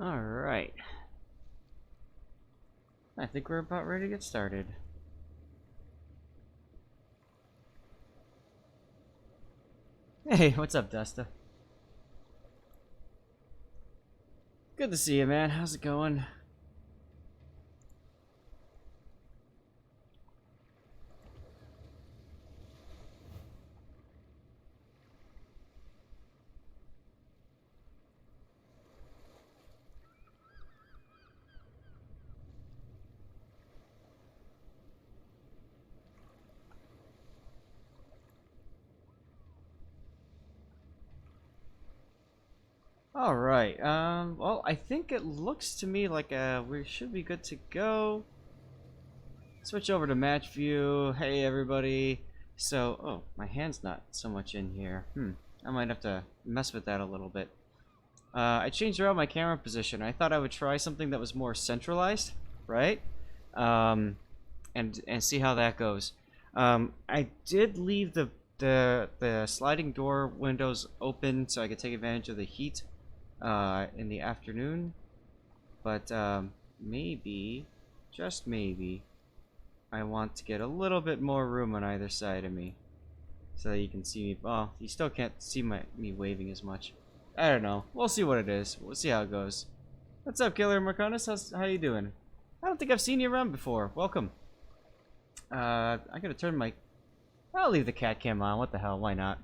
Alright. I think we're about ready to get started. Hey, what's up, Dusta? Good to see you, man. How's it going? Alright, well, I think it looks to me like we should be good to go. Switch over to match view. Hey, everybody. So, oh, my hand's not so much in here. I might have to mess with that a little bit. I changed around my camera position. I thought I would try something that was more centralized, right? And see how that goes. I did leave the sliding door windows open so I could take advantage of the heat in the afternoon, but maybe, just maybe, I want to get a little bit more room on either side of me so that you can see me. Well, you still can't see me waving as much. I don't know. We'll see what it is. We'll see how it goes. What's up, Killer Marconis? How you doing? I don't think I've seen you around before. Welcome. I gotta turn my... I'll leave the cat cam on. What the hell? Why not?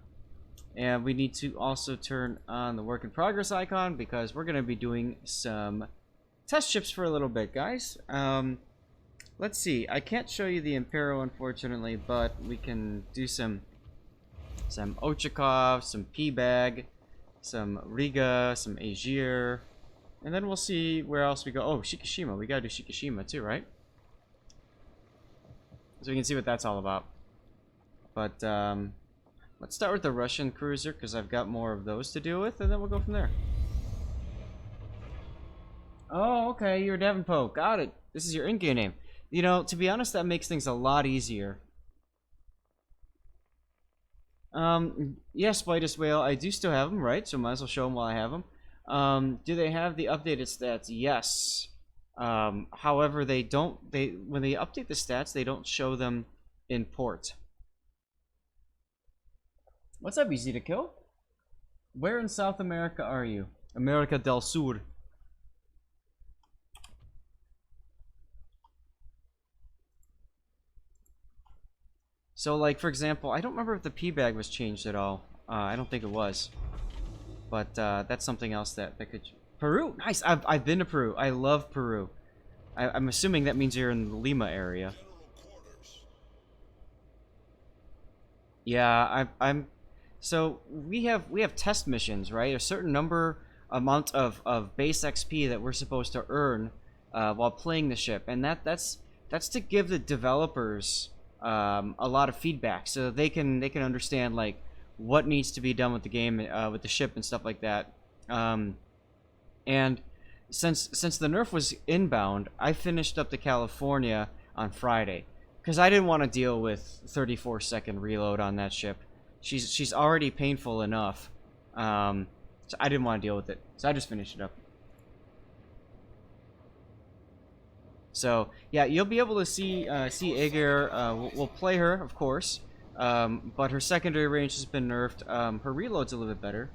And we need to also turn on the work in progress icon because we're going to be doing some test ships for a little bit, guys. Let's see. I can't show you the Impero, unfortunately, but we can do some Ochakov, some P-Bag, some Riga, some Agir, and then we'll see where else we go. Oh, Shikishima. We got to do Shikishima too, right? So we can see what that's all about. But, let's start with the Russian cruiser, because I've got more of those to deal with, and then we'll go from there. Oh, okay, you're Davenport. Got it. This is your in-game name. You know, to be honest, that makes things a lot easier. Yes, Whitest Whale, I do still have them, right? So might as well show them while I have them. Do they have the updated stats? Yes. However, when they update the stats, they don't show them in port. What's up, Easy to Kill? Where in South America are you? America del Sur. So, like, for example, I don't remember if the P-Bag was changed at all. I don't think it was. But that's something else that could... Peru! Nice! I've been to Peru. I love Peru. I'm assuming that means you're in the Lima area. Yeah, I'm... So we have test missions, right? A certain amount of base XP that we're supposed to earn while playing the ship, and that's to give the developers a lot of feedback, so that they can understand like what needs to be done with the game, with the ship and stuff like that. And since the nerf was inbound, I finished up to California on Friday because I didn't want to deal with 34-second reload on that ship. She's already painful enough, so I didn't want to deal with it. So I just finished it up. So yeah, you'll be able to see Agir. We'll play her, of course, but her secondary range has been nerfed. Her reload's a little bit better.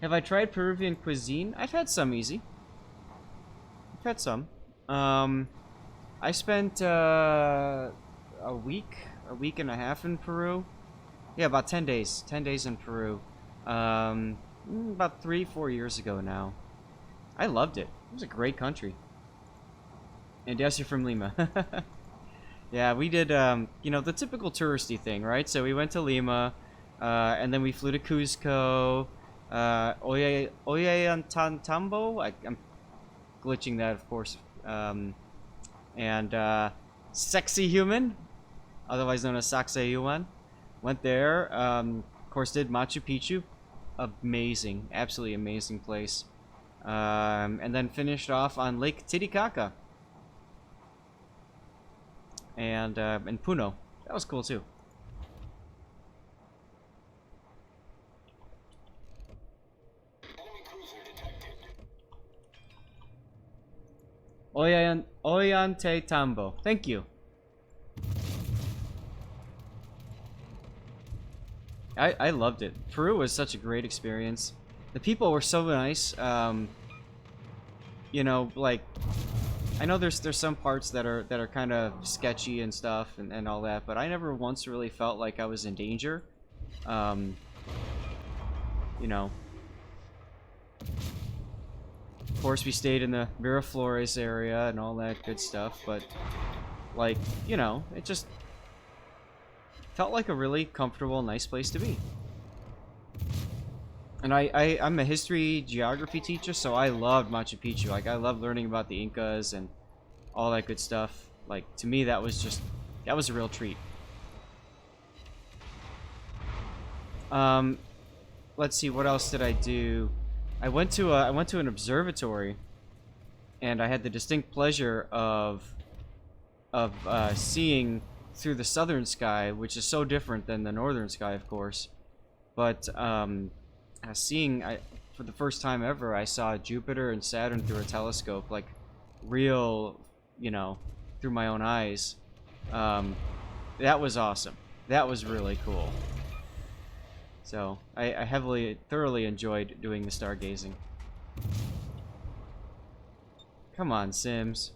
Have I tried Peruvian cuisine? I've had some, Easy. I've had some. I spent a week and a half in Peru. Yeah, about 10 days. 10 days in Peru. About 3-4 years ago now. I loved it. It was a great country. And yes, you're from Lima. Yeah, we did, you know, the typical touristy thing, right? So we went to Lima, and then we flew to Cuzco, Ollantaytambo. I'm glitching that, of course. And Sexy Human, otherwise known as Sacsayhuaman. Went there, of course did Machu Picchu. Amazing, absolutely amazing place. And then finished off on Lake Titicaca. And Puno. That was cool too. Oyante Tambo. Thank you. I loved it. Peru was such a great experience. The people were so nice. You know, like, I know there's some parts that are kind of sketchy and stuff and all that, but I never once really felt like I was in danger. You know, of course we stayed in the Miraflores area and all that good stuff, but like, you know, it just felt like a really comfortable, nice place to be. And I'm a history geography teacher, so I loved Machu Picchu. Like, I love learning about the Incas and all that good stuff. Like, to me, that was a real treat. Let's see, what else did I do? I went to an observatory, and I had the distinct pleasure of seeing through the southern sky, which is so different than the northern sky, of course. But for the first time ever, I saw Jupiter and Saturn through a telescope, like real, you know, through my own eyes. That was awesome. That was really cool. So I thoroughly enjoyed doing the stargazing. Come on, Sims.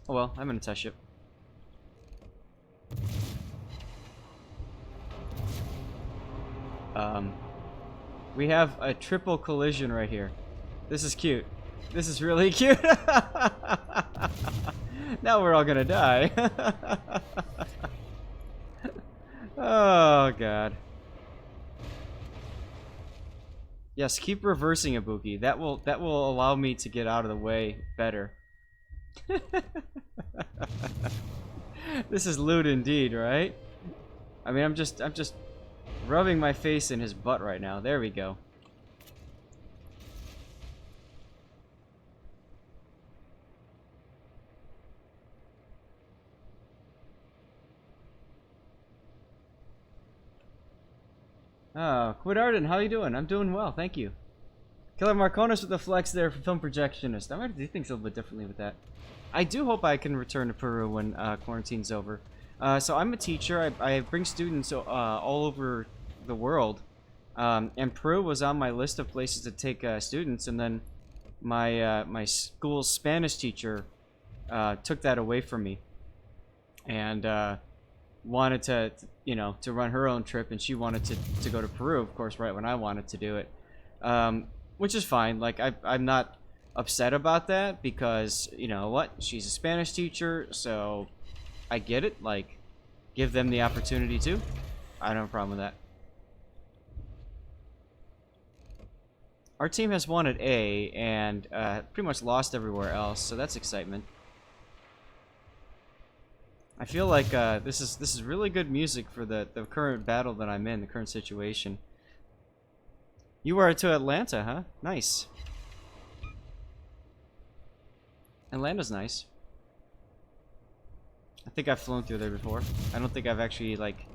Oh well, I'm in a test ship. We have a triple collision right here. This is cute. This is really cute. Now we're all gonna die. Oh god. Yes, keep reversing, Ibuki. That will allow me to get out of the way better. This is loot indeed, right? I mean, I'm just rubbing my face in his butt right now. There we go. Oh, Quid Arden, how you doing? I'm doing well, thank you. Killer Marconis with the flex there for Film Projectionist. I might do things a little bit differently with that. I do hope I can return to Peru when quarantine's over. So I'm a teacher. I bring students all over the world. And Peru was on my list of places to take students, and then my school's Spanish teacher took that away from me. And wanted to, you know, to run her own trip, and she wanted to go to Peru, of course, right when I wanted to do it. Which is fine. Like, I'm not upset about that, because, you know what, she's a Spanish teacher, so I get it. Like, give them the opportunity to. I don't have a problem with that. Our team has won at A, and pretty much lost everywhere else, so that's excitement. I feel like this is really good music for the current battle that I'm in, the current situation. You are to Atlanta, huh? Nice. Atlanta's nice. I think I've flown through there before. I don't think I've actually, like,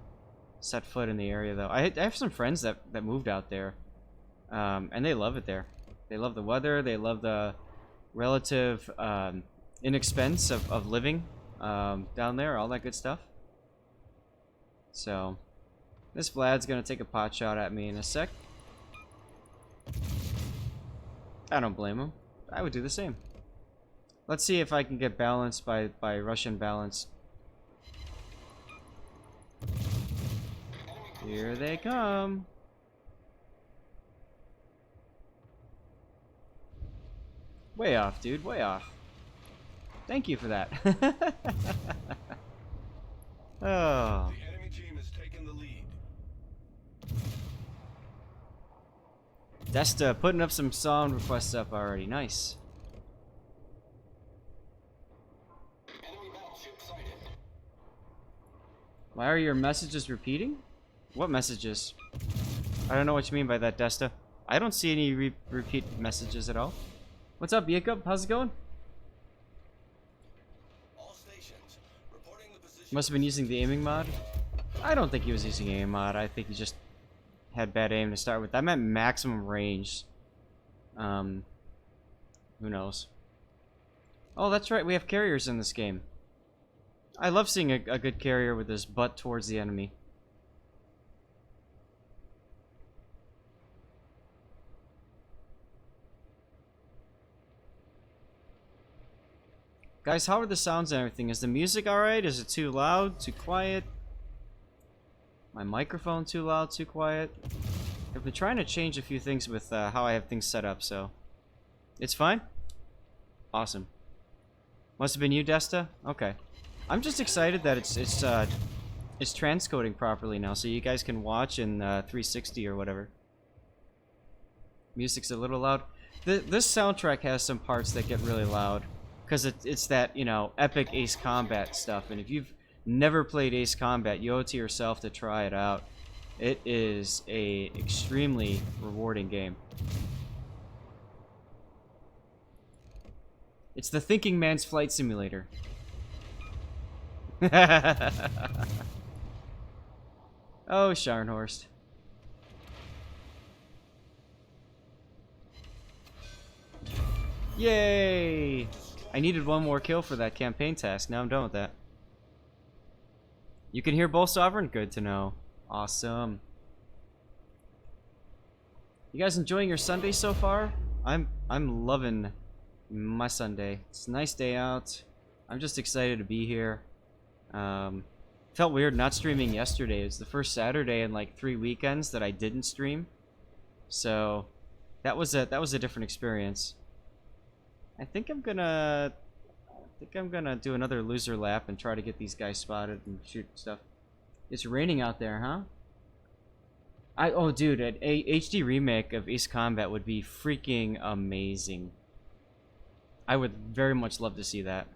set foot in the area, though. I have some friends that moved out there, and they love it there. They love the weather. They love the relative inexpense of living down there, all that good stuff. So, this Vlad's gonna take a pot shot at me in a sec. I don't blame him. I would do the same. Let's see if I can get balanced by Russian balance. Here they come. Way off, dude. Way off. Thank you for that. Oh. The enemy team has taken the lead. Desta putting up some song requests up already. Nice. Enemy battleship sighted. Why are your messages repeating? What messages? I don't know what you mean by that, Desta. I don't see any repeat messages at all. What's up, Jacob? How's it going? All stations reporting the position. Must have been using the aiming mod. I don't think he was using aim mod. I think he just had bad aim to start with. I meant maximum range. Who knows? Oh, that's right, we have carriers in this game. I love seeing a good carrier with his butt towards the enemy. Guys, how are the sounds and everything? Is the music alright? Is it too loud? Too quiet? My microphone too loud? Too quiet? I've been trying to change a few things with how I have things set up, so... It's fine? Awesome. Must have been you, Desta? Okay. I'm just excited that it's transcoding properly now, so you guys can watch in 360 or whatever. Music's a little loud. This soundtrack has some parts that get really loud. Because it's that, you know, epic Ace Combat stuff. And if you've never played Ace Combat, you owe it to yourself to try it out. It is a extremely rewarding game. It's the thinking man's flight simulator. Oh, Scharnhorst. Yay! I needed one more kill for that campaign task. Now I'm done with that. You can hear both Sovereign? Good to know. Awesome. You guys enjoying your Sunday so far? I'm loving my Sunday. It's a nice day out. I'm just excited to be here. Felt weird not streaming yesterday. It was the first Saturday in like 3 weekends that I didn't stream. So that was a different experience. I think I'm gonna do another loser lap and try to get these guys spotted and shoot stuff. It's raining out there, huh? Oh dude, an HD remake of Ace Combat would be freaking amazing. I would very much love to see that.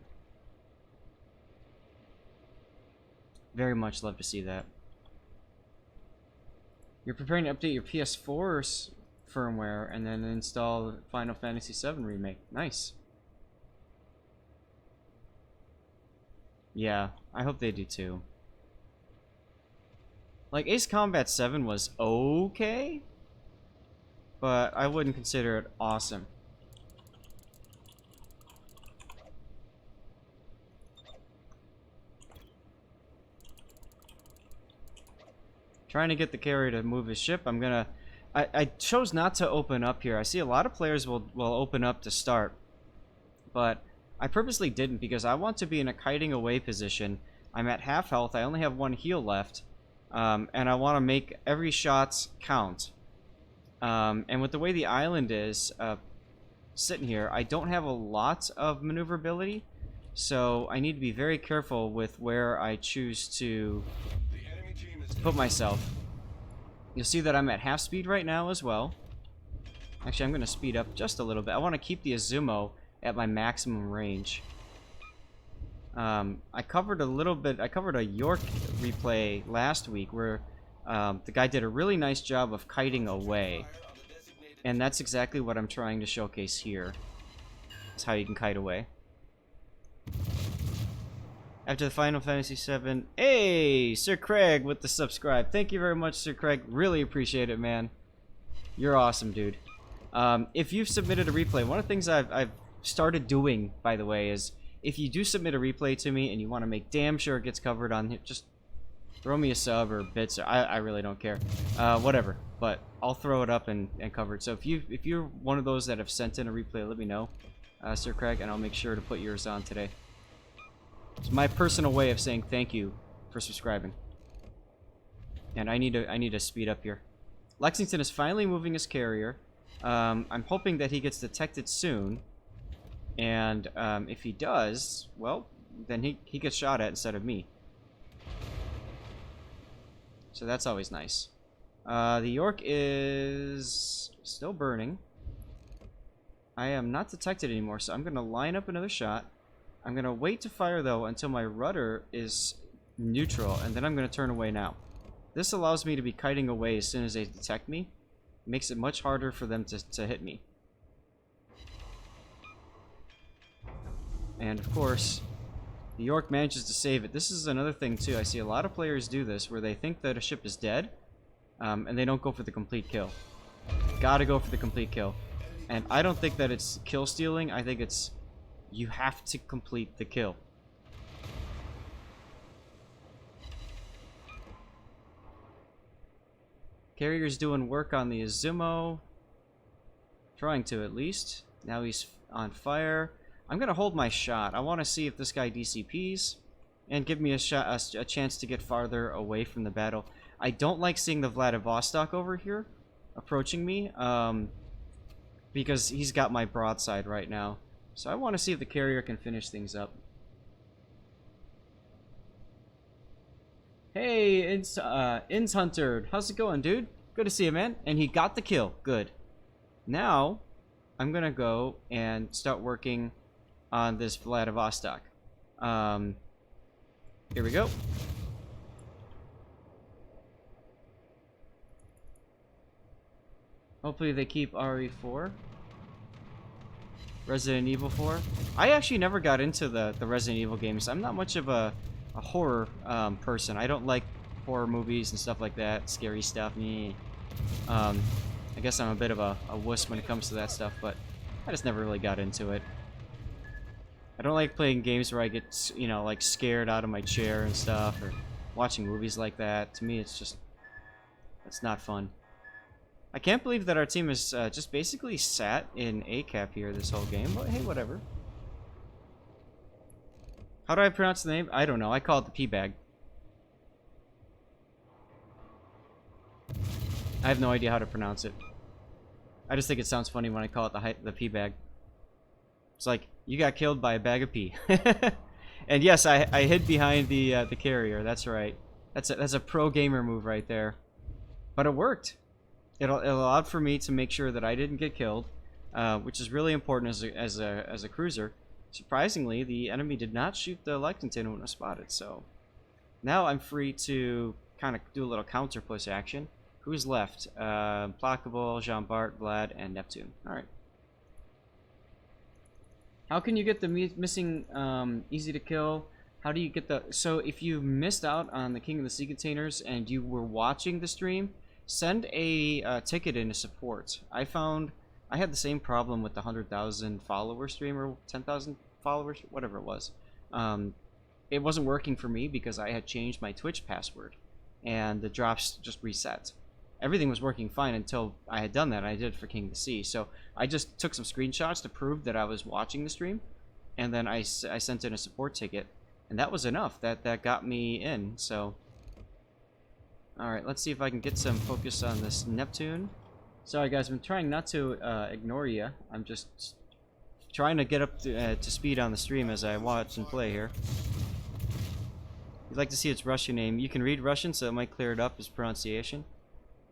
Very much love to see that. You're preparing to update your PS4's firmware and then install Final Fantasy VII Remake. Nice. Yeah, I hope they do too. Like, Ace Combat 7 was okay, but I wouldn't consider it awesome. Trying to get the carrier to move his ship. I chose not to open up here. I see a lot of players will open up to start, but I purposely didn't because I want to be in a kiting away position. I'm at half health. I only have one heal left, and I want to make every shot count. And with the way the island is sitting here, I don't have a lot of maneuverability, so I need to be very careful with where I choose to put myself. You'll see that I'm at half speed right now as well. Actually, I'm going to speed up just a little bit. I want to keep the Azumo at my maximum range. I covered a little bit. I covered a Yorck replay last week where the guy did a really nice job of kiting away. And that's exactly what I'm trying to showcase here. It's how you can kite away. After the Final Fantasy VII. Hey, Sir Craig with the subscribe. Thank you very much, Sir Craig. Really appreciate it, man. You're awesome, dude. If you've submitted a replay, one of the things I've started doing, by the way, is if you do submit a replay to me and you want to make damn sure it gets covered on here, just throw me a sub or bits. Or I really don't care. Whatever. But I'll throw it up and cover it. So if you're one of those that have sent in a replay, let me know, Sir Craig, and I'll make sure to put yours on today. It's my personal way of saying thank you for subscribing. And I need to speed up here. Lexington is finally moving his carrier. I'm hoping that he gets detected soon. And if he does, well, then he gets shot at instead of me. So that's always nice. The Yorck is still burning. I am not detected anymore, so I'm going to line up another shot. I'm going to wait to fire, though, until my rudder is neutral, and then I'm going to turn away now. This allows me to be kiting away as soon as they detect me. It makes it much harder for them to hit me. And, of course, the Yorck manages to save it. This is another thing, too. I see a lot of players do this, where they think that a ship is dead, and they don't go for the complete kill. Gotta go for the complete kill. And I don't think that it's kill stealing. I think it's You have to complete the kill. Carrier's doing work on the Izumo. Trying to, at least. Now he's on fire. I'm going to hold my shot. I want to see if this guy DCPs and give me a chance to get farther away from the battle. I don't like seeing the Vladivostok over here approaching me, because he's got my broadside right now. So I want to see if the carrier can finish things up. Hey, Inns Hunter, how's it going, dude? Good to see you, man. And he got the kill. Good. Now, I'm gonna go and start working on this Vladivostok. Here we go. Hopefully they keep RE4. Resident Evil 4. I actually never got into the Resident Evil games. I'm not much of a horror person. I don't like horror movies and stuff like that. Scary stuff. I guess I'm a bit of a wuss when it comes to that stuff, but I just never really got into it. I don't like playing games where I get, you know, like scared out of my chair and stuff, or watching movies like that. To me, it's not fun. I can't believe that our team is just basically sat in ACAP here this whole game, but hey, whatever. How do I pronounce the name? I don't know. I call it the P-Bag. I have no idea how to pronounce it. I just think it sounds funny when I call it the P-Bag. It's like, you got killed by a bag of pee. And yes, I hid behind the carrier. That's right. That's a pro gamer move right there. But it worked. It allowed for me to make sure that I didn't get killed, which is really important as a cruiser. Surprisingly, the enemy did not shoot the Lexington when it was spotted. So now I'm free to kind of do a little counter push action. Who's left? Placable, Jean Bart, Vlad, and Neptune. All right. How can you get the missing easy to kill? How do you get the... So if you missed out on the King of the Sea containers and you were watching the stream, send a ticket into support. I found I had the same problem with the 100,000 follower stream, or 10,000 followers, whatever it was. It wasn't working for me because I had changed my Twitch password and the drops just reset. Everything was working fine until I had done that. I did it for King of the Sea. So I just took some screenshots to prove that I was watching the stream, and then I sent in a support ticket, and that was enough. That got me in. So, all right, let's see if I can get some focus on this Neptune. Sorry guys, I'm trying not to ignore you. I'm just trying to get up to speed on the stream as I watch and play here. You'd like to see its Russian name. You can read Russian, so it might clear it up, his pronunciation.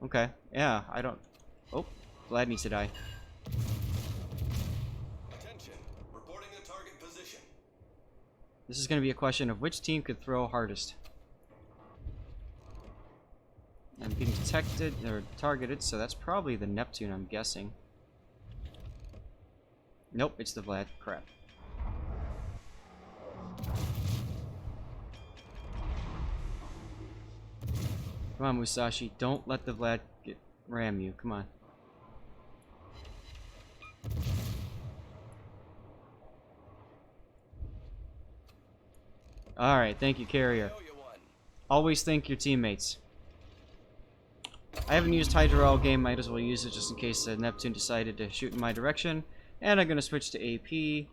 Okay, yeah, I don't... Oh, Vlad needs to die. Attention. Reporting the target position. This is going to be a question of which team could throw hardest. I'm being detected, or targeted, so that's probably the Neptune, I'm guessing. Nope, it's the Vlad. Crap. Come on, Musashi. Don't let the Vlad ram you. Come on. Alright, thank you, Carrier. Always thank your teammates. I haven't used Hydra all game. Might as well use it just in case Neptune decided to shoot in my direction. And I'm going to switch to AP.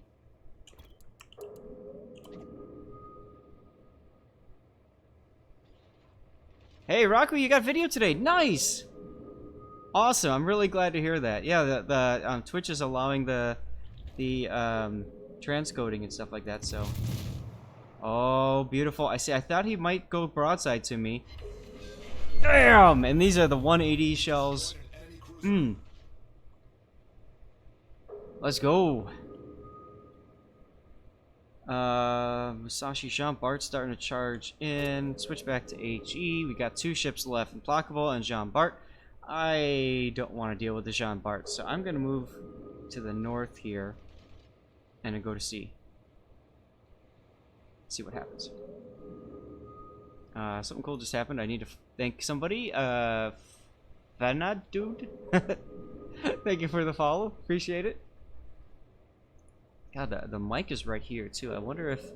Hey, Raku, you got video today. Nice! Awesome. I'm really glad to hear that. Yeah, the Twitch is allowing the transcoding and stuff like that, so... Oh, beautiful. I see. I thought he might go broadside to me. Damn! And these are the 180 shells. Let's go. Musashi Jean Bart starting to charge in. Switch back to HE. We got 2 ships left, Implacable and Jean Bart. I don't want to deal with the Jean Bart, so I'm going to move to the north here and then go to sea. See what happens. Something cool just happened. I need to thank somebody. Vanad dude. Thank you for the follow. Appreciate it. God, the mic is right here too. I wonder if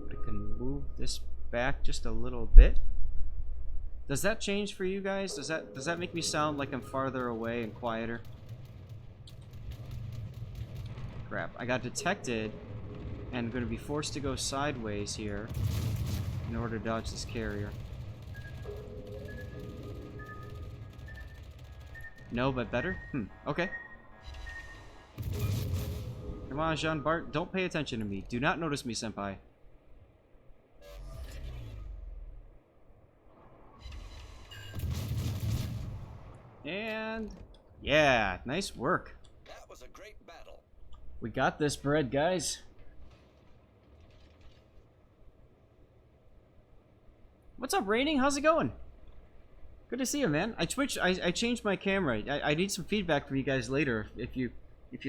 I can move this back just a little bit. Does that change for you guys? Does that make me sound like I'm farther away and quieter? Crap, I got detected and I'm going to be forced to go sideways here in order to dodge this carrier. No, but better? Okay. Come on, Jean-Bart, don't pay attention to me. Do not notice me, senpai. And yeah, nice work. That was a great battle. We got this bread, guys. What's up, Raining? How's it going? Good to see you, man. I changed my camera. I need some feedback from you guys later if you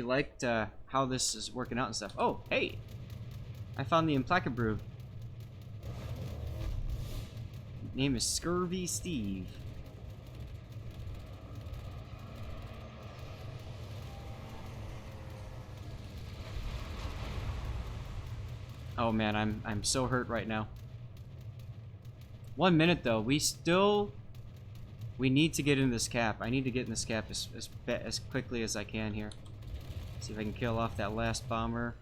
liked how this is working out and stuff. Oh, hey, I found the Implacable. Name is Scurvy Steve. Oh man, I'm so hurt right now. 1 minute though. We need to get in this cap. I need to get in this cap as quickly as I can here. See if I can kill off that last bomber.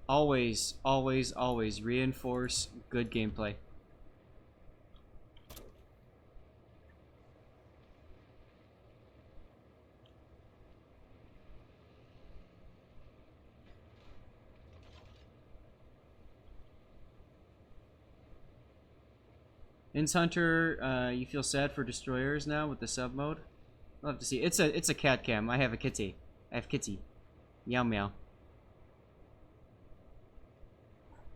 Always, always, always reinforce good gameplay. Inns Hunter, you feel sad for destroyers now with the sub mode? I'll have to see. It's a cat cam. I have a kitty. I have kitty. Meow meow.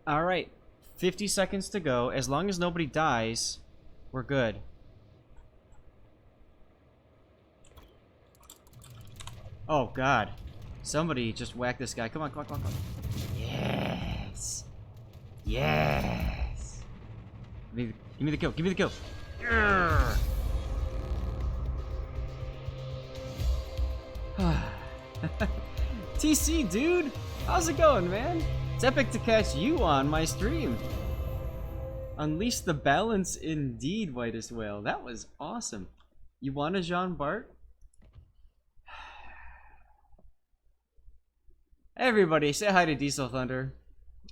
Alright. 50 seconds to go. As long as nobody dies, we're good. Oh god. Somebody just whack this guy. Come on, come on, come on, come on. Yes. Yes. Give me the kill. Give me the kill. TC, dude. How's it going, man? It's epic to catch you on my stream. Unleash the balance indeed, Whitest Whale. That was awesome. You want a Jean Bart? Everybody, say hi to Diesel Thunder.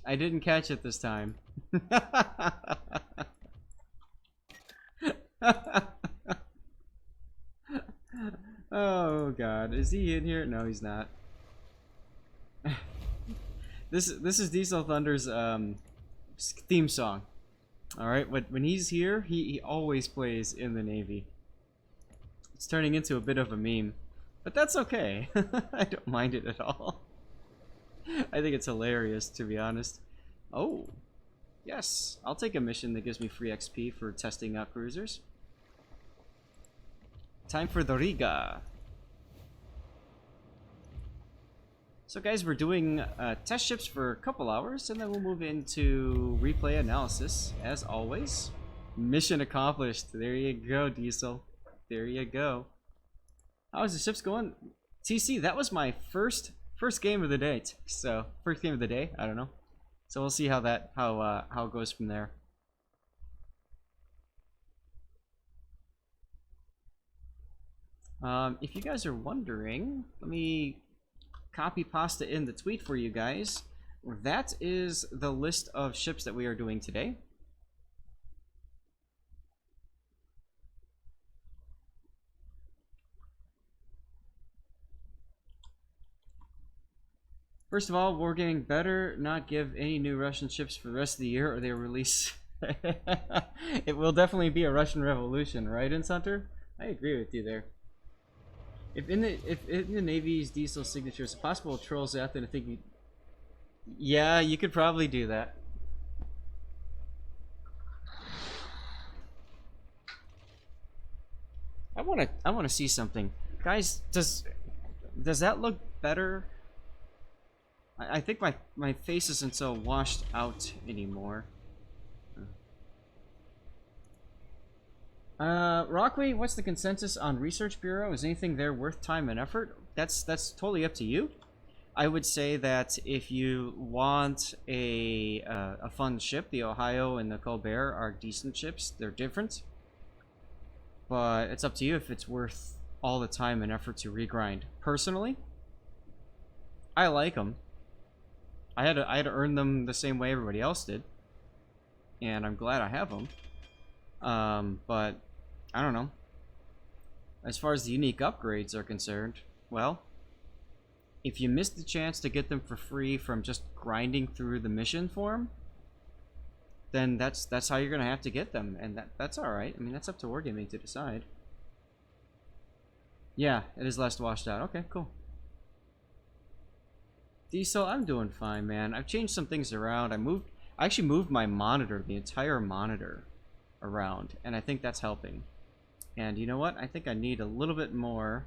I didn't catch it this time. Oh god, is he in here? No, he's not. This is Diesel Thunder's theme song. All right, when he's here, he always plays in the Navy. It's turning into a bit of a meme, but that's okay. I don't mind it at all. I think it's hilarious, to be honest. Oh, yes, I'll take a mission that gives me free XP for testing out cruisers. Time for the Riga. So guys, we're doing test ships for a couple hours, and then we'll move into replay analysis, as always. Mission accomplished. There you go, Diesel. There you go. How's the ships going? TC, that was my first game of the day. So, first game of the day, I don't know. So we'll see how it goes from there. If you guys are wondering, let me copy pasta in the tweet for you guys. That is the list of ships that we are doing today. First of all, we're getting better. Not give any new Russian ships for the rest of the year, or they release. It will definitely be a Russian Revolution, right, Inns Hunter? I agree with you there. If in the Navy's diesel signature is possible, trolls out, then I think you. Yeah, you could probably do that. I wanna see something, guys. Does that look better? I think my face isn't so washed out anymore. Rockway, what's the consensus on Research Bureau? Is anything there worth time and effort? That's totally up to you. I would say that if you want a fun ship, the Ohio and the Colbert are decent ships. They're different. But it's up to you if it's worth all the time and effort to regrind. Personally, I like them. I had to earn them the same way everybody else did. And I'm glad I have them. But I don't know. As far as the unique upgrades are concerned, well, if you missed the chance to get them for free from just grinding through the mission form, then that's how you're gonna have to get them, and that's all right. I mean, that's up to Wargaming to decide. Yeah, it is less washed out. Okay, cool. Diesel, I'm doing fine, man. I've changed some things around. I actually moved my monitor, the entire monitor, around, and I think that's helping. And you know what? I think I need a little bit more.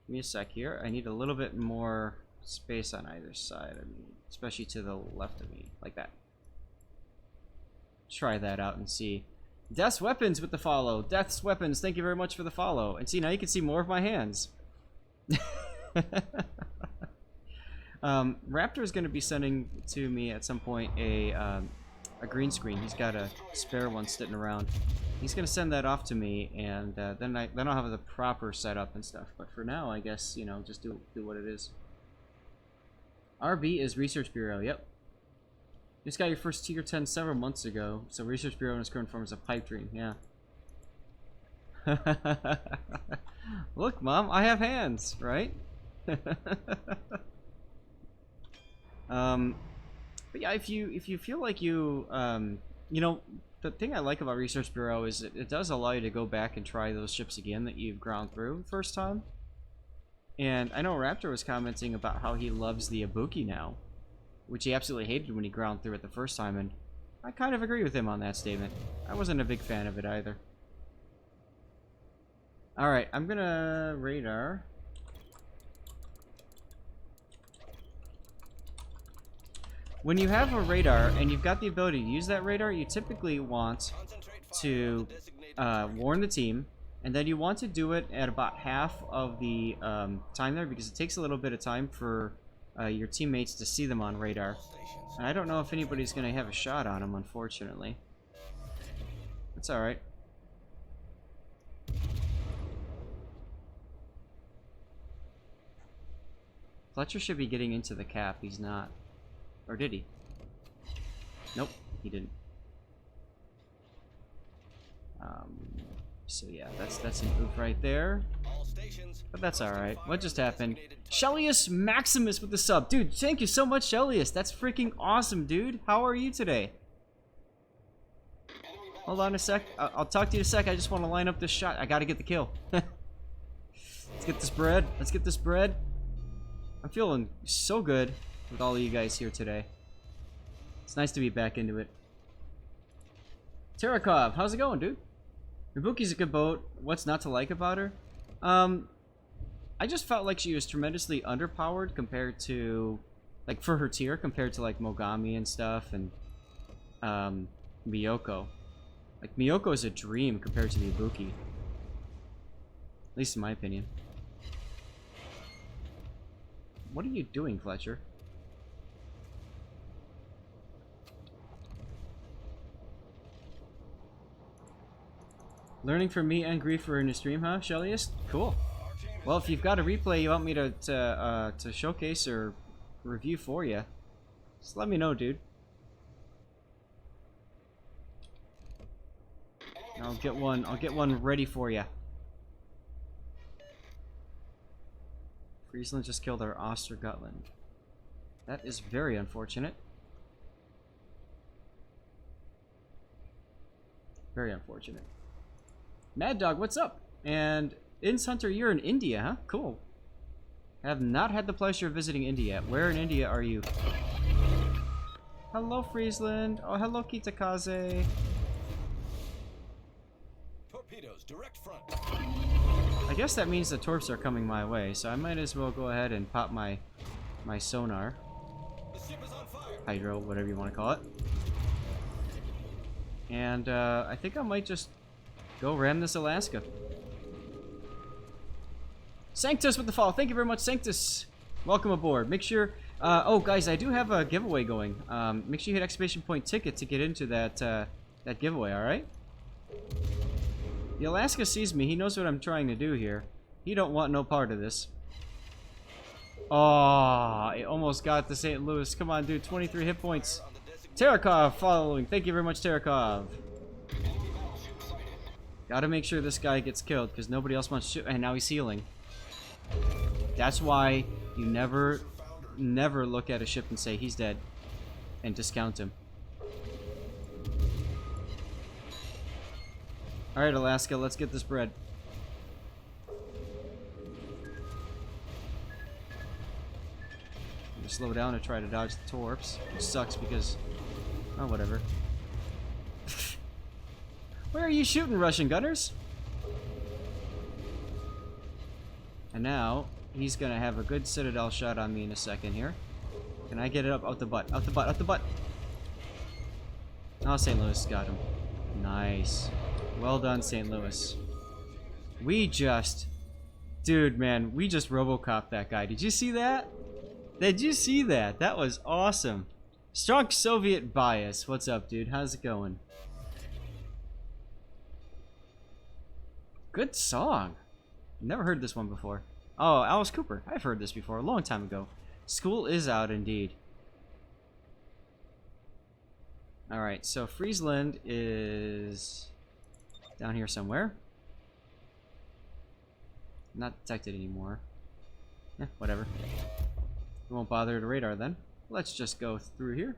Give me a sec here. I need a little bit more space on either side of me, especially to the left of me, like that. Try that out and see. Death's Weapons with the follow. Death's Weapons, thank you very much for the follow. And see, now you can see more of my hands. Raptor is going to be sending to me at some point a green screen. He's got a spare one sitting around. He's going to send that off to me, and then I'll have the proper setup and stuff. But for now, I guess, you know, just do what it is. RB is Research Bureau. Yep. Just got your first tier 10 several months ago, so Research Bureau in its current form is a pipe dream. Yeah. Look, Mom, I have hands, right? But yeah, if you feel like you know, the thing I like about Research Bureau is it does allow you to go back and try those ships again that you've ground through the first time. And I know Raptor was commenting about how he loves the Ibuki now, which he absolutely hated when he ground through it the first time, and I kind of agree with him on that statement. I wasn't a big fan of it either. Alright, I'm gonna radar. When you have a radar and you've got the ability to use that radar, you typically want to warn the team, and then you want to do it at about half of the time there, because it takes a little bit of time for your teammates to see them on radar. And I don't know if anybody's going to have a shot on them, unfortunately. That's alright. Fletcher should be getting into the cap. He's not. Or did he? Nope, he didn't. So yeah, that's an oof right there. But that's alright. What just happened? Shellius Maximus with the sub. Dude, thank you so much, Shellius. That's freaking awesome, dude. How are you today? Hold on a sec. I'll talk to you in a sec. I just want to line up this shot. I gotta get the kill. Let's get this bread. Let's get this bread. I'm feeling so good with all of you guys here today. It's nice to be back into it. Terakov, how's it going, dude? Ibuki's a good boat. What's not to like about her? I just felt like she was tremendously underpowered compared to, like, for her tier, compared to, like, Mogami and stuff, and, Miyoko. Like, Miyoko is a dream compared to the Ibuki. At least in my opinion. What are you doing, Fletcher? Learning from me and Griefer in the stream, huh, Shellius? Cool. Well, if you've got a replay you want me to showcase or review for you, just let me know, dude. I'll get one ready for you. Friesland just killed our Ostergotland. That is very unfortunate. Very unfortunate. Mad Dog, what's up? And Inns Hunter, you're in India, huh? Cool. I have not had the pleasure of visiting India yet. Where in India are you? Hello, Friesland. Oh, hello, Kitakaze. Torpedoes, direct front. I guess that means the torps are coming my way, so I might as well go ahead and pop my sonar. The ship is on fire. Hydro, whatever you want to call it. And I think I might just go ram this Alaska. Sanctus with the follow. Thank you very much, Sanctus. Welcome aboard. Make sure... oh, guys, I do have a giveaway going. Make sure you hit exclamation point ticket to get into that, that giveaway, alright? The Alaska sees me. He knows what I'm trying to do here. He don't want no part of this. Oh, it almost got the St. Louis. Come on, dude. 23 hit points. Terakov following. Thank you very much, Terakov. Gotta make sure this guy gets killed, because nobody else wants to shoot. And now he's healing. That's why you never look at a ship and say he's dead. And discount him. Alright, Alaska, let's get this bread. Slow down to try to dodge the torps, which sucks because... oh, whatever. Where are you shooting, Russian gunners? And now, he's gonna have a good Citadel shot on me in a second here. Can I get it up? Out the butt, out the butt, out the butt! Oh, St. Louis got him. Nice. Well done, St. Louis. We just... dude, man, we just Robocop that guy. Did you see that? Did you see that? That was awesome. Strong Soviet bias. What's up, dude? How's it going? Good song. Never heard this one before. Oh, Alice Cooper. I've heard this before a long time ago. School is out indeed. Alright, so Friesland is down here somewhere. Not detected anymore. Eh, whatever. We won't bother the radar then. Let's just go through here.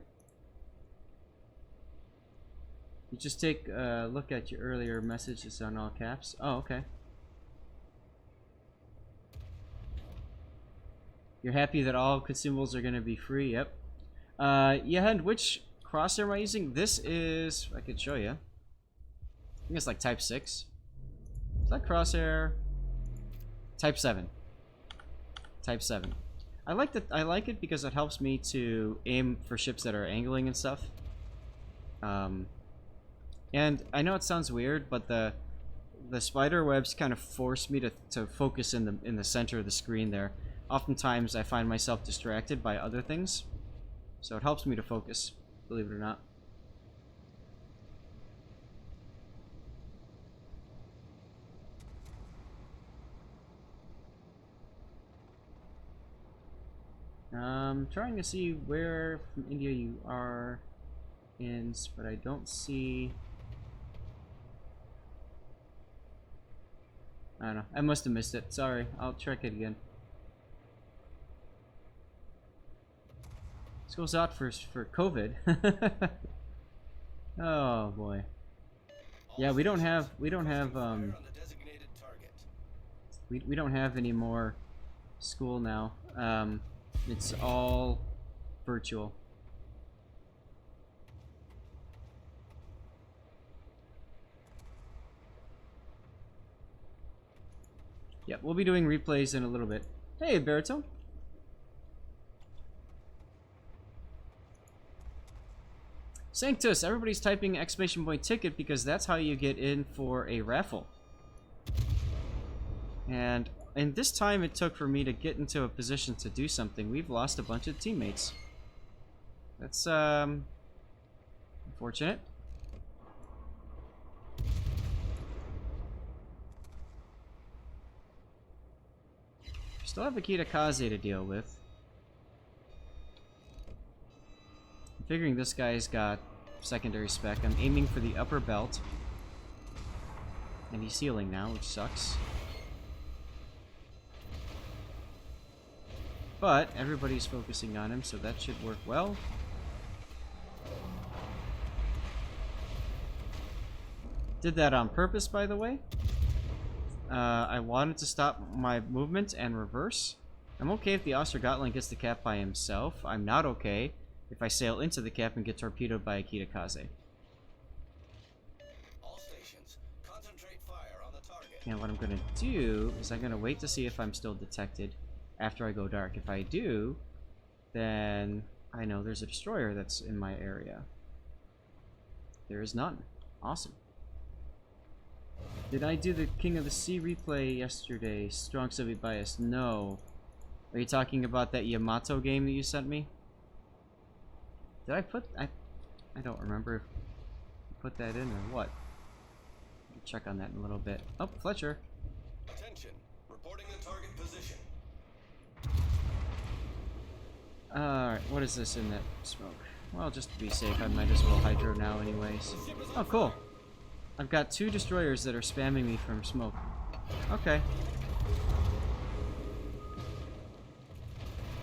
You just take a look at your earlier message. It's on all caps. Oh, okay. You're happy that all consumables are going to be free? Yep. Yeah, and which crosshair am I using? This is... I could show you. I think it's like Type 6. Is that crosshair? Type 7. Type 7. I like it because it helps me to aim for ships that are angling and stuff. And I know it sounds weird, but the spider webs kind of force me to focus in the center of the screen there. Oftentimes I find myself distracted by other things, so it helps me to focus, believe it or not. Trying to see where from India you are in, but I don't see... I don't know. I must have missed it. Sorry. I'll check it again. School's out for COVID. Oh boy. Yeah, we don't have we don't have any more school now. It's all virtual. Yep, we'll be doing replays in a little bit. Hey, Baritone. Sanctus, everybody's typing exclamation point ticket because that's how you get in for a raffle. And this time it took for me to get into a position to do something. We've lost a bunch of teammates. That's unfortunate. Still have a Kitakaze to deal with. I'm figuring this guy's got secondary spec. I'm aiming for the upper belt. And he's healing now, which sucks. But everybody's focusing on him, so that should work well. Did that on purpose, by the way. I wanted to stop my movement and reverse. I'm okay if the Ostergotland gets the cap by himself. I'm not okay if I sail into the cap and get torpedoed by a Kitakaze. All stations, concentrate fire on the target. And what I'm going to do is I'm going to wait to see if I'm still detected after I go dark. If I do, then I know there's a destroyer that's in my area. There is none. Awesome. Did I do the King of the Sea replay yesterday? Strong Soviet bias. No. Are you talking about that Yamato game that you sent me? Did I put... I don't remember if I put that in or what. I'll check on that in a little bit. Oh, Fletcher. Attention. Reporting the target position. Alright, what is this in that smoke? Well, just to be safe, I might as well hydro now anyways. Oh, cool. I've got 2 destroyers that are spamming me from smoke. Okay.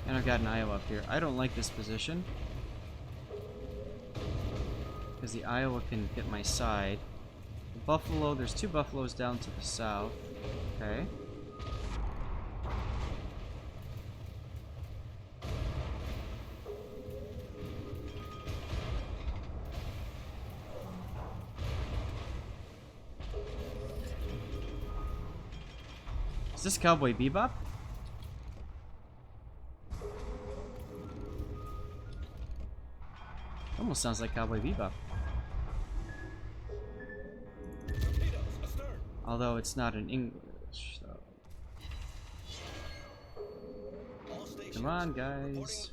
And I've got an Iowa up here. I don't like this position. Because the Iowa can get my side. The Buffalo, there's 2 Buffaloes down to the south. Okay. Is this Cowboy Bebop? Almost sounds like Cowboy Bebop. Although it's not in English, so. Come on, guys.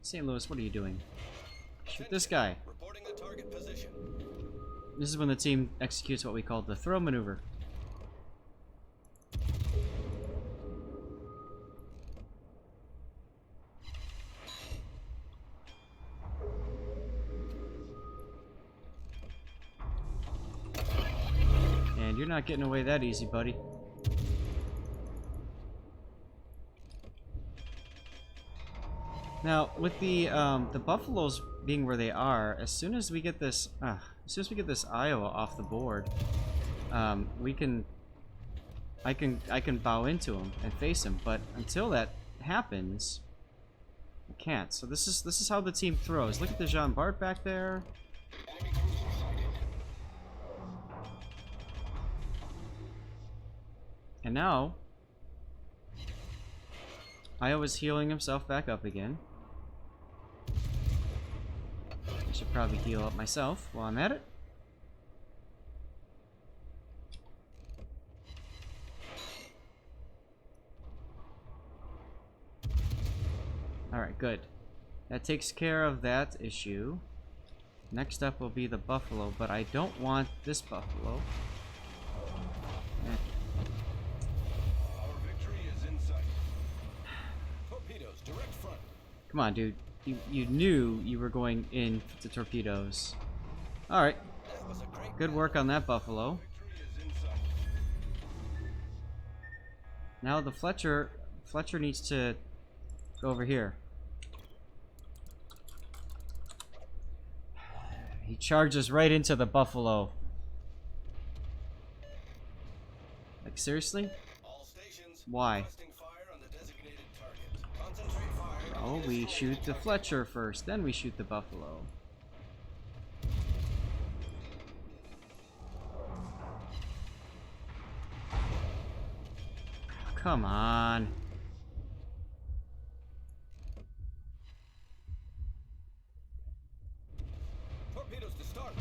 St. Louis, what are you doing? Shoot this guy. This is when the team executes what we call the throw maneuver. And you're not getting away that easy, buddy. Now, with the Buffaloes being where they are, as soon as we get this Iowa off the board, I can bow into him and face him. But until that happens, I can't. So this is how the team throws. Look at the Jean Bart back there. And now, Iowa's healing himself back up again. I should probably heal up myself while I'm at it. Alright, good. That takes care of that issue. Next up will be the Buffalo, but I don't want this Buffalo. Our victory is in sight. Torpedoes, direct front. Come on, dude. You knew you were going in to torpedoes. Alright. Good work on that Buffalo. Now the Fletcher needs to go over here. He charges right into the Buffalo. Like, seriously? Why? Oh, we shoot the Fletcher first, then we shoot the Buffalo. Come on. Torpedoes to start.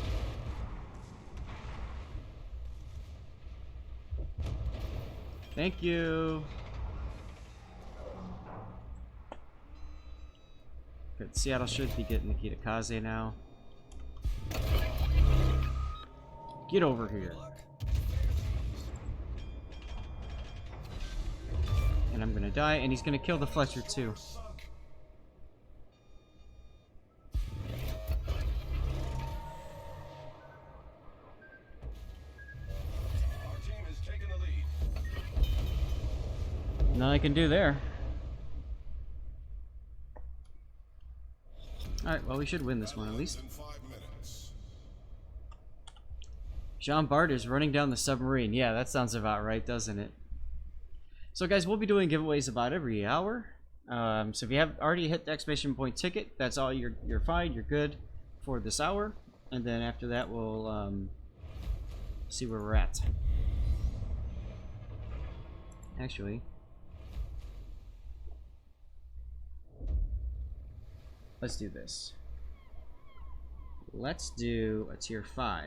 Thank you. Good. Seattle should be getting the Kitakaze now. Get over here. And I'm gonna die, and he's gonna kill the Fletcher too. Our team has taken the lead. Nothing I can do there. Alright, well, we should win this one at least. Jean Bart is running down the submarine. Yeah, that sounds about right, doesn't it? So, guys, we'll be doing giveaways about every hour. So if you have already hit the exclamation point ticket, that's all. You're fine. You're good for this hour. And then after that, we'll see where we're at. let's do this. Let's do a tier 5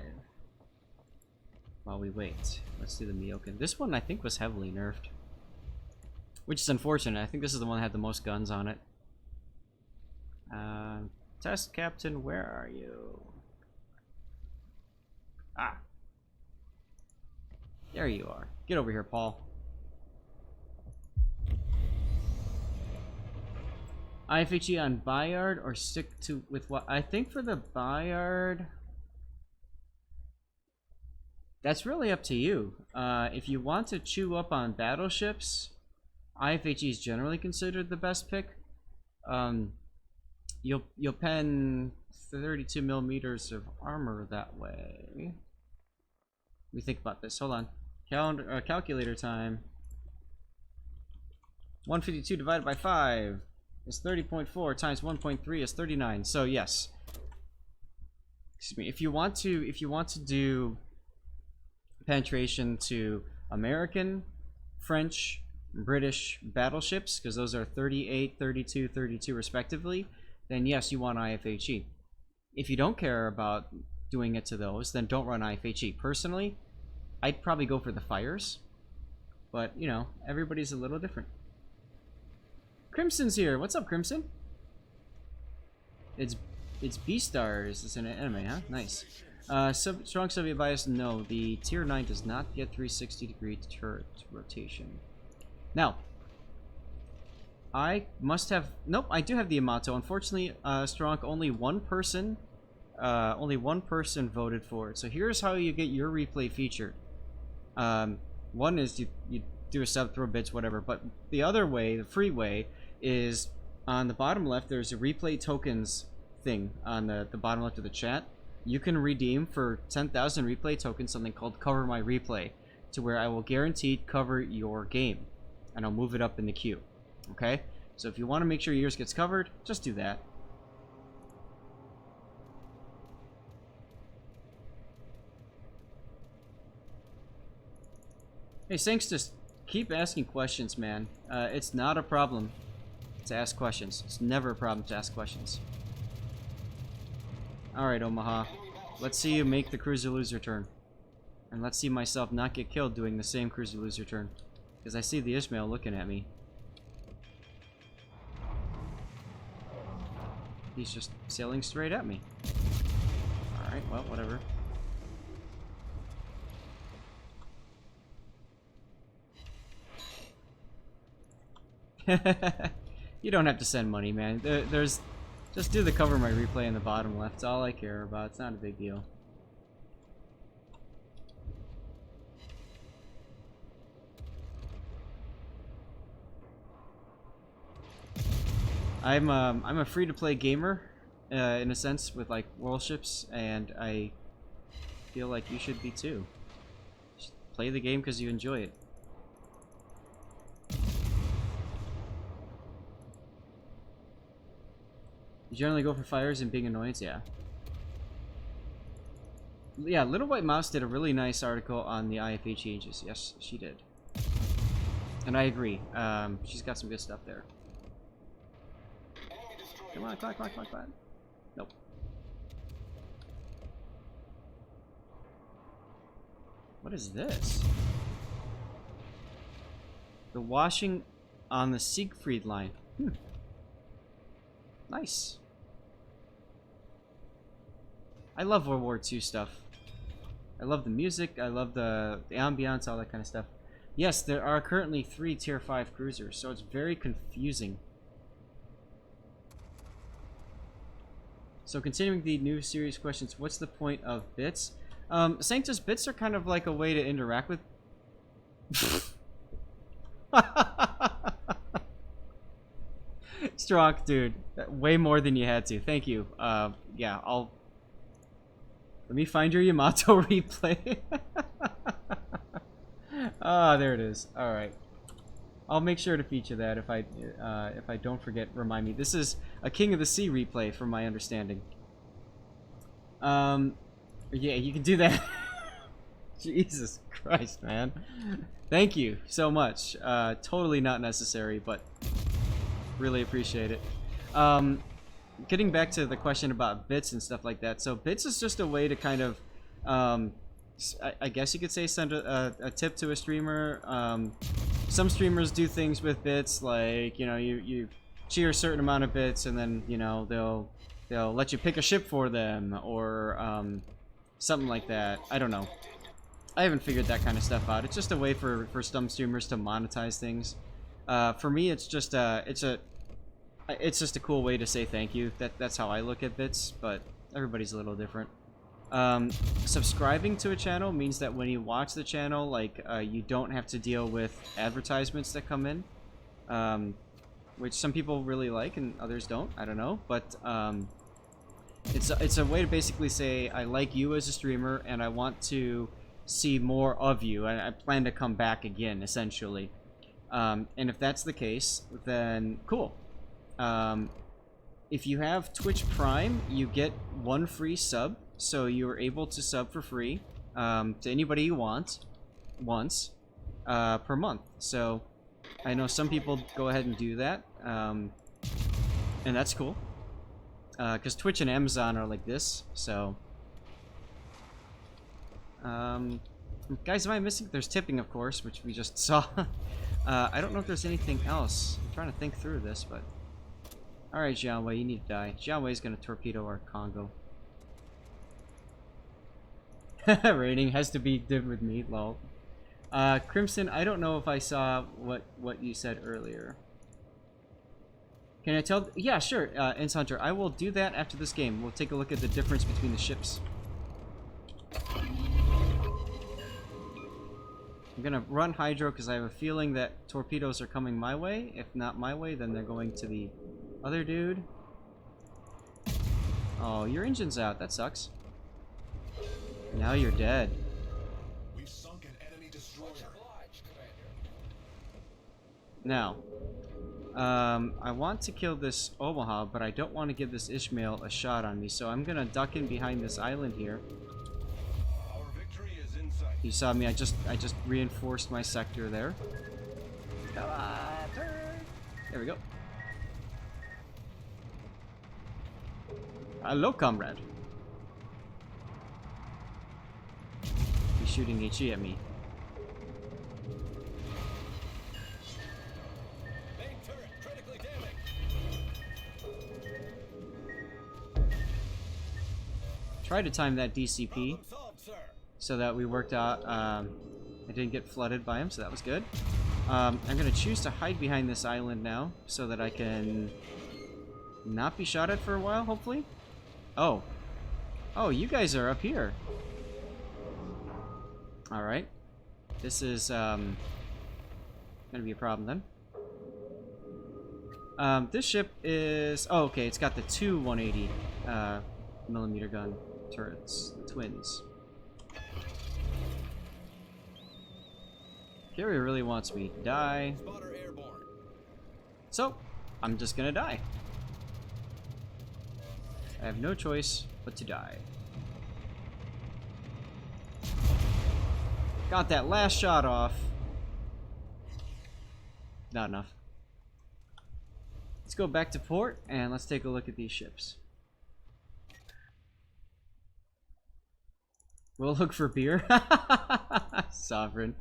while we wait. Let's do the Miyokan. This one I think was heavily nerfed, which is unfortunate. I think this is the one that had the most guns on it. Test captain, where are you? Ah, there you are. Get over here, Paul. IFHE on Bayard or stick to with what? I think for the Bayard, that's really up to you. If you want to chew up on battleships, IFHE is generally considered the best pick. You'll pen 32 millimeters of armor that way. Let me think about this. Hold on. Calculator time. 152 divided by 5 is 30.4 times 1.3 is 39. So yes. Excuse me. If you want to do penetration to American, French, British battleships, because those are 38, 32, 32 respectively, then yes, you want IFHE. If you don't care about doing it to those, then don't run IFHE. Personally, I'd probably go for the fires, but you know, everybody's a little different. Crimson's here. What's up, Crimson? It's B-Stars. It's an anime, huh? Nice. Strong Soviet bias. No, the tier 9 does not get 360-degree turret rotation. Now, I must have... Nope, I do have the Yamato. Unfortunately, Strong, only one person voted for it. So here's how you get your replay feature. One is you do a sub, throw bits, whatever. But the other way, the free way, is on the bottom left. There's a replay tokens thing on the bottom left of the chat. You can redeem for 10,000 replay tokens something called Cover My Replay, to where I will guaranteed cover your game, and I'll move it up in the queue. Okay? So if you want to make sure yours gets covered, just do that. Hey, thanks, just keep asking questions, man. It's not a problem to ask questions. It's never a problem to ask questions. Alright, Omaha. Let's see you make the cruiser loser turn. And let's see myself not get killed doing the same cruiser loser turn. Because I see the Ishmael looking at me. He's just sailing straight at me. Alright, well, whatever. You don't have to send money, man. There's... Just do the Cover My Replay in the bottom left. It's all I care about. It's not a big deal. I'm a free-to-play gamer, in a sense, with like world ships, and I feel like you should be too. Just play the game because you enjoy it. You generally go for fires and big annoyance, yeah. Yeah, Little White Mouse did a really nice article on the IFA changes. Yes, she did. And I agree. She's got some good stuff there. Come on, come on. Nope. What is this? The washing on the Siegfried line. Nice. I love World War II stuff. I love the music, I love the ambiance, all that kind of stuff. Yes, there are currently 3 tier 5 cruisers, so it's very confusing. So continuing the new series questions, what's the point of bits? Sanctus, bits are kind of like a way to interact with... Strong, dude. Way more than you had to. Thank you. Yeah, I'll... Let me find your Yamato replay. Ah, there it is. Alright. I'll make sure to feature that if I don't forget, remind me. This is a King of the Sea replay from my understanding. Yeah, you can do that. Jesus Christ, man. Thank you so much. Totally not necessary, but really appreciate it. getting back to the question about bits and stuff like that. So bits is just a way to kind of, I guess you could say, send a tip to a streamer. Some streamers do things with bits, like, you know, you cheer a certain amount of bits, and then, you know, they'll let you pick a ship for them, or something like that. I don't know. I haven't figured that kind of stuff out. It's just a way for some streamers to monetize things. For me, it's just a cool way to say thank you. That's how I look at bits, but everybody's a little different. Subscribing to a channel means that when you watch the channel, like, you don't have to deal with advertisements that come in, which some people really like and others don't. I don't know, but it's a way to basically say I like you as a streamer and I want to see more of you, and I plan to come back again, essentially. And if that's the case, then cool. If you have Twitch Prime, you get 1 free sub, so you're able to sub for free to anybody you want once per month. So I know some people go ahead and do that, and that's cool, because Twitch and Amazon are like this. So guys, am I missing? There's tipping, of course, which we just saw. I don't know if there's anything else. I'm trying to think through this, but alright, Jianwei, you need to die. Jianwei's gonna torpedo our Congo. Rating has to be div with me, lol. Crimson, I don't know if I saw what you said earlier. Can I tell? Yeah, sure, Ince Hunter. I will do that after this game. We'll take a look at the difference between the ships. I'm gonna run Hydro because I have a feeling that torpedoes are coming my way. If not my way, then they're going to the other dude. Oh, your engine's out. That sucks. Now you're dead. We've sunk an enemy destroyer. Now, I want to kill this Omaha, but I don't want to give this Ishmael a shot on me, so I'm gonna duck in behind this island here. Our victory is in sight. You saw me. I just reinforced my sector there. Come on, turn. There we go. Hello, comrade. He's shooting HE at me. Main turret critically damaged. Try to time that DCP Problem solved, sir. so that we worked out. I didn't get flooded by him, so that was good. I'm gonna choose to hide behind this island now so that I can not be shot at for a while, hopefully. Oh. Oh, you guys are up here. Alright. This is, gonna be a problem then. This ship is... Oh, okay, it's got the two 180 millimeter gun turrets. The twins. Carrier really wants me to die. Spotter airborne. So, I'm just gonna die. I have no choice but to die. Got that last shot off. Not enough. Let's go back to port and let's take a look at these ships. We'll look for beer. Sovereign.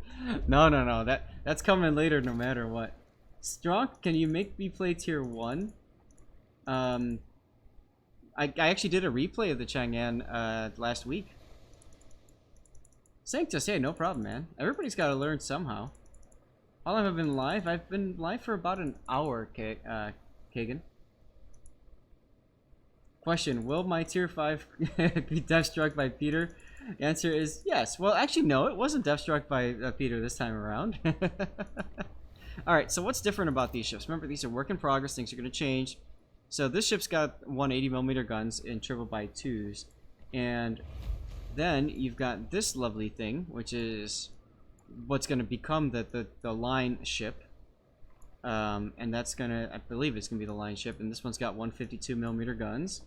No. That's coming later no matter what. Strong, can you make me play tier 1? I actually did a replay of the Chang'an last week. Sanctus, hey, no problem, man. Everybody's got to learn somehow. How long have I been live? I've been live for about an hour, Kagan. Question, will my tier 5 be death-struck by Peter? The answer is yes. Well, actually, no, it wasn't death-struck by Peter this time around. Alright, so what's different about these ships? Remember, these are work in progress. Things are going to change. So this ship's got 180mm guns in 2x2s. And then you've got this lovely thing, which is what's going to become the line ship. And that's going to, I believe it's going to be the line ship. And this one's got 152mm guns.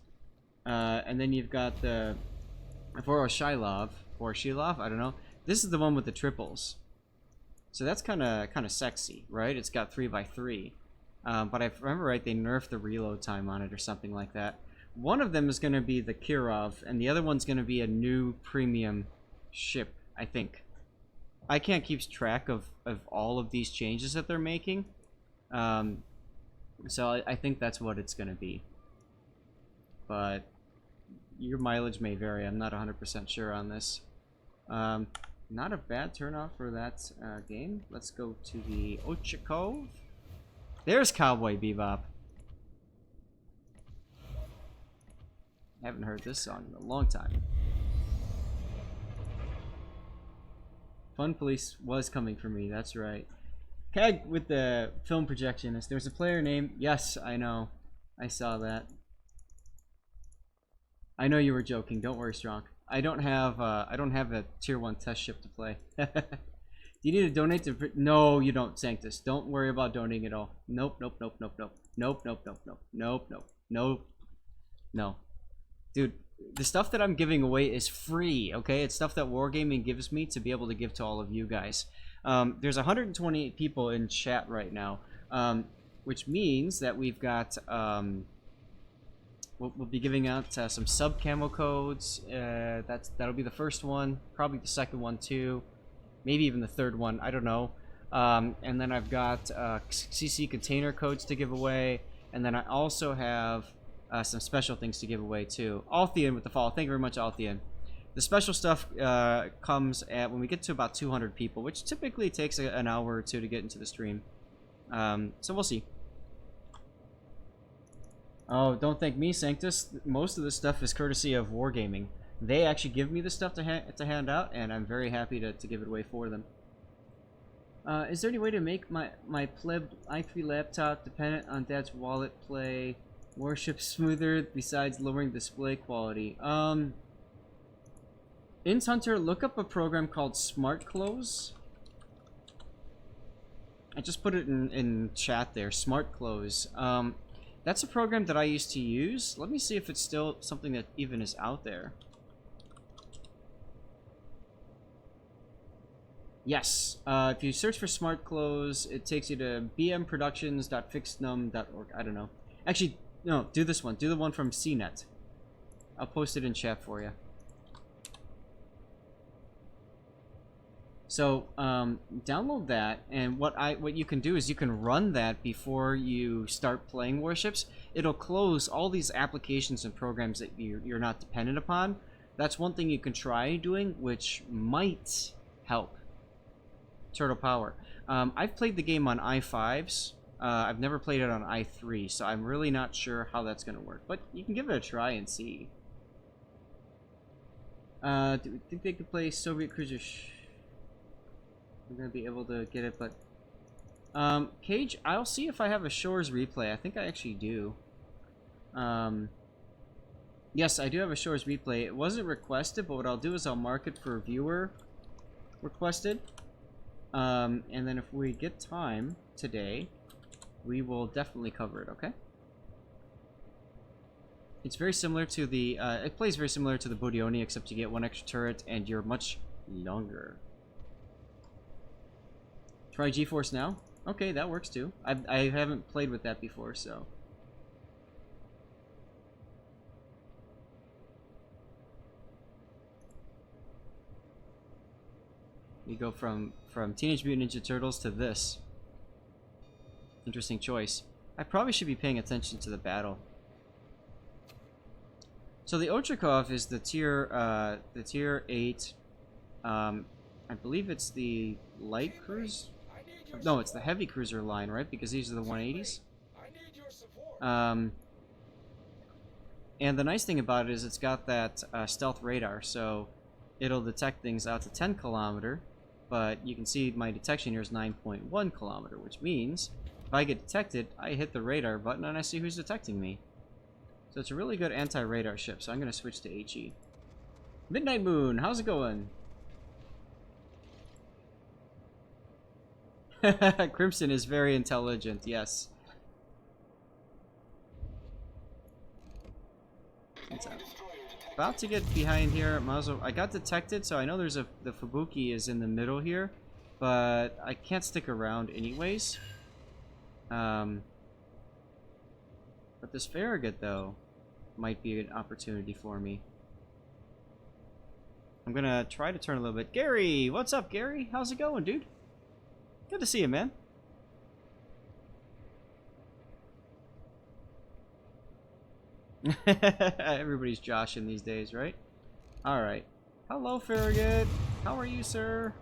And then you've got the Voroshilov, or Shilov, I don't know. This is the one with the triples. So that's kind of sexy, right? It's got 3x3. But if I remember right, they nerfed the reload time on it or something like that. One of them is going to be the Kirov, and the other one's going to be a new premium ship, I think. I can't keep track of all of these changes that they're making. So I think that's what it's going to be. But your mileage may vary. I'm not 100% sure on this. Not a bad turnoff for that game. Let's go to the Ochakov. There's Cowboy Bebop. Haven't heard this song in a long time. Fun Police was coming for me, that's right. Keg with the film projectionist. There's a player named... Yes, I know. I saw that. I know you were joking. Don't worry, Strong. I don't have a tier 1 test ship to play. Do you need to donate to... No, you don't, Sanctus. Don't worry about donating at all. Nope, nope, nope, nope, nope. Nope, nope, nope, nope. Nope, nope. Nope. No. Dude, the stuff that I'm giving away is free, okay? It's stuff that Wargaming gives me to be able to give to all of you guys. There's 128 people in chat right now, which means that we've got... We'll be giving out some sub-camo codes. That'll be the first one. Probably the second one, too. Maybe even the third one. I don't know. And then I've got CC container codes to give away. And then I also have some special things to give away, too. Althean with the follow. Thank you very much, Althean. The special stuff comes at when we get to about 200 people, which typically takes an hour or two to get into the stream. So we'll see. Oh, don't thank me, Sanctus. Most of this stuff is courtesy of Wargaming. They actually give me the stuff to hand out, and I'm very happy to give it away for them. Is there any way to make my pleb i3 laptop dependent on Dad's wallet play Warship smoother besides lowering display quality? Ins Hunter, look up a program called Smart Close. I just put it in chat there. Smart Close. That's a program that I used to use. Let me see if it's still something that even is out there. Yes. If you search for Smart Close, it takes you to bmproductions.fixnum.org. I don't know. Actually, no, do this one. Do the one from CNET. I'll post it in chat for you. So, download that, and what you can do is you can run that before you start playing Warships. It'll close all these applications and programs that you're not dependent upon. That's one thing you can try doing, which might help. Turtle Power. I've played the game on i5s. I've never played it on i3, so I'm really not sure how that's going to work. But you can give it a try and see. Do we think they could play Soviet Cruiser... We're gonna be able to get it, but Cage, I'll see if I have a Shores replay. I think I actually do. Yes, I do have a Shores replay. It wasn't requested, but what I'll do is I'll mark it for viewer requested. And then if we get time today, we will definitely cover it, okay? It's very similar to the it plays very similar to the Bourgogne, except you get one extra turret and you're much longer. Try GeForce Now? Okay, that works too. I haven't played with that before, so... You go from Teenage Mutant Ninja Turtles to this. Interesting choice. I probably should be paying attention to the battle. So the Ochakov is the tier 8. I believe it's the light cruise. No, it's the heavy cruiser line, right? Because these are the 180s. And the nice thing about it is it's got that stealth radar, so it'll detect things out to 10 kilometer. But you can see my detection here is 9.1 kilometer, which means if I get detected, I hit the radar button and I see who's detecting me. So it's a really good anti-radar ship. So I'm going to switch to HE. Midnight Moon, how's it going? Crimson is very intelligent, yes. About to get behind here. I got detected, so I know there's the Fubuki is in the middle here, but I can't stick around anyways. But this Farragut, though, might be an opportunity for me. I'm gonna try to turn a little bit. Gary! What's up, Gary? How's it going, dude? Good to see you, man. Everybody's joshing these days, right? Alright. Hello, Farragut. How are you, sir?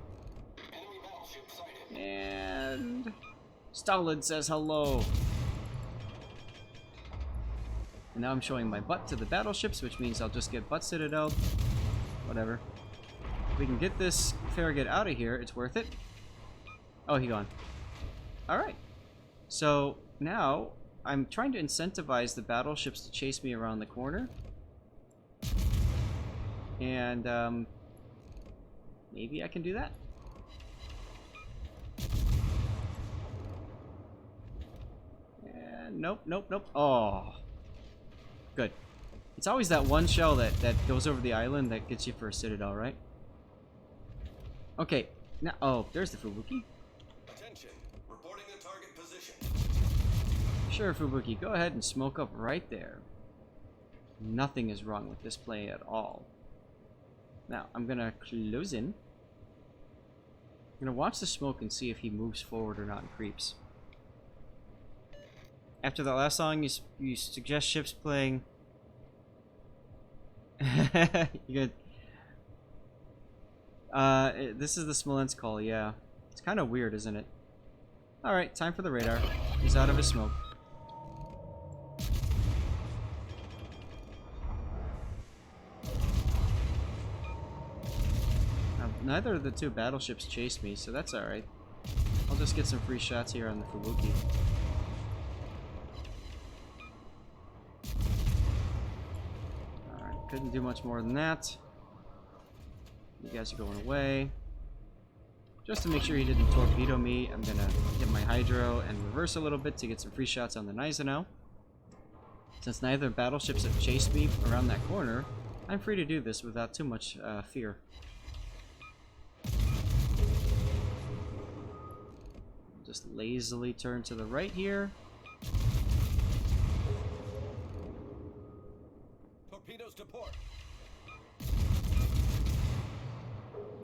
And Stalin says hello. And now I'm showing my butt to the battleships, which means I'll just get butt citadel. Whatever. If we can get this Farragut out of here, it's worth it. Oh, he gone. Alright. So now I'm trying to incentivize the battleships to chase me around the corner. And maybe I can do that. And nope, nope, nope. Oh. Good. It's always that one shell that goes over the island that gets you for a citadel, right? Okay. Now, oh, there's the Fubuki. Attention. Reporting the target position. Sure, Fubuki, go ahead and smoke up right there. Nothing is wrong with this play at all. Now, I'm gonna close in. I'm gonna watch the smoke and see if he moves forward or not and creeps. After that last song, you suggest ships playing. You good? This is the Smolensk call, yeah. It's kind of weird, isn't it? Alright, time for the radar. He's out of his smoke. Now, neither of the two battleships chased me, so that's alright. I'll just get some free shots here on the Fubuki. Alright, couldn't do much more than that. You guys are going away. Just to make sure he didn't torpedo me, I'm gonna hit my Hydro and reverse a little bit to get some free shots on the Gneisenau. Since neither battleships have chased me around that corner, I'm free to do this without too much fear. Just lazily turn to the right here. Torpedoes to port.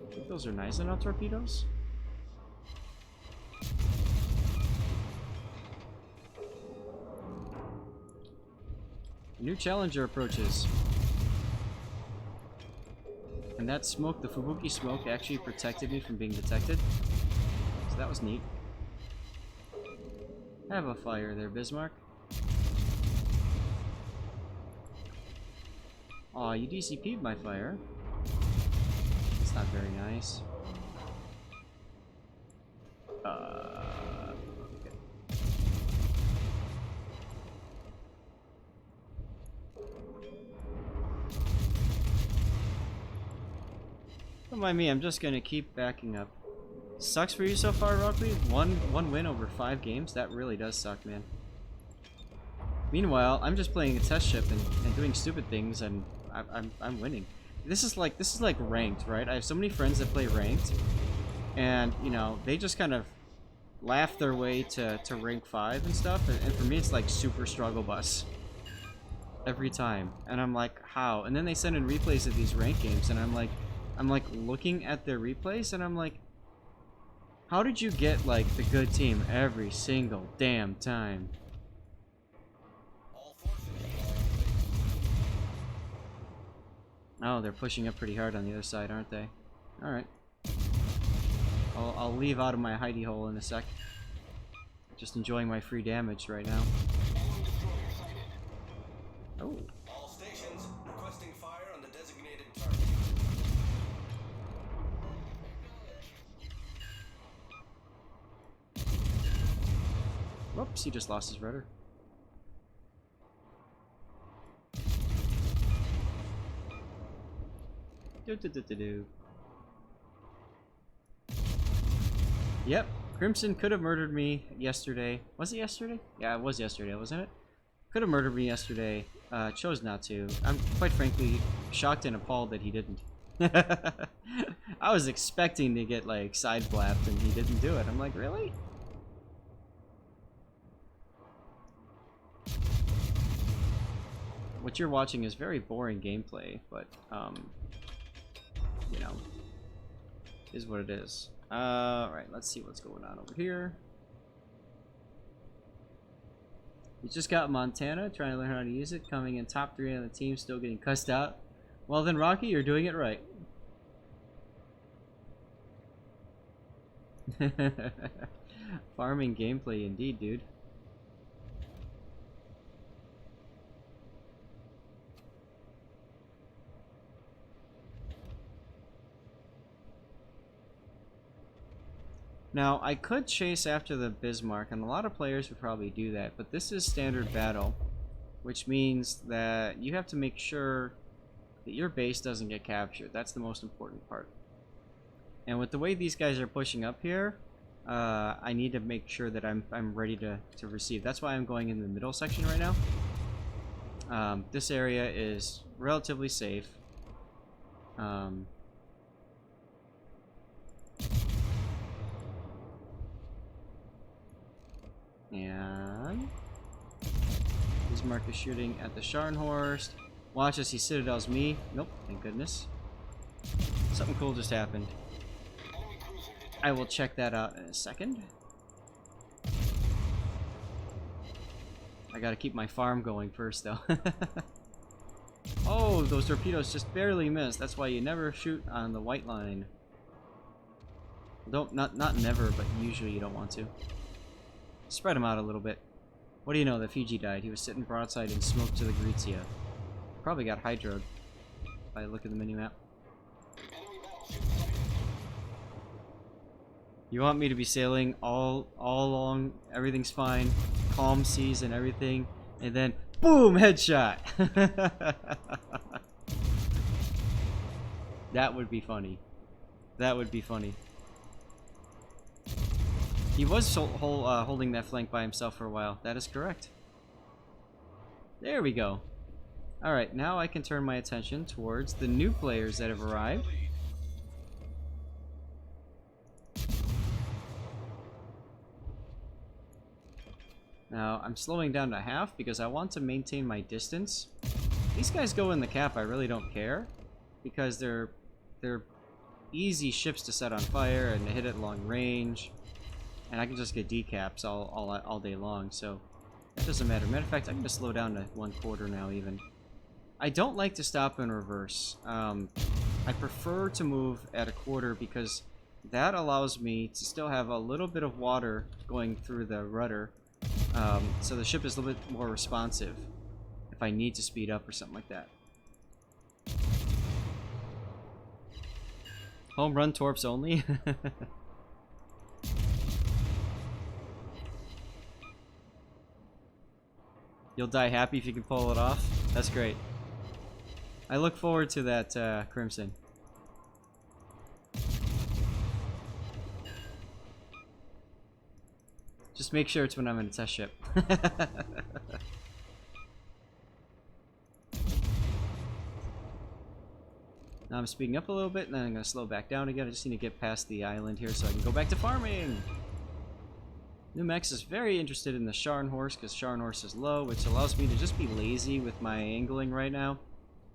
I think those are Gneisenau torpedoes. New Challenger approaches. And that smoke, the Fubuki smoke, actually protected me from being detected. So that was neat. Have a fire there, Bismarck. Aw, you DCP'd my fire. That's not very nice. Okay. Don't mind me, I'm just gonna keep backing up. Sucks for you so far, Rockley. One win over 5 games? That really does suck, man. Meanwhile, I'm just playing a test ship and doing stupid things, and I'm winning. This is like ranked, right? I have so many friends that play ranked, and you know, they just kind of laugh their way to rank 5 and stuff, and for me it's like super struggle bus every time, and I'm like, how? And then they send in replays of these ranked games, and I'm like looking at their replays, and I'm like, how did you get like the good team every single damn time? Oh, they're pushing up pretty hard on the other side, aren't they? Alright. I'll leave out of my hidey hole in a sec. Just enjoying my free damage right now. Oh. All stations requesting fire on the designated target. Whoops, he just lost his rudder. Do. Yep, Crimson could have murdered me yesterday. Was it yesterday? Yeah, it was yesterday, wasn't it? Could have murdered me yesterday. Chose not to. I'm quite frankly shocked and appalled that he didn't. I was expecting to get like side blapped and he didn't do it. I'm like, really? what you're watching is very boring gameplay, but you know, is what it is. Alright, let's see what's going on over here. You just got Montana, trying to learn how to use it, coming in top 3 on the team, still getting cussed out. Well then, Rocky, you're doing it right. Farming gameplay indeed, dude. Now, I could chase after the Bismarck, and a lot of players would probably do that, but this is standard battle, which means that you have to make sure that your base doesn't get captured. That's the most important part. And with the way these guys are pushing up here, I need to make sure that I'm ready to receive. That's why I'm going in the middle section right now. This area is relatively safe. And Bismarck is shooting at the Scharnhorst. Watch as he citadels me. Nope, thank goodness. Something cool just happened. I will check that out in a second. I gotta keep my farm going first, though. Oh, those torpedoes just barely missed. That's why you never shoot on the white line. Not never, but usually you don't want to. Spread them out a little bit. What do you know? The Fiji died. He was sitting broadside in smoke to the Grizia. Probably got hydroed by look at the minimap. You want me to be sailing all along, everything's fine, calm seas and everything, and then boom, headshot. That would be funny. That would be funny. He was holding that flank by himself for a while. That is correct. There we go. Alright, now I can turn my attention towards the new players that have arrived. Now, I'm slowing down to half because I want to maintain my distance. These guys go in the cap, I really don't care. Because they're easy ships to set on fire and to hit at long range. And I can just get decaps all day long, so that doesn't matter. Matter of fact, I'm going to slow down to 1/4 now even. I don't like to stop in reverse. I prefer to move at 1/4 because that allows me to still have a little bit of water going through the rudder. So the ship is a little bit more responsive if I need to speed up or something like that. Home run torps only? You'll die happy if you can pull it off. That's great. I look forward to that, Crimson. Just make sure it's when I'm in a test ship. Now I'm speeding up a little bit, and then I'm going to slow back down again. I just need to get past the island here so I can go back to farming. New Mex is very interested in the Scharnhorst because Scharnhorst is low, which allows me to just be lazy with my angling right now.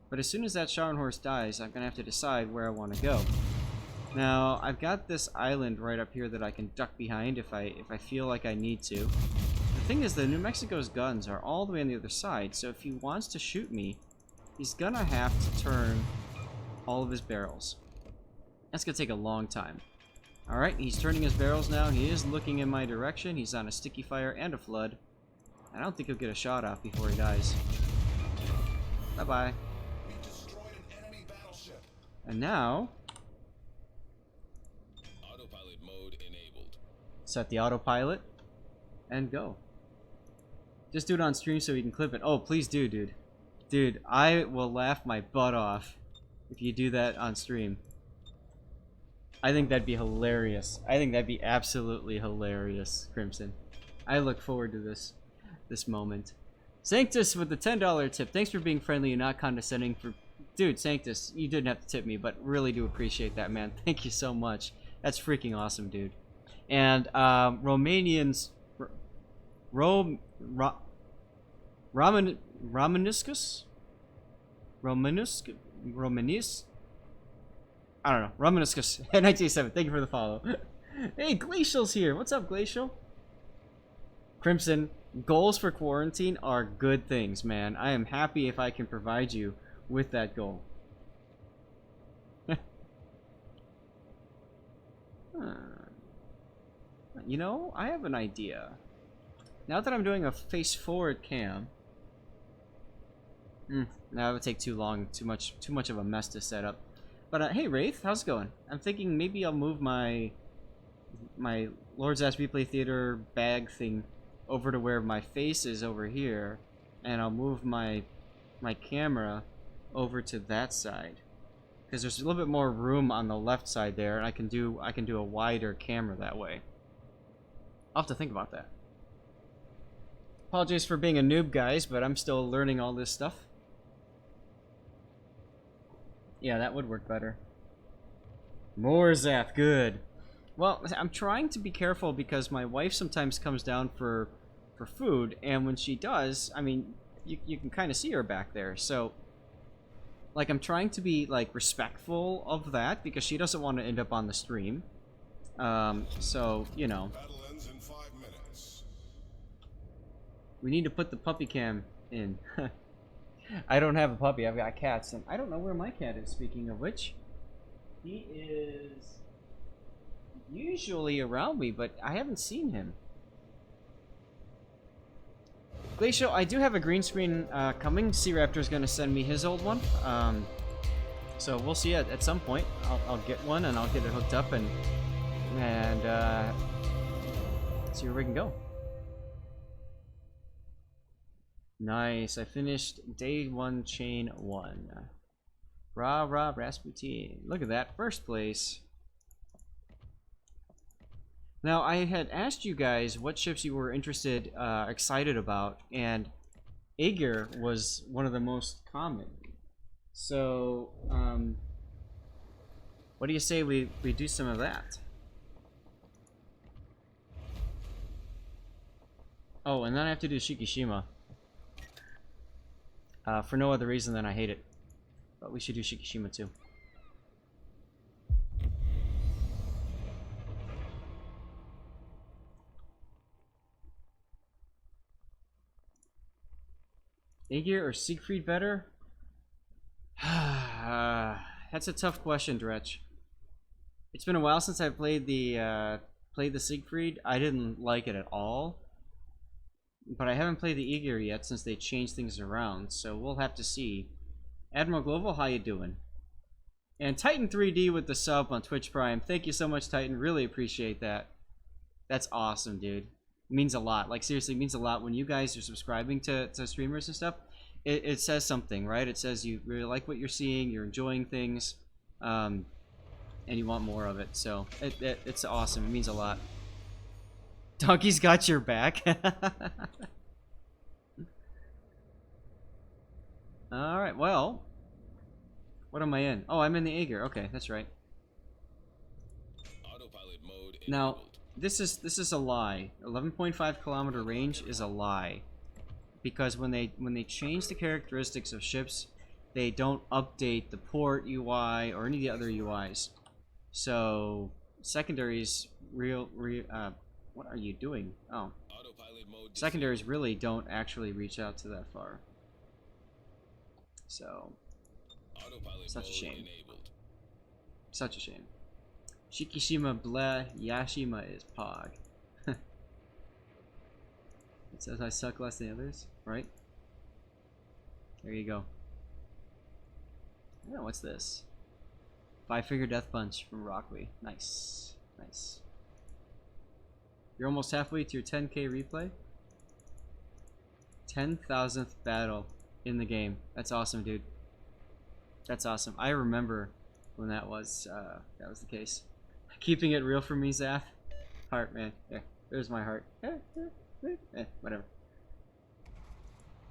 But as soon as that Scharnhorst dies, I'm going to have to decide where I want to go. Now, I've got this island right up here that I can duck behind if I feel like I need to. The thing is that New Mexico's guns are all the way on the other side, so if he wants to shoot me, he's going to have to turn all of his barrels. That's going to take a long time. Alright, he's turning his barrels now. He is looking in my direction. He's on a sticky fire and a flood. I don't think he'll get a shot off before he dies. Bye-bye. And now... Autopilot mode enabled. Set the autopilot. And go. Just do it on stream so we can clip it. Oh, please do, dude. Dude, I will laugh my butt off if you do that on stream. I think that'd be hilarious. I think that'd be absolutely hilarious, Crimson. I look forward to this moment. Sanctus with the $10 tip. Thanks for being friendly and not condescending. Dude, Sanctus, you didn't have to tip me, but really do appreciate that, man. Thank you so much. That's freaking awesome, dude. And Romanians, Romaniscus? Romanus? I don't know. Romanuscus 1987. Thank you for the follow. Hey, Glacial's here. What's up, Glacial? Crimson, goals for quarantine are good things, man. I am happy if I can provide you with that goal. You know, I have an idea. Now that I'm doing a face-forward cam, now it would take too long, too much of a mess to set up. But hey, Wraith, how's it going? I'm thinking maybe I'll move my Lord's Ass Replay Theater bag thing over to where my face is over here, and I'll move my camera over to that side, because there's a little bit more room on the left side there, and I can do a wider camera that way. I'll have to think about that. Apologies for being a noob, guys, but I'm still learning all this stuff. Yeah, that would work better. More Zap, good. Well, I'm trying to be careful because my wife sometimes comes down for food, and when she does, I mean, you can kind of see her back there. So, like, I'm trying to be like respectful of that because she doesn't want to end up on the stream. So you know, we need to put the puppy cam in. I don't have a puppy. I've got cats, and I don't know where my cat is. Speaking of which, he is usually around me, but I haven't seen him. Glacial, I do have a green screen coming. Sea Raptor's going to send me his old one. So we'll see at some point. I'll get one and I'll get it hooked up and see where we can go. Nice. I finished day 1, chain 1. Rah rah Rasputin. Look at that. First place. Now, I had asked you guys what ships you were excited about, and Agir was one of the most common. So, what do you say we do some of that? Oh, and then I have to do Shikishima. For no other reason than I hate it. But we should do Shikishima too. Agir or Siegfried better? That's a tough question, Dretch. It's been a while since I played the Siegfried. I didn't like it at all. But I haven't played the Agir yet since they changed things around, so we'll have to see. Admiral Global, how you doing? And Titan 3D with the sub on Twitch Prime. Thank you so much, Titan. Really appreciate that. That's awesome, dude. It means a lot. Like, seriously, it means a lot when you guys are subscribing to streamers and stuff. It says something, right? It says you really like what you're seeing, you're enjoying things, and you want more of it. So it's awesome. It means a lot. Donkey's got your back. Alright, well. What am I in? Oh, I'm in the Agir. Okay, that's right. Autopilot mode now, this is a lie. 11.5 kilometer range is a lie. Because when they change the characteristics of ships, they don't update the port UI or any of the other UIs. So, secondaries what are you doing? Oh. Secondaries really don't actually reach out to that far. So, such a shame. Such a shame. Shikishima bleh, Yashima is pog. It says I suck less than others, right? There you go. Yeah, what's this? 5-figure death punch from Rockley. Nice. Nice. You're almost halfway to your 10k replay. 10,000th battle in the game. That's awesome, dude. That's awesome. I remember when that was the case. Keeping it real for me, Zaf. Heart, man. Yeah, there's my heart. Whatever.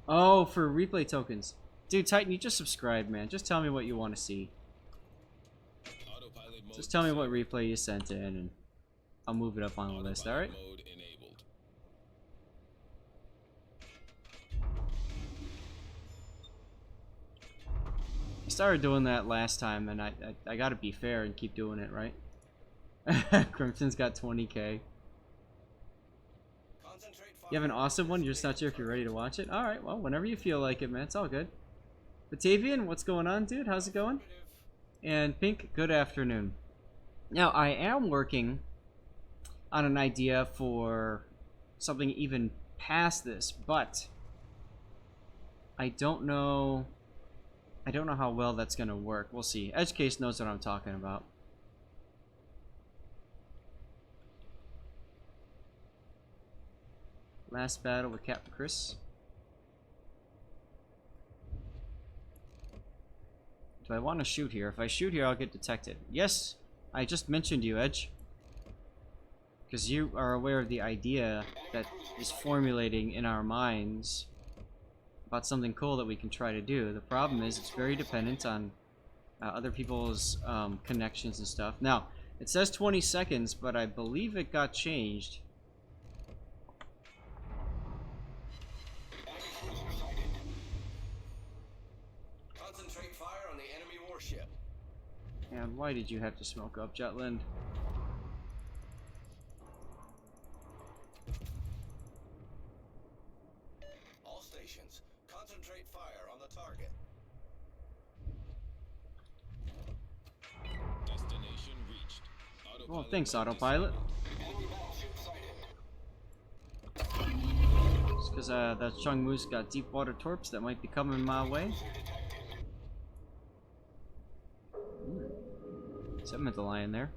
Oh, for replay tokens. Dude, Titan, you just subscribed, man. Just tell me what you want to see. Just tell me what replay you sent in, and I'll move it up on the list, alright? I started doing that last time, and I gotta be fair and keep doing it, right? Crimson's got 20k. You have an awesome one, you're just not sure if you're ready to watch it? Alright, well, whenever you feel like it, man, it's all good. Batavian, what's going on, dude? How's it going? And Pink, good afternoon. Now, I am working on an idea for something even past this, but I don't know how well that's gonna work. We'll see. Edge Case knows what I'm talking about. Last battle with Captain Chris. Do I want to shoot here? If I shoot here, I'll get detected. Yes, I just mentioned you, Edge. Because you are aware of the idea that is formulating in our minds about something cool that we can try to do. The problem is it's very dependent on other people's connections and stuff. Now, it says 20 seconds, but I believe it got changed. Concentrate fire on the enemy warship. And why did you have to smoke up, Jutland? All stations, concentrate fire on the target. Destination reached. Well, thanks, autopilot. Just because that Chungmu's got deep water torps that might be coming my way. Something meant to lie in there.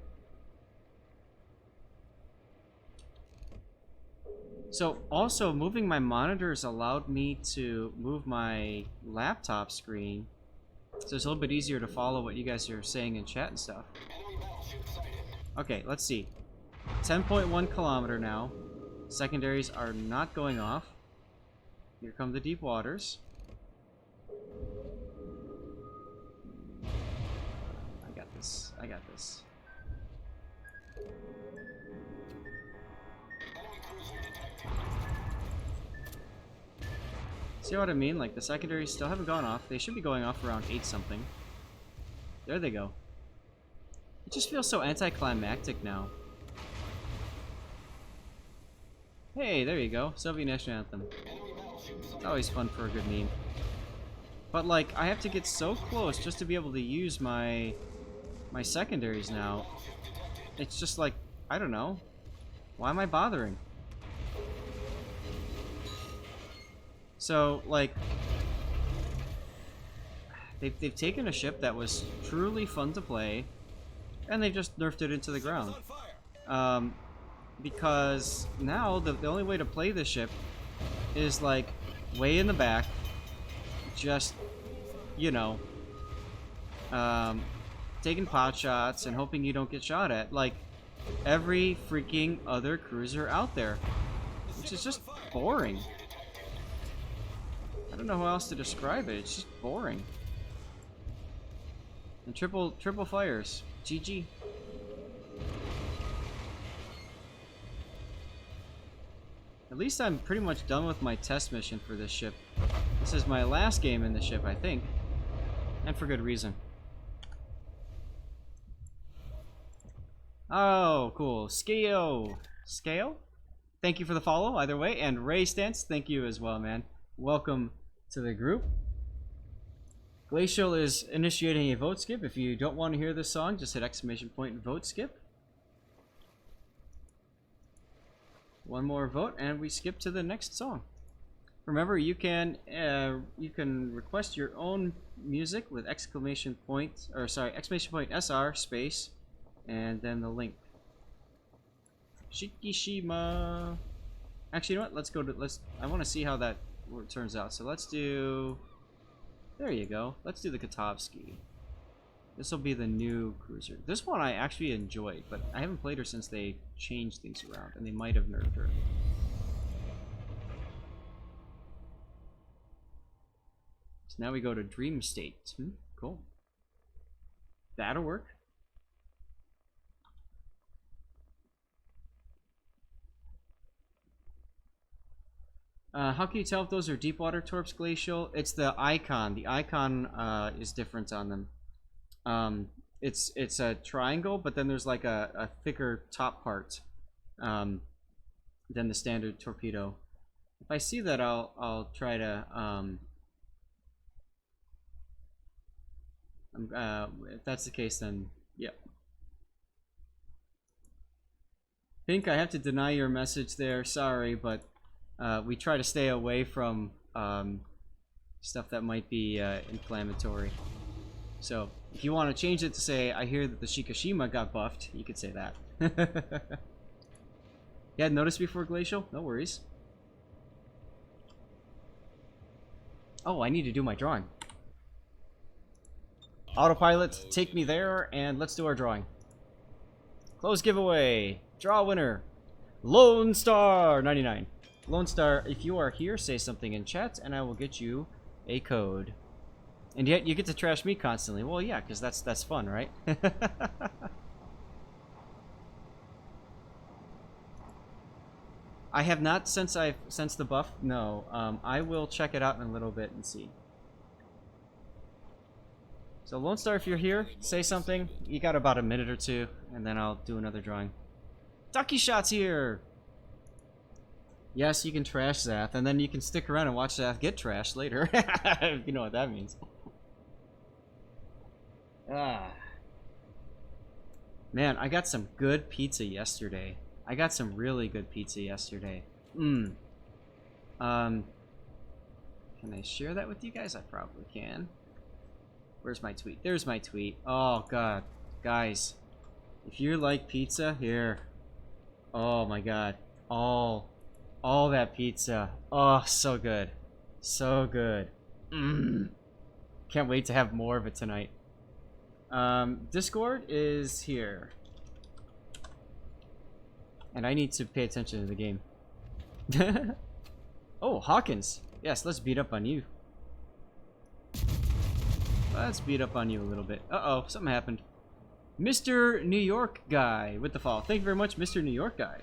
So, also, moving my monitors allowed me to move my laptop screen, so it's a little bit easier to follow what you guys are saying in chat and stuff. Okay, let's see. 10.1 kilometer now. Secondaries are not going off. Here come the deep waters. I got this. I got this. See what I mean? Like, the secondaries still haven't gone off. They should be going off around 8 something. There they go. It just feels so anticlimactic now. Hey, there you go. Soviet National Anthem. It's always fun for a good meme. But, like, I have to get so close just to be able to use my secondaries now. It's just like, I don't know. Why am I bothering? So, like, they've taken a ship that was truly fun to play, and they've just nerfed it into the ground. Because now the only way to play this ship is, like, way in the back, just, you know, taking pot shots and hoping you don't get shot at, like every freaking other cruiser out there, which is just boring. I don't know how else to describe it. It's just boring. And triple fires. GG. At least I'm pretty much done with my test mission for this ship. This is my last game in the ship, I think. And for good reason. Oh, cool. Scale. Scale? Thank you for the follow, either way. And Ray Stance, thank you as well, man. Welcome to the group. Glacial is initiating a vote skip. If you don't want to hear this song, just hit exclamation point and vote skip. One more vote, and we skip to the next song. Remember, you can request your own music with exclamation point, or sorry, exclamation point SR space, and then the link. Shikishima. Actually, you know what? Let's go to I want to see how that turns out. So let's do. There you go. Let's do the Kotovsky. This will be the new cruiser. This one I actually enjoyed, but I haven't played her since they changed things around, and they might have nerfed her. So now we go to Dream State. Cool. That'll work. How can you tell if those are deep water torps, Glacial? It's the icon. The icon is different on them. It's a triangle, but then there's like a thicker top part than the standard torpedo. If I see that, I'll try to if that's the case, then yep. Pink, I have to deny your message there. Sorry, but we try to stay away from stuff that might be inflammatory. So if you want to change it to say, I hear that the Shikishima got buffed, you could say that. You hadn't noticed before, Glacial? No worries. Oh, I need to do my drawing. Autopilot, take me there, and let's do our drawing. Close giveaway. Draw winner. Lone Star 99. Lone Star, if you are here, say something in chat, and I will get you a code. And yet you get to trash me constantly. Well, yeah, because that's fun, right? I have not since the buff. No, I will check it out in a little bit and see. So Lone Star, if you're here, say something. You got about a minute or two, and then I'll do another drawing. Ducky Shot's here! Yes, you can trash Zath, and then you can stick around and watch Zath get trashed later. You know what that means. Man, I got some good pizza yesterday. I got some really good pizza yesterday. Can I share that with you guys? I probably can. Where's my tweet? There's my tweet. Oh, God. Guys, if you like pizza, here. Oh, my God. All that pizza. Oh, so good. So good. Can't wait to have more of it tonight. Discord is here. And I need to pay attention to the game. Oh, Hawkins. Yes, let's beat up on you. Let's beat up on you a little bit. Uh-oh, something happened. Mr. New York guy with the follow. Thank you very much, Mr. New York guy.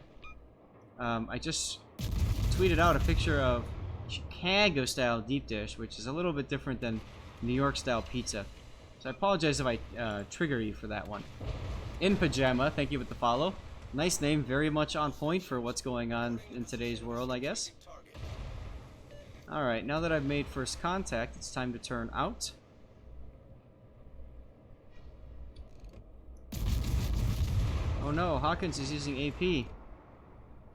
I just tweeted out a picture of Chicago-style deep dish, which is a little bit different than New York-style pizza. So I apologize if I trigger you for that one. In Pajama, thank you with the follow. Nice name, very much on point for what's going on in today's world, I guess. Alright, now that I've made first contact, it's time to turn out. Oh no, Hawkins is using AP.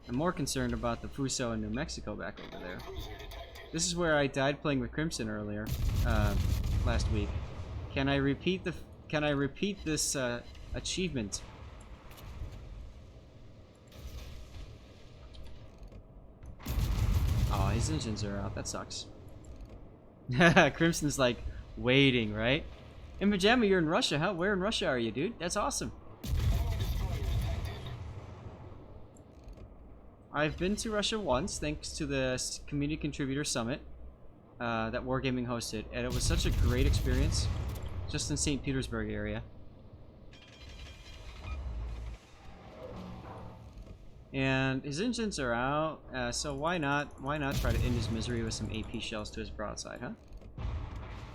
I'm more concerned about the Fuso in New Mexico back over there. This is where I died playing with Crimson earlier, last week. Can I repeat this achievement? Oh, his engines are out. That sucks. Crimson's like waiting, right? In Pajama, you're in Russia, huh? Where in Russia are you, dude? That's awesome. I've been to Russia once, thanks to the Community Contributor Summit that Wargaming hosted, and it was such a great experience, just in St. Petersburg area. And his engines are out, so why not try to end his misery with some AP shells to his broadside, huh?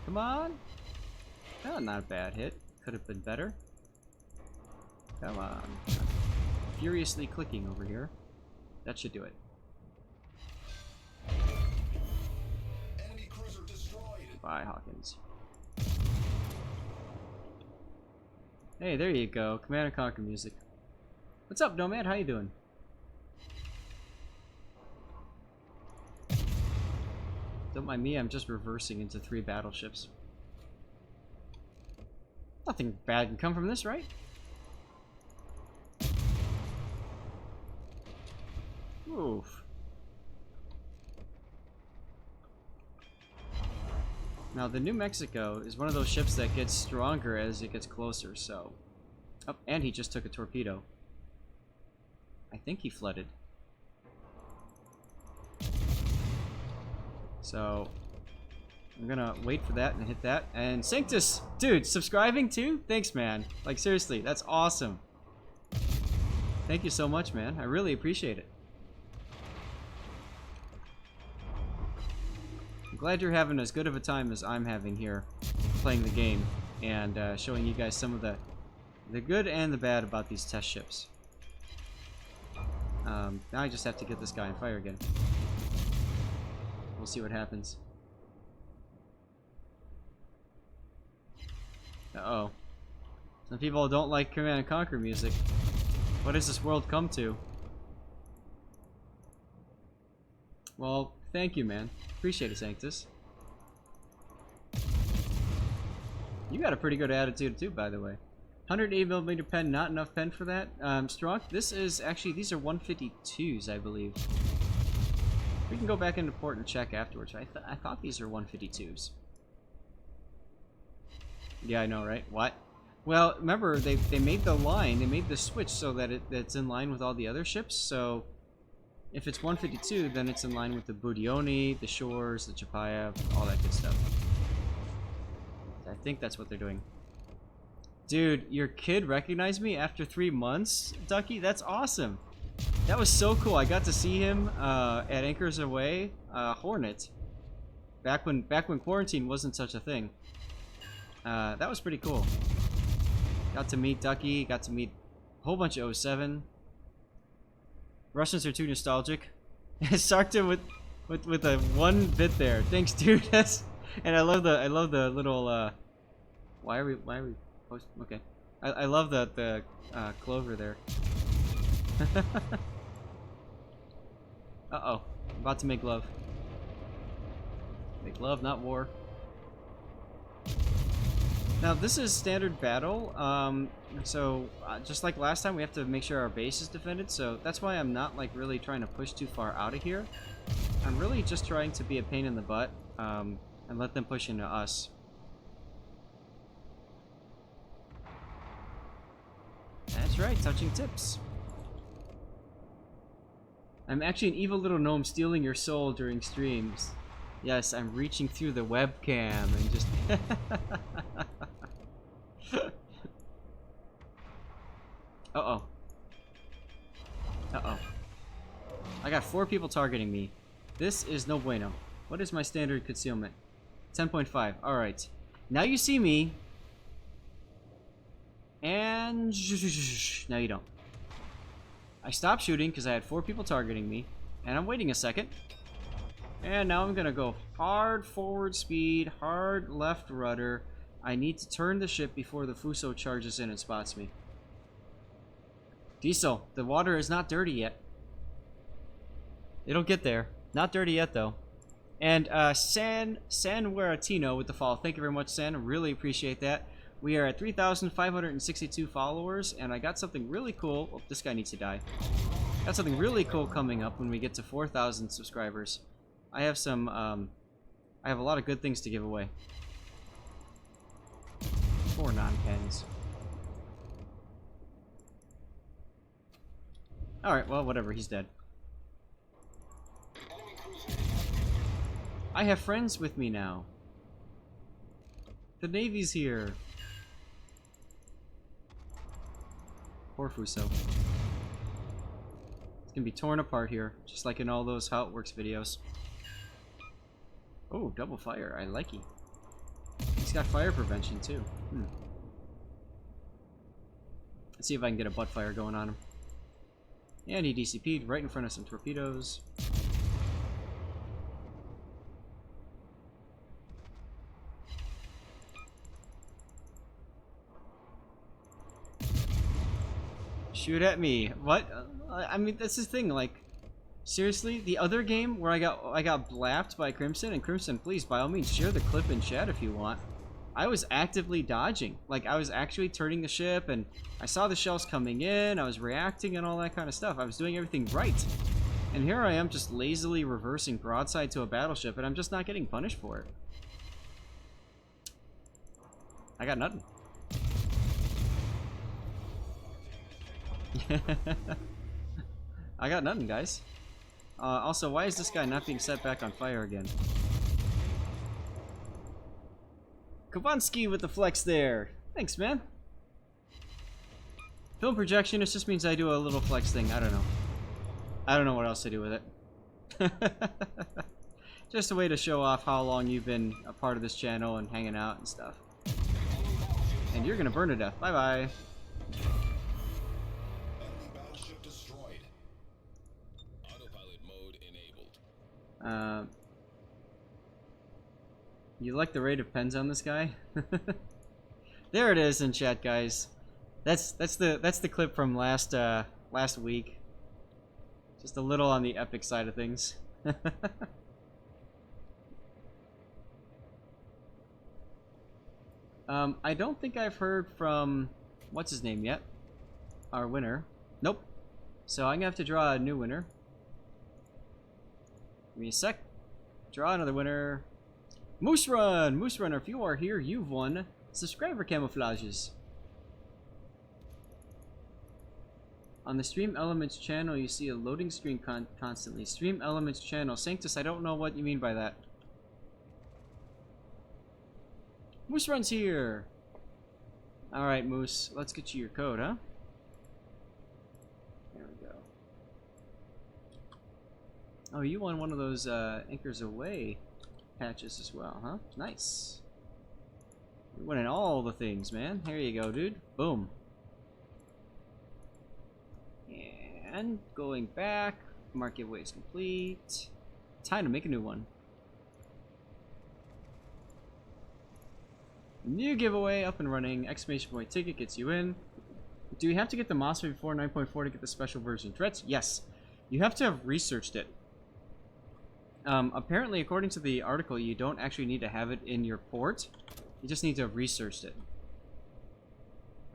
Come on! Oh, not a bad hit. Could have been better. Come on. Furiously clicking over here. That should do it. Enemy cruiser destroyed. Bye, Hawkins. Hey, there you go. Command & Conquer music. What's up, Nomad? How you doing? Don't mind me, I'm just reversing into 3 battleships. Nothing bad can come from this, right? Oof. Now, the New Mexico is one of those ships that gets stronger as it gets closer, so... Oh, and he just took a torpedo. I think he flooded. So, I'm gonna wait for that and hit that. And Sanctus! Dude, subscribing too? Thanks, man. Like, seriously, that's awesome. Thank you so much, man. I really appreciate it. glad you're having as good of a time as I'm having here playing the game and showing you guys some of the good and the bad about these test ships. Now I just have to get this guy on fire again. We'll see what happens. Uh-oh. Some people don't like Command & Conquer music. What has this world come to? Well, thank you, man. Appreciate it, Sanctus. You got a pretty good attitude, too, by the way. 108mm pen, not enough pen for that. Strong, this is actually, these are 152s, I believe. We can go back into port and check afterwards. I thought these are 152s. Yeah, I know, right? What? Well, remember, they made the line, they made the switch so that it's in line with all the other ships, so if it's 152, then it's in line with the Bourgogne, the Shores, the Chapayev, all that good stuff. I think that's what they're doing. Dude, your kid recognized me after 3 months, Ducky? That's awesome. That was so cool. I got to see him at Anchors Away, Hornet. Back when quarantine wasn't such a thing. That was pretty cool. Got to meet Ducky, got to meet a whole bunch of 07. Russians are too nostalgic. Sarkta with a one bit there. Thanks, dude. And I love the little why are we post okay. I love the clover there. Uh-oh. I'm about to make love. Make love, not war. Now, this is standard battle, so just like last time, we have to make sure our base is defended, so that's why I'm not, like, really trying to push too far out of here. I'm really just trying to be a pain in the butt, and let them push into us. That's right, touching tips. I'm actually an evil little gnome stealing your soul during streams. Yes, I'm reaching through the webcam and just... Uh-oh. Uh-oh. I got 4 people targeting me. This is no bueno. What is my standard concealment? 10.5. Alright. Now you see me. And... now you don't. I stopped shooting because I had 4 people targeting me. And I'm waiting a second. And now I'm gonna go hard forward speed, hard left rudder. I need to turn the ship before the Fuso charges in and spots me. Diesel, the water is not dirty yet. It'll get there. Not dirty yet, though. And San Guaratino with the follow. Thank you very much, San. Really appreciate that. We are at 3,562 followers, and I got something really cool. Oh, this guy needs to die. Got something really cool coming up when we get to 4,000 subscribers. I have some, I have a lot of good things to give away. 4 non-pens. Alright, well, whatever, he's dead. I have friends with me now. The Navy's here. Poor Fuso. It's gonna be torn apart here, just like in all those How It Works videos. Oh, double fire. I like it. He's got fire prevention, too. Let's see if I can get a butt fire going on him. And he DCP'd right in front of some torpedoes. Shoot at me. What? I mean, that's the thing, like... Seriously, the other game where I got blapped by Crimson, and Crimson, please, by all means, share the clip in chat if you want. I was actively dodging. Like, I was actually turning the ship, and I saw the shells coming in, I was reacting and all that kind of stuff. I was doing everything right. And here I am just lazily reversing broadside to a battleship, and I'm just not getting punished for it. I got nothing. I got nothing, guys. Also, why is this guy not being set back on fire again? Kovansky with the flex there. Thanks, man. Film projection, it just means I do a little flex thing. I don't know. I don't know what else to do with it. Just a way to show off how long you've been a part of this channel and hanging out and stuff. And you're gonna burn to death. Bye bye. Enemy battleship destroyed. Autopilot mode enabled. You like the rate of pens on this guy? There it is in chat, guys. That's the clip from last week. Just a little on the epic side of things. I don't think I've heard from what's his name yet. Our winner. Nope. So I'm gonna have to draw a new winner. Give me a sec. Draw another winner. Moose Run! Moose Runner, if you are here, you've won subscriber camouflages. On the Stream Elements channel, you see a loading screen constantly. Stream Elements channel. Sanctus, I don't know what you mean by that. Moose Run's here! Alright, Moose. Let's get you your code, huh? There we go. Oh, you won one of those Anchors Away patches as well, huh? Nice. You're winning all the things, man. Here you go, dude. Boom. And going back, mark giveaway is complete. Time to make a new one. New giveaway up and running. Exclamation point ticket gets you in. Do you have to get the MOSFET before 9.4 to get the special version? Threats? Yes. You have to have researched it. Apparently, according to the article, you don't actually need to have it in your port. You just need to have researched it.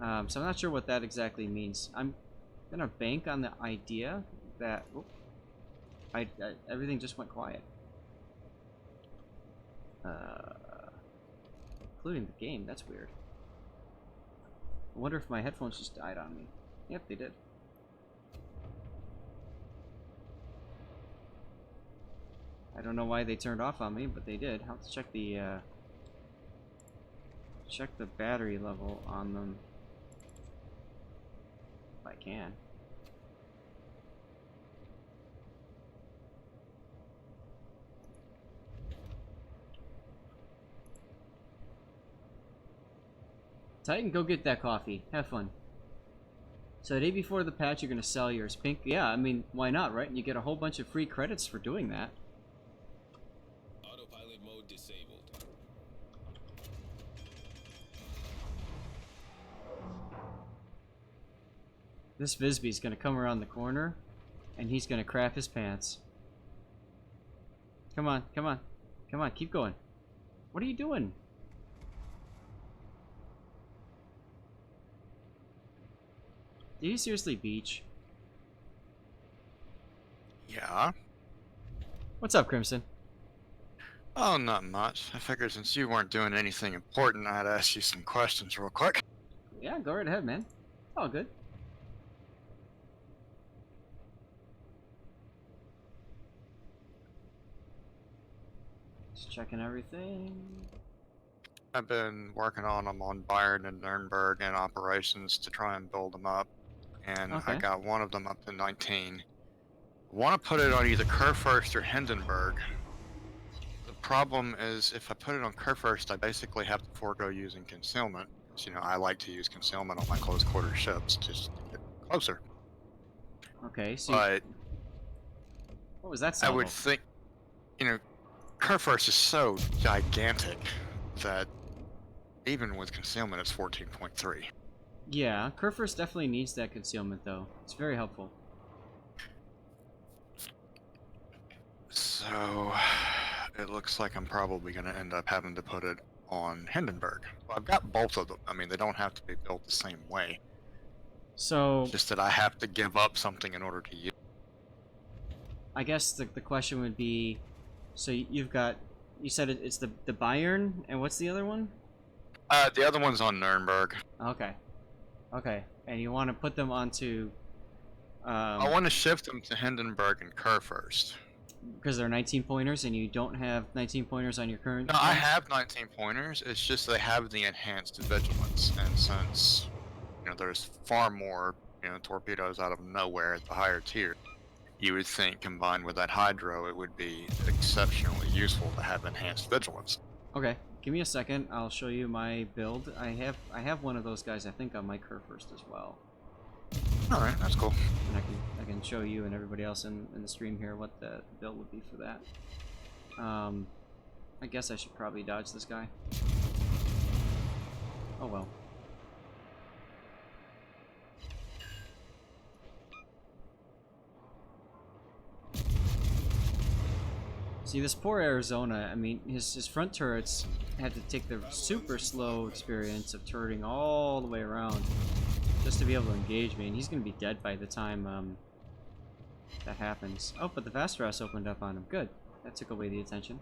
So I'm not sure what that exactly means. I'm gonna bank on the idea that everything just went quiet, including the game. That's weird. I wonder if my headphones just died on me. Yep, they did. I don't know why they turned off on me, but they did. I'll have to check the battery level on them if I can. Titan, go get that coffee. Have fun. So the day before the patch, you're going to sell yours. Pink? Yeah, I mean, why not, right? And you get a whole bunch of free credits for doing that. Autopilot mode disabled. This Visby's going to come around the corner, and he's going to crap his pants. Come on, come on. Come on, keep going. What are you doing? Do you seriously beach? Yeah. What's up, Crimson? Oh, not much. I figured since you weren't doing anything important, I'd ask you some questions real quick. Yeah, go right ahead, man. All good. Just checking everything. I've been working on them on Bayern and Nuremberg and operations to try and build them up. And Okay. I got one of them up to 19. I want to put it on either Kurfürst or Hindenburg. The problem is if I put it on Kurfürst, I basically have to forego using concealment. Because, you know, I like to use concealment on my close quarter ships just to get closer. Okay, so But what was that I salvo? would think, you know, Kurfürst is so gigantic that even with concealment, it's 14.3. Yeah, Kurfürst definitely needs that concealment, though. It's very helpful. So it looks like I'm probably going to end up having to put it on Hindenburg. Well, I've got both of them. I mean, they don't have to be built the same way. So Just that I have to give up something in order to use. I guess the question would be, so you've got, you said it's the Bayern, and what's the other one? The other one's on Nuremberg. Okay. Okay. And you want to put them onto... I want to shift them to Hindenburg and Kurfürst. because they're 19 pointers and you don't have 19 pointers on your current... No, I have 19 pointers. It's just they have the enhanced vigilance. And since, you know, there's far more, you know, torpedoes out of nowhere at the higher tier, you would think combined with that hydro, it would be exceptionally useful to have enhanced vigilance. Okay, give me a second. I'll show you my build. I have one of those guys, I think, on my curve first as well. All right, that's cool. And I can show you and everybody else in the stream here what the build would be for that. I guess I should probably dodge this guy. Oh well. See, this poor Arizona, I mean, his front turrets had to take the super slow experience of turreting all the way around just to be able to engage me, and he's going to be dead by the time that happens. Oh, but the Vasteras opened up on him. Good. That took away the attention.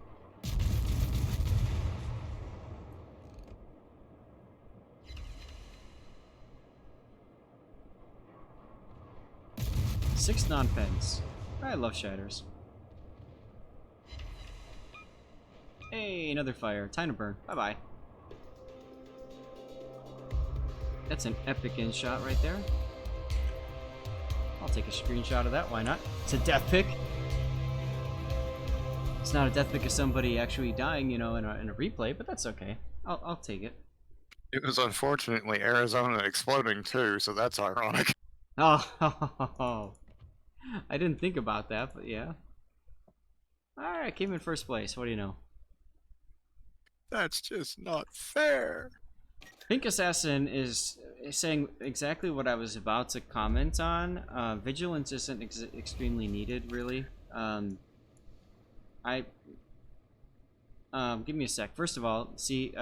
Six non-pens. I love shatters. Hey, another fire. Time to burn. Bye-bye. That's an epic in shot right there. I'll take a screenshot of that. Why not? It's a death pick. It's not a death pick of somebody actually dying, you know, in a replay, but that's okay. I'll take it. It was unfortunately Arizona exploding too, so that's ironic. Oh, I didn't think about that, but yeah. Alright, I came in first place. What do you know? That's just not fair. Pink Assassin is saying exactly what I was about to comment on. Vigilance isn't extremely needed, really. Give me a sec. First of all, see,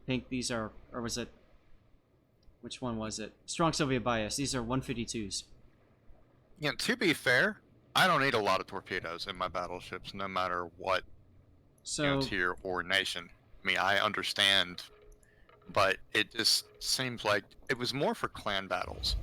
Pink, these are, or was it, which one was it? Strong Soviet bias. These are 152s. Yeah, to be fair, I don't need a lot of torpedoes in my battleships, no matter what tier or nation. I mean, I understand, but it just seems like it was more for clan battles.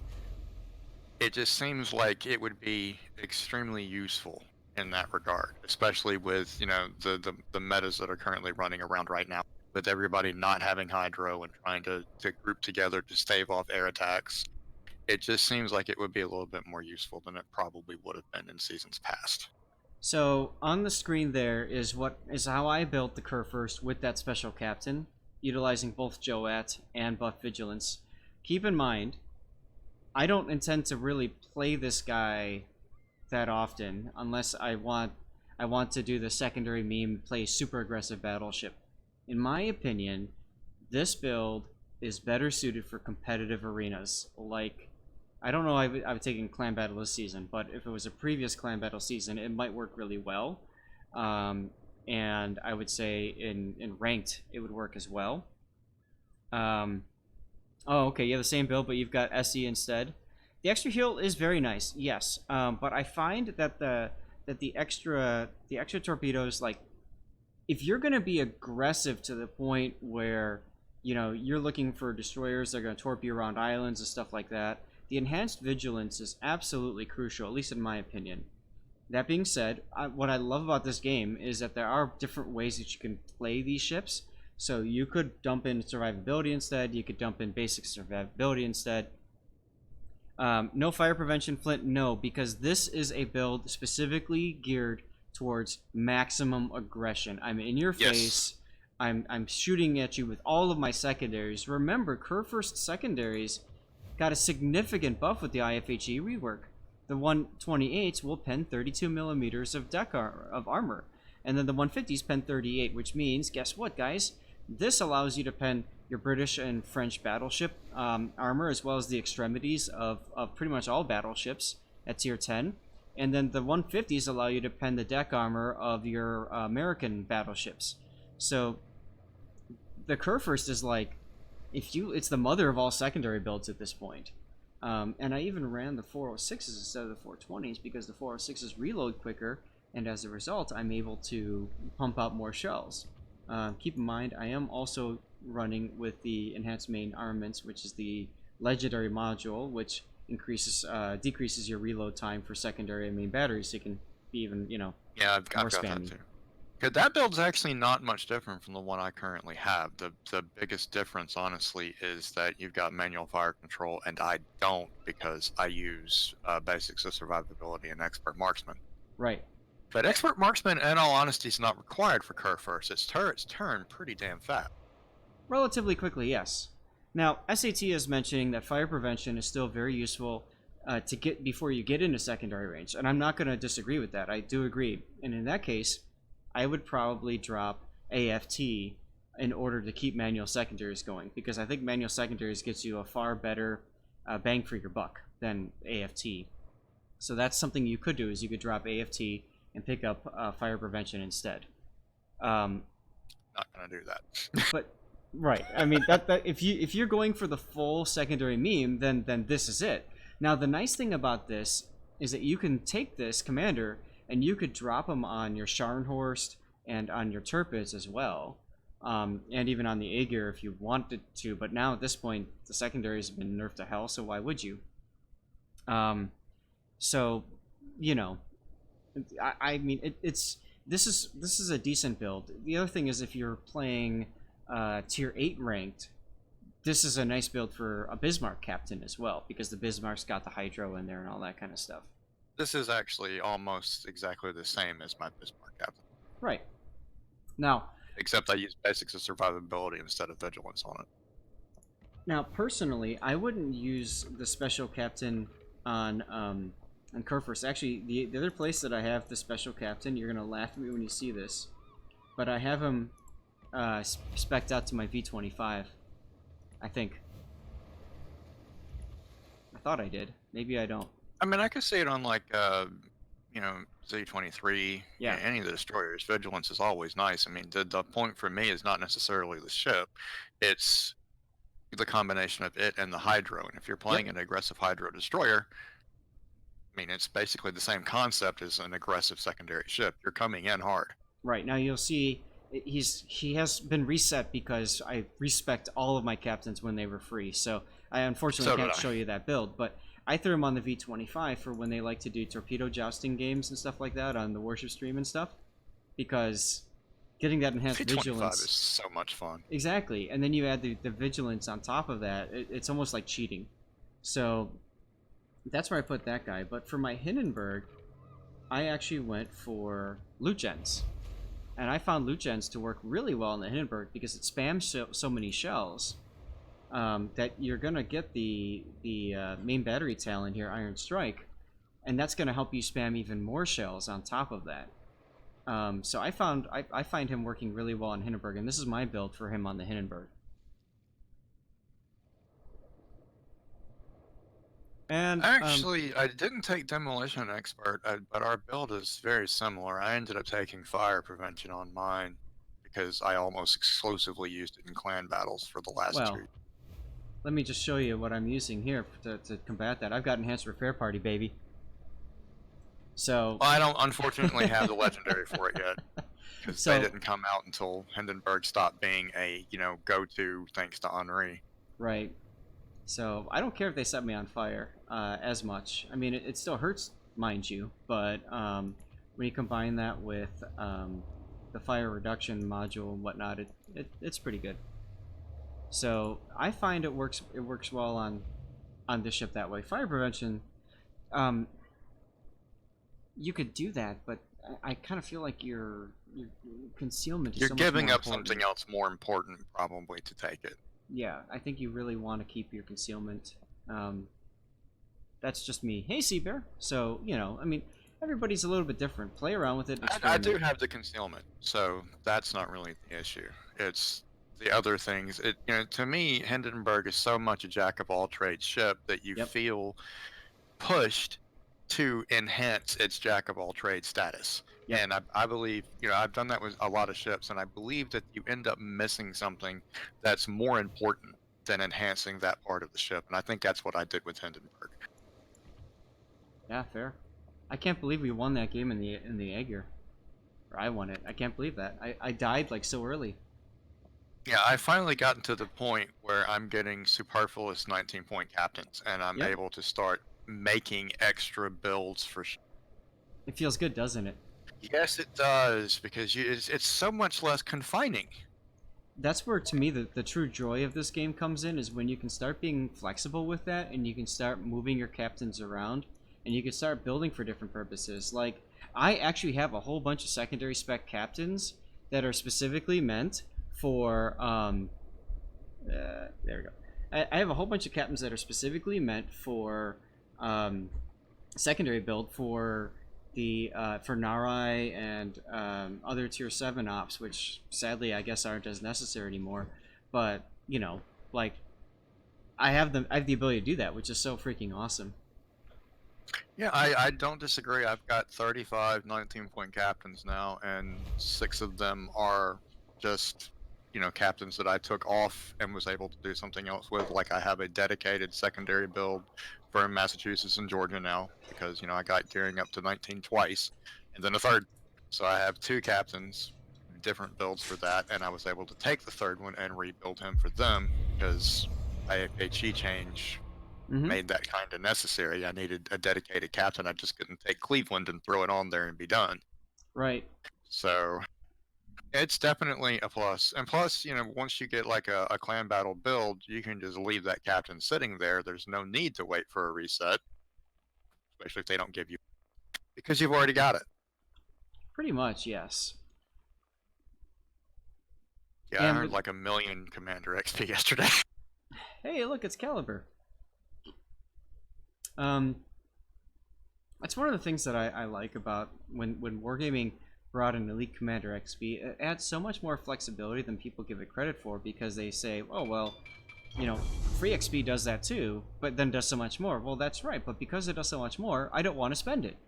It just seems like it would be extremely useful in that regard, especially with, you know, the metas that are currently running around right now, with everybody not having hydro and trying to group together to stave off air attacks. It just seems like it would be a little bit more useful than it probably would have been in seasons past. So on the screen there is how I built the curve first with that special captain, utilizing both Joat and buff vigilance. Keep in mind, I don't intend to really play this guy that often unless I want to do the secondary meme, play super aggressive battleship. In my opinion, this build is better suited for competitive arenas. Like, I don't know, I would take in clan battle this season, but if it was a previous clan battle season, it might work really well. And I would say in ranked, it would work as well. Oh, okay, you have the same build, but you've got SE instead. The extra heal is very nice, yes. But I find that the extra torpedoes, like, if you're going to be aggressive to the point where, you know, you're looking for destroyers that are going to torpedo around islands and stuff like that, the enhanced vigilance is absolutely crucial, at least in my opinion. That being said, what I love about this game is that there are different ways that you can play these ships. So you could dump in survivability instead, you could dump in basic survivability instead. No fire prevention, Flint, no, because this is a build specifically geared towards maximum aggression. I'm in your face, I'm shooting at you with all of my secondaries. Remember, curve first secondaries got a significant buff with the IFHE rework. The 128s will pen 32 millimeters of of armor, and then the 150s pen 38, which means, guess what, guys? This allows you to pen your British and French battleship armor, as well as the extremities of pretty much all battleships at tier 10. And then the 150s allow you to pen the deck armor of your American battleships. So the curve first is like, it's the mother of all secondary builds at this point. And I even ran the 406s instead of the 420s because the 406s reload quicker, and as a result, I'm able to pump out more shells. Keep in mind, I am also running with the enhanced main armaments, which is the legendary module, which decreases your reload time for secondary and main batteries, so you can be even, you know, I've got that too. That build's actually not much different from the one I currently have. The biggest difference, honestly, is that you've got manual fire control, and I don't, because I use basics of survivability and expert marksman. Right. But expert marksman, in all honesty, is not required for curve first. Its turrets turn pretty damn fast. Relatively quickly, yes. Now, SAT is mentioning that fire prevention is still very useful to get before you get into secondary range, and I'm not going to disagree with that. I do agree, and in that case, I would probably drop AFT in order to keep manual secondaries going, because I think manual secondaries gets you a far better bang for your buck than AFT. So that's something you could do, is you could drop AFT and pick up fire prevention instead. Not gonna do that. But right, I mean that if you're going for the full secondary meme, then this is it. Now the nice thing about this is that you can take this commander and you could drop them on your Scharnhorst and on your Tirpitz as well, and even on the Agir if you wanted to. But now at this point, the secondaries have been nerfed to hell, so why would you? So, you know, I mean this is a decent build. The other thing is if you're playing tier 8 ranked, this is a nice build for a Bismarck captain as well, because the Bismarck's got the Hydro in there and all that kind of stuff. This is actually almost exactly the same as my Bismarck captain. Right. Now, except I use basics of survivability instead of vigilance on it. Now, personally, I wouldn't use the special captain on Kurfürst. Actually, the other place that I have the special captain, you're gonna laugh at me when you see this, but I have him spec'd out to my V25. I think. I thought I did. Maybe I don't. I mean, I could see it on like, you know, Z23. Yeah. Any of the destroyers. Vigilance is always nice. I mean, the point for me is not necessarily the ship; it's the combination of it and the Hydro. And if you're playing an aggressive Hydro destroyer, I mean, it's basically the same concept as an aggressive secondary ship. You're coming in hard. Right. Now you'll see he has been reset because I respect all of my captains when they were free. So I unfortunately can't show you that build, but I threw him on the V25 for when they like to do torpedo jousting games and stuff like that on the Warship stream and stuff, because getting that enhanced V25 vigilance is so much fun. Exactly, and then you add the vigilance on top of that. It's almost like cheating. So that's where I put that guy. But for my Hindenburg, I actually went for loot gens. And I found loot gens to work really well in the Hindenburg because it spams so many shells that you're going to get the main battery talent here, Iron Strike, and that's going to help you spam even more shells on top of that. So I find him working really well on Hindenburg, and this is my build for him on the Hindenburg. And actually, I didn't take Demolition Expert, but our build is very similar. I ended up taking Fire Prevention on mine because I almost exclusively used it in clan battles for the last two. Let me just show you what I'm using here to combat that. I've got Enhanced Repair Party, baby. So well, I don't unfortunately have the legendary for it yet because they didn't come out until Hindenburg stopped being a go-to thanks to Henri. Right. So I don't care if they set me on fire as much. I mean, it still hurts, mind you, but when you combine that with the fire reduction module and whatnot, it's pretty good. So I find it works well on this ship that way. Fire prevention, you could do that, but I kind of feel like your concealment is so much more giving up important. something else more important probably to take it. Yeah, I think you really want to keep your concealment. That's just me. Hey, Sea Bear. So, I mean, everybody's a little bit different. Play around with it. I do have the concealment, so that's not really the issue. It's the other things. To me, Hindenburg is so much a jack-of-all-trades ship that you feel pushed to enhance its jack-of-all-trades status. Yeah. And I believe, I've done that with a lot of ships, and I believe that you end up missing something that's more important than enhancing that part of the ship. And I think that's what I did with Hindenburg. Yeah, fair. I can't believe we won that game in the Agir. Or I won it. I can't believe that. I died like so early. Yeah, I finally gotten to the point where I'm getting superfluous 19-point captains, and I'm able to start making extra builds for. It feels good, doesn't it? Yes, it does, because it's so much less confining. That's where, to me, the true joy of this game comes in, is when you can start being flexible with that, and you can start moving your captains around, and you can start building for different purposes. Like, I actually have a whole bunch of secondary spec captains that are specifically meant for there we go. I have a whole bunch of captains that are specifically meant for secondary build for the for Narai and other tier 7 ops, which sadly I guess aren't as necessary anymore. But you know, like I have the ability to do that, which is so freaking awesome. Yeah, I don't disagree. I've got 35 19-point captains now, and 6 of them are just, captains that I took off and was able to do something else with. Like, I have a dedicated secondary build for Massachusetts and Georgia now, because, I got gearing up to 19 twice, and then a third. So I have 2 captains, different builds for that, and I was able to take the third one and rebuild him for them, because a chi change made that kind of necessary. I needed a dedicated captain. I just couldn't take Cleveland and throw it on there and be done. Right. So it's definitely a plus. And plus, once you get like a clan battle build, you can just leave that captain sitting there. There's no need to wait for a reset, especially if they don't give you, because you've already got it. Pretty much, yes. Yeah, I earned like 1 million Commander XP yesterday. Hey, look, it's Caliber. That's one of the things that I like about when Wargaming brought in Elite Commander XP. It adds so much more flexibility than people give it credit for, because they say, oh, well, free XP does that too, but then does so much more. Well, that's right, but because it does so much more, I don't want to spend it.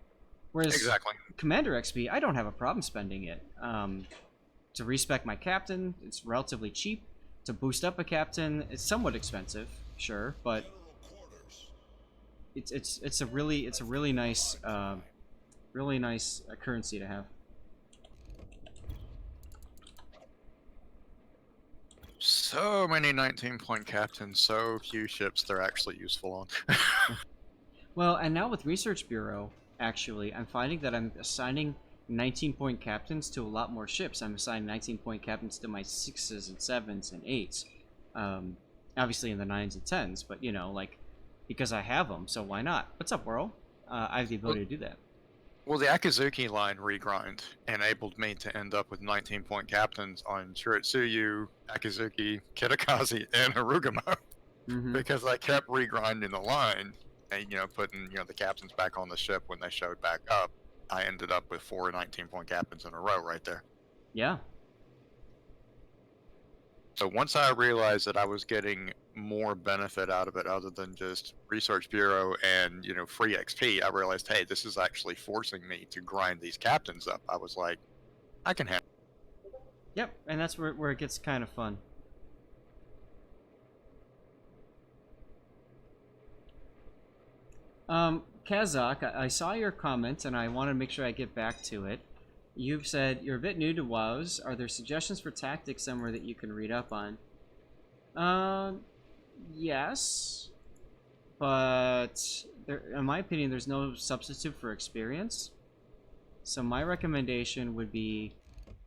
Whereas exactly. Commander XP, I don't have a problem spending it. To respec my captain, it's relatively cheap. To boost up a captain, it's somewhat expensive, sure, but it's a really nice currency to have. So many 19-point captains, so few ships they're actually useful on. Well, and now with Research Bureau, actually, I'm finding that I'm assigning 19-point captains to a lot more ships. I'm assigning 19-point captains to my 6s and 7s and 8s. Obviously in the 9s and 10s, but like, because I have them, so why not? What's up, Whirl? I have the ability to do that. Well, the Akizuki line regrind enabled me to end up with 19-point captains on Shiratsuyu, Akizuki, Kitakazi, and Harugamo. Because I kept regrinding the line and, putting, the captains back on the ship when they showed back up. I ended up with 4 19-point captains in a row right there. Yeah. So once I realized that I was getting more benefit out of it other than just Research Bureau and, free XP, I realized, hey, this is actually forcing me to grind these captains up. I was like, I can handle it. Yep, and that's where it gets kind of fun. Kazakh, I saw your comment and I want to make sure I get back to it. You've said you're a bit new to WoWs. Are there suggestions for tactics somewhere that you can read up on? Yes, but in my opinion, there's no substitute for experience. So my recommendation would be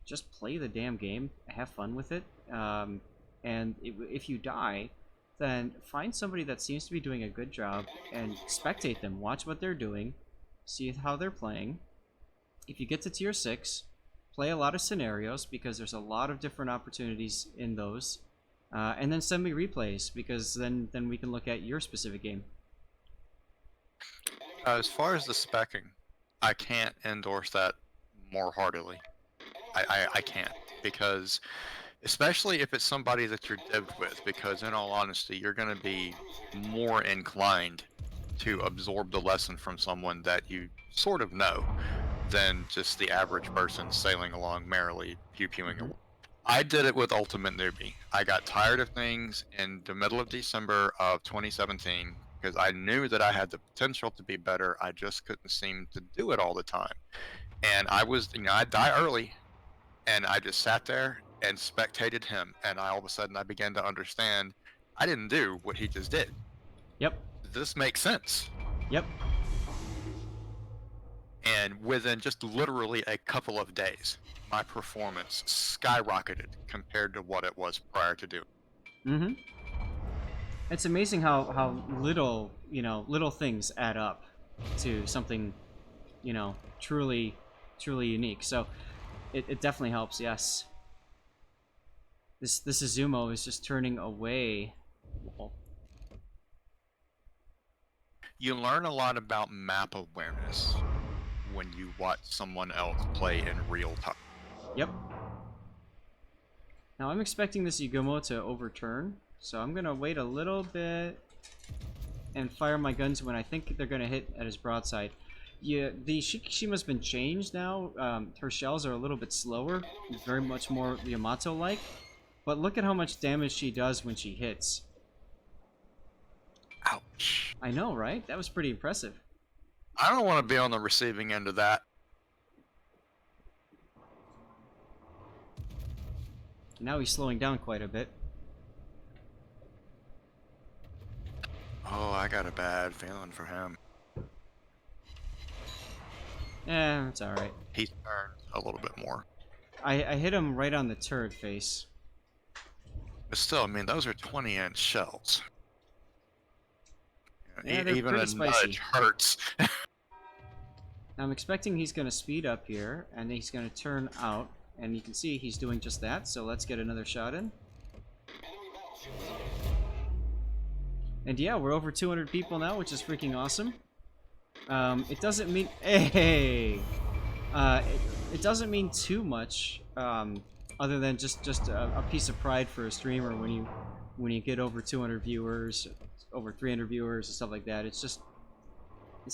just play the damn game, have fun with it, and if you die, then find somebody that seems to be doing a good job and spectate them, watch what they're doing, see how they're playing. If you get to tier 6, play a lot of scenarios, because there's a lot of different opportunities in those. And then send me replays, because then we can look at your specific game. As far as the specking, I can't endorse that more heartily. I can't, because especially if it's somebody that you're divved with, because in all honesty, you're going to be more inclined to absorb the lesson from someone that you sort of know than just the average person sailing along merrily pew-pewing away. I did it with Ultimate Newbie. I got tired of things in the middle of December of 2017 because I knew that I had the potential to be better. I just couldn't seem to do it all the time. And I was, I'd die early, and I just sat there and spectated him, and all of a sudden I began to understand I didn't do what he just did. Yep. This makes sense. Yep. And within just literally a couple of days, my performance skyrocketed compared to what it was prior to doing. It's amazing how little, little things add up to something, you know, truly unique. So it definitely helps. Yes. This Izumo is just turning away. Well, You learn a lot about map awareness when you watch someone else play in real time. yep. Now I'm expecting this Izumo to overturn, so I'm gonna wait a little bit and fire my guns when I think they're gonna hit at his broadside. Yeah, the Shikishima's been changed now. Her shells are a little bit slower, very much more Yamato-like. But look at how much damage she does when she hits. Ouch. I know, right? That was pretty impressive. I don't want to be on the receiving end of that. Now he's slowing down quite a bit. Oh, I got a bad feeling for him. Eh, it's alright. He's turned a little bit more. I hit him right on the turret face. But still, I mean, those are 20-inch shells. Yeah, they're Even pretty a spicy. nudge hurts. I'm expecting he's going to speed up here, and he's going to turn out. And you can see he's doing just that, so let's get another shot in. And yeah, we're over 200 people now, which is freaking awesome. It doesn't mean... Hey! It doesn't mean too much, other than just a piece of pride for a streamer when you get over 200 viewers, over 300 viewers and stuff like that. It's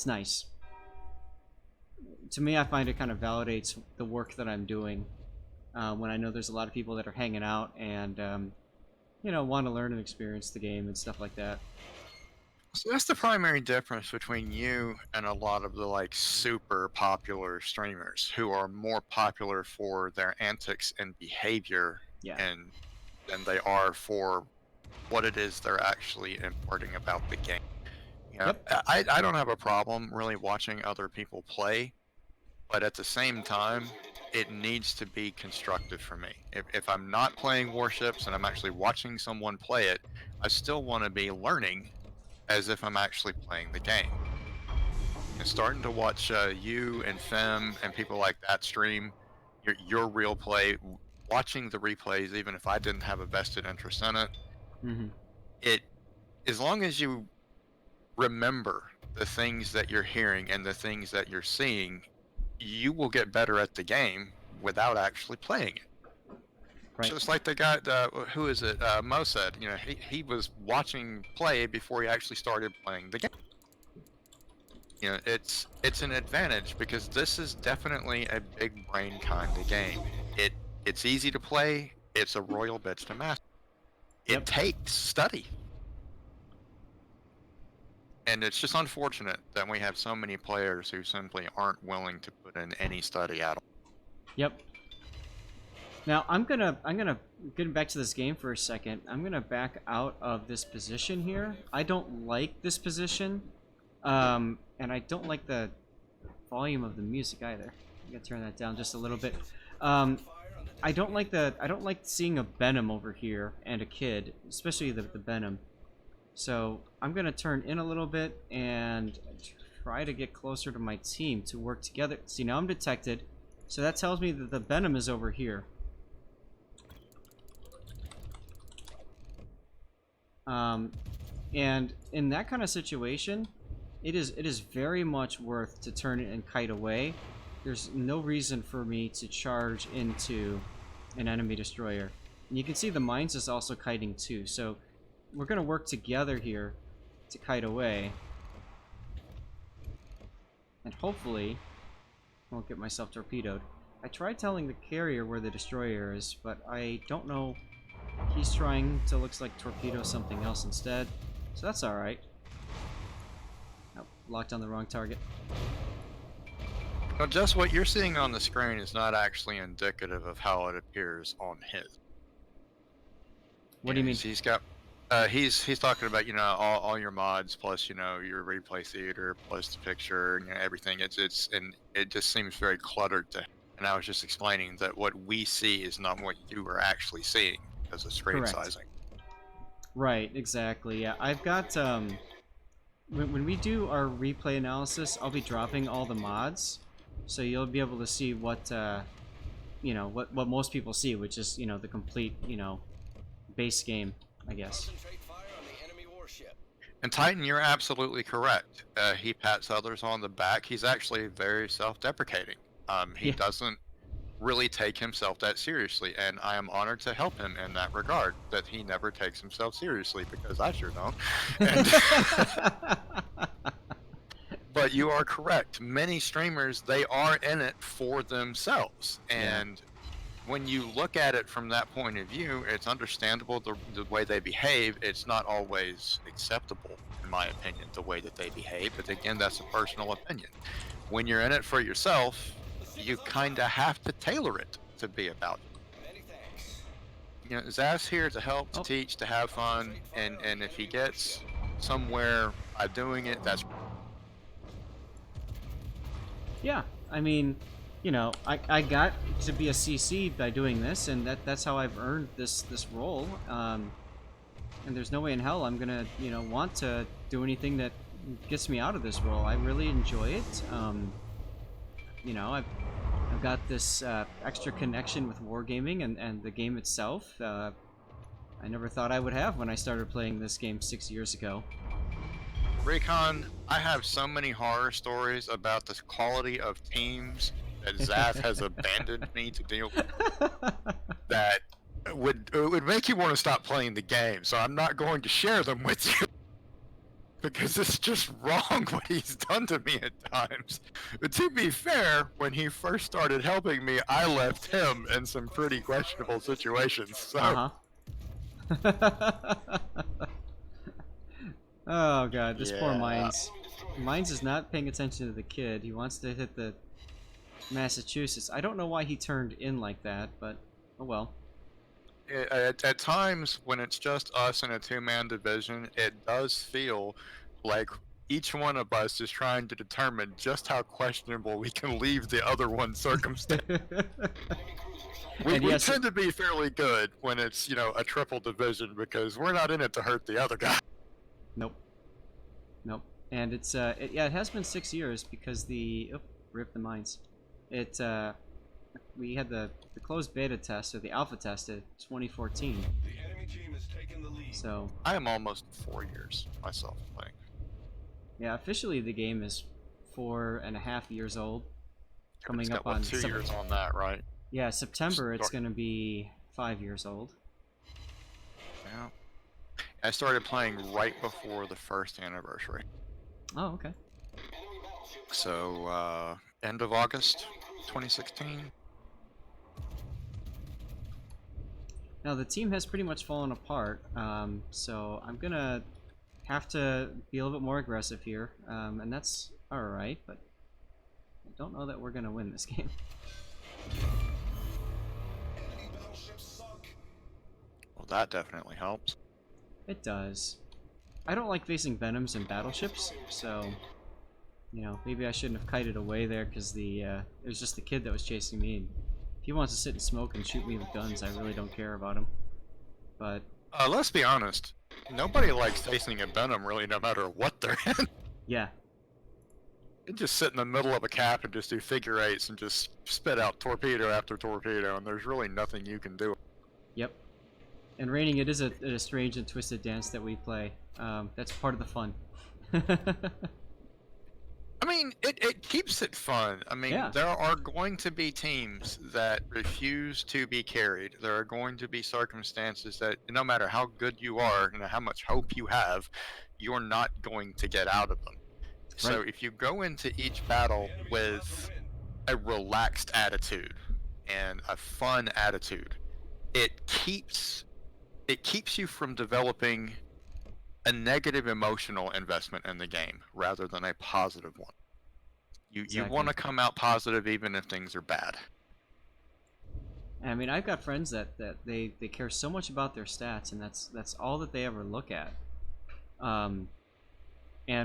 nice. To me, I find it kind of validates the work that I'm doing when I know there's a lot of people that are hanging out and you know, want to learn and experience the game and stuff like that. So that's the primary difference between you and a lot of the like super popular streamers who are more popular for their antics and behavior Yeah. and than they are for what it is they're actually imparting about the game. You know, Yep. I don't have a problem really watching other people play, but at the same time, it needs to be constructive for me. If I'm not playing warships and I'm actually watching someone play it, I still want to be learning as if I'm actually playing the game. And starting to watch you and Fem and people like that stream your real play, watching the replays, even if I didn't have a vested interest in it, Mm-hmm. as long as you remember the things that you're hearing and the things that you're seeing, you will get better at the game without actually playing it. Right. Just like the guy, who is it? Mo said, you know, he was watching play before he actually started playing the game. You know, it's an advantage because this is definitely a big brain kind of game. It's easy to play. It's a royal bitch to master. It Yep. takes study. And it's just unfortunate that we have so many players who simply aren't willing to put in any study at all. Yep. Now I'm gonna getting back to this game for a second. I'm gonna back out of this position here. I don't like this position, and I don't like the volume of the music either. I'm gonna turn that down just a little bit. I don't like seeing a Benham over here and a kid, especially the Benham. So I'm gonna turn in a little bit and try to get closer to my team to work together. See, now I'm detected, so that tells me that the Benham is over here. And in that kind of situation, it is very much worth to turn it and kite away. There's no reason for me to charge into an enemy destroyer. And you can see the Moines is also kiting too, so we're gonna work together here to kite away. And hopefully I won't get myself torpedoed. I tried telling the carrier where the destroyer is, but I don't know. He's trying to, looks like, torpedo something else instead. So that's alright. Nope, locked on the wrong target. Now, just what you're seeing on the screen is not actually indicative of how it appears on his. What do you mean? He's got, he's talking about, you know, all your mods plus, you know, your replay theater plus the picture and, you know, everything. And it just seems very cluttered to. And I was just explaining that what we see is not what you are actually seeing because of screen Correct. sizing. Right, exactly. Yeah, I've got when we do our replay analysis, I'll be dropping all the mods, so you'll be able to see what you know, what most people see, which is, you know, the complete, you know, base game, I guess. Concentrate fire on the enemy warship. And Titan, you're absolutely correct. He pats others on the back. He's actually very self-deprecating. He Yeah. doesn't really take himself that seriously, and I am honored to help him in that regard, that he never takes himself seriously, because I sure don't. And but you are correct. Many streamers, they are in it for themselves. And when you look at it from that point of view, it's understandable the way they behave. It's not always acceptable, in my opinion, the way that they behave. But again, that's a personal opinion. When you're in it for yourself, you kind of have to tailor it to be about it. Many thanks. You know, Zaz's here to help, to teach, to have fun. And if he gets somewhere by doing it, that's... Yeah, I mean, you know, I got to be a CC by doing this, and that's how I've earned this role. And there's no way in hell I'm gonna, you know, want to do anything that gets me out of this role. I really enjoy it. You know, I've got this extra connection with wargaming and the game itself. I never thought I would have when I started playing this game 6 years ago. Recon, I have so many horror stories about the quality of teams that Zaf has abandoned me to deal with that it would make you want to stop playing the game. So I'm not going to share them with you because it's just wrong what he's done to me at times. But to be fair, when he first started helping me, I left him in some pretty questionable situations. So. Oh god, this poor Yeah. Moines. Moines is not paying attention to the kid. He wants to hit the Massachusetts. I don't know why he turned in like that, but oh well. At times, when it's just us in a two-man division, it does feel like each one of us is trying to determine just how questionable we can leave the other one's circumstance. We yes, tend to be fairly good when it's, you know, a triple division because we're not in it to hurt the other guy. Nope. Nope. And it's yeah, it has been 6 years because rip the mines. We had the closed beta test or the alpha test in 2014. The enemy team has taken the lead. So I am almost 4 years myself playing. yeah, officially the game is 4.5 years old. Coming It's up got, what, on 2 years on that, right? Yeah, September it's gonna be 5 years old. Yeah. I started playing right before the first anniversary. Oh, okay. So, end of August 2016. Now the team has pretty much fallen apart, so I'm gonna have to be a little bit more aggressive here, and that's alright, but I don't know that we're gonna win this game. Enemy battleships sunk. Well, that definitely helps. It does. I don't like facing Venoms and battleships, so you know, maybe I shouldn't have kited away there because it was just the kid that was chasing me. And if he wants to sit and smoke and shoot me with guns, I really don't care about him. But Let's be honest. Nobody likes facing a Venom, really, no matter what they're in. yeah, You just sit in the middle of a cap and just do figure eights and just spit out torpedo after torpedo, and there's really nothing you can do. yep. And raining, it is a strange and twisted dance that we play. That's part of the fun. I mean, it keeps it fun. I mean, Yeah. there are going to be teams that refuse to be carried. There are going to be circumstances that, no matter how good you are and how much hope you have, you're not going to get out of them. So Right. if you go into each battle with a relaxed attitude and a fun attitude, it keeps you from developing a negative emotional investment in the game rather than a positive one. You Exactly. want to come out positive even if things are bad. I mean, I've got friends that they care so much about their stats, and that's all that they ever look at. And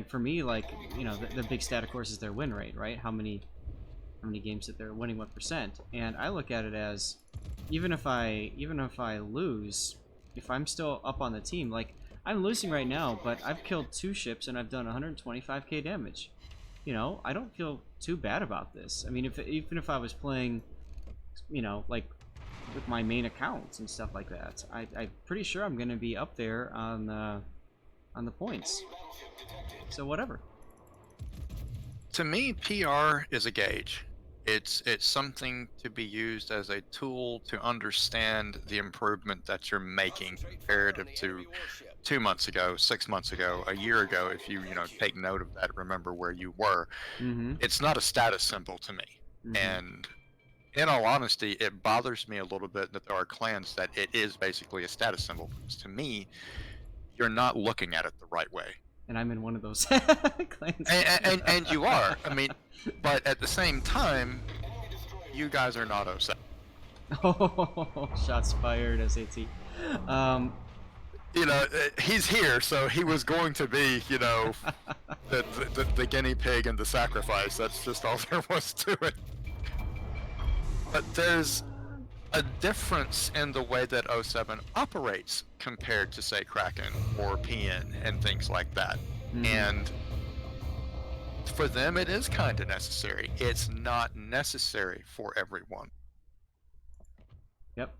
for me, like, you know, the big stat, of course, is their win rate, right? How many games that they're winning, what percent. And I look at it as, even if I lose, if I'm still up on the team, like, I'm losing right now, but I've killed 2 ships and I've done 125k damage. You know, I don't feel too bad about this. I mean, even if I was playing, you know, like with my main accounts and stuff like that, I'm pretty sure I'm going to be up there on the points. So whatever. To me, PR is a gauge. It's something to be used as a tool to understand the improvement that you're making comparative to 2 months ago, 6 months ago, a year ago. If you take note of that, remember where you were. Mm-hmm. It's not a status symbol to me. Mm-hmm. And in all honesty, it bothers me a little bit that there are clans that it is basically a status symbol. Because to me, you're not looking at it the right way. And I'm in one of those clans. And you are. I mean, but at the same time, you guys are not 07. Oh, shots fired, SAT. He's here, so he was going to be, the guinea pig and the sacrifice. That's just all there was to it. But there's a difference in the way that 07 operates compared to, say, Kraken or PN and things like that. Mm-hmm. And for them, it is kind of necessary. It's not necessary for everyone. Yep.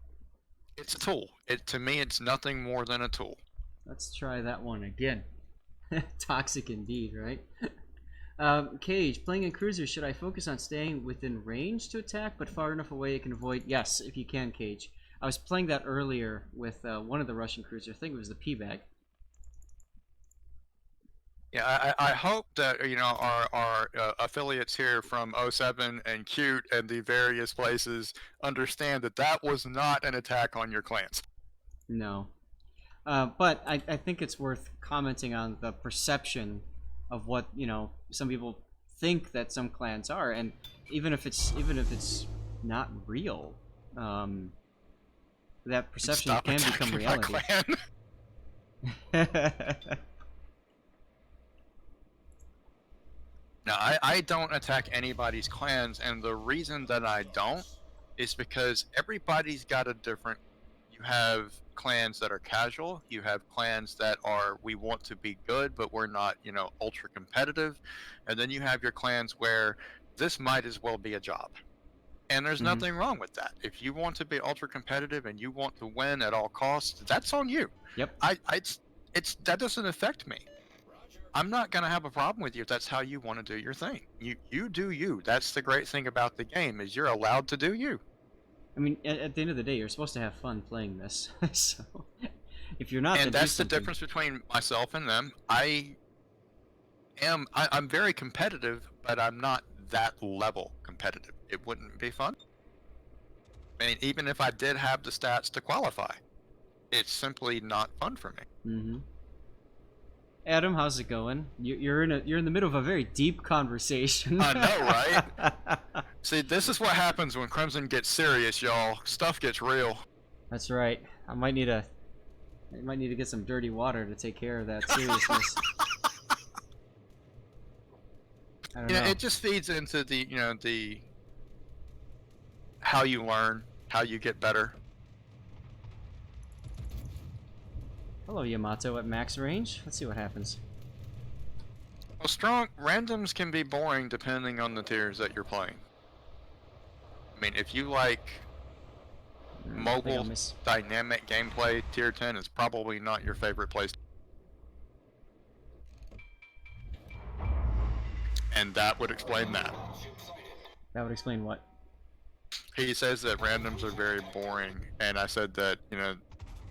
It's a tool. To me, it's nothing more than a tool. Let's try that one again. Toxic indeed, right? Cage, playing in cruisers, should I focus on staying within range to attack, but far enough away I can avoid? Yes, if you can, Cage. I was playing that earlier with one of the Russian cruisers. I think it was the P-Bag. Yeah, I hope that our affiliates here from 07 and Cute and the various places understand that that was not an attack on your clans. No, but I think it's worth commenting on the perception of what some people think that some clans are, and even if it's not real, that perception can become reality. Now, I don't attack anybody's clans, and the reason that I don't is because everybody's got a different... You have clans that are casual, you have clans that are, we want to be good, but we're not, ultra competitive, and then you have your clans where this might as well be a job. And there's nothing wrong with that. If you want to be ultra competitive and you want to win at all costs, that's on you. Yep. That doesn't affect me. I'm not going to have a problem with you if that's how you want to do your thing. You do you. That's the great thing about the game, is you're allowed to do you. I mean, at the end of the day, you're supposed to have fun playing this. So, if you're not, and that's the difference between myself and them. I'm very competitive, but I'm not that level competitive. It wouldn't be fun. I mean, even if I did have the stats to qualify, it's simply not fun for me. Mm-hmm. Adam, how's it going? You're in the middle of a very deep conversation. I know, right? See, this is what happens when Crimson gets serious, y'all. Stuff gets real. That's right. I might need to get some dirty water to take care of that seriousness. I don't know. It just feeds into the how you learn, how you get better. Hello, Yamato at max range. Let's see what happens. Well, strong randoms can be boring depending on the tiers that you're playing. I mean, if you like mobile, dynamic gameplay, tier 10 is probably not your favorite place. And that would explain that. That would explain what? He says that randoms are very boring, and I said that,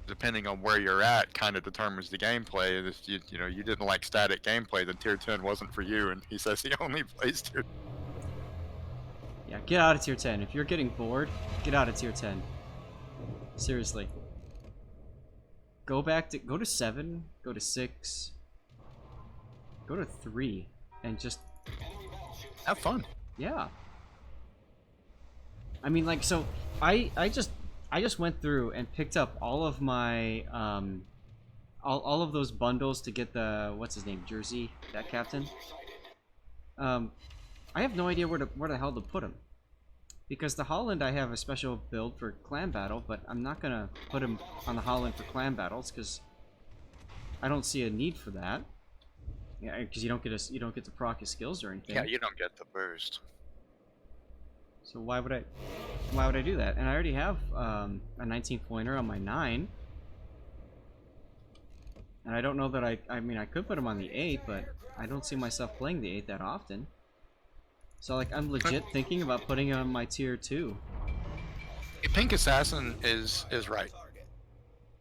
depending on where you're at, kind of determines the gameplay. And if you didn't like static gameplay, then tier 10 wasn't for you. And he says he only plays tier. Yeah, get out of tier 10. If you're getting bored, get out of tier 10. Seriously. Go to 7, go to 6, go to 3, and just have fun. Yeah. I mean, like, so I just went through and picked up all of my all of those bundles to get the, what's his name, Jersey, that captain. I have no idea where the hell to put him, because the Holland, I have a special build for clan battle, but I'm not gonna put him on the Holland for clan battles because I don't see a need for that. Yeah, because you don't get to proc his skills or anything. Yeah, you don't get the boost. So why would I do that? And I already have a 19 pointer on my 9. And I don't know that I mean I could put him on the 8, but I don't see myself playing the 8 that often. So like I'm legit thinking about putting him on my tier 2. Pink Assassin is right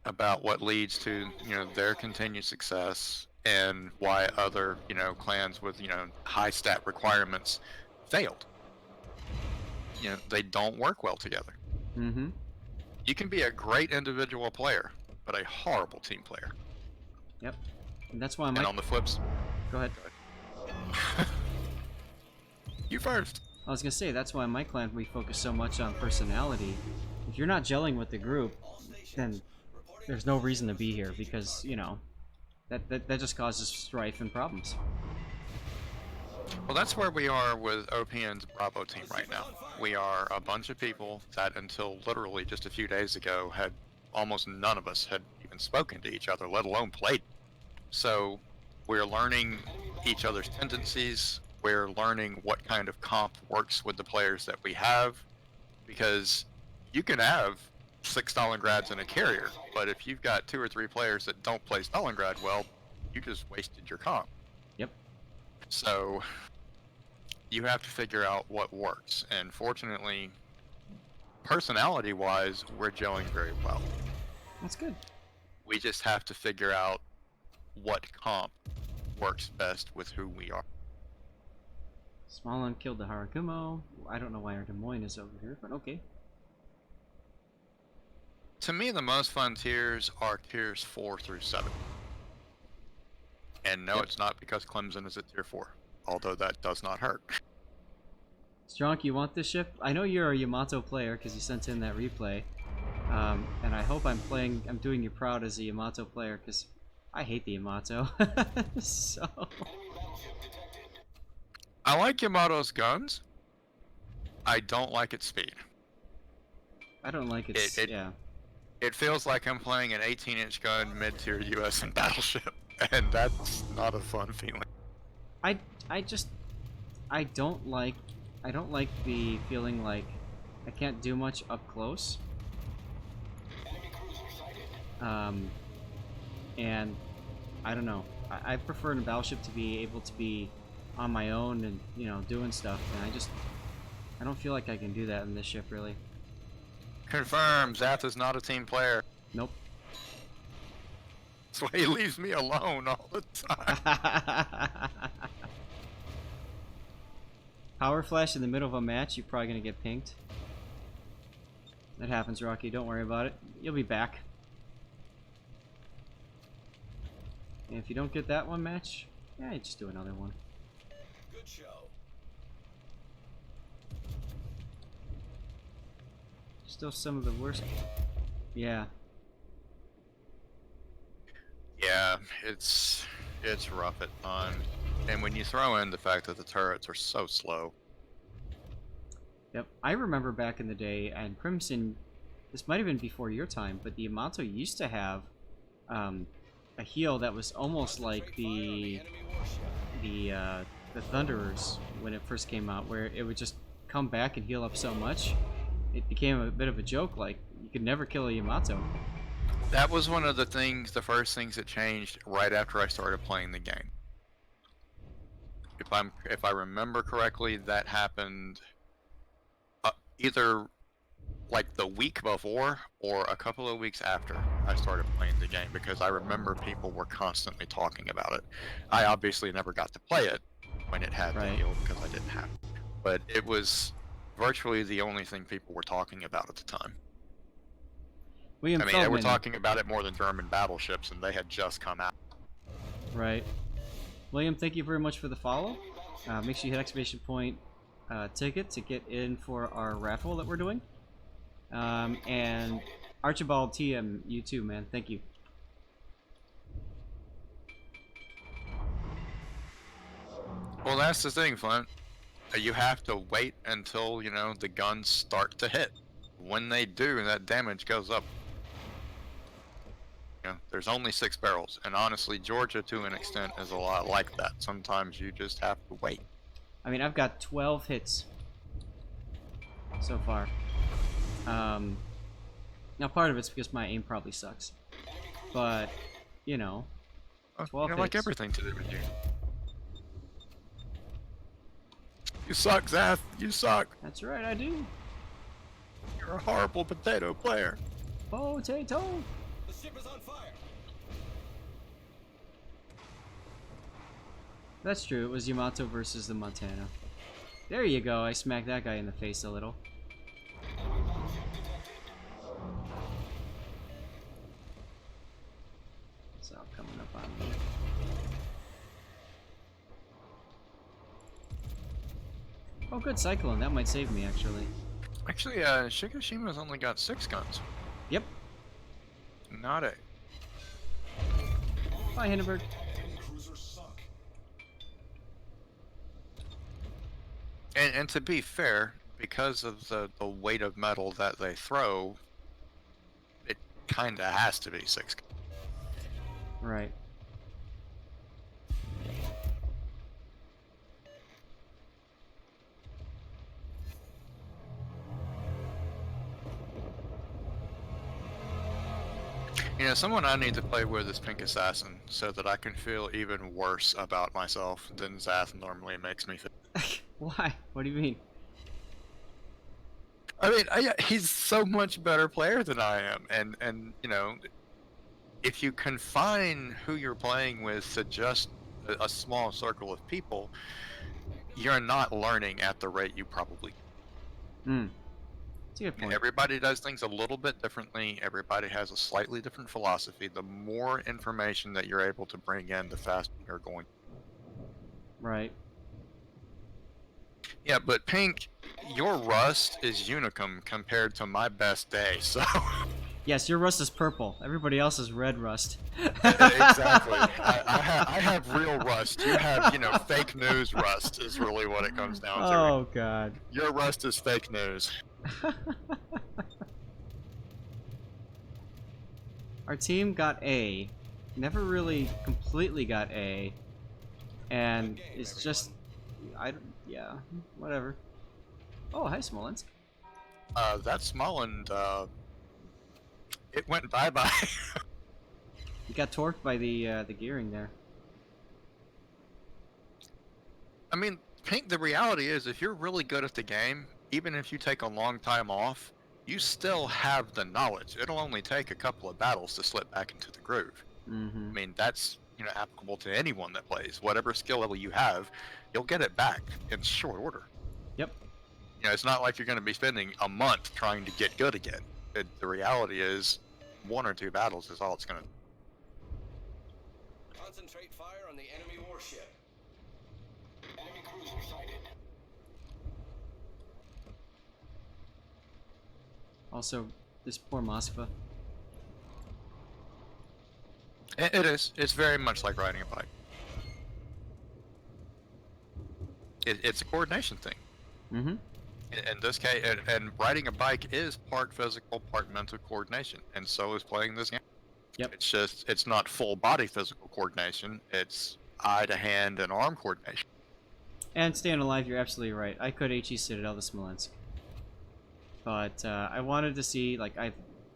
about what leads to, you know, their continued success and why other, you know, clans with, you know, high stat requirements failed. You know, they don't work well together. Mm-hmm. You can be a great individual player, but a horrible team player. Yep. And that's why I And might... on the flips, Go ahead. you first. I was gonna say, that's why in my clan we focus so much on personality. If you're not gelling with the group, then there's no reason to be here, because, you know, that just causes strife and problems. Well, that's where we are with OPN's Bravo team right now. We are a bunch of people that until literally just a few days ago had almost none of us had even spoken to each other, let alone played. So we're learning each other's tendencies. We're learning what kind of comp works with the players that we have, because you can have 6 Stalingrads and a carrier, but if you've got 2 or 3 players that don't play Stalingrad well, you just wasted your comp. Yep. So you have to figure out what works, and fortunately, personality-wise, we're gelling very well. That's good. We just have to figure out what comp works best with who we are. Smallon killed the Harakumo. I don't know why our Des Moines is over here, but okay. To me, the most fun tiers are tiers 4 through 7. And no, Yep. It's not because Clemson is at tier 4, although that does not hurt. Strong, you want this ship? I know you're a Yamato player because you sent in that replay. And I hope I'm doing you proud as a Yamato player, because I hate the Yamato. So... I like Yamato's guns. I don't like its speed. I don't like its... yeah. It feels like I'm playing an 18-inch gun mid-tier US in Battleship, and that's not a fun feeling. I don't like the feeling like I can't do much up close. And I don't know. I prefer in a battleship to be able to be on my own and, you know, doing stuff, and I don't feel like I can do that in this ship, really. Confirm, Zath is not a team player. Nope. That's why he leaves me alone all the time. Power flash in the middle of a match, you're probably gonna get pinked. That happens, Rocky. Don't worry about it. You'll be back. And if you don't get that one match, yeah, you just do another one. Good show. Still some of the worst. Yeah. Yeah, it's rough at times. And when you throw in the fact that the turrets are so slow. Yep. I remember back in the day, and Crimson, this might have been before your time, but the Yamato used to have a heal that was almost like the Thunderers when it first came out, where it would just come back and heal up so much, it became a bit of a joke. Like, you could never kill a Yamato. That was one of the first things that changed right after I started playing the game. If I remember correctly, that happened either like the week before or a couple of weeks after I started playing the game, because I remember people were constantly talking about it. I obviously never got to play it when it had the heal because I didn't have it. But it was virtually the only thing people were talking about at the time. William I mean, they were talking about it more than German battleships, and they had just come out. Right. William, thank you very much for the follow. Make sure you hit exclamation point ticket to get in for our raffle that we're doing. And Archibald TM, you too, man. Thank you. Well, that's the thing, Flint. You have to wait until, you know, the guns start to hit. When they do, that damage goes up. You know, there's only 6 barrels, and honestly, Georgia to an extent is a lot like that. Sometimes you just have to wait. I mean, I've got 12 hits so far. Now part of it's because my aim probably sucks, but you know, 12 you know, like hits. everything to do with you. You suck, Zath. You suck. That's right, I do. You're a horrible potato player. Potato. The ship is on fire. That's true. It was Yamato versus the Montana. There you go. I smacked that guy in the face a little. So coming up on me. Oh, good cyclone. That might save me, actually. Actually, Shikishima's only got 6 guns. Yep. Not 8. Bye, Hindenburg. Enemy cruiser sunk. And to be fair, because of the weight of metal that they throw, it kind of has to be 6 guns. Right. You know, someone I need to play with is Pink Assassin, so that I can feel even worse about myself than Zath normally makes me feel. Why? What do you mean? I mean, he's so much better player than I am, and you know, if you confine who you're playing with to just a small circle of people, you're not learning at the rate you probably. Hmm. That's a good point. Everybody does things a little bit differently. Everybody has a slightly different philosophy. The more information that you're able to bring in, the faster you're going. Right. Yeah, but Pink, your rust is unicum compared to my best day, so... Yes, your rust is purple. Everybody else is red rust. Exactly. I have real rust. You have, you know, fake news rust is really what it comes down to. Oh, God. Your rust is fake news. Our team got A. Never really completely got A. And it's just... yeah, whatever. Oh, hi, Smolensk. That Smoland, it went bye-bye. You got torqued by the gearing there. I mean, Pink, the reality is, if you're really good at the game, even if you take a long time off, you still have the knowledge. It'll only take a couple of battles to slip back into the groove. Mm-hmm. I mean, that's, you know, applicable to anyone that plays. Whatever skill level you have, you'll get it back in short order. Yep. You know, it's not like you're going to be spending a month trying to get good again. The reality is, 1 or 2 battles is all it's going to. Concentrate fire on the enemy warship. Enemy cruiser sighted. Also, this poor Moskva. It is. It's very much like riding a bike. It's a coordination thing. Mm-hmm. In this case, and riding a bike is part physical, part mental coordination, and so is playing this game. Yep. It's just, it's not full body physical coordination, it's eye to hand and arm coordination. And staying alive, you're absolutely right. I could HE Citadel the Smolensk. But I wanted to see, like, I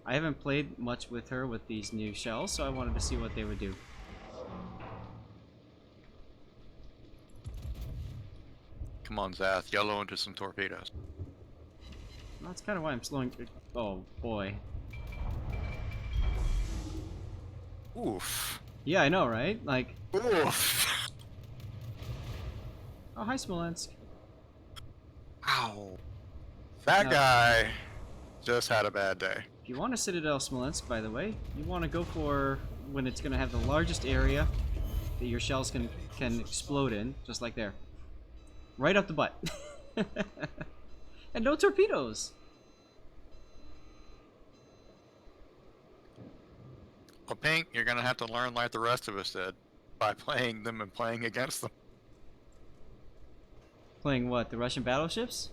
haven't played much with her with these new shells, so I wanted to see what they would do. Come on, Zath, yellow into some torpedoes. That's kind of why I'm slowing. Oh boy. Oof. Yeah, I know, right? Like, Oof. oh, hi, Smolensk. Ow. That No. guy just had a bad day. If you want a Citadel Smolensk, by the way, you want to go for when it's going to have the largest area that your shells can explode in, just like there. Right up the butt. And no torpedoes. Well, Pink, you're gonna have to learn like the rest of us did, by playing them and playing against them. Playing what? The Russian battleships?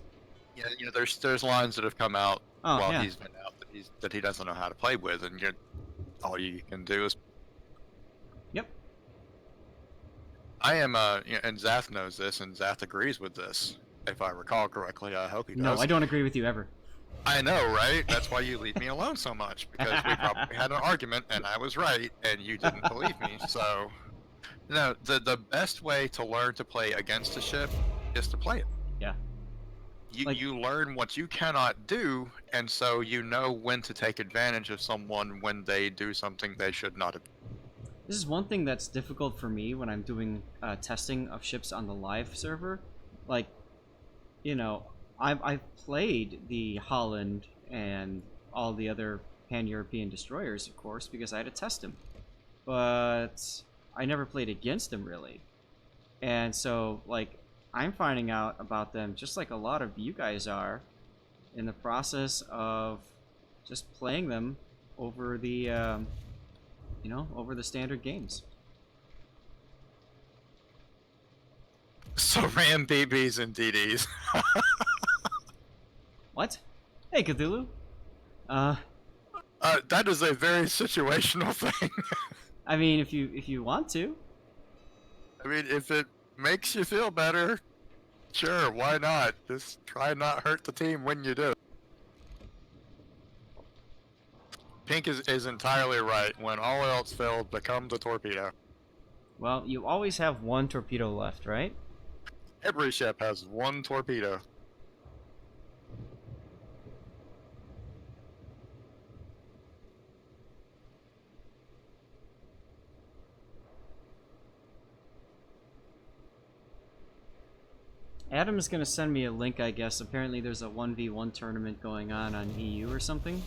Yeah, you know, there's lines that have come out Oh, while yeah. he's been out that he doesn't know how to play with, and all you can do is. Yep. I am, and Zath knows this, and Zath agrees with this, if I recall correctly. I hope he does. No, I don't agree with you ever. I know, right? That's why you leave me alone so much, because we probably had an argument, and I was right, and you didn't believe me, so... No, the best way to learn to play against a ship is to play it. Yeah. You learn what you cannot do, and so you know when to take advantage of someone when they do something they should not have. This is one thing that's difficult for me when I'm doing testing of ships on the live server. Like, you know, I've played the Holland and all the other pan-European destroyers, of course, because I had to test them. But I never played against them, really. And so, like, I'm finding out about them just like a lot of you guys are in the process of just playing them over the, you know, over the standard games. So ram BBs and DDs. What? Hey, Cthulhu. That is a very situational thing. I mean, if you want to. I mean, if it makes you feel better, sure, why not? Just try not hurt the team when you do. Pink is entirely right. When all else failed, become the torpedo. Well, you always have one torpedo left, right? Every ship has one torpedo. Adam is going to send me a link, I guess. Apparently there's a 1v1 tournament going on EU or something.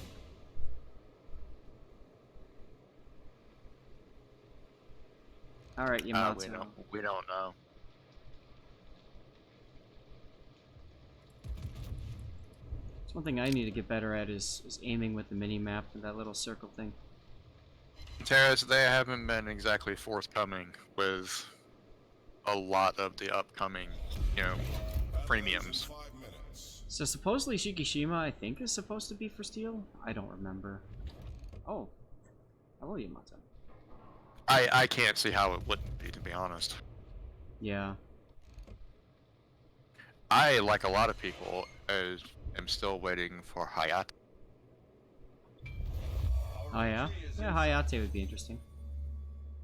Alright, Yamato. We don't know. It's one thing I need to get better at is aiming with the mini-map and that little circle thing. Terrace, they haven't been exactly forthcoming with a lot of the upcoming, you know, premiums. So supposedly Shikishima, I think, is supposed to be for steel? I don't remember. Oh. Hello, Yamato. I can't see how it wouldn't be, to be honest. Yeah. I, like a lot of people, am still waiting for Hayate. Oh yeah? Yeah, Hayate would be interesting.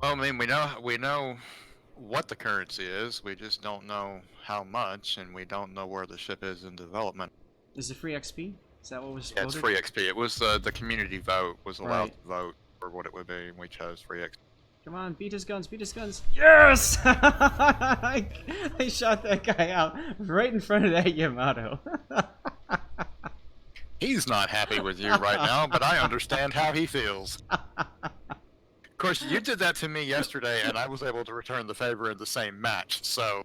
Well, I mean, we know what the currency is, we just don't know how much, and we don't know where the ship is in development. Is it free XP? Is that what was Yeah, it's voted? free XP. It was the community vote was allowed Right. to vote for what it would be, and we chose free XP. Come on, beat his guns, beat his guns. Yes! I shot that guy out right in front of that Yamato. He's not happy with you right now, but I understand how he feels. Of course, you did that to me yesterday, and I was able to return the favor in the same match, so...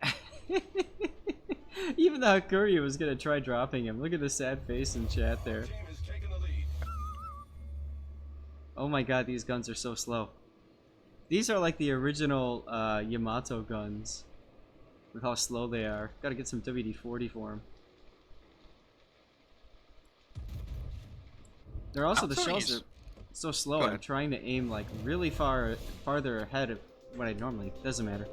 Even though Kuryu was gonna try dropping him. Look at the sad face in chat there. Oh my god, these guns are so slow. These are like the original Yamato guns. With how slow they are. Gotta get some WD-40 for them. They're also, the shells are so slow. I'm trying to aim like really farther ahead of what I normally. Doesn't matter.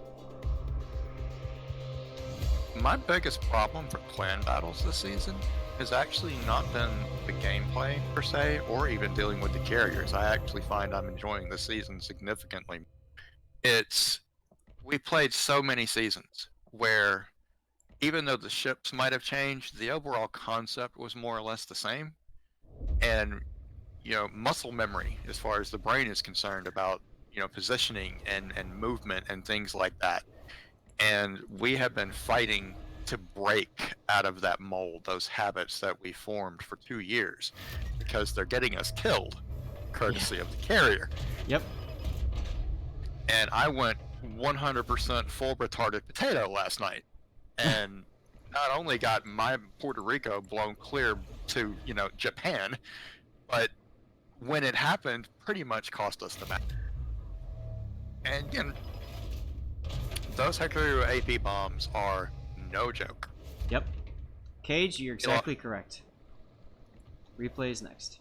My biggest problem for clan battles this season has actually not been the gameplay per se, or even dealing with the carriers. I actually find I'm enjoying this season significantly. We played so many seasons where even though the ships might have changed, the overall concept was more or less the same. And, you know, muscle memory as far as the brain is concerned about, you know, positioning and movement and things like that. And we have been fighting to break out of that mold, those habits that we formed for 2 years, because they're getting us killed, courtesy of the carrier. Yep. And I went 100% full retarded potato last night, and not only got my Puerto Rico blown clear to, you know, Japan, but when it happened, pretty much cost us the match. And again, those Hikaru AP bombs are no joke. Yep. Cage, you're exactly correct. Replay is next.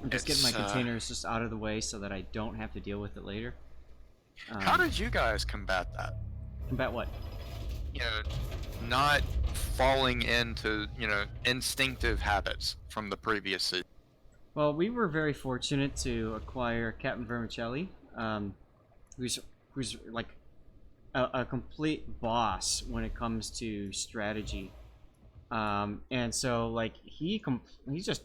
I'm just getting my containers just out of the way so that I don't have to deal with it later. How did you guys combat that? Combat what? You know, not falling into, you know, instinctive habits from the previous season. Well, we were very fortunate to acquire Captain Vermicelli, who's like a complete boss when it comes to strategy. And so like he's just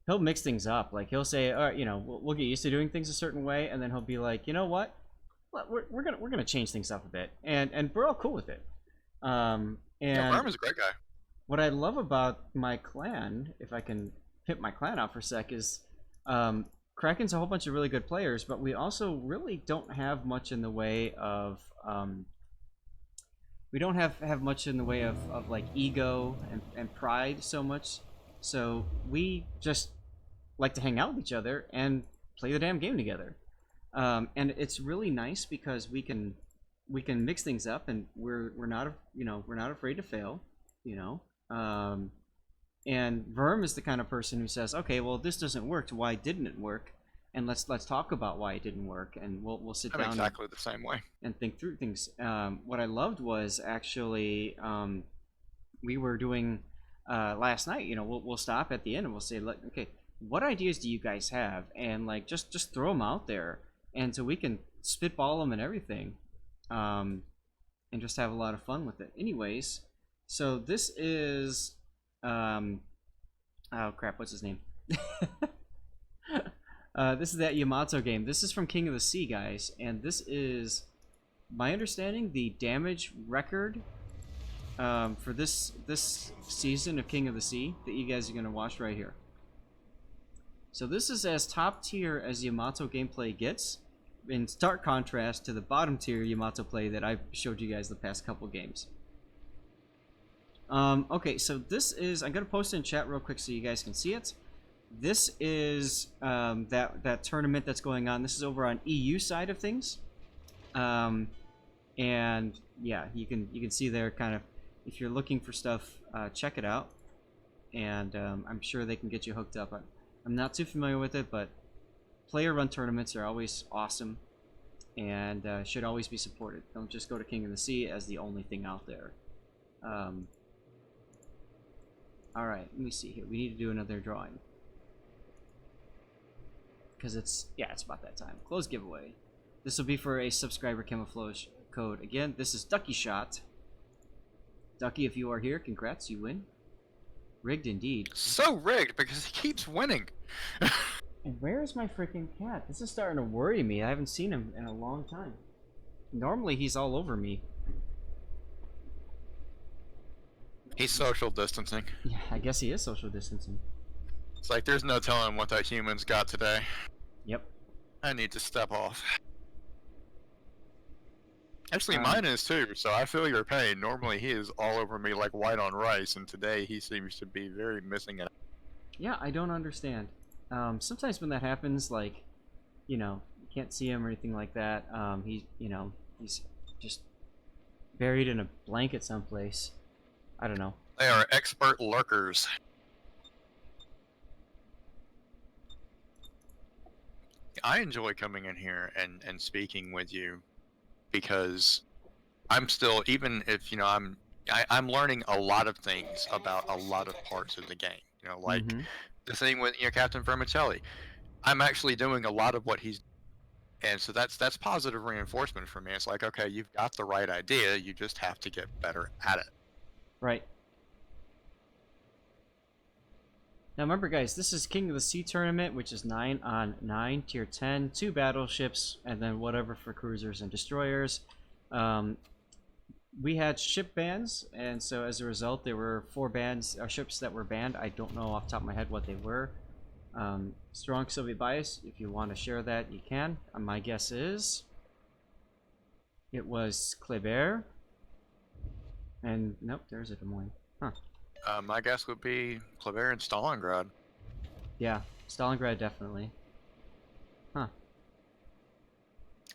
he'll mix things up. Like he'll say, all right, you know, we'll get used to doing things a certain way, and then he'll be like, you know what, we're gonna change things up a bit, and we're all cool with it. And Yeah, Vermin's a great guy. what I love about my clan, if I can pimp my clan out for a sec, is Kraken's a whole bunch of really good players, but we also really don't have much in the way of we don't have much in the way of like ego and pride so much. So we just like to hang out with each other and play the damn game together. And it's really nice because we can mix things up, and we're not, you know, we're not afraid to fail, you know. And Verm is the kind of person who says, okay, well, this doesn't work. Why didn't it work? And let's talk about why it didn't work, and we'll sit down exactly the same way and think through things. What I loved was actually we were doing last night. You know, we'll stop at the end and we'll say, okay, what ideas do you guys have? And like just throw them out there, and so we can spitball them and everything, and just have a lot of fun with it. Anyways, so this is oh crap, what's his name? This is that Yamato game. This is from King of the Sea, guys, and this is, my understanding, the damage record for this season of King of the Sea that you guys are gonna watch right here. So this is as top tier as Yamato gameplay gets, in stark contrast to the bottom tier Yamato play that I've showed you guys the past couple games. Okay, so this is, I'm gonna post it in chat real quick so you guys can see it. This is that tournament that's going on. This is over on EU side of things, and yeah, you can see there kind of, if you're looking for stuff, check it out, and I'm sure they can get you hooked up. I'm not too familiar with it, but player-run tournaments are always awesome, and should always be supported. Don't just go to King of the Sea as the only thing out there. All right, let me see here. We need to do another drawing. Because it's about that time. Close giveaway. This will be for a subscriber camouflage code. Again, this is Ducky Shot. Ducky, if you are here, congrats, you win. Rigged indeed. So rigged because he keeps winning. And where is my freaking cat? This is starting to worry me. I haven't seen him in a long time. Normally he's all over me. He's social distancing. Yeah, I guess he is social distancing. It's like there's no telling what that human's got today. Yep. I need to step off. Actually, mine is too, so I feel your pain. Normally he is all over me like white on rice, and today he seems to be very missing it. Yeah, I don't understand. Sometimes when that happens, like, you know, you can't see him or anything like that. He's just buried in a blanket someplace. I don't know. They are expert lurkers. I enjoy coming in here and speaking with you because I'm still, even if, you know, I'm learning a lot of things about a lot of parts of the game. You know, like the thing with, you know, Captain Vermicelli. I'm actually doing a lot of what he's, and so that's positive reinforcement for me. It's like, okay, you've got the right idea, you just have to get better at it. Right. Now remember, guys, this is King of the Sea tournament, which is 9 on 9, tier 10, 2 battleships, and then whatever for cruisers and destroyers. We had ship bans, and so as a result, there were 4 bans, ships that were banned. I don't know off the top of my head what they were. Strong Soviet bias, if you want to share that, you can. My guess is it was Colbert, and nope, there's a Des Moines. Huh. My guess would be Colbert and Stalingrad. Yeah, Stalingrad definitely. Huh.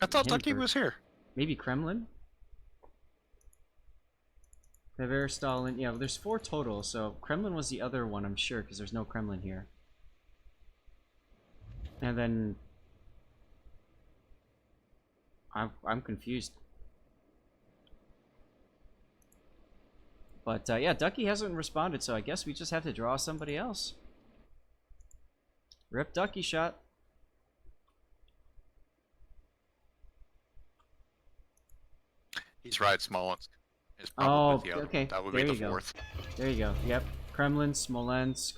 I thought Ducky was here. Maybe Kremlin? Colbert, Stalin. Yeah, well, there's 4 total, so Kremlin was the other one, I'm sure, because there's no Kremlin here. And then I'm confused. But yeah, Ducky hasn't responded, so I guess we just have to draw somebody else. Rip Ducky shot. He's right, Smolensk is Oh, probably the other okay. one. That would There be the you go. fourth. There you go. Yep. Kremlin, Smolensk,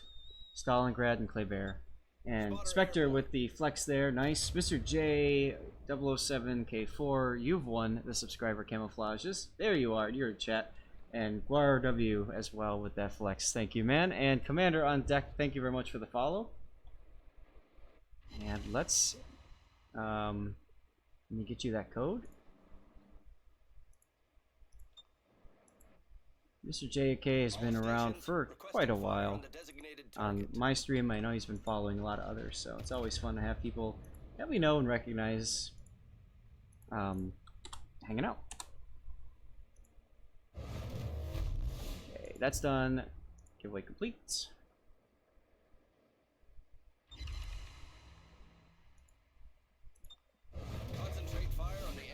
Stalingrad, and Colbert. And Spectre with the flex there. Nice. Mr. J 007K4, you've won the subscriber camouflages. There you are. You're in chat. And Guar W as well with that flex. Thank you, man. And Commander on deck, thank you very much for the follow. And let's let me get you that code. Mr. JK has been around for quite a while. On my stream, I know he's been following a lot of others, so it's always fun to have people that we know and recognize hanging out. Okay, that's done. Giveaway complete.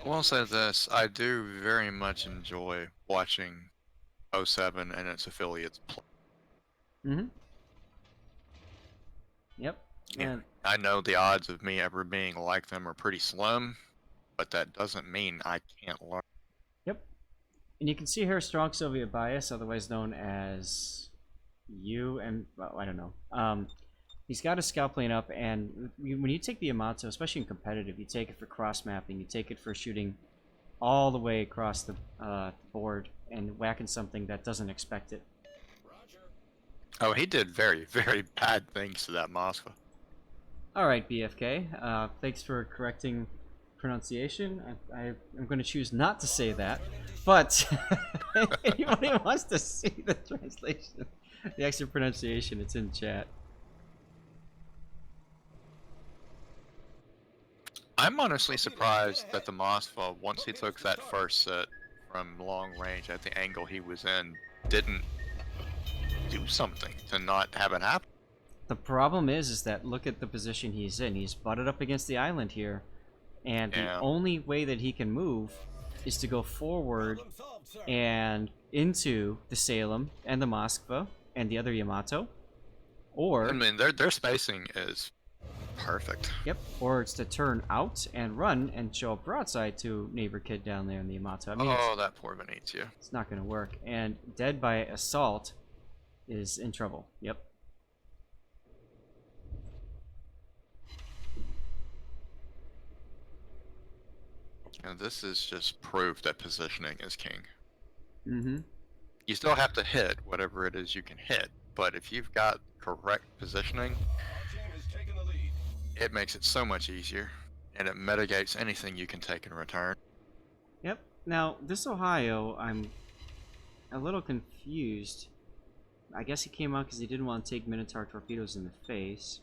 I will say this, I do very much enjoy watching 07 and its affiliates play. Mm-hmm. Yep. Yeah, And I know the odds of me ever being like them are pretty slim, but that doesn't mean I can't learn. yep. And you can see her strong Soviet bias, otherwise known as U, and well, I don't know. He's got a scout plane up, and when you take the Yamato, especially in competitive, you take it for cross mapping, you take it for shooting all the way across the board and whacking something that doesn't expect it. Oh, he did very, very bad things to that Moscow. All right, BFK. Thanks for correcting pronunciation. I'm going to choose not to say that, but if anybody wants to see the translation, the extra pronunciation, it's in chat. I'm honestly surprised that the Moscow, once he took that first set from long range at the angle he was in, didn't do something to not have it happen. The problem is that look at the position he's in. He's butted up against the island here, and the only way that he can move is to go forward and into the Salem and the Moskva and the other Yamato, or I mean, their spacing is perfect. Yep, or it's to turn out and run and show up broadside to neighbor kid down there in the Yamato. I mean, Oh, that poor Venezia. it's not going to work. And dead by assault is in trouble. Yep. And this is just proof that positioning is king. Mm-hmm. You still have to hit whatever it is you can hit, but if you've got correct positioning, it makes it so much easier, and it mitigates anything you can take in return. Yep. Now, this Ohio, I'm a little confused. I guess he came out because he didn't want to take Minotaur torpedoes in the face.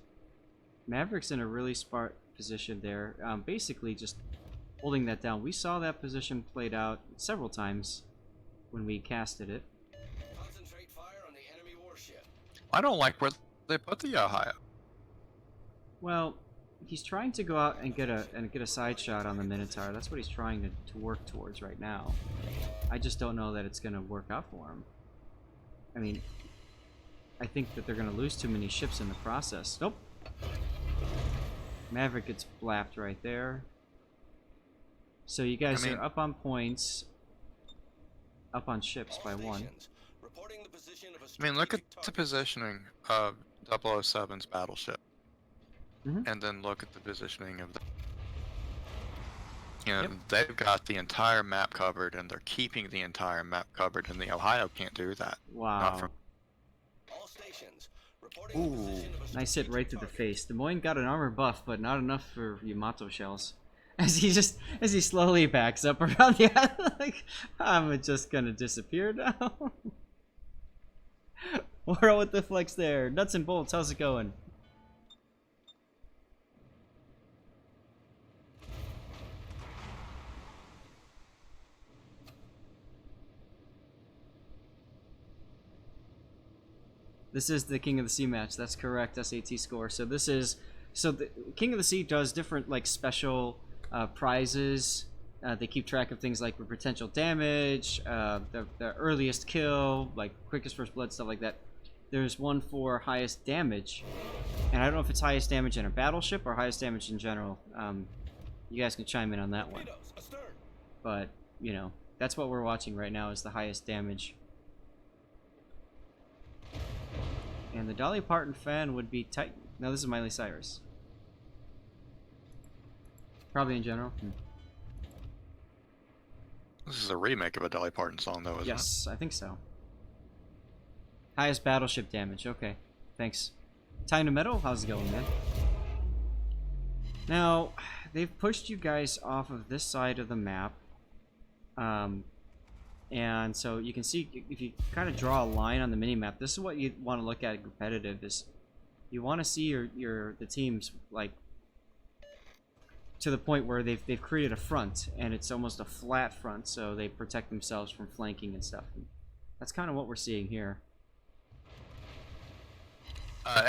Maverick's in a really smart position there, basically just holding that down. We saw that position played out several times when we casted it. Concentrate fire on the enemy warship. I don't like where they put the Ohio. Well, he's trying to go out and get a side shot on the Minotaur. That's what he's trying to work towards right now. I just don't know that it's going to work out for him. I mean, I think that they're going to lose too many ships in the process. Nope. Maverick gets blapped right there. So you guys are up on points, up on ships by one. I mean, look at the positioning of 007's battleship. Mm-hmm. And then look at the positioning of the... You know, they've got the entire map covered, and they're keeping the entire map covered, and the Ohio can't do that. Wow. All stations, Ooh. Nice hit right to the face. Des Moines got an armor buff, but not enough for Yamato shells. As he slowly backs up around the island, like, I'm just gonna disappear now. World with the flex there. Nuts and bolts, how's it going? This is the King of the Sea match. That's correct. SAT score. So this is So the King of the Sea does different like special prizes. They keep track of things like potential damage, the earliest kill, like quickest first blood, stuff like that. There's one for highest damage, and I don't know if it's highest damage in a battleship or highest damage in general. You guys can chime in on that one. But you know, that's what we're watching right now is the highest damage. And the Dolly Parton fan would be Titan. No, this is Miley Cyrus. Probably in general. This is a remake of a Dolly Parton song, though, isn't it? Yes, I think so. Highest battleship damage. Okay, thanks. Time to Metal, how's it going, man? Now, they've pushed you guys off of this side of the map. And so you can see, if you kind of draw a line on the mini-map, this is what you want to look at in competitive, is you want to see the teams, like, to the point where they've created a front, and it's almost a flat front, so they protect themselves from flanking and stuff. And that's kind of what we're seeing here.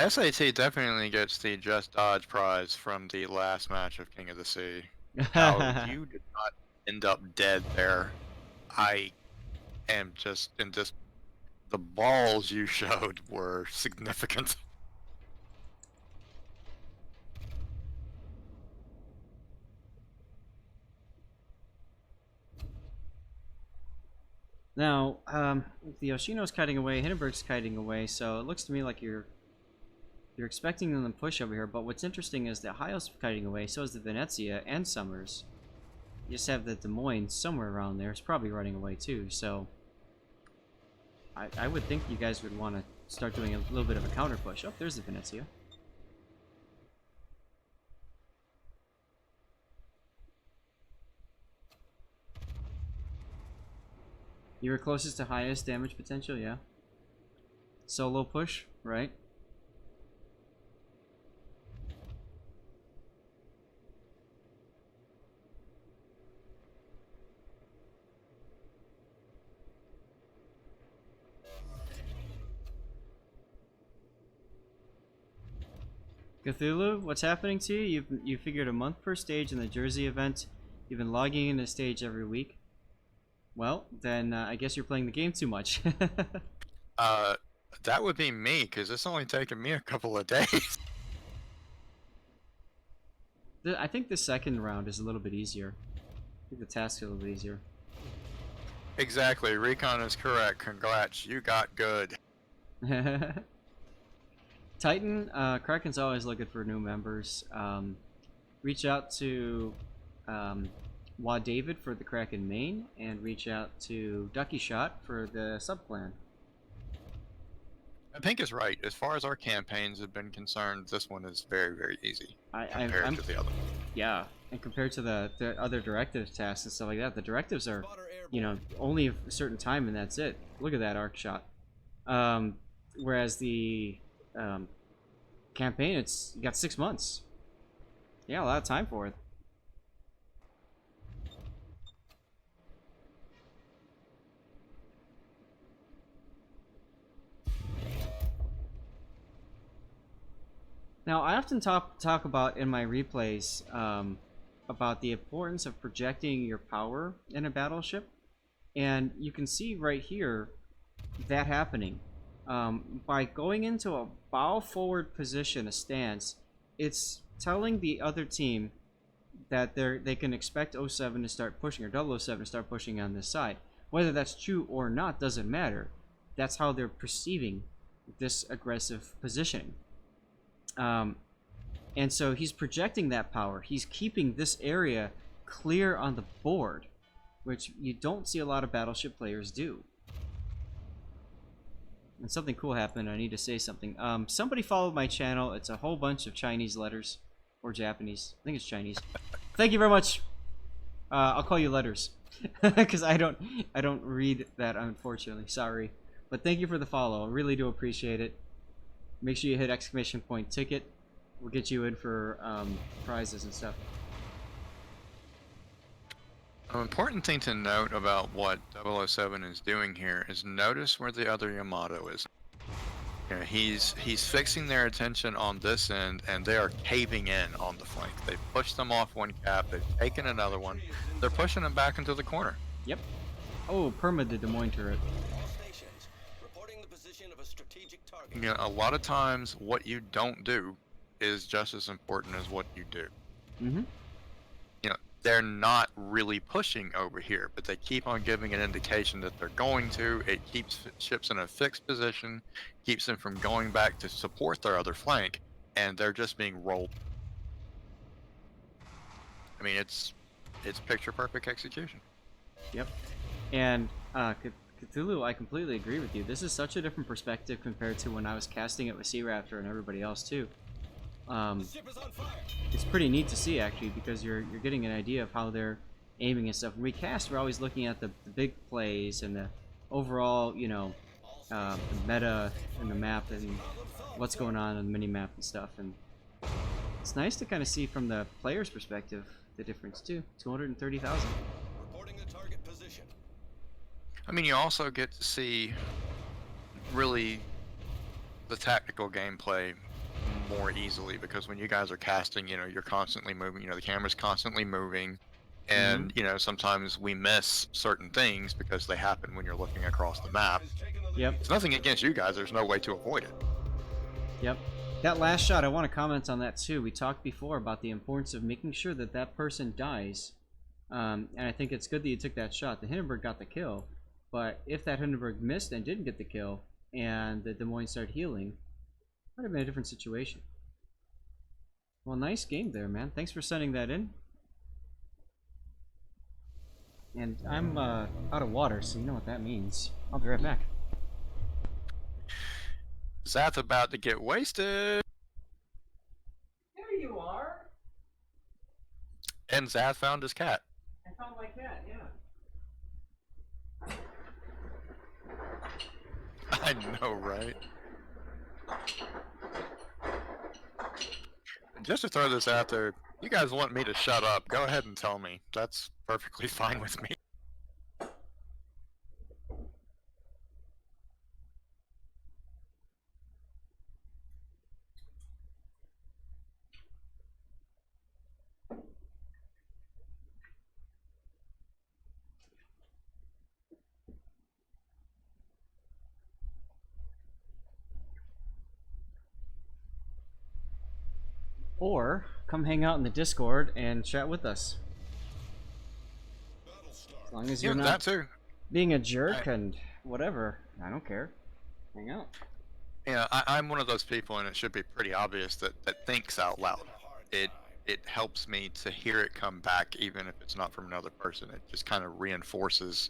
SAT definitely gets the Just Dodge prize from the last match of King of the Sea. How you did not end up dead there. I am just the balls you showed were significant. Now, the Yoshino's kiting away, Hindenburg's kiting away, so it looks to me like you're expecting them to push over here, but what's interesting is that Hayo's kiting away, so is the Venezia and Summers. You just have the Des Moines somewhere around there. It's probably running away too, so I would think you guys would want to start doing a little bit of a counter push. Oh, there's the Venezia. You were closest to highest damage potential, yeah. Solo push, right? Cthulhu, what's happening to you? You figured a month per stage in the Jersey event. You've been logging in the stage every week. Well, then I guess you're playing the game too much. That would be me, because it's only taken me a couple of days. I think the second round is a little bit easier. I think the task is a little bit easier. Exactly, Recon is correct. Congrats, you got good. Titan, Kraken's always looking for new members. Reach out to Wa David for the Kraken main, and reach out to Ducky Shot for the subclan. I think is right. As far as our campaigns have been concerned, this one is very, very easy compared to the other one. Yeah, and compared to the other directive tasks and stuff like that, the directives are, you know, only a certain time and that's it. Look at that arc shot. Whereas the campaign, you got 6 months. Yeah, a lot of time for it. Now, I often talk about in my replays about the importance of projecting your power in a battleship, and you can see right here that happening. By going into a bow forward position, a stance, it's telling the other team that they can expect 07 to start pushing, or 007 to start pushing on this side. Whether that's true or not doesn't matter. That's how they're perceiving this aggressive positioning. And so he's projecting that power. He's keeping this area clear on the board, which you don't see a lot of battleship players do. And something cool happened. I need to say something. Somebody followed my channel. It's a whole bunch of Chinese letters, or Japanese. I think it's Chinese. Thank you very much. I'll call you letters, because I don't read that, unfortunately. Sorry, but thank you for the follow. I really do appreciate it. Make sure you hit exclamation point ticket. We'll get you in for prizes and stuff. An important thing to note about what 007 is doing here is notice where the other Yamato is. You know, he's fixing their attention on this end, and they are caving in on the flank. They've pushed them off one cap. They've taken another one. They're pushing them back into the corner. Yep. Oh, perma the Des Moines turret. All stations, reporting the position of a strategic target. You know, a lot of times what you don't do is just as important as what you do. Mm-hmm. You know, they're not really pushing over here, but they keep on giving an indication that they're going to. It keeps ships in a fixed position, keeps them from going back to support their other flank, and they're just being rolled. I mean, it's picture perfect execution. Yep. And Cthulhu, I completely agree with you. This is such a different perspective compared to when I was casting it with Sea Raptor and everybody else too. Ship is on fire. It's pretty neat to see actually, because you're getting an idea of how they're aiming and stuff. When we cast, we're always looking at the big plays and the overall, you know, the meta and the map and what's going on the mini map and stuff. And it's nice to kind of see from the player's perspective the difference too. 230,000. Reporting the target position. I mean, you also get to see really the tactical gameplay more easily, because when you guys are casting, you know, you're constantly moving, you know, the camera's constantly moving, and you know, sometimes we miss certain things because they happen when you're looking across the map. Yep. It's nothing against you guys, there's no way to avoid it. Yep. That last shot, I want to comment on that too. We talked before about the importance of making sure that that person dies. And I think it's good that you took that shot. The Hindenburg got the kill, but if that Hindenburg missed and didn't get the kill, and the Des Moines started healing, might have been a different situation. Well, nice game there, man. Thanks for sending that in. And I'm out of water, so you know what that means. I'll be right back. Zath about to get wasted. There you are. And Zath found his cat. I found my cat, yeah. I know, right? Just to throw this out there, you guys want me to shut up, go ahead and tell me. That's perfectly fine with me. Or come hang out in the Discord and chat with us. As long as you're Yeah, not that too. being a jerk and whatever, I don't care. Hang out. Yeah, I'm one of those people, and it should be pretty obvious that thinks out loud. It helps me to hear it come back, even if it's not from another person. It just kind of reinforces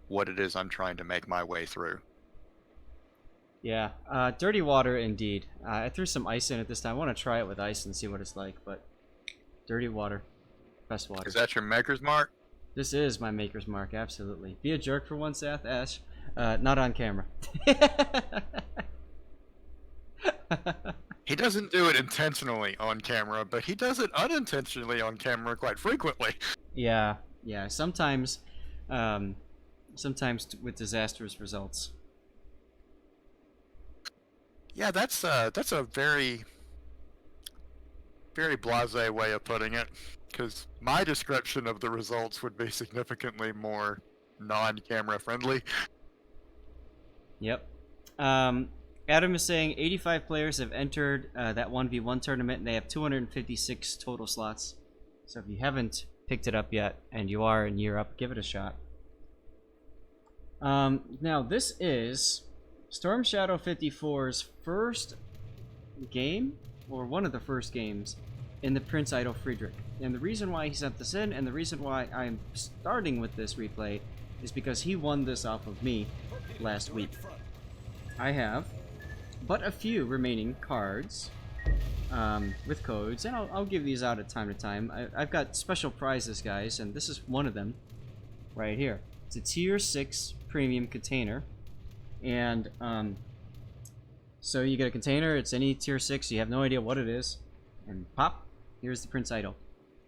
what it is I'm trying to make my way through. Yeah, dirty water indeed. I threw some ice in it this time. I want to try it with ice and see what it's like, but dirty water. Best water. Is that your maker's mark? This is my maker's mark, absolutely. Be a jerk for once, Seth. Ash. Not on camera. He doesn't do it intentionally on camera, but he does it unintentionally on camera quite frequently. Yeah, yeah. Sometimes with disastrous results. Yeah, that's a very, very blasé way of putting it, because my description of the results would be significantly more non-camera friendly. Yep. Adam is saying 85 players have entered that 1v1 tournament, and they have 256 total slots. So if you haven't picked it up yet, and you are in Europe, give it a shot. Now, this is Storm Shadow 54's first game, or one of the first games, in the Prince Idol Friedrich. And the reason why he sent this in, and the reason why I'm starting with this replay, is because he won this off of me last week. I have but a few remaining cards with codes, and I'll give these out at time to time. I've got special prizes, guys, and this is one of them right here. It's a tier 6 premium container, and so you get a container. It's any tier 6. You have no idea what it is, and pop, here's the Prince Idol.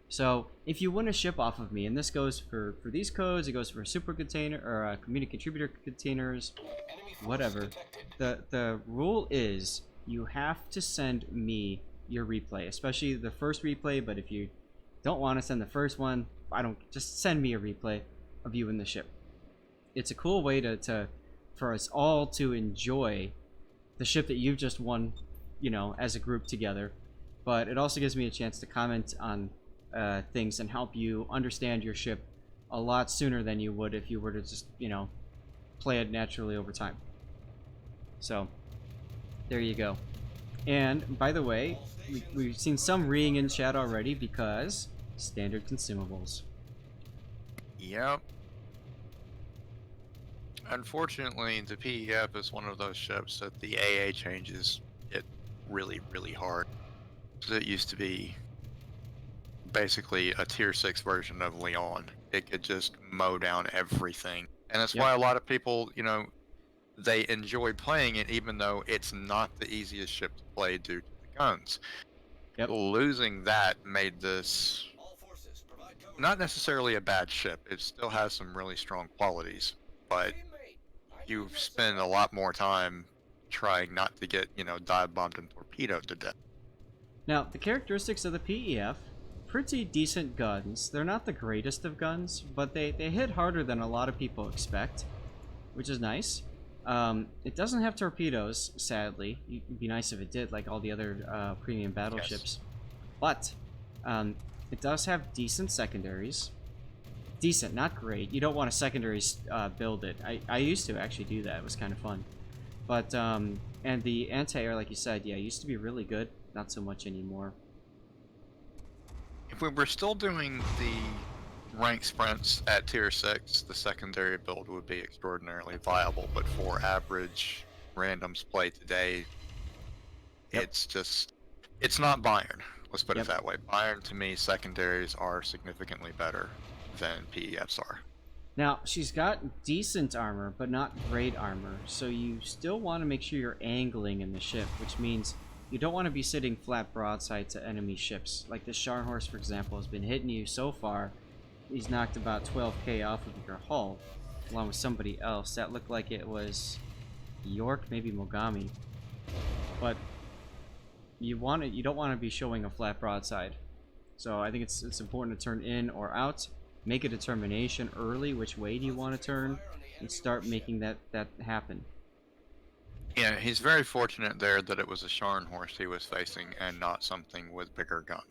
So if you win a ship off of me, and this goes for these codes, it goes for super container or community contributor containers, Enemy force whatever. detected. The rule is you have to send me your replay, especially the first replay. But if you don't want to send the first one, just send me a replay of you in the ship. It's a cool way for us all to enjoy the ship that you've just won, you know, as a group together. But it also gives me a chance to comment on things and help you understand your ship a lot sooner than you would if you were to just, you know, play it naturally over time. So there you go. And by the way, we've seen some reading in chat already because standard consumables. Yep. Unfortunately, the PEF is one of those ships that the AA changes it really, really hard. So it used to be basically a tier 6 version of Leon. It could just mow down everything. And that's why a lot of people, you know, they enjoy playing it even though it's not the easiest ship to play due to the guns. Yep. Losing that made this All forces provide cover. not necessarily a bad ship. It still has some really strong qualities, but Teammate, I you need your spend a support. lot more time trying not to get, you know, dive bombed and torpedoed to death. Now, the characteristics of the PEF, pretty decent guns. They're not the greatest of guns, but they hit harder than a lot of people expect, which is nice. It doesn't have torpedoes, sadly. It'd be nice if it did, like all the other premium battleships. But it does have decent secondaries. Decent, not great. You don't want to secondaries build it. I used to actually do that. It was kind of fun. But, and the anti-air, like you said, yeah, used to be really good. Not so much anymore. If we were still doing the rank sprints at tier 6, the secondary build would be extraordinarily viable, but for average randoms play today, it's not Bayern. Let's put it that way. Bayern, to me, secondaries are significantly better than PEFs are. Now, she's got decent armor, but not great armor, so you still want to make sure you're angling in the ship, which means you don't want to be sitting flat broadside to enemy ships. Like this Scharnhorst, for example, has been hitting you so far. He's knocked about 12k off of your hull, along with somebody else. That looked like it was Yorck, maybe Mogami. But you don't want to be showing a flat broadside. So I think it's important to turn in or out. Make a determination early which way do you want to turn, and start making that happen. Yeah, he's very fortunate there that it was a Scharnhorst he was facing and not something with bigger guns.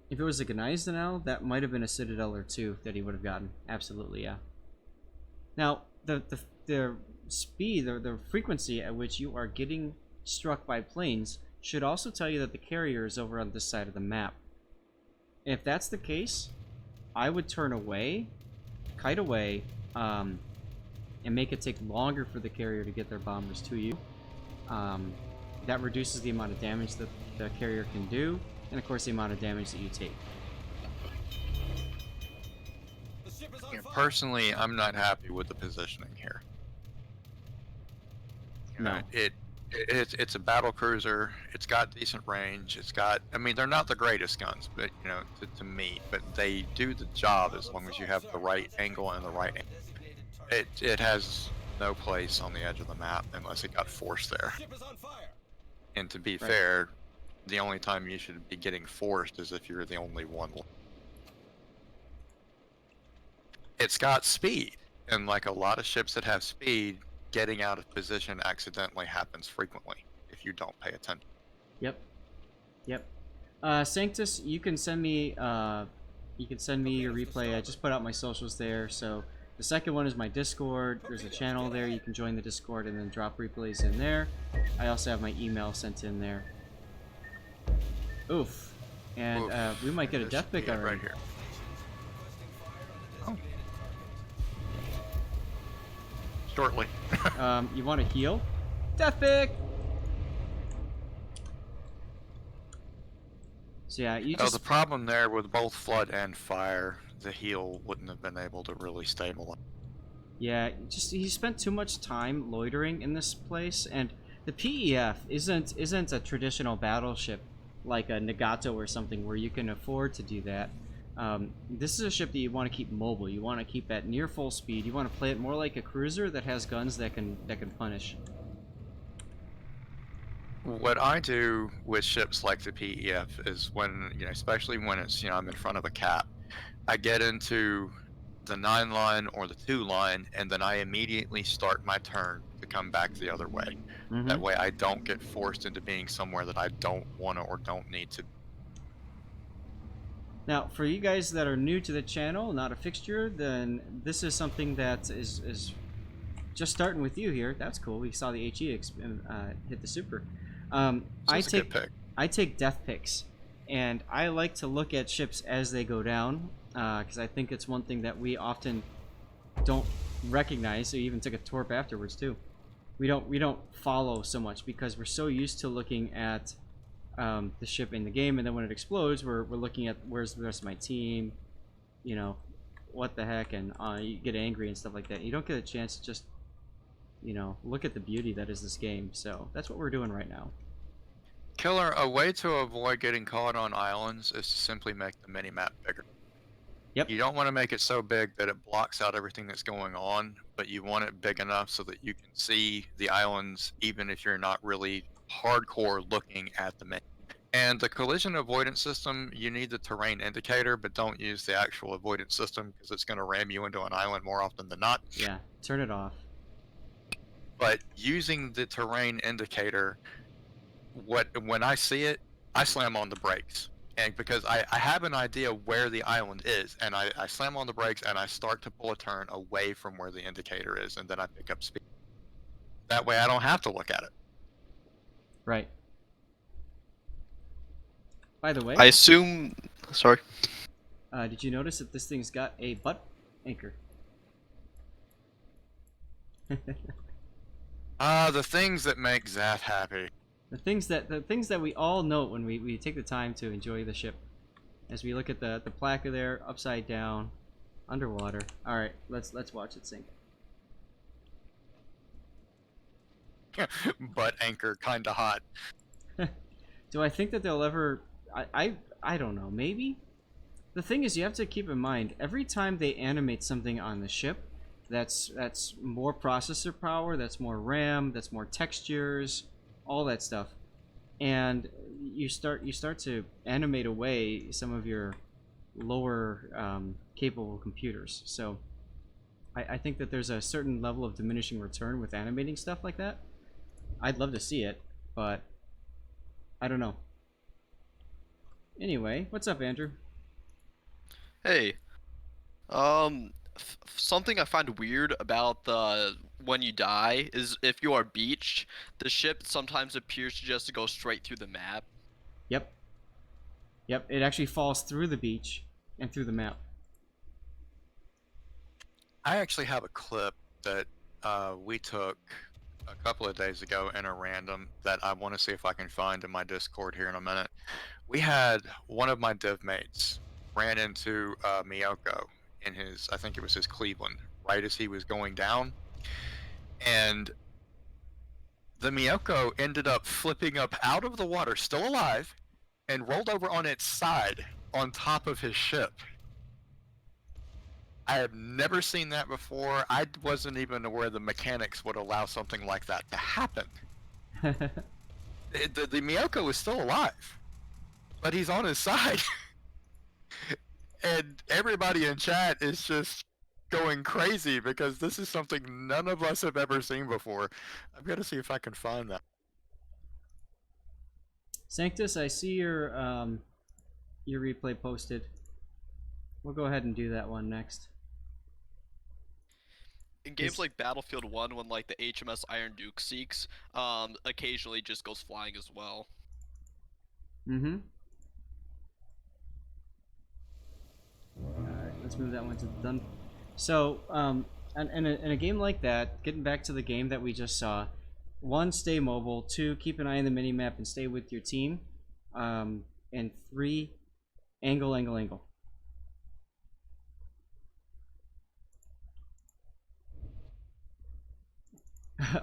If it was a Gneisenau, that might have been a Citadel or two that he would have gotten. Absolutely, yeah. Now, the speed, or the frequency at which you are getting struck by planes should also tell you that the carrier is over on this side of the map. If that's the case, I would turn away, kite away, and make it take longer for the carrier to get their bombers to you. That reduces the amount of damage that the carrier can do, and of course the amount of damage that you take. The ship is on Yeah, fire. personally, I'm not happy with the positioning here. No. It's a battle cruiser. It's got decent range. It's got, I mean, they're not the greatest guns, but you know, to me, but they do the job as long as you have the right angle and the right angle. It has no place on the edge of the map unless it got forced there. The ship is on fire. And to be fair, the only time you should be getting forced is if you're the only one. It's got speed, and like a lot of ships that have speed, getting out of position accidentally happens frequently if you don't pay attention. Yep. Sanctus, you can send me your replay. I just put out my socials there. So the second one is my Discord. There's a channel there. You can join the Discord and then drop replays in there. I also have my email sent in there. Oof. And we might get a death pick already. Right here. Oh. Shortly. You want to heal? Death pick! So yeah, you just... the problem there with both flood and fire, the heal wouldn't have been able to really stabilize. Yeah, he spent too much time loitering in this place, and the PEF isn't a traditional battleship like a Nagato or something where you can afford to do that. This is a ship that you want to keep mobile. You want to keep at near full speed. You want to play it more like a cruiser that has guns that can punish. What I do with ships like the PEF is when, especially when it's, I'm in front of a cap, I get into the 9 line or the 2 line, and then I immediately start my turn to come back the other way. That way I don't get forced into being somewhere that I don't want to or don't need to. Now, for you guys that are new to the channel, not a fixture, then this is something that is just starting with you here. That's cool. We saw the HE hit the super. I take death picks, and I like to look at ships as they go down, because I think it's one thing that we often don't recognize. So you even took a torp afterwards too. We don't follow so much because we're so used to looking at the ship in the game, and then when it explodes, we're looking at where's the rest of my team, what the heck, and you get angry and stuff like that. You don't get a chance to just look at the beauty that is this game. So that's what we're doing right now. Killer, a way to avoid getting caught on islands is to simply make the mini-map bigger. Yep. You don't want to make it so big that it blocks out everything that's going on, but you want it big enough so that you can see the islands even if you're not really hardcore looking at the menu. And the collision avoidance system, you need the terrain indicator, but don't use the actual avoidance system because it's going to ram you into an island more often than not. Yeah, turn it off. But using the terrain indicator, when I see it, I slam on the brakes. And because I have an idea where the island is, and I slam on the brakes and I start to pull a turn away from where the indicator is, and then I pick up speed. That way I don't have to look at it. Right. By the way, I assume... Sorry. Did you notice that this thing's got a butt anchor? The things that make Zaf happy. The things that we all note when we take the time to enjoy the ship. As we look at the plaque there, upside down, underwater. All right, let's watch it sink. Butt anchor, kinda hot. Do I think that they'll ever? I don't know. Maybe. The thing is, you have to keep in mind every time they animate something on the ship, that's more processor power, that's more RAM, that's more textures, all that stuff, and you start to animate away some of your lower capable computers. So I think that there's a certain level of diminishing return with animating stuff like that. I'd love to see it, but I don't know. Anyway, what's up, Andrew? Hey. Something I find weird about the when you die is if you are beached, the ship sometimes appears to just go straight through the map. Yep. Yep, it actually falls through the beach and through the map. I actually have a clip that we took a couple of days ago in a random that I want to see if I can find in my Discord here in a minute. We had one of my div mates ran into Miyoko in his, I think it was his Cleveland, right as he was going down. And the Miyoko ended up flipping up out of the water, still alive, and rolled over on its side on top of his ship. I have never seen that before. I wasn't even aware the mechanics would allow something like that to happen. The Miyoko was still alive, but he's on his side. And everybody in chat is just going crazy because this is something none of us have ever seen before. I've got to see if I can find that. Sanctus, I see your replay posted. We'll go ahead and do that one next. In games like Battlefield 1, when like the HMS Iron Duke seeks, occasionally just goes flying as well. Mm-hmm. Alright, let's move that one to done. So, in a game like that, getting back to the game that we just saw, 1, stay mobile, 2, keep an eye on the minimap and stay with your team, and 3, angle.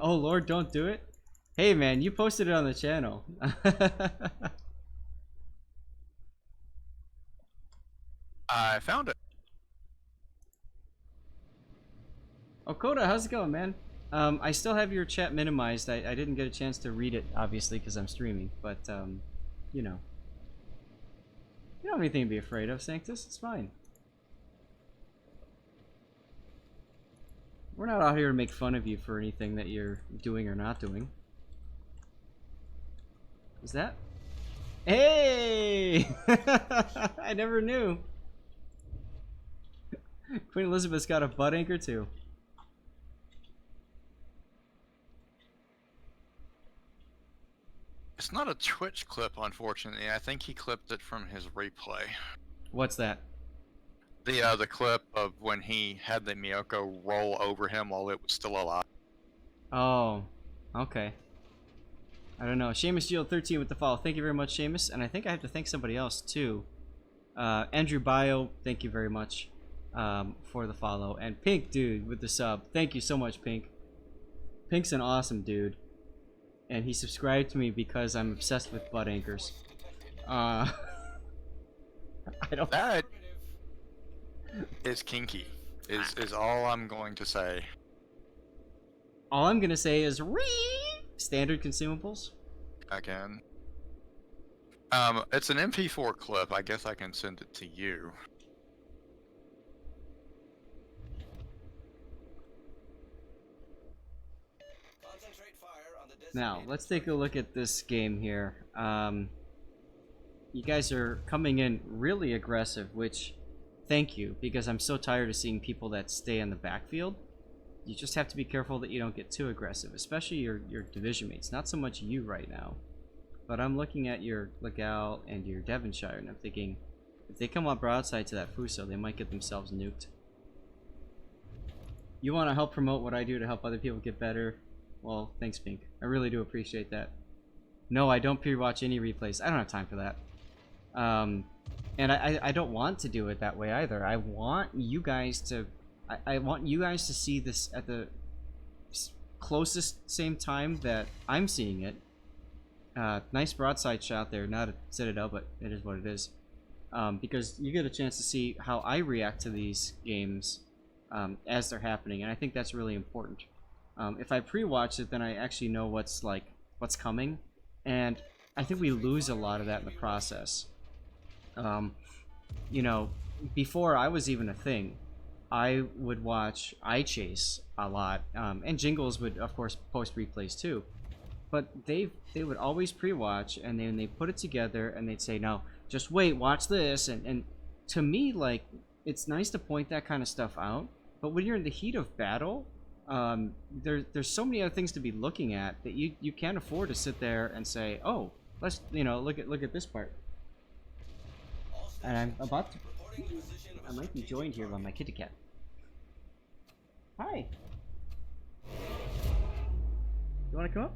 Oh Lord, don't do it. Hey man, you posted it on the channel. found it. Oh, Koda, how's it going, man? I still have your chat minimized. I didn't get a chance to read it, obviously, because I'm streaming. But, you know. You don't have anything to be afraid of, Sanctus. It's fine. We're not out here to make fun of you for anything that you're doing or not doing. Is that? Hey! I never knew. Queen Elizabeth's got a butt anchor too. It's not a Twitch clip, unfortunately. I think he clipped it from his replay. What's that? The clip of when he had the Miyoko roll over him while it was still alive. Oh, okay. I don't know. Seamus Shield 13 with the follow. Thank you very much, Seamus. And I think I have to thank somebody else too. Andrew Bio, thank you very much for the follow. And Pink Dude with the sub. Thank you so much, Pink. Pink's an awesome dude. And he subscribed to me because I'm obsessed with butt anchors. I don't. That is kinky. Is all I'm going to say. All I'm gonna say is standard consumables. Again. It's an MP4 clip. I guess I can send it to you. Concentrate fire on the Now, designated let's take a look at this game here. You guys are coming in really aggressive, which, thank you, because I'm so tired of seeing people that stay in the backfield. You just have to be careful that you don't get too aggressive, especially your division mates. Not so much you right now, but I'm looking at your Legal and your Devonshire, and I'm thinking, if they come up broadside to that Fuso, they might get themselves nuked. You want to help promote what I do to help other people get better? Well, thanks, Pink. I really do appreciate that. No, I don't pre-watch any replays. I don't have time for that. And I don't want to do it that way either. I want you guys to... I want you guys to see this at the closest same time that I'm seeing it. Nice broadside shot there. Not a Citadel, but it is what it is. Because you get a chance to see how I react to these games as they're happening. And I think that's really important. If I pre-watch it, then I actually know what's coming, and I think we lose a lot of that in the process. You know, before I was even a thing, I would watch iChase a lot, and Jingles would of course post replays too, but they would always pre-watch, and then they put it together and they'd say, no, just wait, watch this, and to me, like, it's nice to point that kind of stuff out, but when you're in the heat of battle, there's so many other things to be looking at that you can't afford to sit there and say, oh, let's, you know, look at this part. And I'm about to... I might be joined here by my kitty cat. Hi. You want to come up?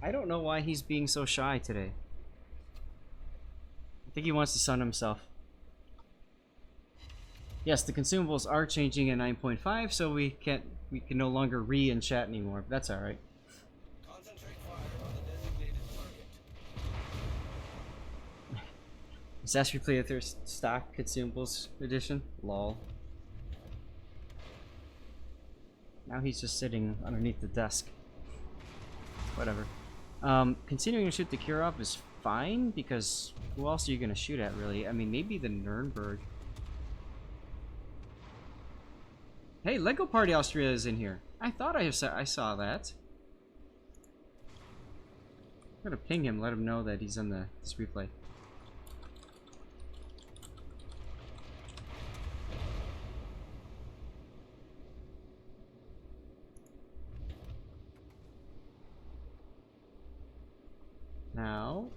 I don't know why he's being so shy today. I think he wants to sun himself. Yes, the consumables are changing in 9.5, so we can no longer in chat anymore. But that's all right. Concentrate fire on the designated target. Disaster Replay with their stock consumables edition. Lol. Now he's just sitting underneath the desk. Whatever. Continuing to shoot the Kirov is fine, because who else are you going to shoot at, really? I mean, maybe the Nuremberg. Hey, Lego Party Austria is in here. I thought I saw that. I'm gonna ping him, let him know that he's on this replay. Now,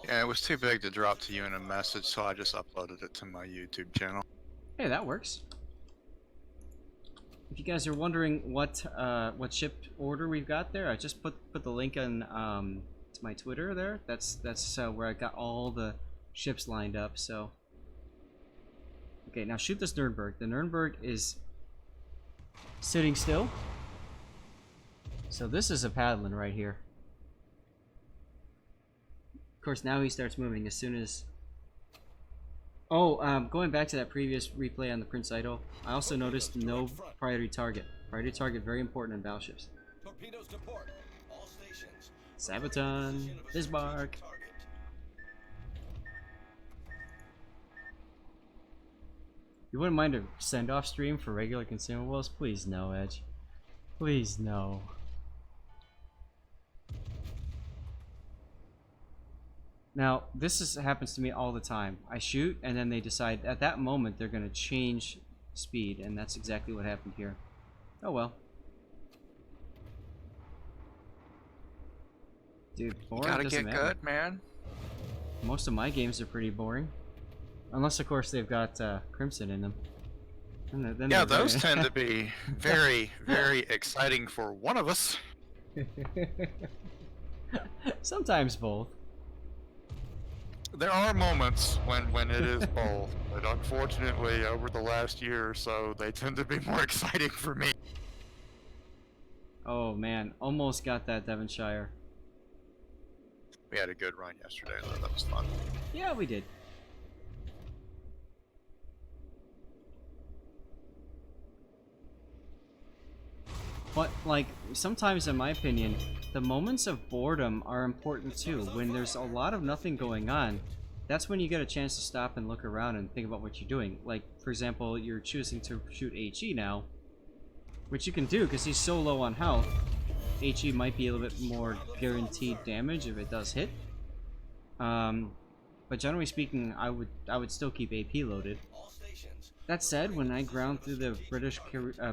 Yeah, it was too big to drop to you in a message, so I just uploaded it to my YouTube channel. hey, that works. If you guys are wondering what ship order we've got there, I just put the link on to my Twitter there. That's where I got all the ships lined up. So, okay, now shoot this Nuremberg. The Nuremberg is sitting still. So this is a paddling right here. course, now he starts moving as soon as... Oh, going back to that previous replay on the Prince Idol, I also noticed no priority target. Priority target, very important in battleships. Torpedoes to port. All stations. Sabaton, Position of Bismarck. target. You wouldn't mind a send-off stream for regular consumables? Please no, Edge. Please no. Now, happens to me all the time. I shoot, and then they decide at that moment they're going to change speed, and that's exactly what happened here. Oh well. Dude, boring Gotta doesn't get matter. good, man. Most of my games are pretty boring. Unless, of course, they've got Crimson in them. Then Yeah, they're those very- tend to be very, very exciting for one of us. Sometimes both. There are moments when it is both, but unfortunately, over the last year or so, they tend to be more exciting for me. Oh man, almost got that Devonshire. We had a good run yesterday, though. That was fun. Yeah, we did. But, like, sometimes, in my opinion, the moments of boredom are important too. When there's a lot of nothing going on, that's when you get a chance to stop and look around and think about what you're doing. Like, for example, you're choosing to shoot HE now, which you can do because he's so low on health. HE might be a little bit more guaranteed damage if it does hit. But generally speaking, I would still keep AP loaded. All stations. That said, when I ground through the British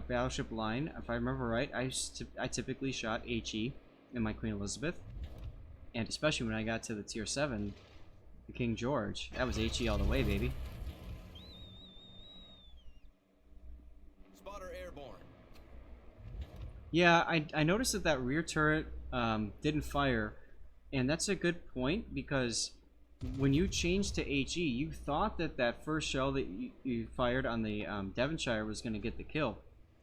battleship line, if I remember right, I typically shot HE in my Queen Elizabeth, and especially when I got to the tier 7, the King George, that was HE all the way, baby. Spotter airborne. Yeah, I noticed that that rear turret didn't fire, and that's a good point because when you changed to HE, you thought that that first shell that you fired on the Devonshire was going to get the kill,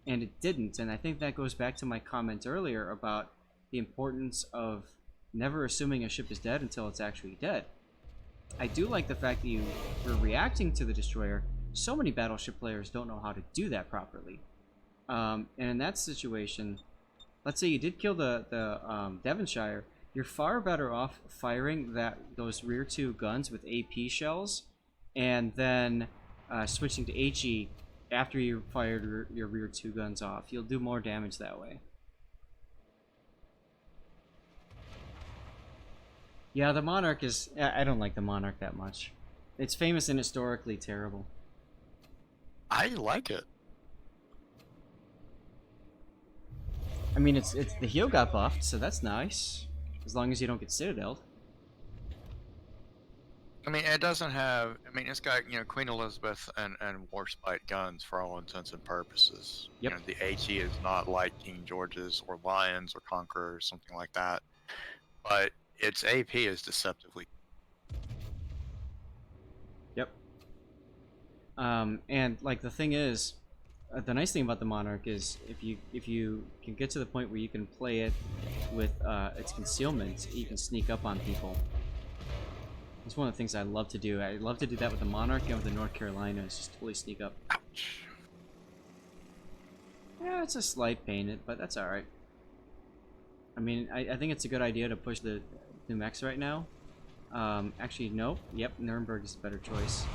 and it didn't. And I think that goes back to my comment earlier about the importance of never assuming a ship is dead until it's actually dead. I do like the fact that you were reacting to the destroyer. So many battleship players don't know how to do that properly. And in that situation, let's say you did kill the Devonshire, you're far better off firing those rear 2 guns with AP shells, and then switching to HE after you fired your rear 2 guns off. You'll do more damage that way. Yeah, the Monarch is... I don't like the Monarch that much. It's famous and historically terrible. I like it. I mean, it's the heel got buffed, so that's nice. As long as you don't get Citadel'd. I mean, it doesn't have... I mean, it's got, you know, Queen Elizabeth and Warspite guns for all intents and purposes. Yep. You know, the HE is not like King George's or Lions or Conqueror or something like that. But its AP is deceptively... Yep. And, like, the thing is... the nice thing about the Monarch is if you can get to the point where you can play it with its concealment, you can sneak up on people. It's one of the things I love to do. I love to do that with the Monarch and with the North Carolina, is just totally sneak up. Ouch. Yeah, it's a slight pain, but that's alright. I mean, I think it's a good idea to push the New Mex right now. Actually, nope. Yep, Nuremberg is a better choice.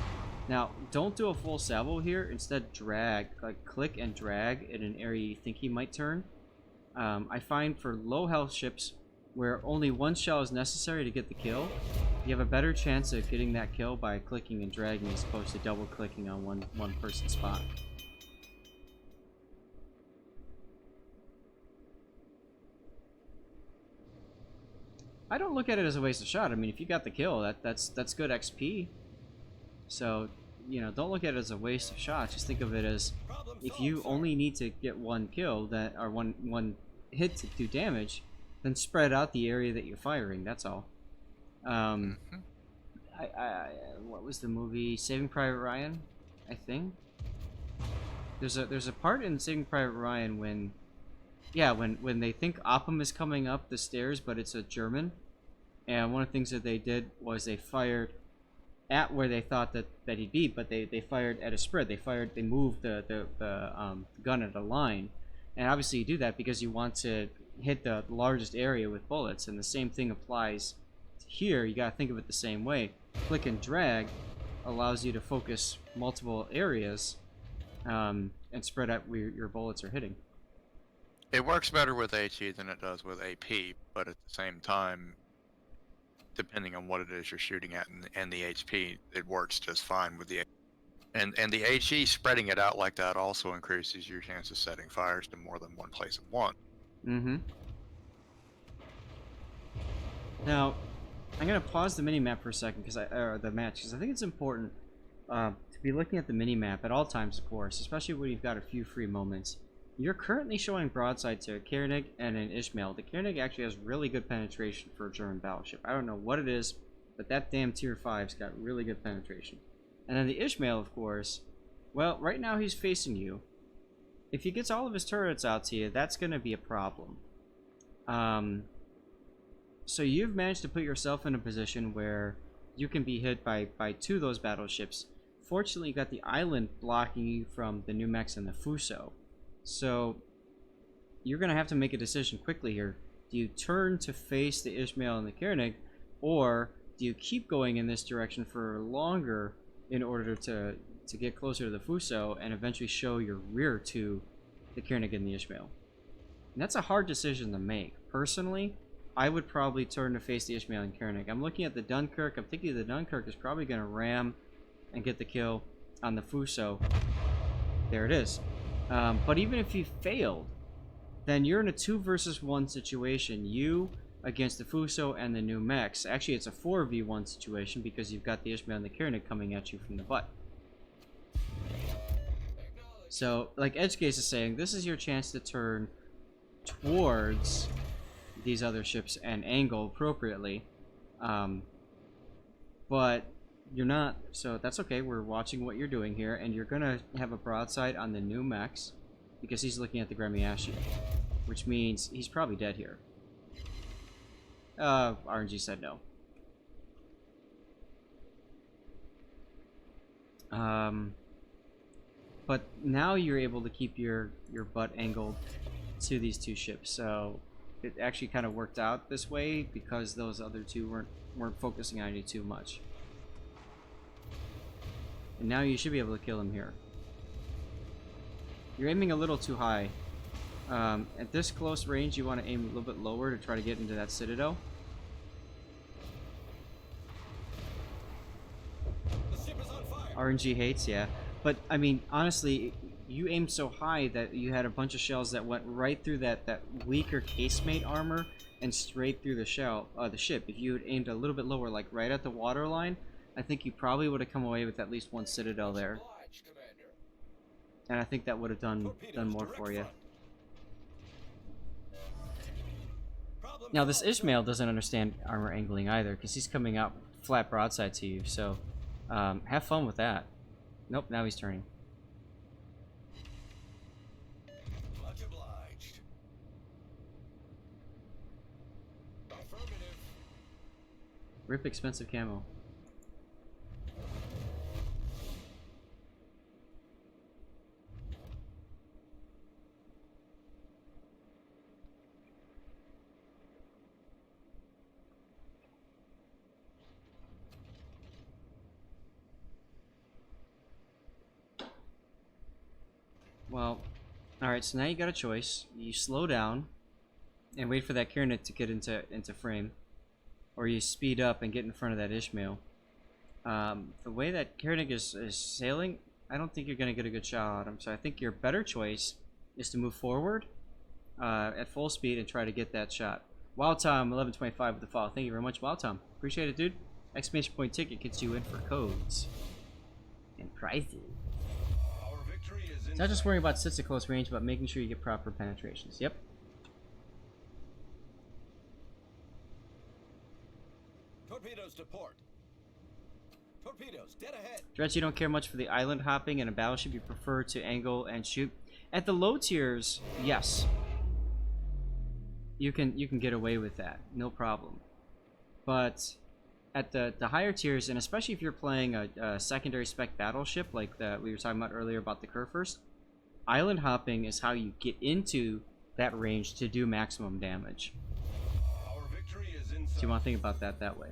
Now, don't do a full salvo here. Instead, drag. Like, click and drag in an area you think he might turn. I find for low health ships where only one shell is necessary to get the kill, you have a better chance of getting that kill by clicking and dragging as opposed to double clicking on one person spot. I don't look at it as a waste of shot. I mean, if you got the kill, that's good XP. So, you know, don't look at it as a waste of shot. Just think of it as if you only need to get one kill or one hit to do damage, then spread out the area that you're firing. That's all. What was the movie? Saving Private Ryan, I think. There's a part in Saving Private Ryan when they think Oppum is coming up the stairs, but it's a German, And one of the things that they did was they fired at where they thought that he'd be, but they fired at a spread. They moved the gun at a line. And obviously you do that because you want to hit the largest area with bullets, and the same thing applies here. You got to think of it the same way. Click and drag allows you to focus multiple areas and spread out where your bullets are hitting. It works better with HE than it does with AP, but at the same time, depending on what it is you're shooting at and the HP, it works just fine with the. And the HE spreading it out like that also increases your chance of setting fires to more than one place at once. Mm-hmm. Now, I'm gonna pause the mini map for a second or the match, because I think it's important to be looking at the mini map at all times, of course, especially when you've got a few free moments. You're currently showing broadside to a Koenig and an Ishmael. The Koenig actually has really good penetration for a German battleship. I don't know what it is, but that damn tier 5's got really good penetration. And then the Ishmael, of course, well, right now he's facing you. If he gets all of his turrets out to you, that's going to be a problem. So you've managed to put yourself in a position where you can be hit by 2 of those battleships. Fortunately, you got the island blocking you from the Numex and the Fuso. So you're going to have to make a decision quickly here. Do you turn to face the Ishmael and the Koenig, or do you keep going in this direction for longer in order to get closer to the Fuso and eventually show your rear to the Koenig and the Ishmael? And that's a hard decision to make. Personally, I would probably turn to face the Ishmael and Koenig. I'm looking at the Dunkirk. I'm thinking the Dunkirk is probably going to ram and get the kill on the Fuso. There it is. But even if you failed, then you're in a 2 versus 1 situation. You against the Fuso and the new mechs. Actually, it's a 4v1 situation because you've got the Ishmael and the Koenig coming at you from the butt. So, like Edgecase is saying, this is your chance to turn towards these other ships and angle appropriately. But you're not, so that's okay. We're watching what you're doing here, and you're gonna have a broadside on the new mechs because he's looking at the Gremiashi, which means he's probably dead here. RNG said no. But now you're able to keep your butt angled to these 2 ships, so it actually kind of worked out this way because those other 2 weren't focusing on you too much. And now you should be able to kill him here. You're aiming a little too high. At this close range, you want to aim a little bit lower to try to get into that citadel. The ship is on fire. RNG hates, yeah. But, I mean, honestly, you aimed so high that you had a bunch of shells that went right through that weaker casemate armor and straight through the ship. If you had aimed a little bit lower, like right at the water line, I think you probably would have come away with at least 1 citadel there. Obliged, Commander. And I think that would have done more for you. Problem Now, this solved, Ishmael doesn't understand armor angling either, because he's coming out flat broadside to you, so have fun with that. Nope, now he's turning. Much obliged. Affirmative. Rip expensive camo. Well, alright, so now you got a choice. You slow down and wait for that Kieran to get into frame, or you speed up and get in front of that Ishmael. The way that Kieran is sailing, I don't think you're going to get a good shot on him, so I think your better choice is to move forward at full speed and try to get that shot. Wild Tom 1125 with the follow. Thank you very much, Wild Tom. Appreciate it, dude. Exclamation point ticket gets you in for codes and prizes. Our victory is in It's not just sight. worrying about sits at close range, but making sure you get proper penetrations. Yep. Torpedoes to port. Torpedoes dead ahead. Dredge, you don't care much for the island hopping and a battleship. You prefer to angle and shoot. At the low tiers, yes. You can get away with that. No problem. But at the higher tiers, and especially if you're playing a secondary spec battleship like that we were talking about earlier about the Kurfürst, island hopping is how you get into that range to do maximum damage. Our victory is in So you want to think about that way.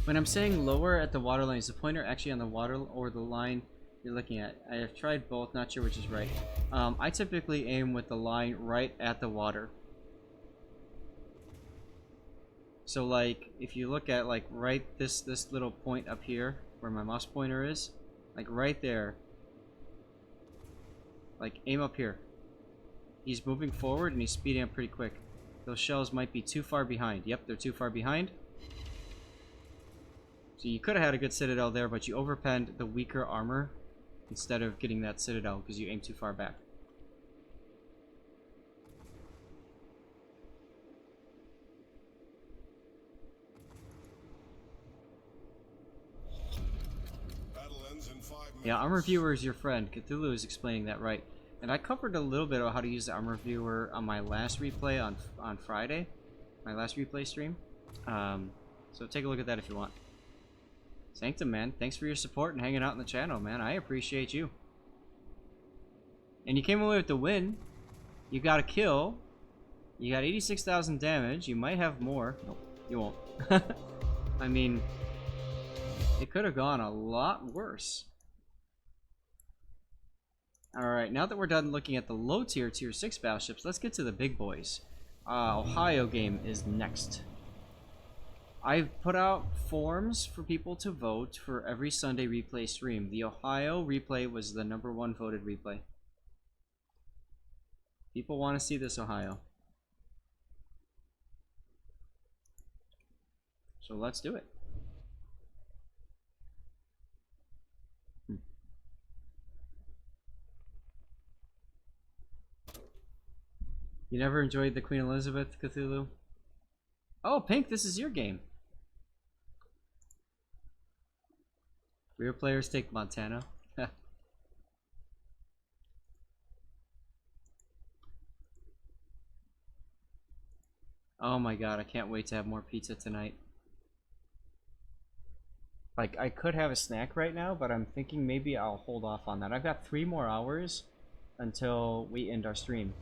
When I'm saying lower at the water line, is the pointer actually on the water or the line you're looking at? I have tried both, not sure which is right. I typically aim with the line right at the water. So like, if you look at like right this little point up here, where my mouse pointer is, like right there, like aim up here. He's moving forward and he's speeding up pretty quick. Those shells might be too far behind. Yep, they're too far behind. So you could have had a good citadel there, but you overpenned the weaker armor instead of getting that citadel because you aimed too far back. battle ends in 5 minutes. Yeah, Armor Viewer is your friend. Cthulhu is explaining that right. And I covered a little bit of how to use the Armor Viewer on my last replay on Friday. My last replay stream. So take a look at that if you want. Sanctum, man. Thanks for your support and hanging out in the channel, man. I appreciate you. And you came away with the win. You got a kill. You got 86,000 damage. You might have more. Nope, you won't. I mean, it could have gone a lot worse. Alright, now that we're done looking at the low tier, tier 6 battleships, let's get to the big boys. Ohio game is next. I've put out forms for people to vote for every Sunday replay stream. The Ohio replay was the #1 voted replay. People want to see this Ohio. So let's do it. You never enjoyed the Queen Elizabeth, Cthulhu? Oh, Pink, this is your game. Real players take Montana. Oh my god, I can't wait to have more pizza tonight. Like, I could have a snack right now, but I'm thinking maybe I'll hold off on that. I've got 3 more hours until we end our stream.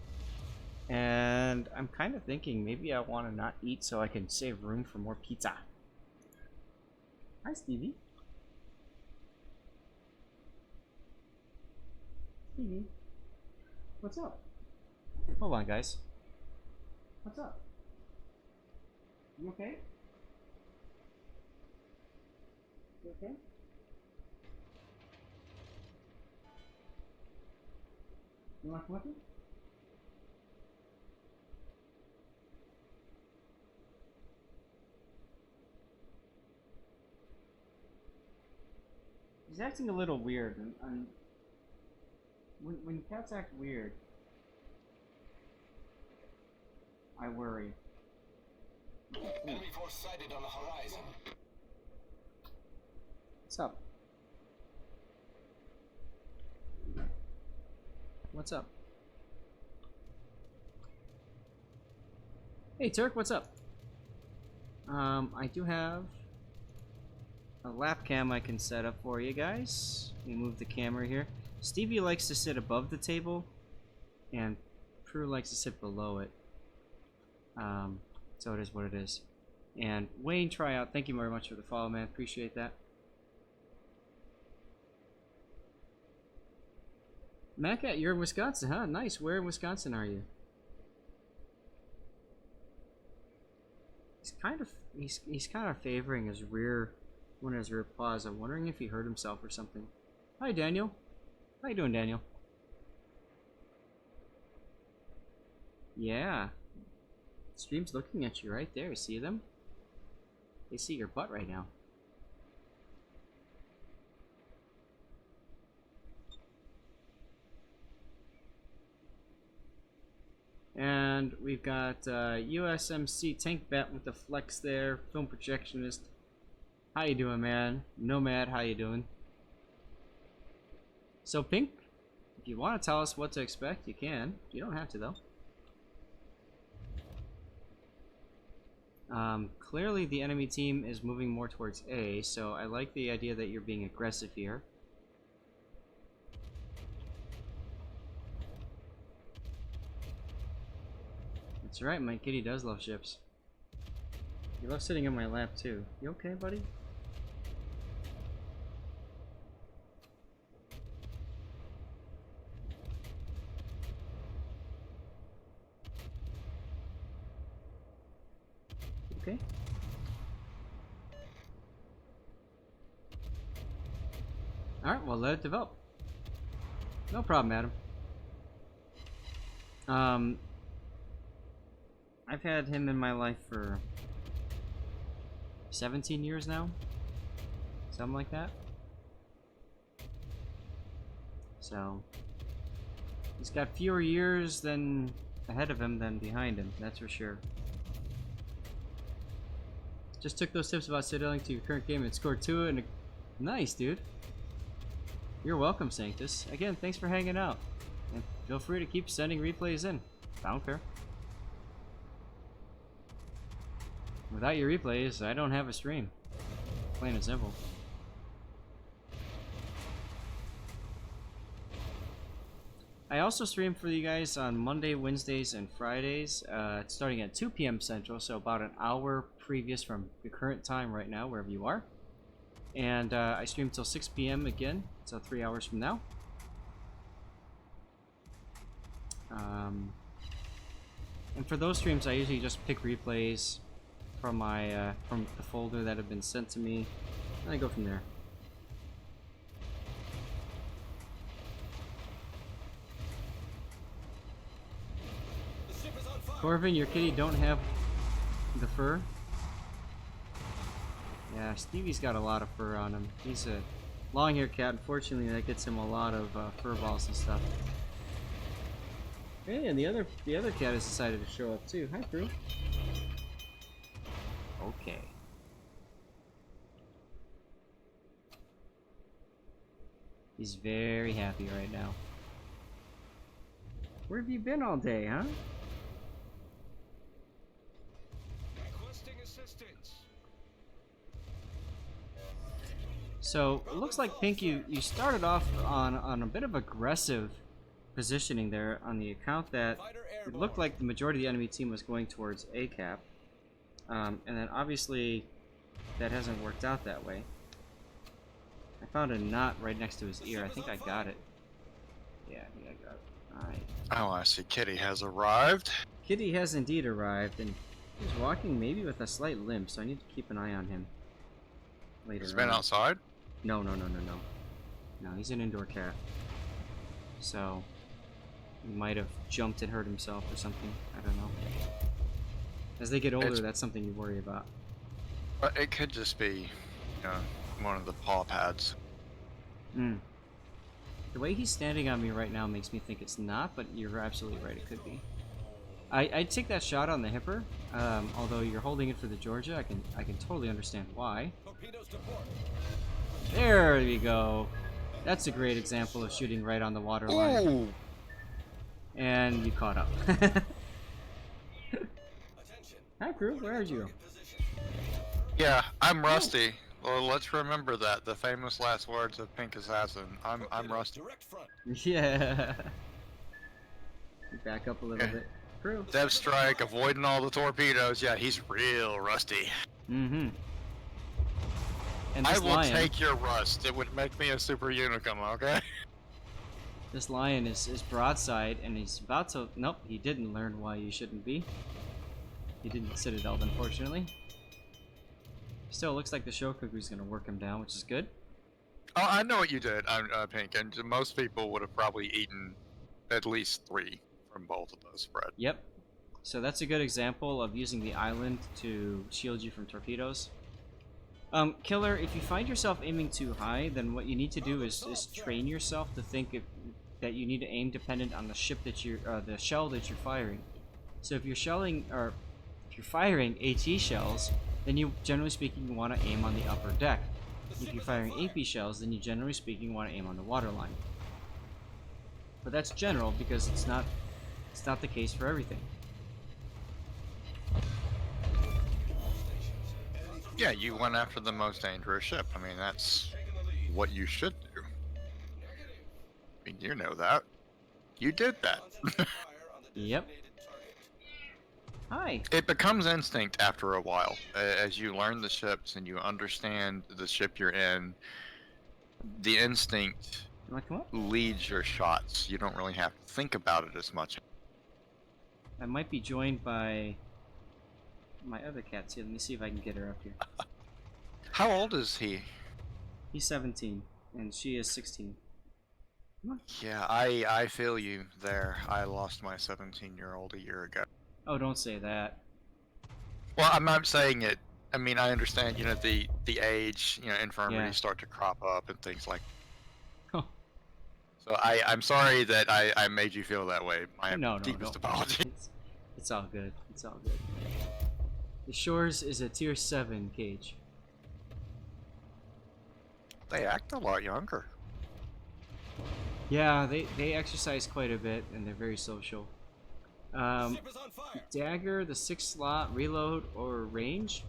And I'm kind of thinking maybe I want to not eat so I can save room for more pizza. Hi, Stevie. Stevie, what's up? Hold on, guys. What's up? You okay? You okay? You want to come with me? He's acting a little weird, and when cats act weird, I worry. Enemy force sighted on the horizon. What's up? What's up? Hey Turk, what's up? I do have a lap cam I can set up for you guys. Let me move the camera here. Stevie likes to sit above the table, and Prue likes to sit below it. So it is what it is. And Wayne Tryout, thank you very much for the follow, man. Appreciate that. Macat, you're in Wisconsin, huh? Nice. Where in Wisconsin are you? He's kind of favoring his rear, one of his rear paws. I'm wondering if he hurt himself or something. Hi, Daniel. How you doing, Daniel? Yeah. Stream's looking at you right there. See them? They see your butt right now. And we've got USMC Tank Bet with the flex there. Film projectionist. How you doing, man? Nomad, how you doing? So, Pink, if you want to tell us what to expect, you can. You don't have to, though. Clearly the enemy team is moving more towards A, so I like the idea that you're being aggressive here. That's right, my kitty does love ships. You love sitting in my lap too. You okay, buddy? Okay. Alright, well, let it develop. No problem, Adam. I've had him in my life for 17 years now. Something like that. So, he's got fewer years than ahead of him than behind him, that's for sure. Just took those tips about settling to your current game and scored 2 and nice, dude. You're welcome, Sanctus. Again, thanks for hanging out. And feel free to keep sending replays in. I don't care. Without your replays, I don't have a stream. Plain and simple. I also stream for you guys on Monday, Wednesdays, and Fridays, starting at 2 p.m. Central, so about an hour previous from the current time right now, wherever you are. And I stream till 6 p.m. again, so 3 hours from now. And for those streams, I usually just pick replays from my from the folder that have been sent to me, and I go from there. Corvin, your kitty don't have the fur. Yeah, Stevie's got a lot of fur on him. He's a long-haired cat. Unfortunately, that gets him a lot of fur balls and stuff. Hey, and the other cat has decided to show up too. Hi, Prue. Okay. He's very happy right now. Where have you been all day, huh? Requesting assistance. So it looks like Pink, you started off on a bit of aggressive positioning there on the account that it looked like the majority of the enemy team was going towards A cap, and then obviously that hasn't worked out that way. I found a knot right next to his ear. I think I got it. Yeah, I think I got it. Alright. Oh, I see. Kitty has arrived. Kitty has indeed arrived, and he's walking maybe with a slight limp, so I need to keep an eye on him later He's been on. outside? No. No, he's an indoor cat. So, he might have jumped and hurt himself or something. I don't know. As they get older, that's something you worry about. But it could just be, one of the paw pads. The way he's standing on me right now makes me think it's not, but you're absolutely right, it could be. I'd take that shot on the hipper, although you're holding it for the Georgia, I can totally understand why. Torpedoes to port. There we go. That's a great example of shooting right on the water line. Ooh! And you caught up. Attention. Hi, crew. Where are you? Position. Yeah, I'm rusty. Well, let's remember that. The famous last words of Pink Assassin. I'm Torpedoes rusty. Direct front. Yeah. Back up a little Yeah. bit. Crew. Dev strike, avoiding all the torpedoes. Yeah, he's real rusty. Mm-hmm. And I this will lion, take your rust. It would make me a super unicum, okay? this lion is broadside, and he's about to. Nope, he didn't learn why you shouldn't be. He didn't citadel, unfortunately. Still, looks like the Shokaku's gonna work him down, which is good. Oh, I know what you did, Pink, and most people would have probably eaten at least 3 from both of those spread. Yep. So that's a good example of using the island to shield you from torpedoes. Killer, if you find yourself aiming too high, then what you need to do is train yourself to think that you need to aim dependent on the ship that you're, the shell that you're firing. So if you're shelling, or if you're firing AT shells, then you, generally speaking, want to aim on the upper deck. If you're firing AP shells, then you, generally speaking, want to aim on the waterline. But that's general because it's not the case for everything. Yeah, you went after the most dangerous ship. I mean, that's what you should do. I mean, you know that. You did that. Yep. Hi. It becomes instinct after a while. As you learn the ships and you understand the ship you're in, the instinct You want to come up? leads your shots. You don't really have to think about it as much. I might be joined by my other cat too. Let me see if I can get her up here. How old is he? He's 17 and she is 16. Come on. Yeah, I feel you there. I lost my 17-year-old a year ago. Oh, don't say that. Well, I'm not saying it. I mean, I understand, you know, the age, you know, infirmities Yeah. start to crop up and things like. Oh. So I'm sorry that I made you feel that way. My No, deepest apologies. It's all good. It's all good. The Shores is a tier 7 cage. They act a lot younger. Yeah, they exercise quite a bit and they're very social. Dagger, the 6 slot, reload, or range.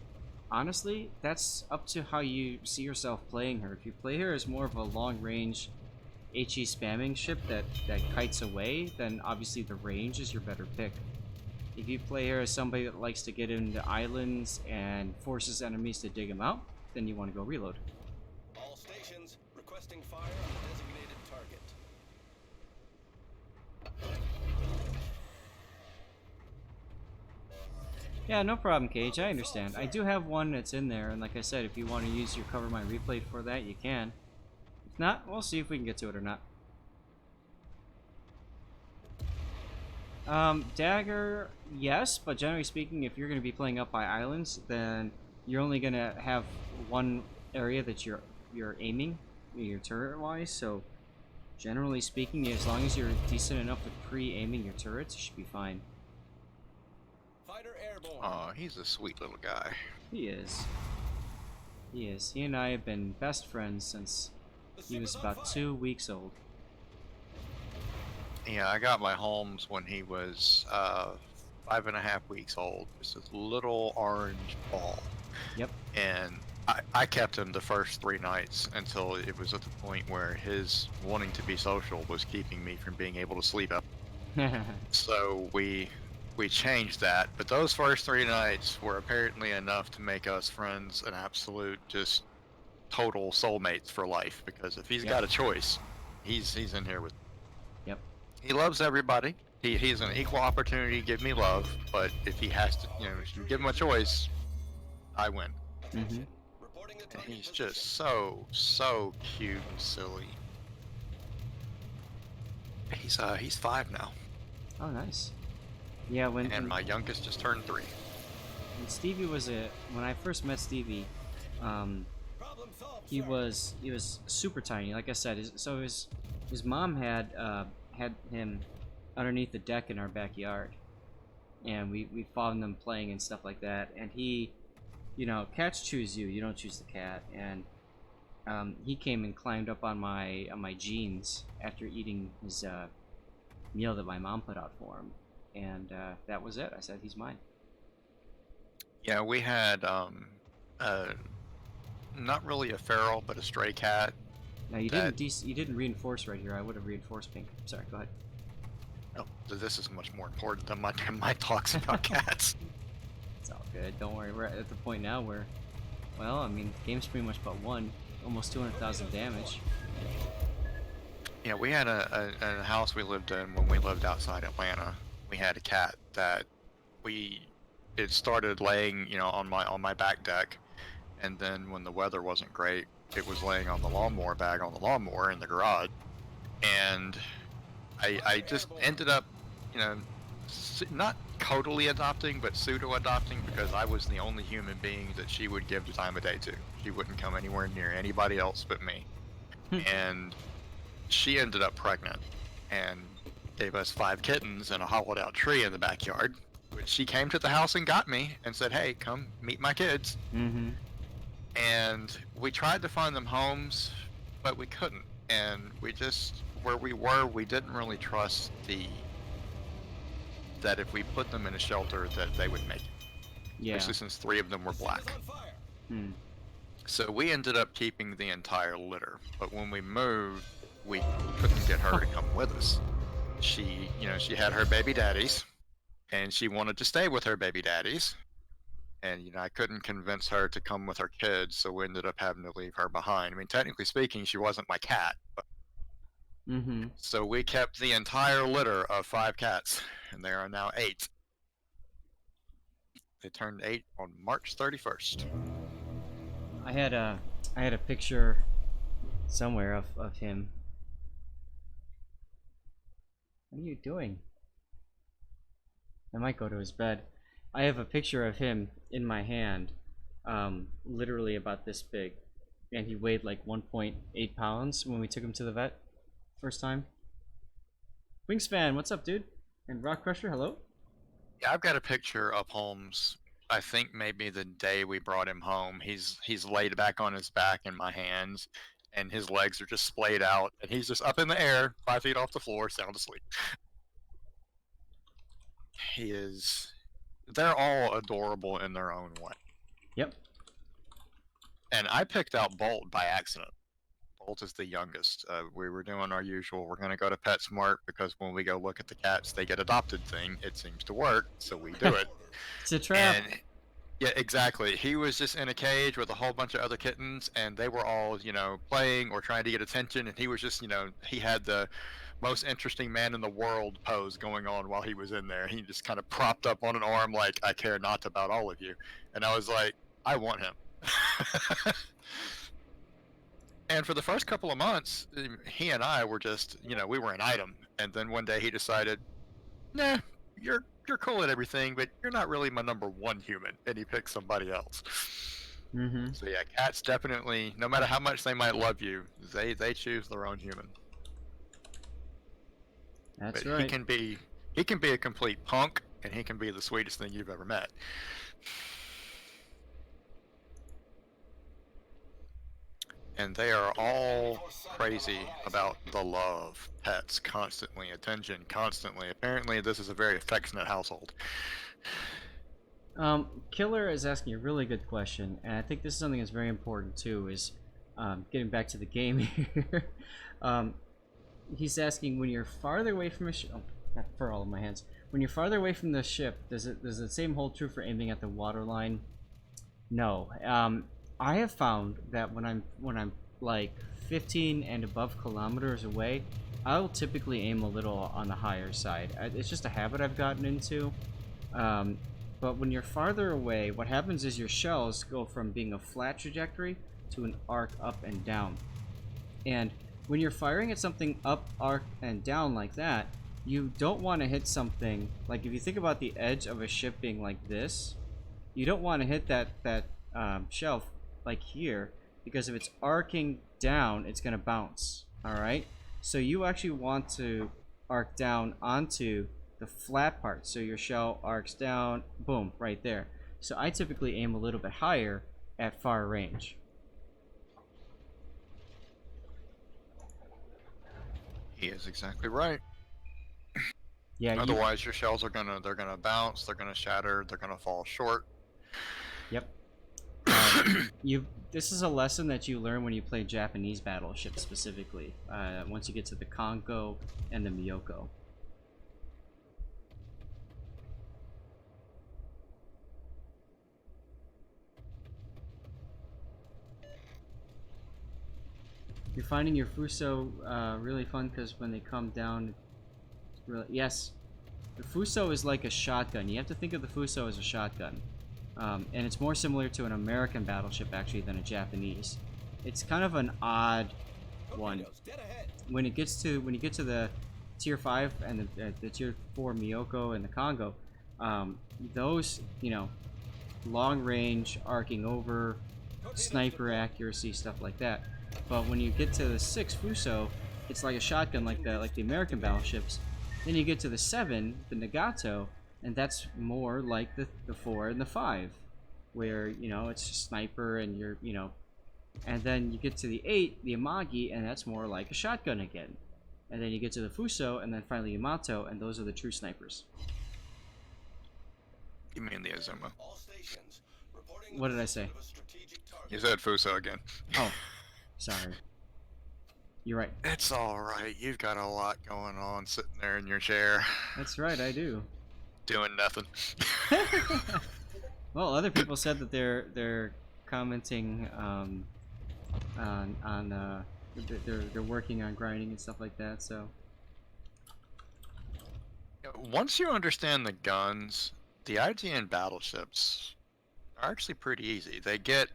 Honestly, that's up to how you see yourself playing her. If you play her as more of a long range HE spamming ship that kites away, then obviously the range is your better pick. If you play her as somebody that likes to get into islands and forces enemies to dig them out, then you want to go reload. All stations requesting fire on the designated target. Yeah, no problem, Cage. I understand. I do have one that's in there, and like I said, if you want to use your cover my replay for that, you can. If not, we'll see if we can get to it or not. Dagger, yes, but generally speaking, if you're going to be playing up by islands, then you're only going to have one area that you're aiming, your turret-wise, so generally speaking, as long as you're decent enough with pre-aiming your turrets, you should be fine. Fighter airborne. Oh, he's a sweet little guy. He is. He is. He and I have been best friends since he was about 2 weeks old. Yeah, I got my Holmes when he was 5.5 weeks old. Just a little orange ball. Yep. And I kept him the first 3 nights until it was at the point where his wanting to be social was keeping me from being able to sleep up. So we changed that, but those first 3 nights were apparently enough to make us friends, an absolute just total soulmates for life. Because if he's got a choice, he's in here with. Yep. He loves everybody. He's an equal opportunity to give me love, but if he has to, you know, if you give him a choice, I win. Mm-hmm. Reporting the And target he's position. just so cute and silly. He's 5 now, Oh, nice. Yeah, and my youngest just turned 3. when Stevie was when I first met Stevie, Problem solved, he sir. was super tiny. Like I said, his mom had him underneath the deck in our backyard, and we found them playing and stuff like that. And he, you know, cats choose you. You don't choose the cat. And he came and climbed up on my jeans after eating his meal that my mom put out for him, and that was it. I said, he's mine. Yeah, we had not really a feral, but a stray cat. Now you That- you didn't reinforce right here. I would have reinforced pink. Sorry, go ahead. Oh, this is much more important than my talks about cats. It's all good. Don't worry. We're at the point now where, well, I mean, game's pretty much but one, almost 200,000 damage. Yeah, we had a house we lived in when we lived outside Atlanta. We had a cat that it started laying, you know, on my back deck, and then when the weather wasn't great, it was laying on the lawnmower bag on the lawnmower in the garage, and I just ended up, you know, not totally adopting, but pseudo adopting, because I was the only human being that she would give the time of day to. She wouldn't come anywhere near anybody else but me, and she ended up pregnant and gave us 5 kittens in a hollowed out tree in the backyard, which she came to the house and got me and said, hey, come meet my kids. Mm-hmm. And we tried to find them homes, but we couldn't. And we just where we were, we didn't really trust that if we put them in a shelter that they would make it. Yeah. Especially since 3 of them were black. On fire. Hmm. So we ended up keeping the entire litter. But when we moved, we couldn't get her to come with us. She had her baby daddies, and she wanted to stay with her baby daddies. And, I couldn't convince her to come with her kids, so we ended up having to leave her behind. I mean, technically speaking, she wasn't my cat. But... Mm-hmm. So we kept the entire litter of 5 cats, and there are now 8. They turned 8 on March 31st. I had a picture somewhere of him. What are you doing? I might go to his bed. I have a picture of him in my hand, literally about this big, and he weighed like 1.8 pounds when we took him to the vet first time. Wingspan, what's up, dude? And Rock Crusher, hello. Yeah, I've got a picture of Holmes. I think maybe the day we brought him home. He's laid back on his back in my hands, and his legs are just splayed out, and he's just up in the air, 5 feet off the floor, sound asleep. He is. They're all adorable in their own way. Yep. And I picked out Bolt by accident. Bolt is the youngest. We were doing our usual, we're going to go to PetSmart because when we go look at the cats they get adopted thing, it seems to work, so we do it. It's a trap. And, yeah, exactly. He was just in a cage with a whole bunch of other kittens, and they were all, playing or trying to get attention, and he was just, he had the most interesting man in the world pose going on while he was in there. He just kind of propped up on an arm like, I care not about all of you. And I was like, I want him. And for the first couple of months, he and I were just, we were an item. And then one day he decided, nah, you're cool at everything, but you're not really my number 1 human. And he picked somebody else. Mm-hmm. So yeah, cats definitely, no matter how much they might love you, they choose their own human. That's But right. he can be a complete punk, and he can be the sweetest thing you've ever met. And they are all crazy about the love, pets, constantly, attention, constantly. Apparently, this is a very affectionate household. Killer is asking a really good question, and I think this is something that's very important too, is getting back to the game here. He's asking, when you're farther away from a ship, oh, not for all of my hands. When you're farther away from the ship, does the same hold true for aiming at the waterline? No. I have found that when I'm like 15 and above kilometers away, I'll typically aim a little on the higher side. It's just a habit I've gotten into. But when you're farther away, what happens is your shells go from being a flat trajectory to an arc up and down. And when you're firing at something up, arc, and down like that, you don't want to hit something, like if you think about the edge of a ship being like this, you don't want to hit that shelf like here, because if it's arcing down, it's going to bounce. Alright? So you actually want to arc down onto the flat part, so your shell arcs down, boom, right there. So I typically aim a little bit higher at far range. He is exactly right. Yeah. Otherwise, your shells are gonna bounce, they're gonna shatter, they're gonna fall short. Yep. This is a lesson that you learn when you play Japanese battleships specifically. Once you get to the Kongo and the Miyoko. You're finding your Fuso really fun because when they come down, it's really, yes, the Fuso is like a shotgun. You have to think of the Fuso as a shotgun, and it's more similar to an American battleship actually than a Japanese. It's kind of an odd one. When you get to the Tier 5 and the Tier 4 Miyoko and the Kongo, those, long range, arcing over, sniper accuracy, stuff like that. But when you get to the 6 Fuso, it's like a shotgun, like the American battleships. Then you get to the 7, the Nagato, and that's more like the 4 and the 5, where it's just sniper and and then you get to the 8, the Amagi, and that's more like a shotgun again. and then you get to the Fuso, and then finally Yamato, and those are the true snipers. You mean the Azuma? All stations reporting What did I the say? position of a strategic target. You said Fuso again. Oh, sorry. You're right. It's alright, you've got a lot going on sitting there in your chair. That's right, I do. Doing nothing. Well, other people said that they're commenting they're working on grinding and stuff like that. So Once you understand the guns, the IGN battleships are actually pretty easy. They get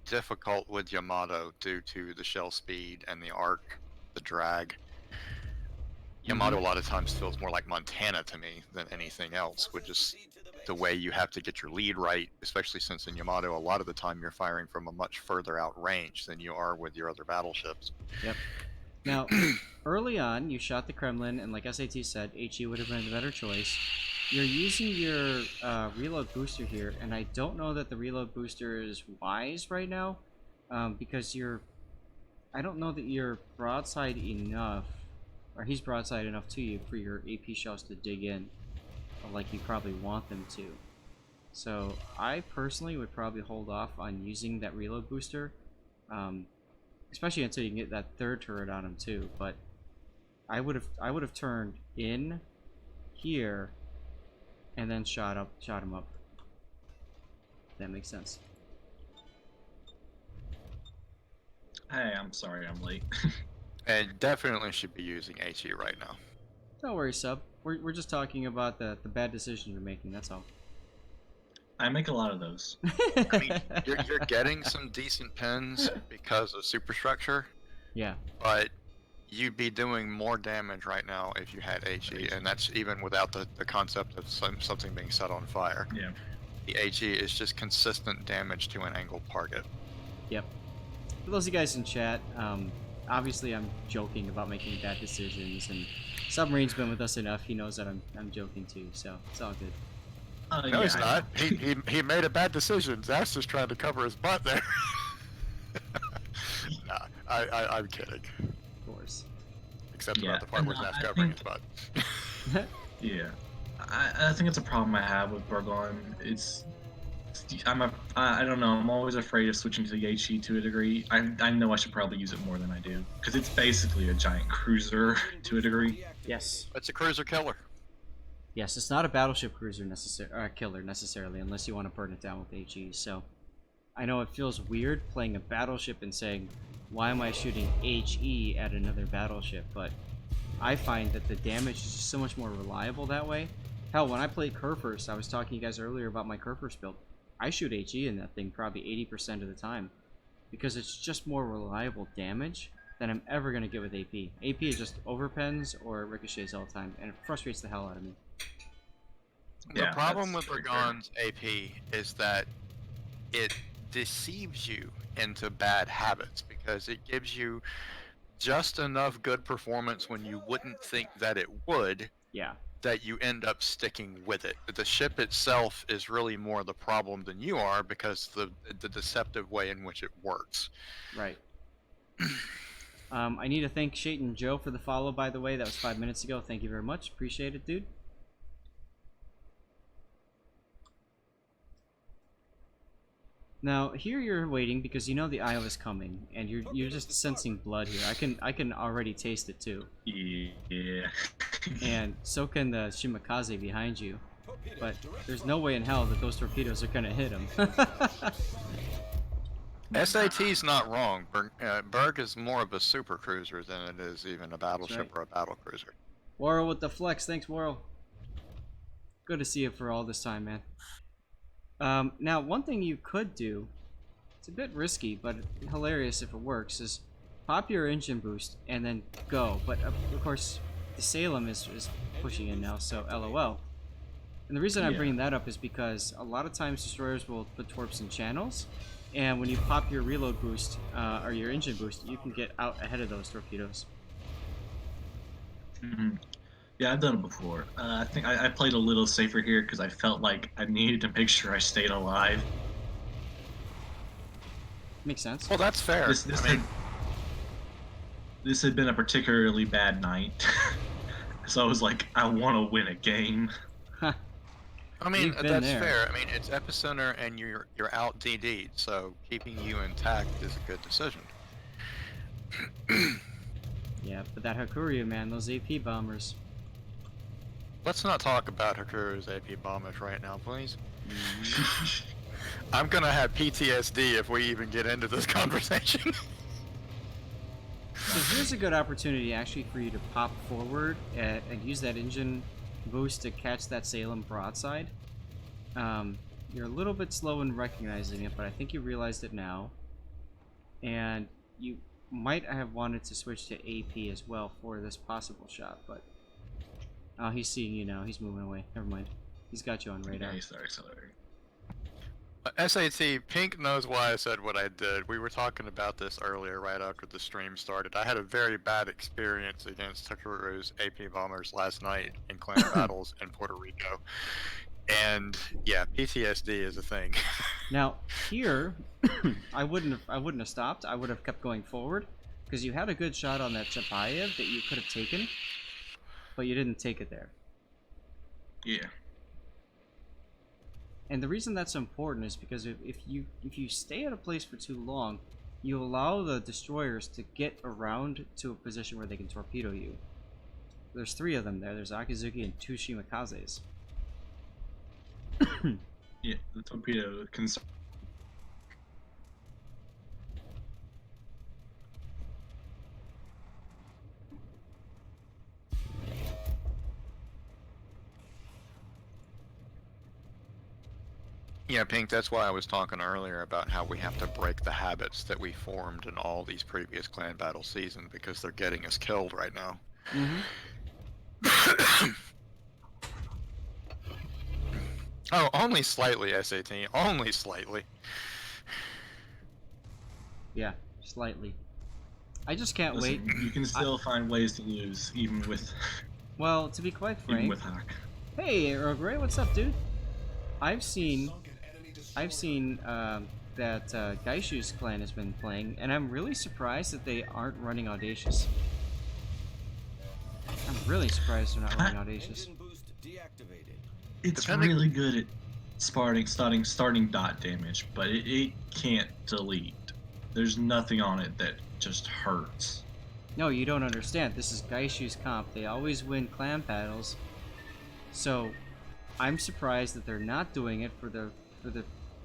difficult with Yamato due to the shell speed and the arc, the drag. Yamato a lot of times feels more like Montana to me than anything else, with just the way you have to get your lead right, especially since in Yamato a lot of the time you're firing from a much further out range than you are with your other battleships. Yep. Now, early on, you shot the Kremlin, and like SAT said, HE would have been the better choice. You're using your reload booster here, and I don't know that the reload booster is wise right now, because I don't know that you're broadside enough, or he's broadside enough to you for your AP shells to dig in, like you probably want them to. So I personally would probably hold off on using that reload booster, especially until you can get that third turret on him too. But I would have turned in here and then shot him up. If that makes sense. Hey, I'm sorry I'm late. And definitely should be using HE right now. Don't worry, sub. We're just talking about the bad decisions you're making. That's all. I make a lot of those. I mean, you're getting some decent pins because of superstructure, Yeah. but you'd be doing more damage right now if you had HE, and that's even without the concept of something being set on fire. Yeah. The HE is just consistent damage to an angled target. Yep. For those of you guys in chat, obviously I'm joking about making bad decisions, and Submarine's been with us enough. He knows that I'm joking too, so it's all good. No, yeah, he's not. He made a bad decision. Zach's just trying to cover his butt there. Nah, I'm kidding. Of course. Except Yeah, about the part and where Zach's I covering think- his butt. Yeah. I think it's a problem I have with Bourgogne. I don't know. I'm always afraid of switching to the HE to a degree. I know I should probably use it more than I do because it's basically a giant cruiser to a degree. Yes. It's a cruiser killer. Yes, it's not a battleship cruiser killer necessarily, unless you want to burn it down with HE. So, I know it feels weird playing a battleship and saying, "Why am I shooting HE at another battleship?" But I find that the damage is just so much more reliable that way. Hell, when I played Kurfürst, I was talking to you guys earlier about my Kurfürst build. I shoot HE in that thing probably 80% of the time because it's just more reliable damage than I'm ever going to get with AP. AP is just overpens or ricochets all the time, and it frustrates the hell out of me. The Yeah, problem that's with very fair. Bourgogne's AP is that it deceives you into bad habits because it gives you just enough good performance when you wouldn't think that it would, Yeah. that you end up sticking with it. The ship itself is really more the problem than you are because the deceptive way in which it works. Right. I need to thank Shayton Joe for the follow, by the way. That was 5 minutes ago. Thank you very much. Appreciate it, dude. Now, here you're waiting because you know the Iowa's coming, and you're just sensing blood here. I can already taste it too. Yeah. And so can the Shimakaze behind you. But there's no way in hell that those torpedoes are gonna hit him. SAT's not wrong. Berg is more of a super cruiser than it is even a battleship right. or a battle cruiser. Worrell with the flex. Thanks, Worrell. Good to see you for all this time, man. Now, one thing you could do, it's a bit risky, but hilarious if it works, is pop your engine boost and then go. But, of course, the Salem is pushing in now, so LOL. And the reason I'm Yeah. bringing that up is because a lot of times destroyers will put torps in channels, and when you pop your reload boost, or your engine boost, you can get out ahead of those torpedoes. Mhm. Yeah, I've done it before. I think I played a little safer here because I felt like I needed to make sure I stayed alive. Makes sense. Well, that's fair. This I mean, this had been a particularly bad night. So I was like, I want to win a game. Huh. I mean, We've been that's there. fair. I mean, it's epicenter and you're out DD'd, so keeping you intact is a good decision. Yeah, but that Hakuryu, man, those AP bombers. Let's not talk about Hakuru's AP bombers right now, please. I'm gonna have PTSD if we even get into this conversation. So here's a good opportunity actually for you to pop forward and use that engine boost to catch that Salem broadside. You're a little bit slow in recognizing it, but I think you realized it now. And you might have wanted to switch to AP as well for this possible shot, but... Oh, he's seeing you now. He's moving away. Never mind. He's got you on radar. Yeah, he started accelerating. SAT, Pink knows why I said what I did. We were talking about this earlier, right after the stream started. I had a very bad experience against Hakuru's AP bombers last night in clan battles in Puerto Rico. And yeah, PTSD is a thing. Now, here, I wouldn't have stopped. I would have kept going forward, because you had a good shot on that Chapayev that you could have taken, but you didn't take it there. Yeah. And the reason that's important is because if you stay at a place for too long, you allow the destroyers to get around to a position where they can torpedo you. There's 3 of them there. There's Akizuki and 2 Shimikazes. Yeah, the torpedo can. Yeah, Pink, that's why I was talking earlier about how we have to break the habits that we formed in all these previous clan battle seasons, because they're getting us killed right now. Oh, only slightly, SAT. Only slightly. Yeah, slightly. I just can't Listen, wait. you can still find ways to lose, even with Well, to be quite frank. even with hack. Hey, Earl Grey, what's up, dude? I've seen that Gaishu's clan has been playing, and I'm really surprised that they aren't running Audacious. I'm really surprised they're not running Audacious. Engine boost deactivated. It's Depending- really good at starting dot damage, but it can't delete. There's nothing on it that just hurts. No, you don't understand. This is Gaishu's comp. They always win clan battles. So, I'm surprised that they're not doing it for the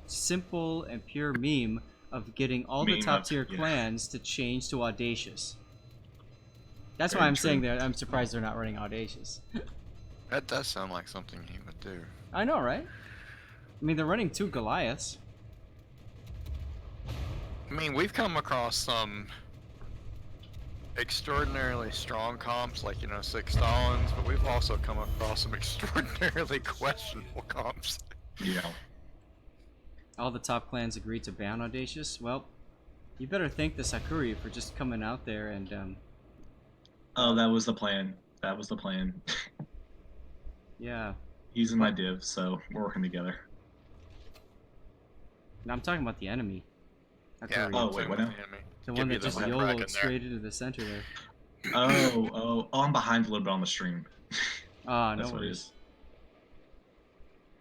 simple and pure meme of getting all the Meme top up, tier yeah. clans to change to Audacious. That's why Very I'm saying true. that I'm surprised they're not running Audacious. That does sound like something he would do. I know, right? I mean, they're running 2 Goliaths. I mean, we've come across some extraordinarily strong comps, like, 6 Stalins, but we've also come across some extraordinarily questionable comps. Yeah. All the top clans agreed to ban Audacious. Well, you better thank the Sakuri for just coming out there and, Oh, that was the plan. That was the plan. yeah. He's in my div, so we're working together. Now I'm talking about the enemy. Yeah. Sakuri. Oh, wait, what now? The Give one you that the just one crack in YOLO'd there. straight into the center there. Oh, I'm behind a little bit on the stream. Ah, no That's what it worries. is.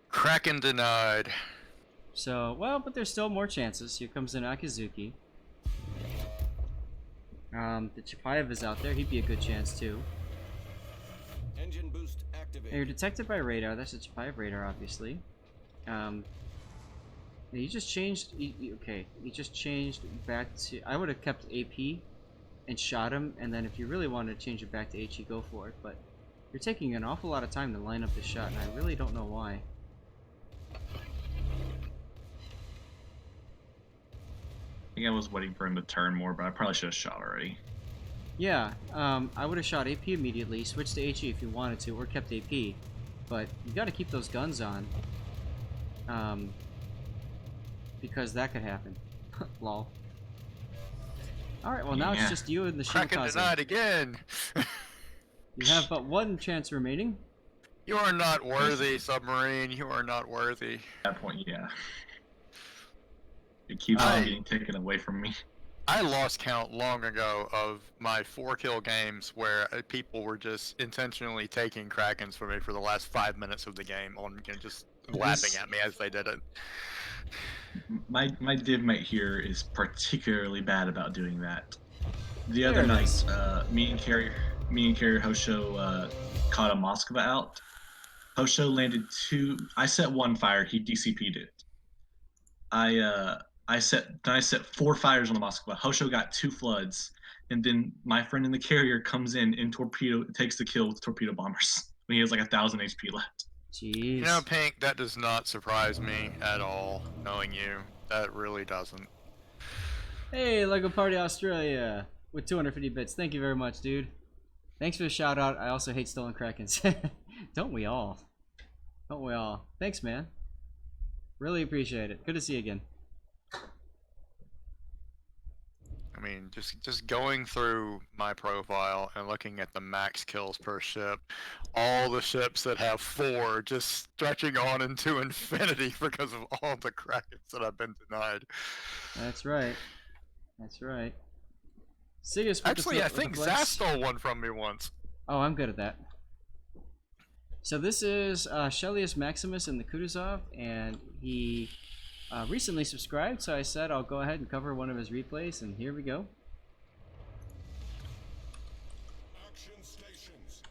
Kraken denied. So, well, but there's still more chances. Here comes an Akizuki. The Chapayev is out there. He'd be a good chance too. Engine boost And activated. you're detected by radar. That's a Chapayev radar, obviously. You just changed. Okay, you just changed back to. I would have kept AP and shot him, and then if you really wanted to change it back to HE, go for it. But you're taking an awful lot of time to line up the shot, and I really don't know why. I think I was waiting for him to turn more, but I probably should have shot already. Yeah, I would have shot AP immediately, switched to HE if you wanted to, or kept AP. But you got to keep those guns on. Because that could happen. Lol. Alright, well now Yeah. it's just you and the Kraken Shimikaze. denied again. You have but 1 chance remaining. You are not worthy, submarine. You are not worthy. At that point, yeah. It keeps on getting taken away from me. I lost count long ago of my 4-kill games where people were just intentionally taking Krakens for me for the last 5 minutes of the game, just laughing at me as they did it. My div mate here is particularly bad about doing that. The other There it night, is. me and Carrier Hosho caught a Moskva out. Hosho landed 2. I set 1 fire. He DCP'd it. I set 4 fires on the Moskva. Hosho got 2 floods, and then my friend in the carrier comes in and takes the kill with torpedo bombers when he has like 1,000 HP left. Jeez. You know, Pink, that does not surprise me at all, knowing you. That really doesn't. Hey, Lego Party Australia with 250 bits. Thank you very much, dude. Thanks for the shout out. I also hate stolen Krakens. Don't we all? Don't we all? Thanks, man. Really appreciate it. Good to see you again. I mean, just going through my profile and looking at the max kills per ship, all the ships that have 4 just stretching on into infinity because of all the Krakens that I've been denied. That's right. That's right. Sigus Actually, I think Zaz stole one from me once. Oh, I'm good at that. So this is Shellius Maximus in the Kutuzov, and he recently subscribed, so I said I'll go ahead and cover one of his replays, and here we go. Action stations.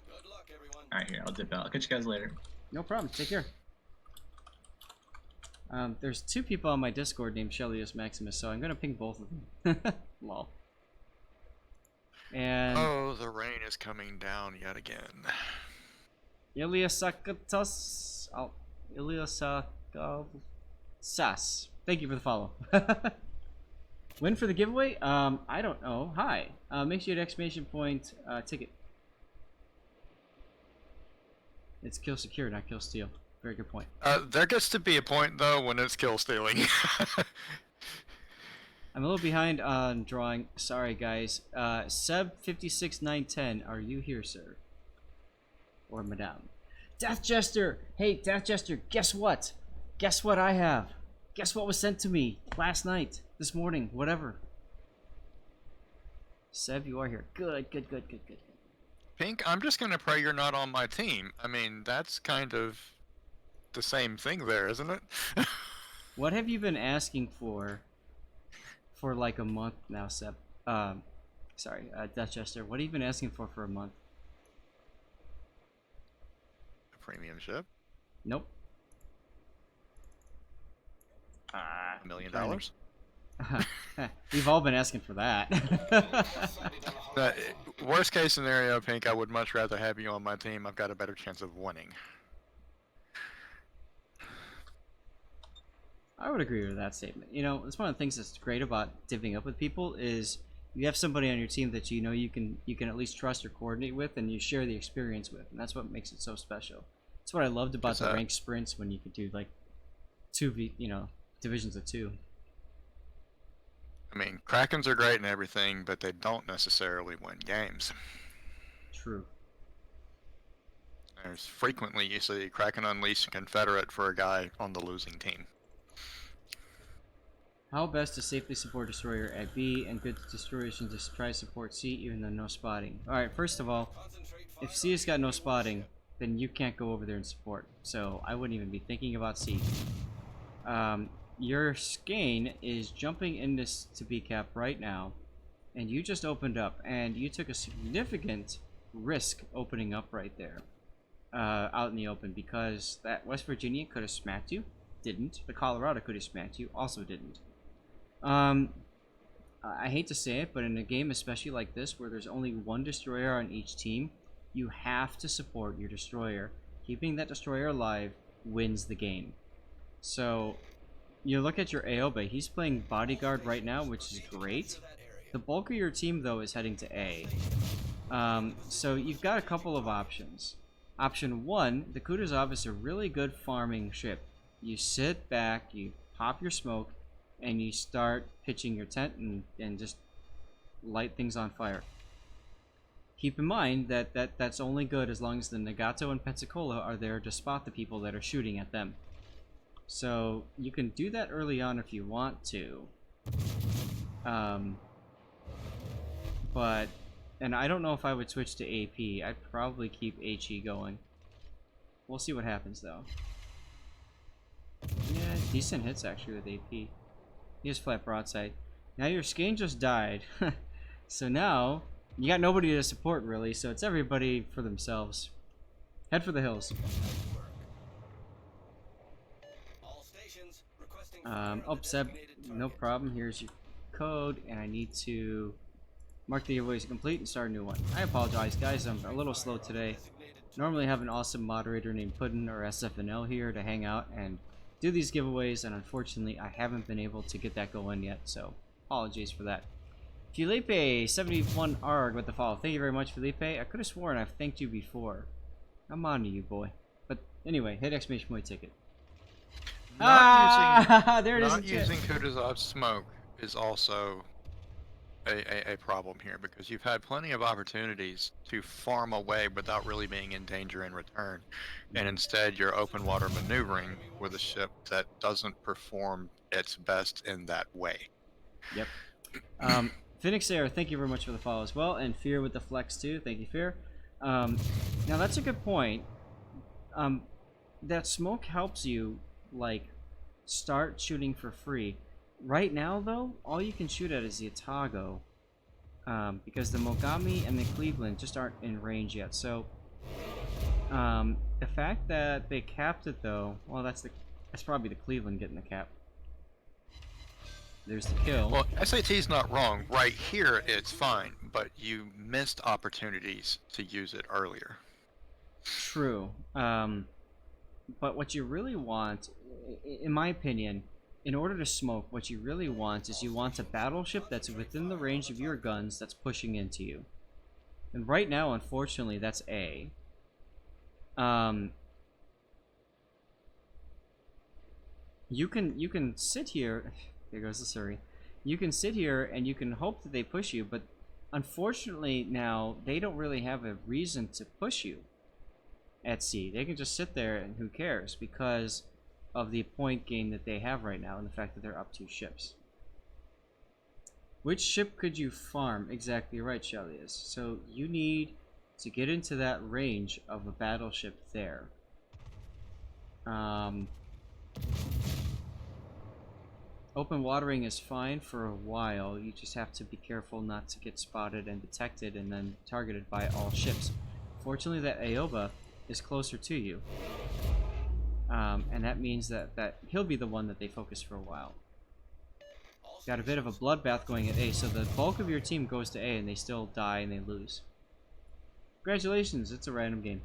Good luck, everyone. All right, here, I'll dip out. I'll catch you guys later. No problem. Take care. There's 2 people on my Discord named Shellius Maximus, so I'm gonna ping both of them. Lol. And Oh, the rain is coming down yet again. Iliasakatos. Iliasakavsas. Thank you for the follow. Win for the giveaway? I don't know. Hi. Make sure you exclamation point ticket. It's kill secure, not kill steal. Very good point. There gets to be a point though when it's kill stealing. I'm a little behind on drawing. Sorry, guys. Seb 56910, are you here, sir? Or madame? Death Jester! Hey, Death Jester, guess what? Guess what I have? Guess what was sent to me last night, this morning, whatever. Seb, you are here. Good, good, good, good, good. Pink, I'm just gonna pray you're not on my team. I mean, that's kind of the same thing there, isn't it? What have you been asking for like a month now, Seb? Sorry, Death Jester, what have you been asking for a month? A premium ship? Nope. $1 million? We've all been asking for that. Worst case scenario, Pink, I would much rather have you on my team. I've got a better chance of winning. I would agree with that statement. You know, it's one of the things that's great about divvying up with people is you have somebody on your team that you know you can at least trust or coordinate with, and you share the experience with, and that's what makes it so special. That's what I loved about the ranked sprints when you could do like divisions of 2. I mean, Krakens are great and everything, but they don't necessarily win games. True. There's frequently you see Kraken unleash a Confederate for a guy on the losing team. How best to safely support destroyer at B, and good destroyers should just try to support C even though no spotting. Alright, first of all, if C has got no spotting, then you can't go over there and support. So I wouldn't even be thinking about C. Your skein is jumping into to B cap right now, and you just opened up, and you took a significant risk opening up right there, out in the open, because that West Virginia could have smacked you, didn't. The Colorado could have smacked you, also didn't. I hate to say it, but in a game especially like this, where there's only 1 destroyer on each team, you have to support your destroyer. Keeping that destroyer alive wins the game. So you look at your Aoba, he's playing bodyguard right now, which is great. The bulk of your team though is heading to A. So you've got a couple of options. Option 1, the Kutuzov is a really good farming ship. You sit back, you pop your smoke, and you start pitching your tent and just light things on fire. Keep in mind that that's only good as long as the Nagato and Pensacola are there to spot the people that are shooting at them. So you can do that early on if you want to. But, and I don't know if I would switch to AP. I'd probably keep HE going. We'll see what happens though. Yeah, decent hits actually with AP. He has flat broadside. Now your skein just died. So now, you got nobody to support really, so it's everybody for themselves. Head for the hills. All stations requesting Oh, Seb, no problem. Here's your code, and I need to mark the giveaway as complete and start a new one. I apologize, guys. I'm a little slow today. Normally have an awesome moderator named Puddin or SFNL here to hang out and do these giveaways, and unfortunately I haven't been able to get that going yet, so apologies for that. Felipe71 Arg with the follow. Thank you very much, Felipe. I could have sworn I've thanked you before. I'm on to you, boy. But anyway, hit exclamation point ticket. There it is. Not using Kutuzov's smoke is also a problem here, because you've had plenty of opportunities to farm away without really being in danger in return, and instead you're open water maneuvering with a ship that doesn't perform its best in that way. Yep. Phoenix Air, thank you very much for the follow as well, and Fear with the flex too. Thank you, Fear. Now that's a good point. That smoke helps you like start shooting for free. Right now though, all you can shoot at is the Otago, because the Mogami and the Cleveland just aren't in range yet. So the fact that they capped it though, well, that's probably the Cleveland getting the cap. There's the kill. Well, SAT's not wrong. Right here, it's fine, but you missed opportunities to use it earlier. True. But what you really want, in my opinion, in order to smoke, what you really want is you want a battleship that's within the range of your guns that's pushing into you. And right now, unfortunately, that's A. You can sit here. There goes the Surrey. You can sit here and you can hope that they push you, but unfortunately now they don't really have a reason to push you at sea. They can just sit there and who cares, because of the point gain that they have right now and the fact that they're up 2 ships. Which ship could you farm? Exactly right, Shelly is. So you need to get into that range of a battleship there. Open watering is fine for a while. You just have to be careful not to get spotted and detected and then targeted by all ships. Fortunately, that Aoba is closer to you. And that means that he'll be the one that they focus for a while. Got a bit of a bloodbath going at A, so the bulk of your team goes to A and they still die and they lose. Congratulations, it's a random game.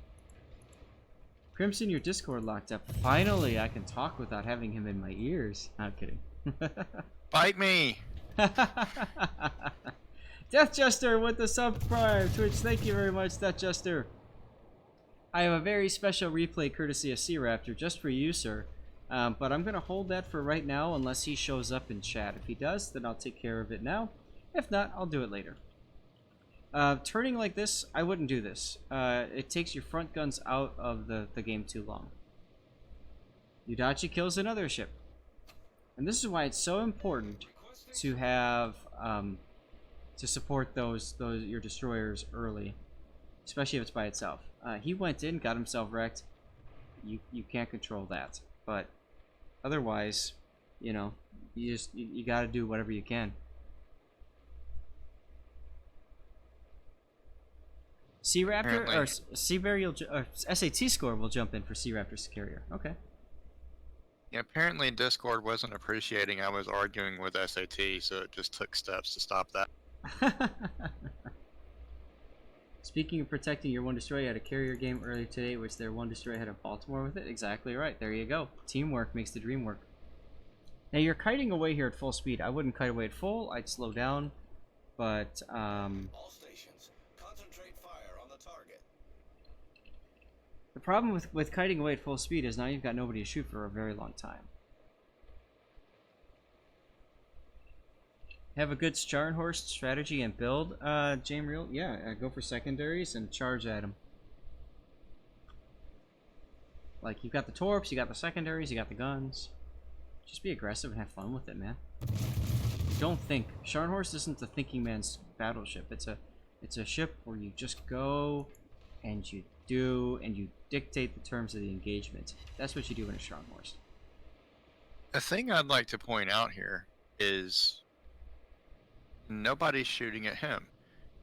Crimson, your Discord locked up. Finally, I can talk without having him in my ears. I'm kidding. Bite me! Death Jester with the subscribe Twitch. Thank you very much, Death Jester. I have a very special replay courtesy of Sea Raptor just for you, sir. But I'm gonna hold that for right now unless he shows up in chat. If he does, then I'll take care of it now. If not, I'll do it later. Turning like this, I wouldn't do this. It takes your front guns out of the game too long. Yudachi kills another ship. And this is why it's so important to have to support your destroyers early, especially if it's by itself. He went in, got himself wrecked. You can't control that, but otherwise, you know, you got to do whatever you can. Sea Raptor Apparently. or Sea Burial or SAT score will jump in for Sea Raptor's carrier. Okay. Yeah, apparently Discord wasn't appreciating I was arguing with SAT, so it just took steps to stop that. Speaking of protecting your one destroyer, I had a carrier game earlier today, which their one destroyer had a Baltimore with it. Exactly right. There you go. Teamwork makes the dream work. Now you're kiting away here at full speed. I wouldn't kite away at full. I'd slow down, but All stations, concentrate fire on the target. the problem with kiting away at full speed is now you've got nobody to shoot for a very long time. Have a good Scharnhorst strategy and build, Jamriel? Yeah, go for secondaries and charge at them. Like, you've got the torps, you got the secondaries, you got the guns. Just be aggressive and have fun with it, man. don't think. Scharnhorst isn't a thinking man's battleship. It's a ship where you just go and you do and you dictate the terms of the engagement. That's what you do in a Scharnhorst. A thing I'd like to point out here is nobody's shooting at him.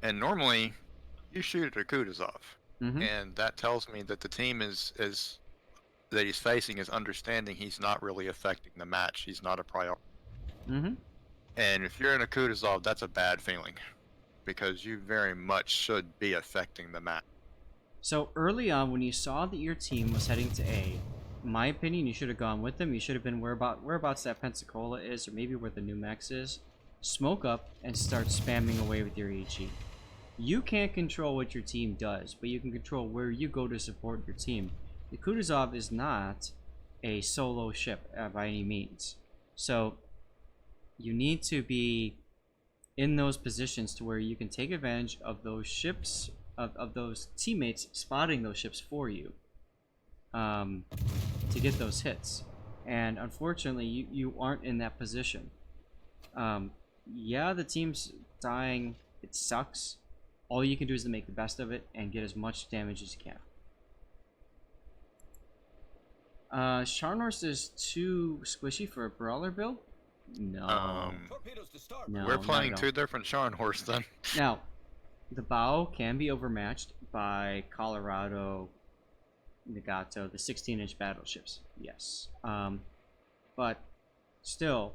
And normally, you shoot at a Kutuzov. Mm-hmm. And that tells me that the team is that he's facing is understanding he's not really affecting the match. He's not a priority. Mm-hmm. And if you're in a Kutuzov, that's a bad feeling. Because you very much should be affecting the match. So early on, when you saw that your team was heading to A, in my opinion, you should have gone with them. You should have been whereabouts that Pensacola is, or maybe where the Numex is. Smoke up and start spamming away with your HE. You can't control what your team does, but you can control where you go to support your team. The Kutuzov is not a solo ship by any means. So you need to be in those positions to where you can take advantage of those ships, of those teammates spotting those ships for you to get those hits. And unfortunately, you aren't in that position. Yeah, the team's dying. It sucks. All you can do is to make the best of it and get as much damage as you can. Scharnhorst is too squishy for a brawler build? No. Torpedoes to start. No, We're not playing at all. two different Scharnhorst then. Now, the bow can be overmatched by Colorado, Nagato, the 16-inch battleships. Yes. But still,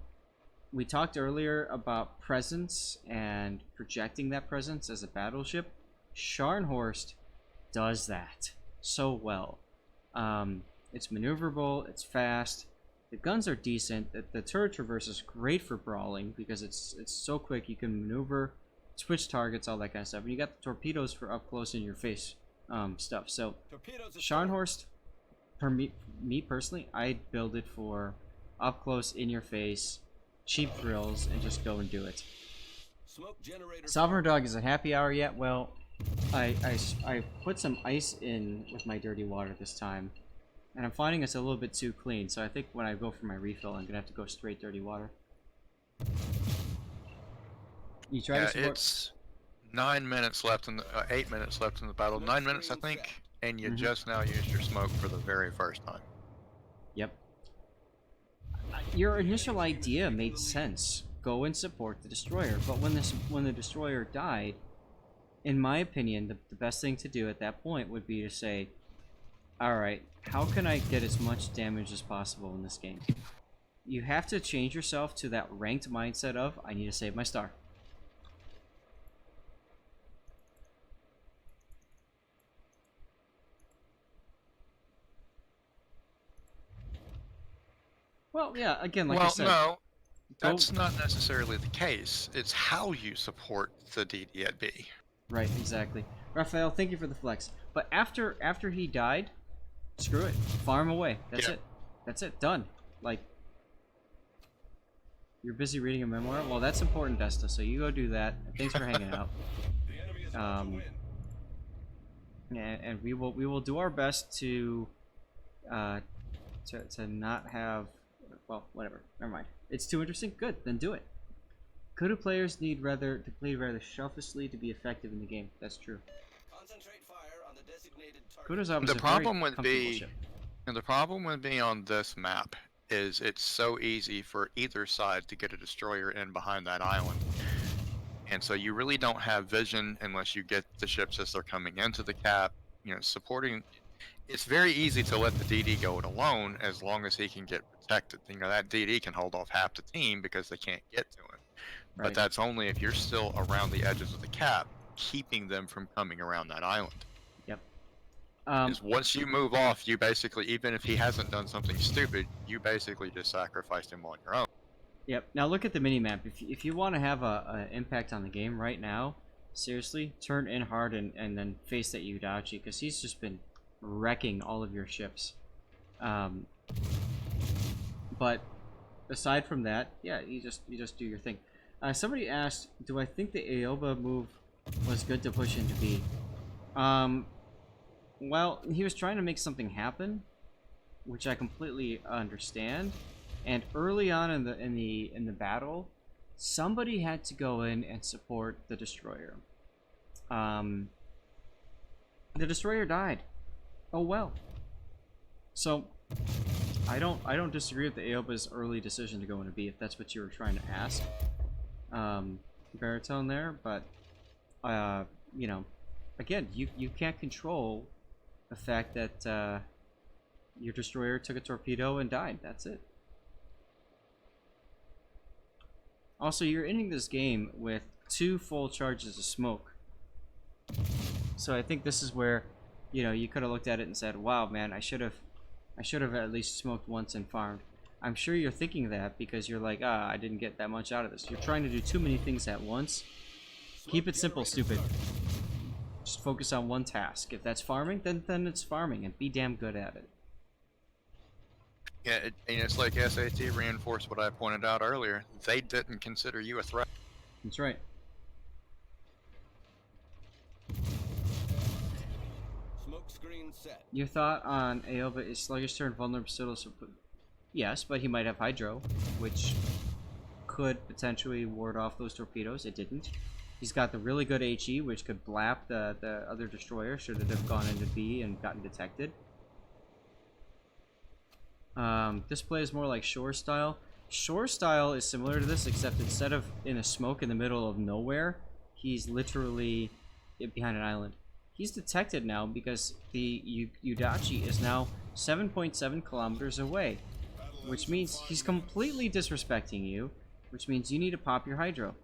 we talked earlier about presence and projecting that presence as a battleship. Scharnhorst does that so well. It's maneuverable, it's fast, the guns are decent, the turret traverse is great for brawling because it's so quick, you can maneuver, switch targets, all that kind of stuff. And you got the torpedoes for up close in your face stuff. So Torpedoes to start. Scharnhorst, for me personally, I'd build it for up close, in your face, cheap thrills, and just go and do it. Smoke generator. Sovereign Dog is a happy hour yet? Well, I put some ice in with my dirty water this time, and I'm finding it's a little bit too clean, so I think when I go for my refill, I'm gonna have to go straight dirty water. You try to Yeah, support... it's 9 minutes left in the 8 minutes left in the battle. 9 minutes, I think, and you just now used your smoke for the very first time. Yep. Your initial idea made sense. Go and support the destroyer, but when the destroyer died, in my opinion, the best thing to do at that point would be to say, alright, how can I get as much damage as possible in this game? You have to change yourself to that ranked mindset of, I need to save my star. Well, yeah, again, like I said... no, that's not necessarily the case. It's how you support the DD at B. Right, exactly. Raphael, thank you for the flex. But after he died, screw it. Farm away. That's Yeah. it. That's it. Done. Like, you're busy reading a memoir? Well, that's important, Desta, so you go do that. Thanks for hanging out. The enemy is about to win. And we will do our best to not have... Well, whatever. Never mind. It's too interesting? Good, then do it. Kudu players need to play rather selfishly to be effective in the game. That's true. Concentrate fire on the designated target. Kutuzov is The a problem very would comfortable be, ship. and the problem would be on this map is it's so easy for either side to get a destroyer in behind that island. And so you really don't have vision unless you get the ships as they're coming into the cap. You know, supporting. It's very easy to let the DD go it alone as long as he can get protected. You know, that DD can hold off half the team because they can't get to him. Right. But that's only if you're still around the edges of the cap, keeping them from coming around that island. Yep. Is once you move off, you basically, even if he hasn't done something stupid, you basically just sacrificed him on your own. Yep. Now look at the minimap. If you want to have an impact on the game right now, seriously, turn in hard and then face that Yudachi, because he's just been wrecking all of your ships. But aside from that, yeah, you just do your thing. Somebody asked, do I think the Aoba move was good to push into B? Well, he was trying to make something happen, which I completely understand. And early on in the battle, somebody had to go in and support the destroyer. The destroyer died. Oh well. So I don't disagree with the Aoba's early decision to go into B if that's what you were trying to ask, Baritone there. But you know, again, you can't control the fact that your destroyer took a torpedo and died. That's it. Also, you're ending this game with 2 full charges of smoke. So I think this is where, you know, you could have looked at it and said, "Wow, man, I should have at least smoked once and farmed." I'm sure you're thinking that because you're like, I didn't get that much out of this. You're trying to do too many things at once. Keep it simple, stupid. Just focus on one task. If that's farming, then it's farming, and be damn good at it. Yeah, and it's like SAT reinforced what I pointed out earlier. They didn't consider you a threat. That's right. Smoke screen set. Your thought on Aoba is sluggish turn, vulnerable to... Yes, but he might have Hydro, which could potentially ward off those torpedoes. It didn't. He's got the really good HE, which could blap the other destroyer should it have gone into B and gotten detected. This play is more like Shore style. Shore style is similar to this, except instead of in a smoke in the middle of nowhere, he's literally behind an island. He's detected now because the Udachi is now 7.7 kilometers away, which means he's completely disrespecting you, which means you need to pop your Hydro.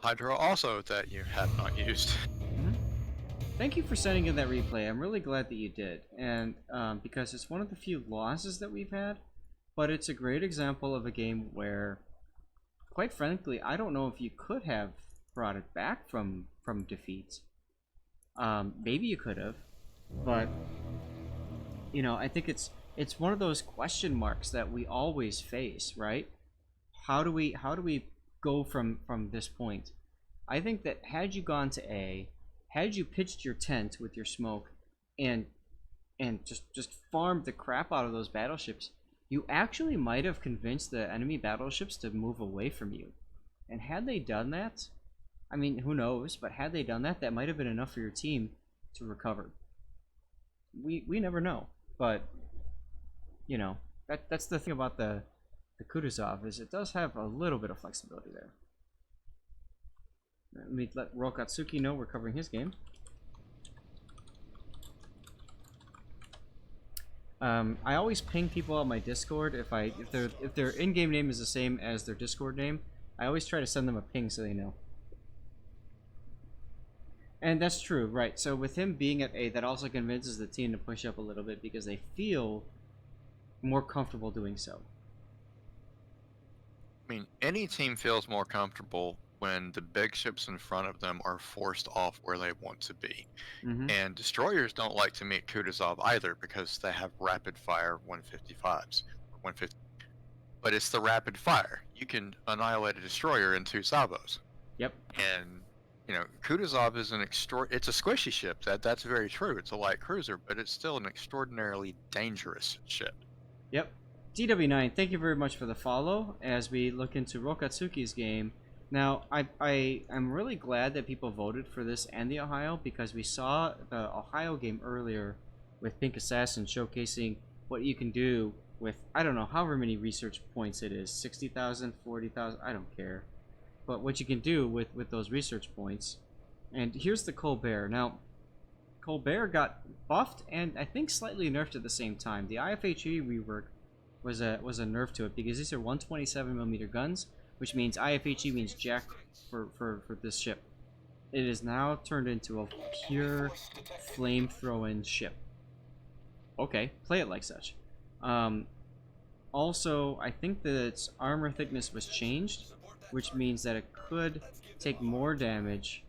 Hydro also that you have not used. Thank you for sending in that replay. I'm really glad that you did, and because it's one of the few losses that we've had, but it's a great example of a game where, quite frankly, I don't know if you could have brought it back from defeat. Maybe you could have, but you know, I think it's one of those question marks that we always face, right? How do we go from this point? I think that had you gone to A, had you pitched your tent with your smoke and just farmed the crap out of those battleships, you actually might have convinced the enemy battleships to move away from you. And had they done that, I mean, who knows, but had they done that, that might have been enough for your team to recover. We never know, but you know, that's the thing about the Kutuzov, is it does have a little bit of flexibility there. Let me let Rokatsuki know we're covering his game. I always ping people on my Discord if their in-game name is the same as their Discord name. I always try to send them a ping so they know. And that's true, right? So with him being at A, that also convinces the team to push up a little bit because they feel more comfortable doing so. I mean, any team feels more comfortable when the big ships in front of them are forced off where they want to be. And destroyers don't like to meet Kutuzov either because they have rapid fire 155s. 150. But it's the rapid fire. You can annihilate a destroyer in 2 salvos. Yep. And you know, Kutuzov is it's a squishy ship. That's very true. It's a light cruiser, but it's still an extraordinarily dangerous ship. Yep. DW9, thank you very much for the follow as we look into Rokatsuki's game. Now, I'm really glad that people voted for this and the Ohio, because we saw the Ohio game earlier with Pink Assassin showcasing what you can do with, I don't know, however many research points it is, 60,000, 40,000, I don't care. But what you can do with those research points. And here's the Colbert. Now, Colbert got buffed and I think slightly nerfed at the same time. The IFHE rework was a nerf to it because these are 127mm guns, which means IFHE means jack for this ship. It is now turned into a pure flame-throwing ship. Okay, play it like such. Also, I think that its armor thickness was changed, which means that it could take more damage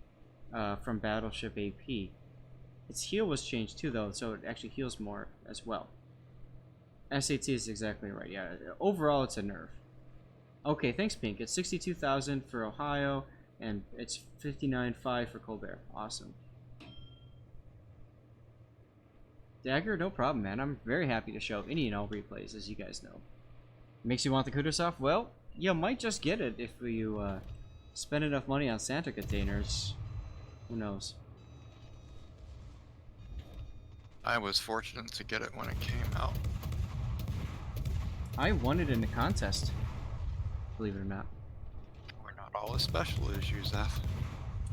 from battleship AP. Its heal was changed too, though, so it actually heals more as well. SAT is exactly right, yeah. Overall, it's a nerf. Okay, thanks, Pink. It's 62,000 for Ohio, and it's 59.5 for Colbert. Awesome. Dagger, no problem, man. I'm very happy to show any and all replays, as you guys know. Makes you want the Kutuzov? Well, you might just get it if you spend enough money on Santa containers. Who knows? I was fortunate to get it when it came out. I won it in a contest. Believe it or not. We're not all as special as you, Zeth.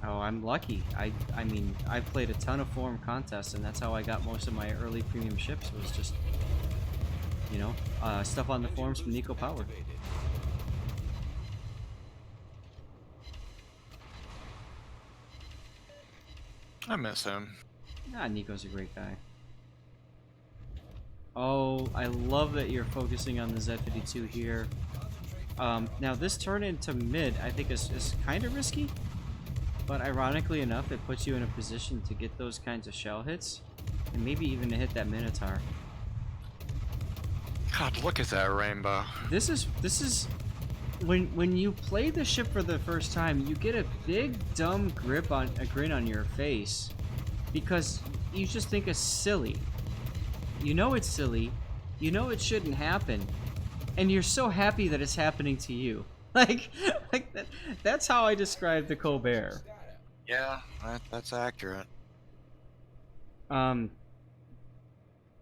Oh, I'm lucky. I mean, I played a ton of forum contests, and that's how I got most of my early premium ships. Was just, you know, stuff on the forums from Nico Power. I miss him. Ah, Nico's a great guy. Oh, I love that you're focusing on the Z52 here. Now this turn into mid, I think is kind of risky, but ironically enough, it puts you in a position to get those kinds of shell hits, and maybe even to hit that Minotaur. God, look at that rainbow. This is when you play the ship for the first time, you get a big dumb grin on your face because you just think it's silly. You know it's silly, you know it shouldn't happen, and you're so happy that it's happening to you. Like that's how I describe the Colbert. Yeah, that's accurate. You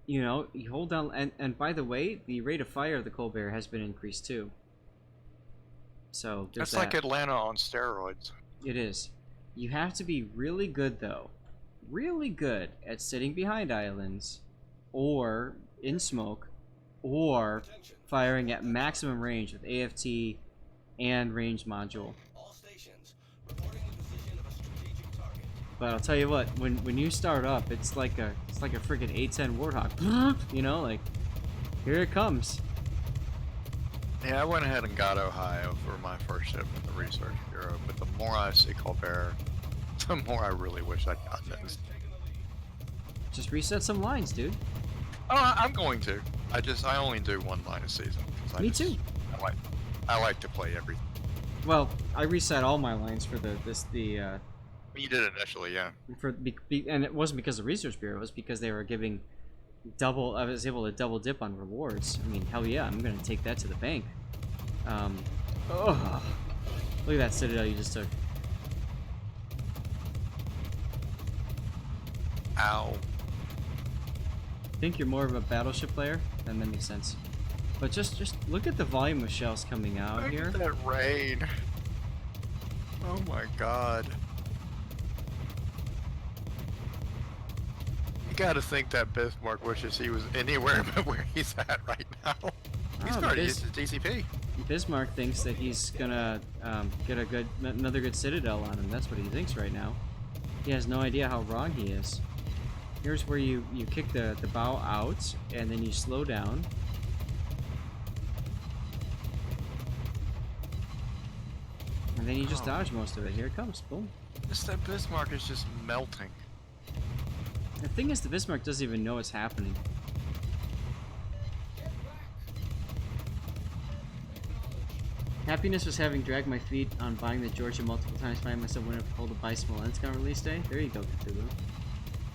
know, you hold down, and by the way, the rate of fire of the Colbert has been increased too. So there's It's like Atlanta on steroids. It is. You have to be really good though, really good at sitting behind islands, or in smoke, or firing at maximum range with AFT and range module. All stations, reporting the position of a strategic target. But I'll tell you what, when you start up, it's like a freaking A10 Warthog. You know, like here it comes. Yeah, I went ahead and got Ohio for my first ship in the Research Bureau, but the more I see Colbert, the more I really wish I'd gotten this. Just reset some lines, dude. Oh, I'm going to. I only do one line a season. Me too. I like to play everything. Well, I reset all my lines for the You did initially, yeah. and it wasn't because of Research Bureau. It was because they were giving double. I was able to double dip on rewards. I mean, hell yeah, I'm gonna take that to the bank. Oh, look at that Citadel you just took. Ow. Think you're more of a battleship player? Then that makes sense. But just look at the volume of shells coming out Look here. at that rain. Oh my god. You gotta think that Bismarck wishes he was anywhere but where he's at right now. He's starting to use his DCP. Bismarck thinks that he's gonna get another good Citadel on him. That's what he thinks right now. He has no idea how wrong he is. Here's where you kick the bow out, and then you slow down. And then you just dodge most of it. Here it comes. Boom. Just that Bismarck is just melting. The thing is, the Bismarck doesn't even know it's happening. Happiness was having dragged my feet on buying the Georgia multiple times, finding myself wanting to hold a buy Smolensk on release day. There you go, Cthulhu.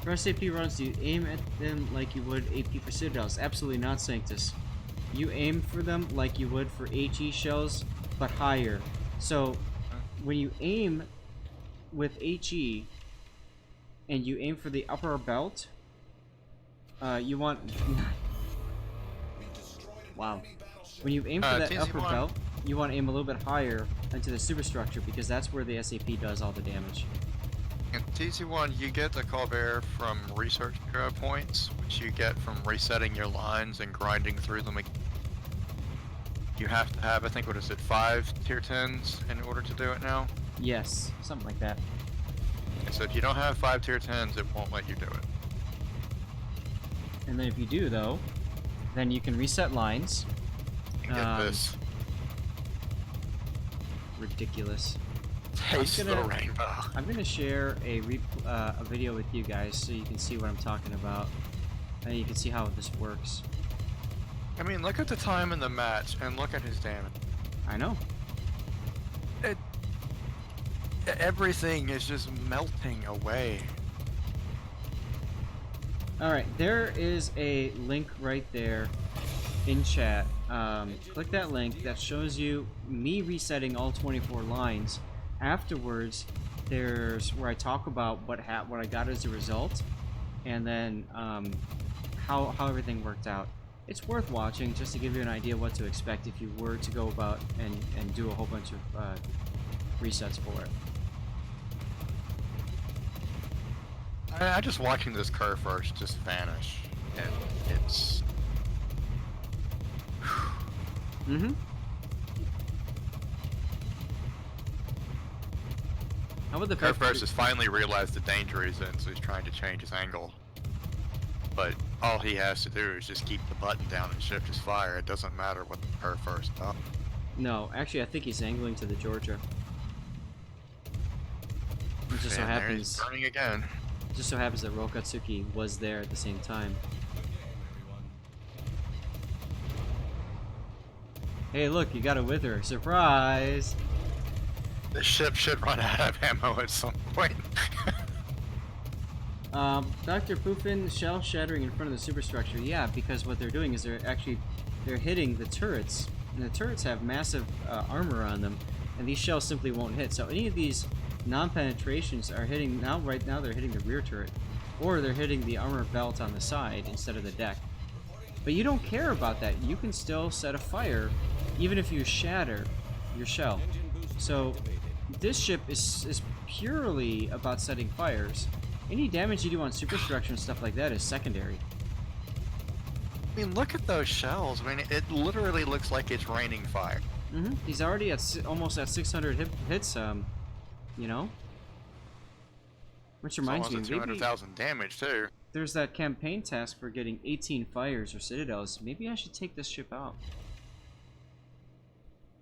For SAP runs, do you aim at them like you would AP for Citadels? Absolutely not, Sanctus. You aim for them like you would for HE shells, but higher. So, when you aim with HE, and you aim for the upper belt, you want... Wow. When you aim for that upper belt, you want to aim a little bit higher into the superstructure, because that's where the SAP does all the damage. In TC1, you get the Colbert from Research Bureau points, which you get from resetting your lines and grinding through them. You have to have, I think, what is it, 5 tier 10s in order to do it now? Yes, something like that. And so if you don't have 5 tier 10s, it won't let you do it. And then if you do, though, then you can reset lines. And get this. Ridiculous. Taste the rainbow. I'm gonna share a video with you guys so you can see what I'm talking about, and you can see how this works. I mean, look at the time in the match, and look at his damage. I know. Everything is just melting away. Alright, there is a link right there in chat click that link that shows you me resetting all 24 lines. Afterwards, there's where I talk about what I got as a result, and then how everything worked out. It's worth watching just to give you an idea what to expect if you were to go about and do a whole bunch of resets for it. I just watching this curve first just vanish, and it's. Mm-hmm. How about the Curve fact first has finally realized the danger he's in, so he's trying to change his angle. But all he has to do is just keep the button down and shift his fire. It doesn't matter what the curve first does. No, actually, I think he's angling to the Georgia. It just so And there happens. he's burning again. Just so happens that Rokatsuki was there at the same time. Hey, look, you got a wither. Surprise! The ship should run out of ammo at some point. Dr. Poofin, shell shattering in front of the superstructure. Yeah, because what they're doing is they're hitting the turrets. And the turrets have massive armor on them, and these shells simply won't hit. So any of these non-penetrations are hitting, right now they're hitting the rear turret. Or they're hitting the armor belt on the side instead of the deck. But you don't care about that. You can still set a fire, even if you shatter your shell. So this ship is purely about setting fires. Any damage you do on superstructure and stuff like that is secondary. I mean, look at those shells. I mean, it literally looks like it's raining fire. Mm-hmm. He's already at almost at 600 hits. You know. Which reminds me, It's almost at 200,000 damage too. There's that campaign task for getting 18 fires or citadels. Maybe I should take this ship out.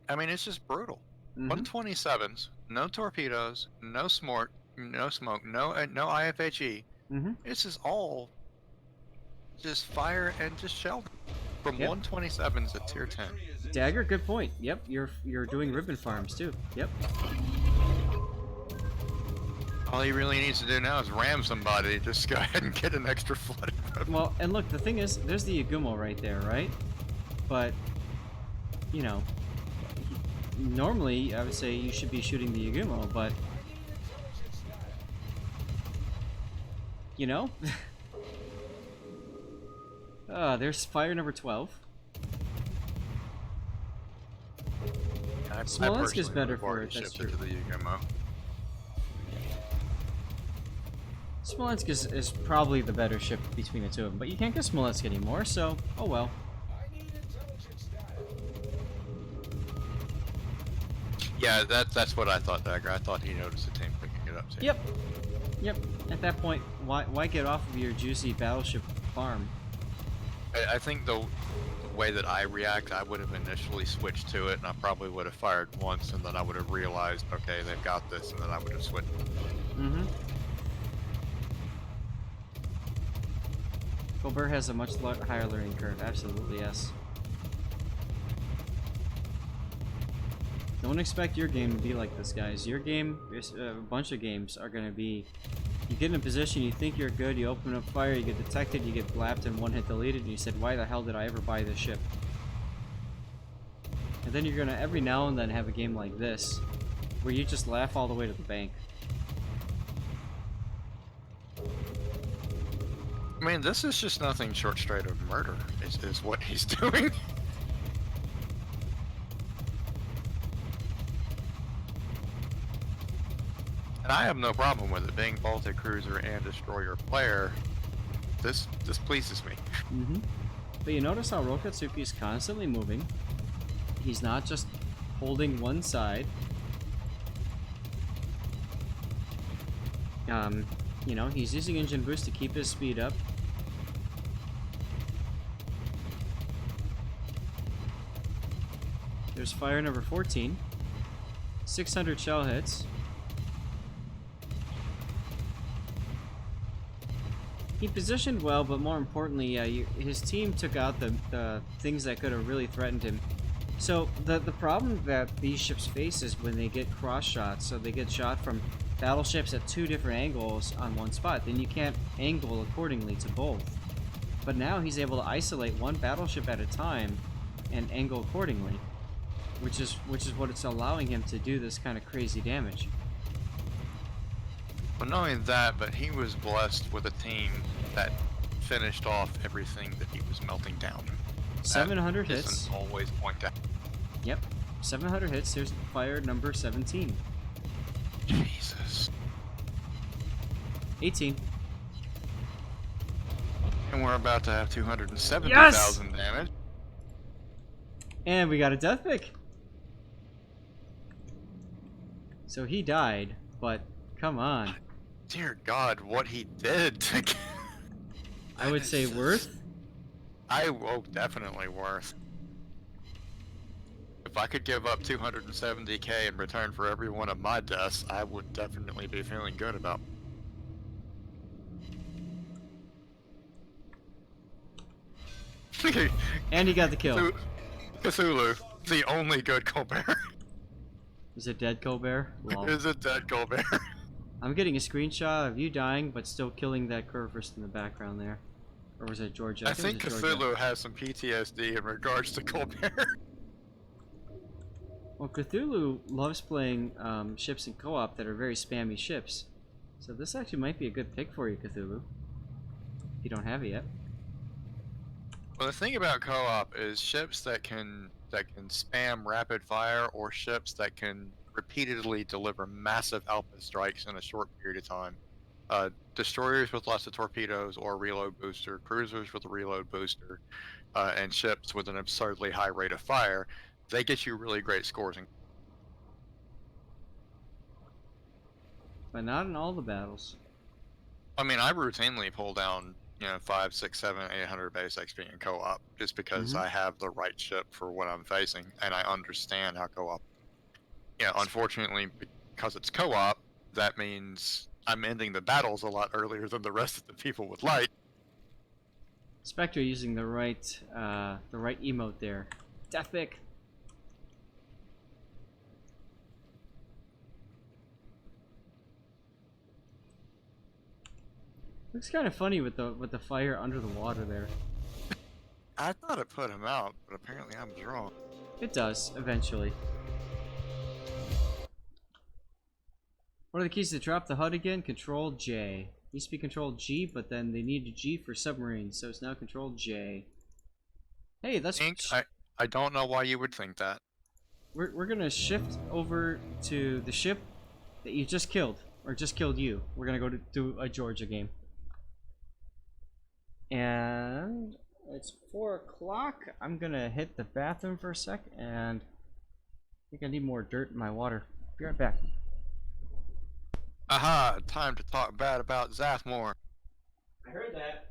I mean, it's just brutal. Mm-hmm. 127s, no torpedoes, no smoke, no IFHE. Mm-hmm. This is all just fire and just shell from Yep. 127s at tier 10. Dagger, good point. Yep, you're doing ribbon farms too. Yep. All he really needs to do now is ram somebody. Just go ahead and get an extra flood. Well, and look, the thing is, there's the Yagumo right there, right? But, you know, normally I would say you should be shooting the Yagumo, but, you know, there's fire number 12. Smolensk is better for it, that's true. To the Yugumo. Smolensk is probably the better ship between the two of them, but you can't get Smolensk anymore, so, oh well. Yeah, that's what I thought, Dagger. I thought he noticed the team picking it up too. Yep. Yep. At that point, why get off of your juicy battleship farm? I think the way that I react, I would have initially switched to it, and I probably would have fired once, and then I would have realized, okay, they've got this, and then I would have switched. Mm-hmm. Colbert has a much higher learning curve. Absolutely, yes. Don't expect your game to be like this, guys. Your game, a bunch of games are going to be, you get in a position, you think you're good, you open up fire, you get detected, you get blapped and one hit deleted, and you said, why the hell did I ever buy this ship? And then you're going to every now and then have a game like this, where you just laugh all the way to the bank. I mean, this is just nothing short straight of murder, is what he's doing. And I have no problem with it being both a cruiser and destroyer player. This pleases me. Mm-hmm. But you notice how Rokatsuki is constantly moving. He's not just holding one side. You know, he's using engine boost to keep his speed up. There's fire number 14. 600 shell hits. He positioned well, but more importantly, his team took out the things that could have really threatened him. So the problem that these ships face is when they get cross shots, so they get shot from battleships at two different angles on one spot, then you can't angle accordingly to both. But now he's able to isolate one battleship at a time and angle accordingly, which is what it's allowing him to do this kind of crazy damage. Well, not only that, but he was blessed with a team that finished off everything that he was melting down. 700 That hits. isn't always point out. Yep, 700 hits. There's fire number 17. Jesus. 18. And we're about to have 270,000 damage. And we got a death pick. So he died, but come on. Dear God, what he did to get... I would say worth. Definitely worth. If I could give up 270k in return for every one of my deaths, I would definitely be feeling good about. And he got the kill. Cthulhu, the only good Colbert. Is it dead Colbert? Lol. Is a dead Colbert. I'm getting a screenshot of you dying, but still killing that Curvist in the background there. Or was it Georgia? I think it was Georgia. Cthulhu has some PTSD in regards to Colbert. Well, Cthulhu loves playing ships in co-op that are very spammy ships. So this actually might be a good pick for you, Cthulhu. If you don't have it yet. Well, the thing about co-op is ships that can spam rapid fire, or ships that can repeatedly deliver massive alpha strikes in a short period of time. Destroyers with lots of torpedoes or reload booster, cruisers with a reload booster, and ships with an absurdly high rate of fire, they get you really great scores. But not in all the battles. I mean, I routinely pull down, 5, 6, 7, 800 base XP in co-op just because I have the right ship for what I'm facing, and I understand how co-op. Unfortunately, because it's co-op, that means I'm ending the battles a lot earlier than the rest of the people would like. Spectre using the right emote there. Death pick. Looks kind of funny with the fire under the water there. I thought it put him out, but apparently I was wrong. It does eventually. What are the keys to drop the HUD again? Control J. Used to be Control G, but then they needed G for submarines, so it's now Control J. Hey, that's. I don't know why you would think that. We're gonna shift over to the ship that you just killed, or just killed you. We're gonna go to do a Georgia game. And it's 4 o'clock. I'm gonna hit the bathroom for a sec, and I think I need more dirt in my water. Be right back. Aha! Time to talk bad about Zathmore. I heard that.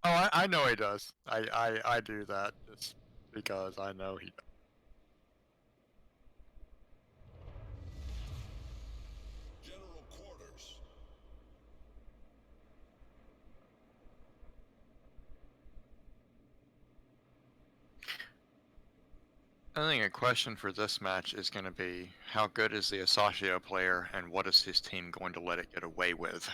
Oh, I know he does. I do that just because I know he does. General quarters. I think a question for this match is going to be, how good is the Asashio player, and what is his team going to let it get away with?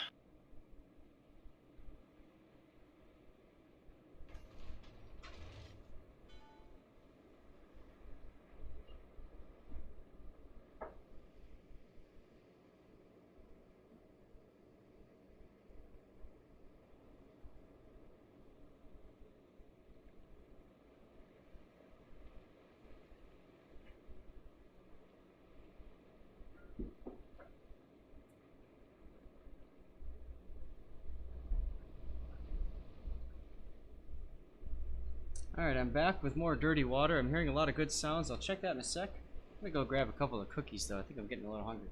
Alright, I'm back with more dirty water. I'm hearing a lot of good sounds. I'll check that in a sec. I'm gonna go grab a couple of cookies though. I think I'm getting a little hungry.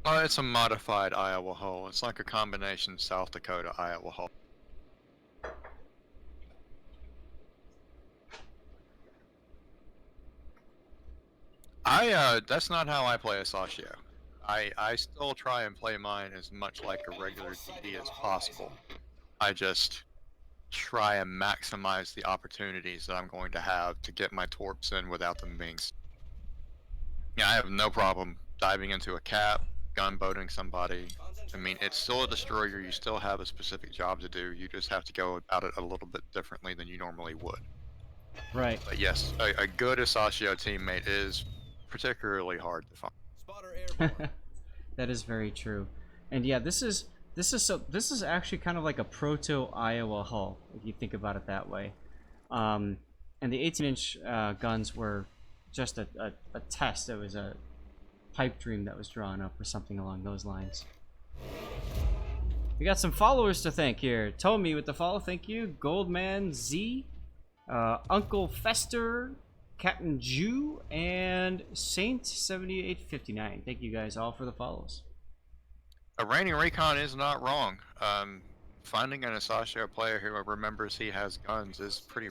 Oh, it's a modified Iowa hull. It's like a combination South Dakota Iowa hull. That's not how I play a Sashio. I still try and play mine as much like a regular DD as possible. I just try and maximize the opportunities that I'm going to have to get my torps in without them being. Yeah, I have no problem diving into a cap, gunboating somebody. I mean, it's still a destroyer. You still have a specific job to do. You just have to go about it a little bit differently than you normally would. Right. But yes, a good Asashio teammate is particularly hard to find. Spotter airborne. That is very true. And yeah, this is actually kind of like a proto Iowa hull if you think about it that way. And the 18-inch guns were just a test. It was a pipe dream that was drawn up or something along those lines. We got some followers to thank here. Tomi with the follow, thank you. Goldman Z, Uncle Fester, Captain Jew, and Saint7859. Thank you guys all for the follows. A reigning recon is not wrong. Finding an Asashio player who remembers he has guns is pretty.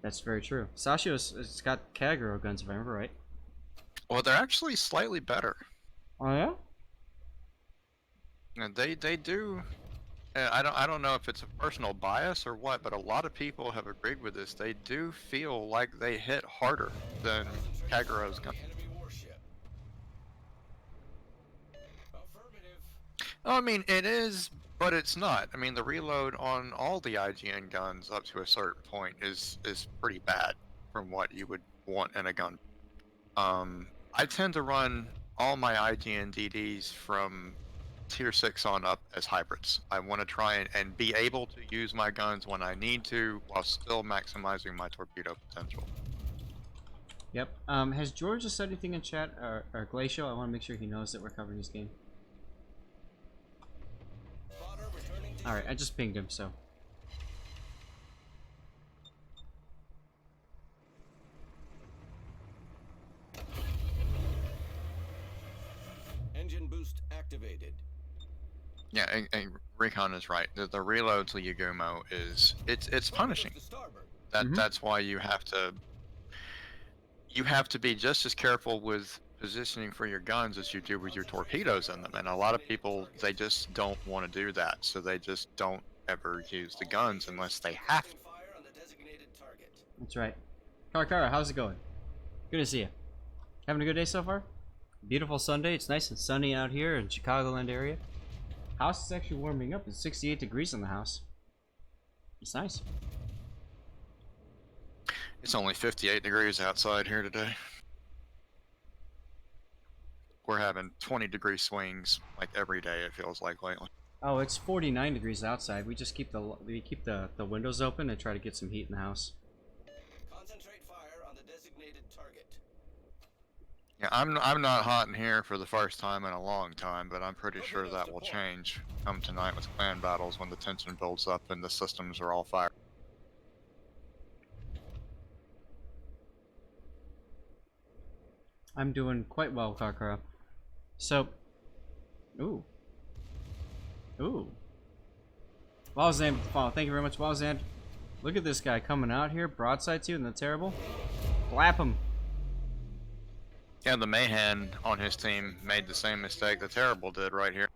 That's very true. Sashio's got Kagero guns, if I remember right. Well, they're actually slightly better. Oh yeah? And they do. I don't know if it's a personal bias or what, but a lot of people have agreed with this. They do feel like they hit harder than Kagero's gun. Enemy warship. Affirmative. I mean, it is, but it's not. I mean, the reload on all the IGN guns up to a certain point is pretty bad from what you would want in a gun. I tend to run all my IGN DDs from tier 6 on up as hybrids. I want to try and be able to use my guns when I need to while still maximizing my torpedo potential. Yep. Has George said anything in chat or Glacial? I want to make sure he knows that we're covering this game. Spotter returning to Alright, I just pinged him, so. engine boost activated. Yeah, and Recon is right. The reload to Yagumo is it's punishing. To starboard. That's why you have to be just as careful with positioning for your guns as you do with your torpedoes in them. And a lot of people, they just don't want to do that, so they just don't ever use the guns unless they have to. Fire on the designated target. That's right. Karakara, how's it going? Good to see you. Having a good day so far? Beautiful Sunday. It's nice and sunny out here in Chicagoland area. House is actually warming up. It's 68 degrees in the house. It's nice. It's only 58 degrees outside here today. We're having 20-degree swings like every day, it feels like lately. Oh, it's 49 degrees outside. We just keep the windows open and try to get some heat in the house. Concentrate fire on the designated target. Yeah, I'm not hot in here for the first time in a long time, but I'm pretty sure that will change come tonight with clan battles when the tension builds up and the systems are all fired. I'm doing quite well, Karakara. So, ooh. Wowzan, thank you very much, Wowzan. Look at this guy coming out here, broadside to you, and the terrible. Blap him. Yeah, the Mahan on his team made the same mistake the Terrible did right here.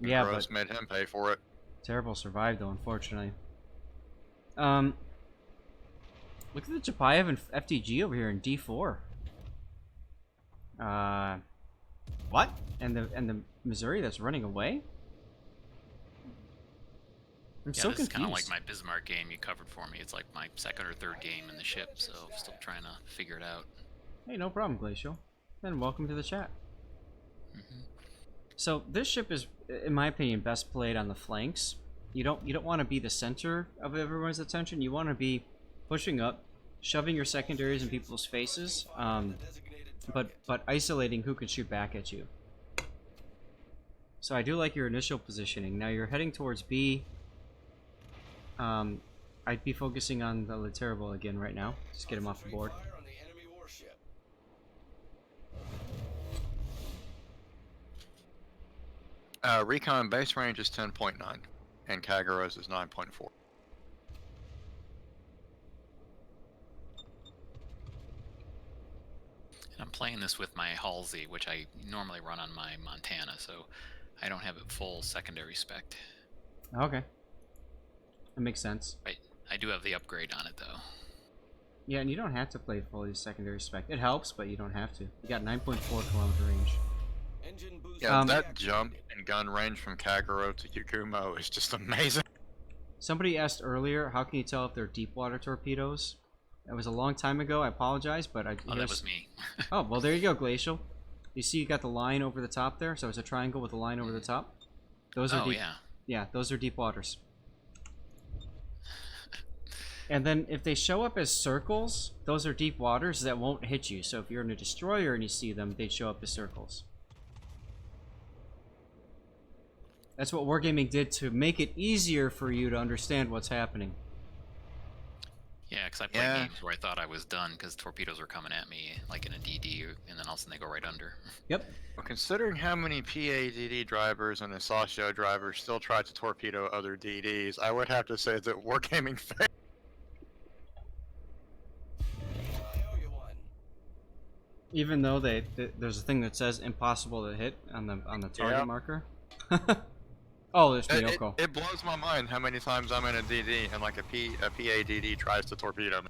And Yeah, Gross but made him pay for it. Terrible survived though, unfortunately. Look at the Chapayev and FTG over here in D4. What? And the Missouri that's running away? I'm so this is kind of confused. like my Bismarck game you covered for me. It's like my second or third game in the ship, so still trying to figure it out. Hey, no problem, Glacial. And welcome to the chat. Mm-hmm. So this ship is, in my opinion, best played on the flanks. You don't want to be the center of everyone's attention. You want to be pushing up, shoving your secondaries in people's faces, but isolating who can shoot back at you. So I do like your initial positioning. Now you're heading towards B. I'd be focusing on the Terrible again right now. Just get him off the board. Fire on the enemy warship. Recon base range is 10.9, and Kagero's is 9.4. And I'm playing this with my Halsey, which I normally run on my Montana, so I don't have it full secondary spec. Okay. That makes sense. I do have the upgrade on it, though. Yeah, and you don't have to play fully secondary spec. It helps, but you don't have to. You got 9.4 kilometer range. Engine boost Yeah, that reactivated. jump in gun range from Kagero to Yakumo is just amazing. Somebody asked earlier, how can you tell if they're deep water torpedoes? That was a long time ago. I apologize, but Oh, that was me. Oh, well, there you go, Glacial. You see, you got the line over the top there. So it's a triangle with a line over the top. Those are Oh, deep. yeah. Yeah, those are deep waters. And then if they show up as circles, those are deep waters that won't hit you. So if you're in a destroyer and you see them, they'd show up as circles. That's what Wargaming did to make it easier for you to understand what's happening. Yeah, because I played Yeah. games where I thought I was done because torpedoes were coming at me, like in a DD, and then all of a sudden they go right under. Yep. Well, considering how many PADD drivers and Asasio drivers still try to torpedo other DDs, I would have to say that Wargaming failed. I owe you one. Even though there's a thing that says impossible to hit on the target Yeah. marker. Oh, there's It, Miyoko. it blows my mind how many times I'm in a DD and like a PADD tries to torpedo me.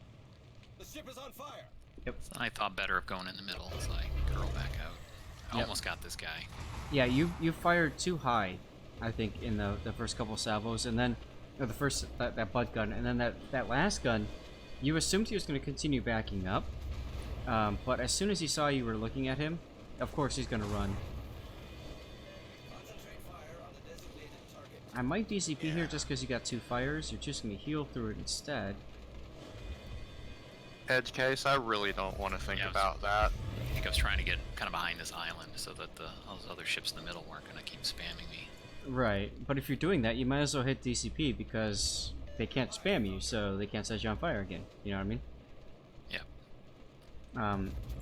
The ship is on fire. So I thought better of going in the middle, so I could roll back out. I Yep. almost got this guy. Yeah, you fired too high, I think, in the first couple salvos, and then or the first that butt gun, and then that last gun, you assumed he was going to continue backing up, but as soon as he saw you were looking at him, of course he's going to run. Concentrate fire on the designated target. I might DCP here just because you got 2 fires. You're just going to heal through it instead. Edge case, I really don't want to think Yeah, about that. I think I was trying to get kind of behind this island so that all those other ships in the middle weren't going to keep spamming me. Right, but if you're doing that, you might as well hit DCP because they can't spam you, so they can't set you on fire again. You know what I mean? Yeah.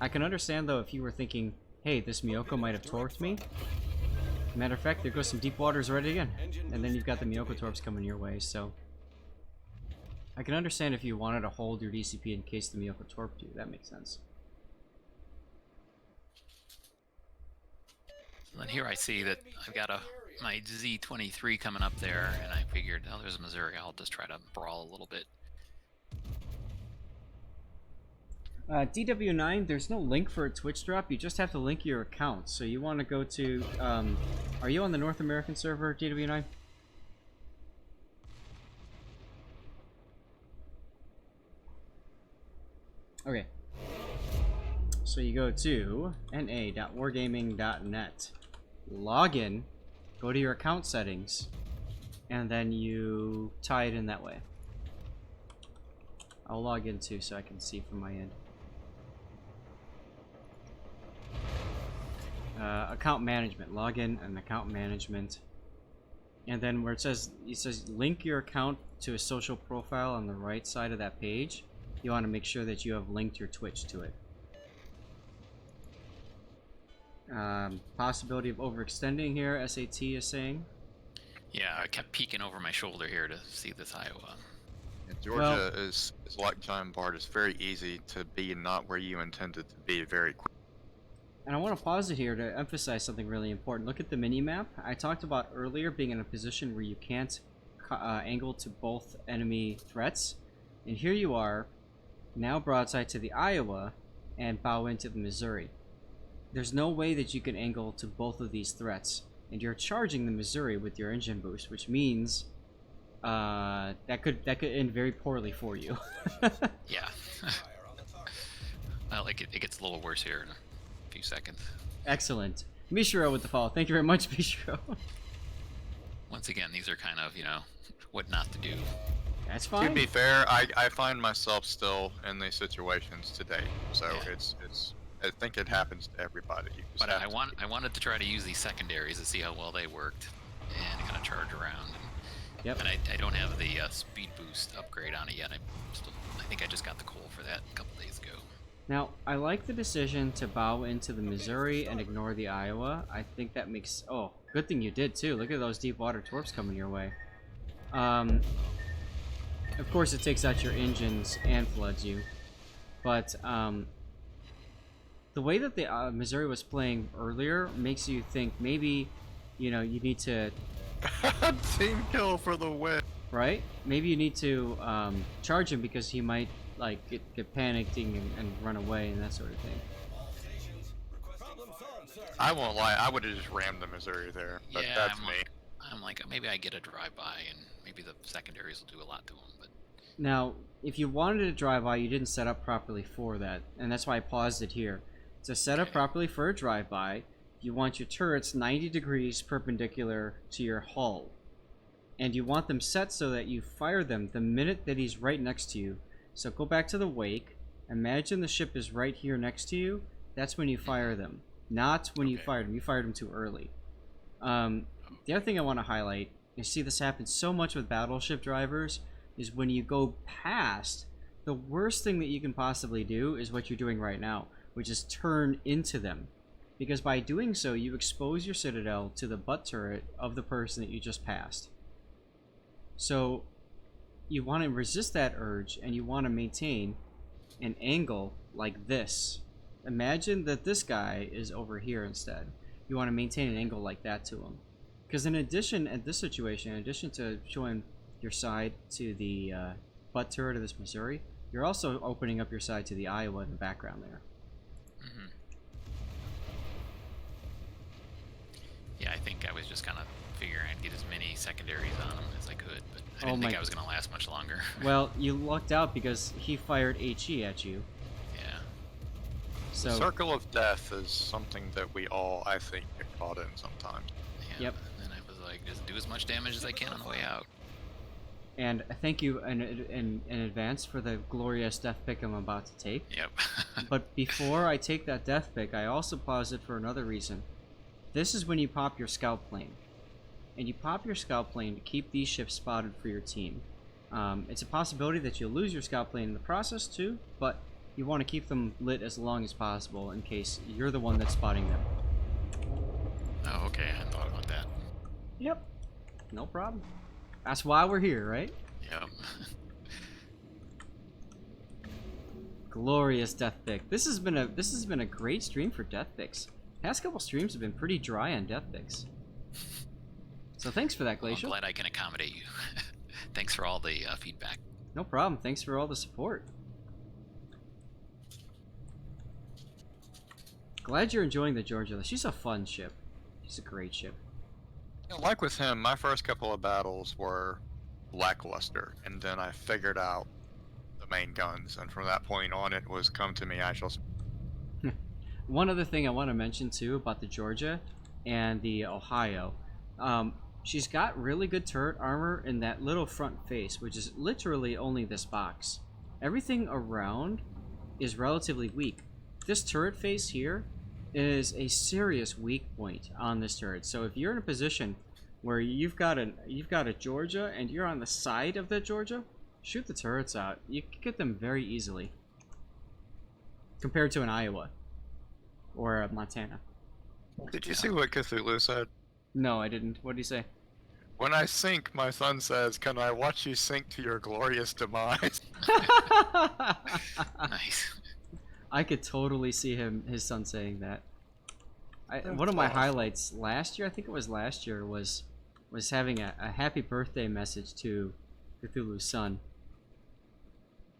I can understand though if you were thinking, hey, this Miyoko might have torped me. Matter of fact, there goes some deep waters right again. And then you've got the Miyoko torps coming your way, so... I can understand if you wanted to hold your DCP in case the Miyoko torped you. That makes sense. So then here I see that I've got my Z-23 coming up there, and I figured, oh, there's Missouri. I'll just try to brawl a little bit. DW9, there's no link for a Twitch drop. You just have to link your account. So you want to go to... are you on the North American server, DW9? Okay. So you go to na.wargaming.net, log in, go to your account settings, and then you tie it in that way. I'll log in too so I can see from my end. Account management, log in and account management. And then where it says link your account to a social profile on the right side of that page, you want to make sure that you have linked your Twitch to it. Possibility of overextending here, SAT is saying. Yeah, I kept peeking over my shoulder here to see this Iowa. And Georgia is like John Bart. It's very easy to be not where you intended to be very quick. And I want to pause it here to emphasize something really important. Look at the mini-map. I talked about earlier being in a position where you can't angle to both enemy threats. And here you are, now broadside to the Iowa and bow into the Missouri. There's no way that you can angle to both of these threats. And you're charging the Missouri with your engine boost, which means that could end very poorly for you. Yeah. Fire on the target. Well, it gets a little worse here in a few seconds. Excellent. Mishiro with the follow. Thank you very much, Mishiro. Once again, these are kind of, what not to do. That's To fine. be fair, I find myself still in these situations today, so Yeah. it's I think it happens to everybody. You just But have I to- wanted to try to use these secondaries to see how well they worked and kind of charge around. Yep. And I don't have the speed boost upgrade on it yet. I think I just got the coal for that a couple days ago. Now, I like the decision to bow into the Missouri and ignore the Iowa. I think that makes... Oh, good thing you did, too. Look at those deep water torps coming your way. Of course, it takes out your engines and floods you. But, the way that the Missouri was playing earlier makes you think maybe, you know, you need to, Team kill for the win. right? Maybe you need to charge him because he might like get panicking and run away and that sort of thing. Problem solved, sir. I won't lie, I would have just rammed the Missouri there, but Yeah, that's I'm me. I'm like, maybe I get a drive-by, and maybe the secondaries will do a lot to them. But Now, if you wanted to drive by, you didn't set up properly for that, and that's why I paused it here. To set up Okay. properly for a drive-by, you want your turrets 90 degrees perpendicular to your hull. And you want them set so that you fire them the minute that he's right next to you. So go back to the wake, imagine the ship is right here next to you, that's when you fire them. Not when you fired them, you fired them too early. The other thing I want to highlight, you see this happen so much with battleship drivers, is when you go past, the worst thing that you can possibly do is what you're doing right now, which is turn into them. Because by doing so, you expose your citadel to the butt turret of the person that you just passed. So you want to resist that urge, and you want to maintain an angle like this. Imagine that this guy is over here instead. You want to maintain an angle like that to him. Because in addition, at this situation, in addition to showing your side to the butt turret of this Missouri, you're also opening up your side to the Iowa in the background there. hmm yeah, I think I was just kind of figuring I'd get as many secondaries on them as I could, but I didn't think I was going to last much longer. Well, you lucked out because he fired HE at you. Yeah. So The circle of death is something that we all, I think, get caught in sometimes. Yeah. Yep. And I was like, just do as much damage as I can on the way out. and thank you in advance for the glorious death pick I'm about to take. Yep. But before I take that death pick, I also paused it for another reason. This is when you pop your scout plane. And you pop your scout plane to keep these ships spotted for your team. It's a possibility that you'll lose your scout plane in the process too, but you want to keep them lit as long as possible in case you're the one that's spotting them. Oh, okay. I hadn't thought about that. Yep. No problem. That's why we're here, right? Yep. Glorious death pick. This has been a great stream for death picks. Past couple streams have been pretty dry on death picks. So thanks for that, Well, I'm Glacial. glad I can accommodate you. Thanks for all the feedback. No problem. Thanks for all the support. Glad you're enjoying the Georgia. She's a fun ship. She's a great ship. You know, like with him, my first couple of battles were lackluster, and then I figured out the main guns, and from that point on, it was come to me, I shall. One other thing I want to mention too about the Georgia and the Ohio. She's got really good turret armor in that little front face, which is literally only this box. Everything around is relatively weak. This turret face here is a serious weak point on this turret. So if you're in a position where you've got a Georgia and you're on the side of that Georgia, shoot the turrets out. You can get them very easily compared to an Iowa or a Montana. Did you see what Cthulhu said? No, I didn't. What did he say? When I sink, my son says, "Can I watch you sink to your glorious demise?" Nice. I could totally see his son saying that. That's One of my awesome. highlights last year, I think it was last year, was having a happy birthday message to Cthulhu's son.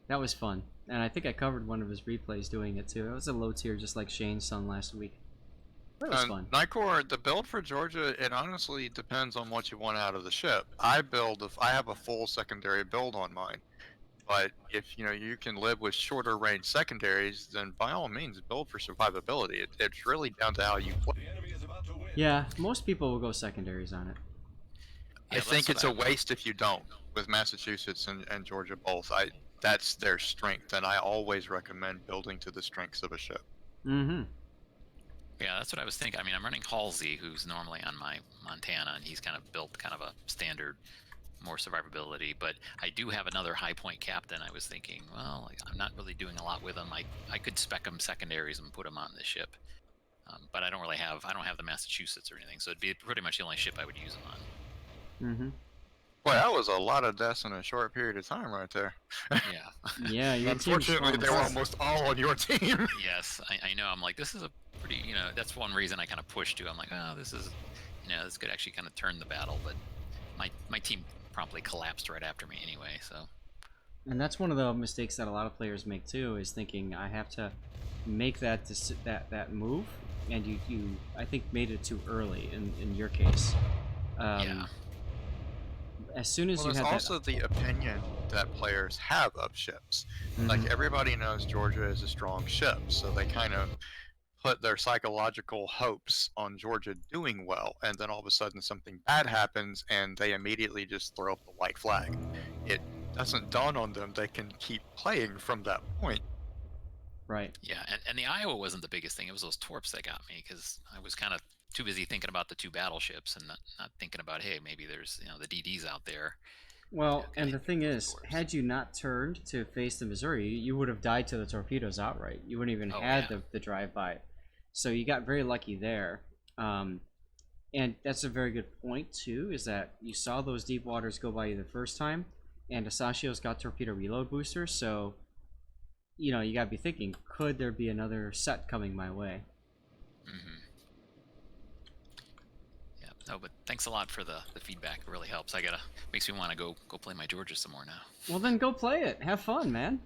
That was fun, and I think I covered one of his replays doing it too. It was a low tier, just like Shane's son last week. That was fun. Nightcore, the build for Georgia, it honestly depends on what you want out of the ship. I have a full secondary build on mine, but if you can live with shorter range secondaries, then by all means build for survivability. It's really down to how you play. The enemy is about to win. Yeah, most people will go secondaries on it. I Yeah, think that's it's what a waste if you don't. With Massachusetts and Georgia both, that's their strength, and I always recommend building to the strengths of a ship. Mm-hmm. Yeah, that's what I was thinking. I mean, I'm running Halsey, who's normally on my Montana, and he's kind of built kind of a standard, more survivability. But I do have another high point captain. I was thinking, well, I'm not really doing a lot with him. I could spec him secondaries and put him on this ship. But I don't have the Massachusetts or anything, so it'd be pretty much the only ship I would use him on. Mm-hmm. Boy, that was a lot of deaths in a short period of time right there. Yeah. Yeah, your team's Unfortunately, they were falling almost all on your team. Yes, I know. I'm like, this is a pretty, that's one reason I kind of pushed to. I'm like, oh, this is, this could actually kind of turn the battle, but my team promptly collapsed right after me anyway. So. And that's one of the mistakes that a lot of players make too, is thinking I have to make that that move, and you I think made it too early in your case. Yeah. As soon as Well, you there's had also the opinion that players have of ships. that, Like everybody knows Georgia is a strong ship, so they kind of put their psychological hopes on Georgia doing well, and then all of a sudden something bad happens, and they immediately just throw up the white flag. It doesn't dawn on them they can keep playing from that point. right. Yeah, and the Iowa wasn't the biggest thing. It was those torps that got me, because I was kind of too busy thinking about the two battleships and not thinking about, hey, maybe there's the DDs out there. Well, Yeah, and the thing is, torps. had you not turned to face the Missouri, you would have died to the torpedoes outright. You wouldn't even Oh, had yeah. the drive-by. So you got very lucky there. And that's a very good point, too, is that you saw those deep waters go by you the first time, and Asashio's got torpedo reload boosters, so, you got to be thinking, could there be another set coming my way? Mm-hmm. Yeah. No, but thanks a lot for the feedback. It really helps. Makes me want to go play my Georgia some more now. Well, then go play it. Have fun, man.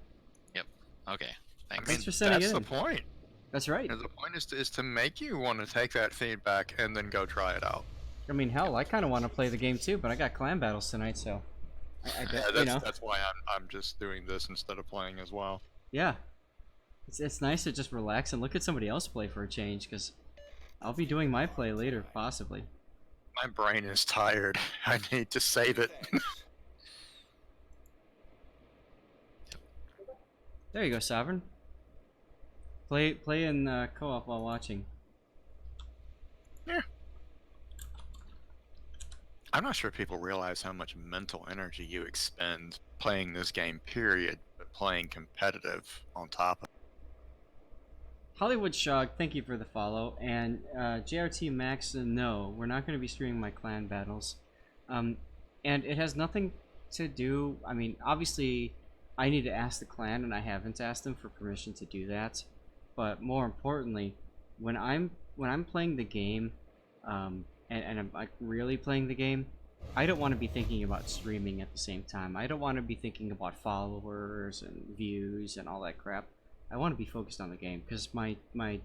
Yep. Okay. Thanks. Thanks for sending that's it the in. point. That's right. And the point is to make you want to take that feedback and then go try it out. I mean, hell, I kind of want to play the game, too, but I got clan battles tonight, so... I bet, That's why I'm just doing this instead of playing as well. Yeah. It's nice to just relax and look at somebody else play for a change, because I'll be doing my play later, possibly. My brain is tired. I need to save it. There you go, Sovereign. Play in co-op while watching. Yeah. I'm not sure people realize how much mental energy you expend playing this game, period, but playing competitive on top of it. Hollywood Shog, thank you for the follow. And JRT Max, no, we're not going to be streaming my clan battles. And it has nothing to do... I mean, obviously, I need to ask the clan, and I haven't asked them for permission to do that. But more importantly, when I'm playing the game, and I'm like really playing the game, I don't want to be thinking about streaming at the same time. I don't want to be thinking about followers and views and all that crap. I want to be focused on the game, because my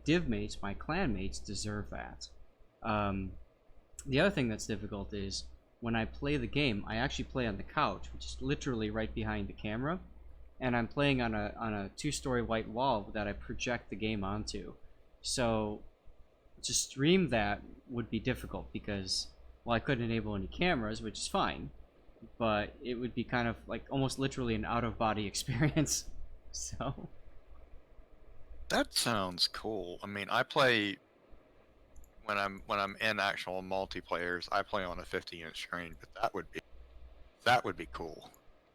div mates, my clan mates deserve that. The other thing that's difficult is when I play the game, I actually play on the couch, which is literally right behind the camera, and I'm playing on a 2-story white wall that I project the game onto. So to stream that would be difficult because, well, I couldn't enable any cameras, which is fine, but it would be kind of like almost literally an out-of-body experience. So That sounds cool. I mean, I play when I'm in actual multiplayers. I play on a 50-inch screen, but that would be cool.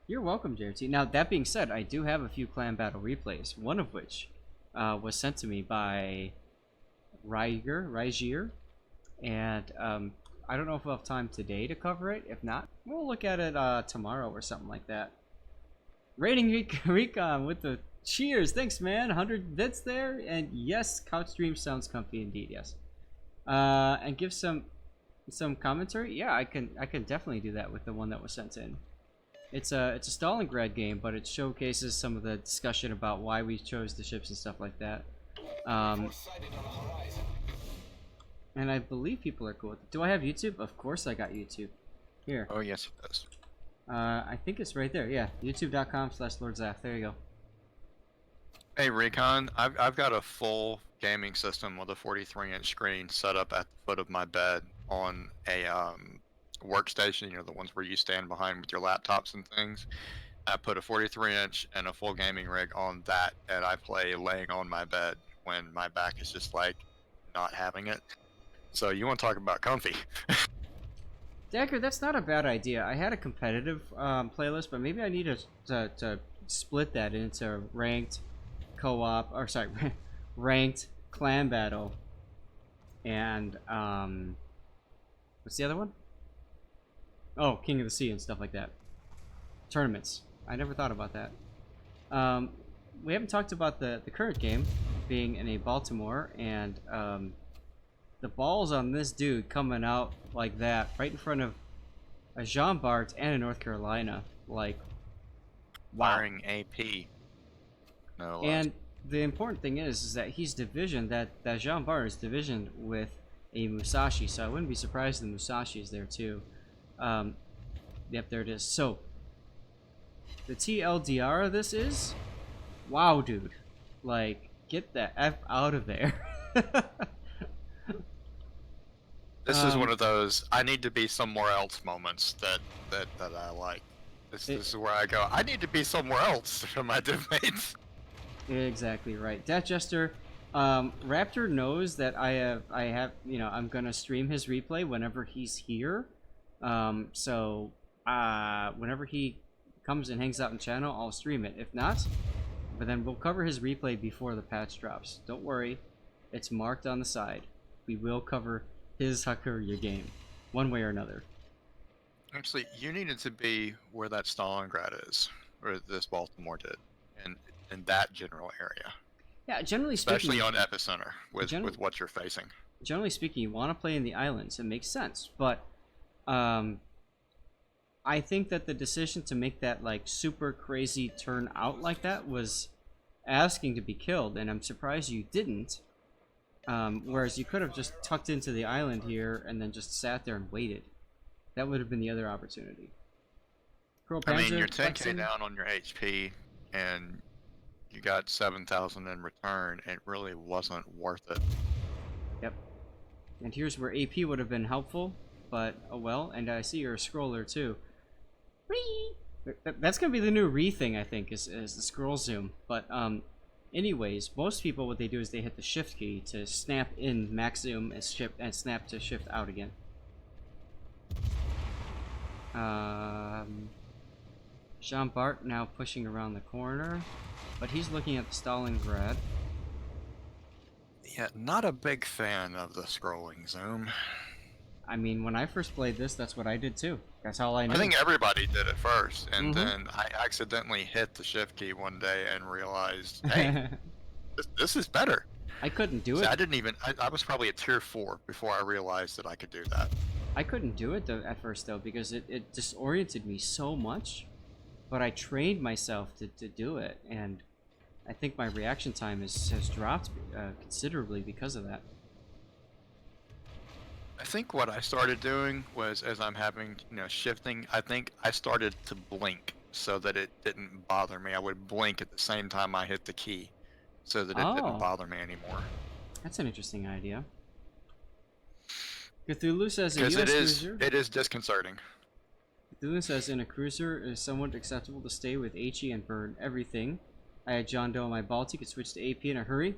you're welcome, JRT. Now, that being said, I do have a few clan battle replays, one of which was sent to me by Agir, and I don't know if we'll have time today to cover it. If not, we'll look at it tomorrow or something like that. Rating Recon with the cheers. Thanks, man. 100 bits there, and yes, couch stream sounds comfy indeed. Yes. And give some commentary. Yeah, I can definitely do that with the one that was sent in. It's a Stalingrad game, but it showcases some of the discussion about why we chose the ships and stuff like that. Sighted on the horizon. And I believe people are cool with it. Do I have YouTube? Of course I got YouTube. Here. Oh yes, it does. I think it's right there. Yeah, youtube.com/LordZaf. There you go. Hey Recon, I've got a full gaming system with a 43-inch screen set up at the foot of my bed on a workstation. You know, the ones where you stand behind with your laptops and things. I put a 43-inch and a full gaming rig on that, and I play laying on my bed when my back is just like not having it. So you want to talk about comfy? Dagger, that's not a bad idea. I had a competitive playlist, but maybe I need to split that into ranked co-op, or sorry, ranked clan battle, and what's the other one? Oh, King of the Sea and stuff like that. Tournaments. I never thought about that. We haven't talked about the current game being in a Baltimore, and the balls on this dude coming out like that right in front of a Jean Bart and a North Carolina. Like, wow. Firing AP. No. And the important thing is that he's division, that Jean Bart is division with a Musashi, so I wouldn't be surprised if the Musashi is there too. Yep, there it is. So, the TLDR of this is, wow, dude. Like, get the F out of there. This is one of those I need to be somewhere else moments that I like. This is where I go, I need to be somewhere else for my teammates. Exactly right. Death Jester, Raptor knows that I have, you know, I'm gonna stream his replay whenever he's here. So whenever he comes and hangs out in channel, I'll stream it. If not, but then we'll cover his replay before the patch drops. Don't worry, it's marked on the side. We will cover his Hakuya game, one way or another. Actually, you needed to be where that Stalingrad is, or this Baltimore did, and in that general area. Yeah, generally speaking, especially on epicenter with what you're facing. Generally speaking, you want to play in the islands. It makes sense, but I think that the decision to make that like super crazy turn out like that was asking to be killed, and I'm surprised you didn't. Whereas you could have just tucked into the island here and then just sat there and waited. That would have been the other opportunity. I mean, you're 10k down on your HP, and you got 7,000 in return. It really wasn't worth it. Yep. And here's where AP would have been helpful, but oh well. And I see you're a scroller too. Ree! That's gonna be the new Re thing, I think, is the scroll zoom. But anyways, most people what they do is they hit the shift key to snap in max zoom and snap to shift out again. Jean Bart now pushing around the corner, but he's looking at the Stalingrad. Yeah, not a big fan of the scrolling zoom. I mean, when I first played this, that's what I did too. That's all I knew. I think everybody did it first, and then I accidentally hit the shift key one day and realized, hey, this is better. I couldn't do it. I didn't even. I was probably at tier 4 before I realized that I could do that. I couldn't do it though at first though because it disoriented me so much, but I trained myself to do it, and I think my reaction time has dropped considerably because of that. I think what I started doing was, as I'm having, shifting, I think I started to blink so that it didn't bother me. I would blink at the same time I hit the key so that it didn't bother me anymore. That's an interesting idea. Cthulhu says a US cruiser. It is disconcerting. Cthulhu says in a cruiser it is somewhat acceptable to stay with HE and burn everything. I had John Doe on my Baltic, could switch to AP in a hurry.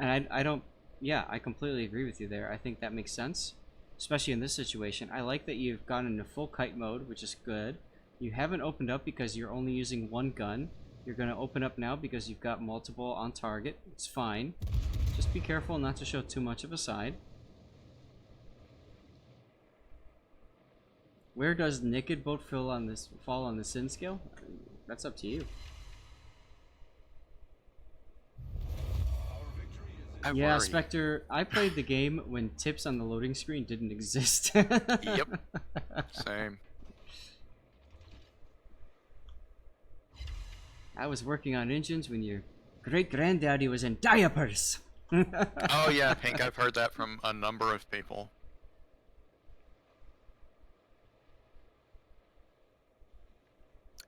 And I don't. Yeah, I completely agree with you there. I think that makes sense, especially in this situation. I like that you've gone into full kite mode, which is good. You haven't opened up because you're only using one gun. You're going to open up now because you've got multiple on target. It's fine. Just be careful not to show too much of a side. Where does naked boat fall on the sin scale? That's up to you. Yeah, Spectre, I played the game when tips on the loading screen didn't exist. Yep. Same. I was working on engines when your great-granddaddy was in diapers. Oh yeah, Pink, I've heard that from a number of people.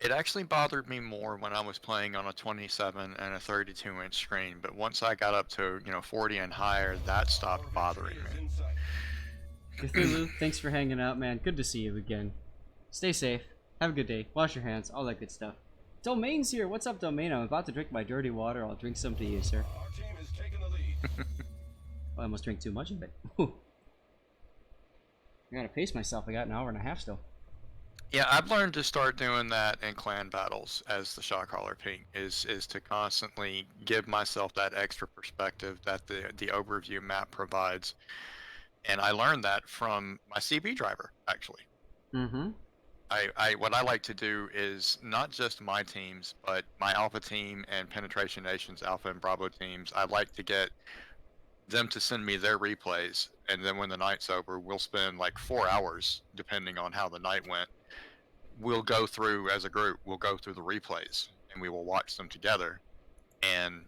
It actually bothered me more when I was playing on a 27 and a 32-inch screen, but once I got up to 40 and higher, that stopped bothering me. Cthulhu, thanks for hanging out, man. Good to see you again. Stay safe. Have a good day. Wash your hands. All that good stuff. Domain's here. What's up, Domain? I'm about to drink my dirty water. I'll drink some to you, sir. Our team is taking the lead. I almost drank too much of it. Whew. I gotta pace myself. I got an hour and a half still. Yeah, I've learned to start doing that in clan battles as the shot caller, Pink, is to constantly give myself that extra perspective that the overview map provides. And I learned that from my CB driver, actually. Mm-hmm. What I like to do is not just my teams, but my Alpha team and Penetration Nation's Alpha and Bravo teams. I like to get them to send me their replays, and then when the night's over, we'll spend like 4 hours, depending on how the night went. We'll go through as a group. We'll go through the replays, and we will watch them together, and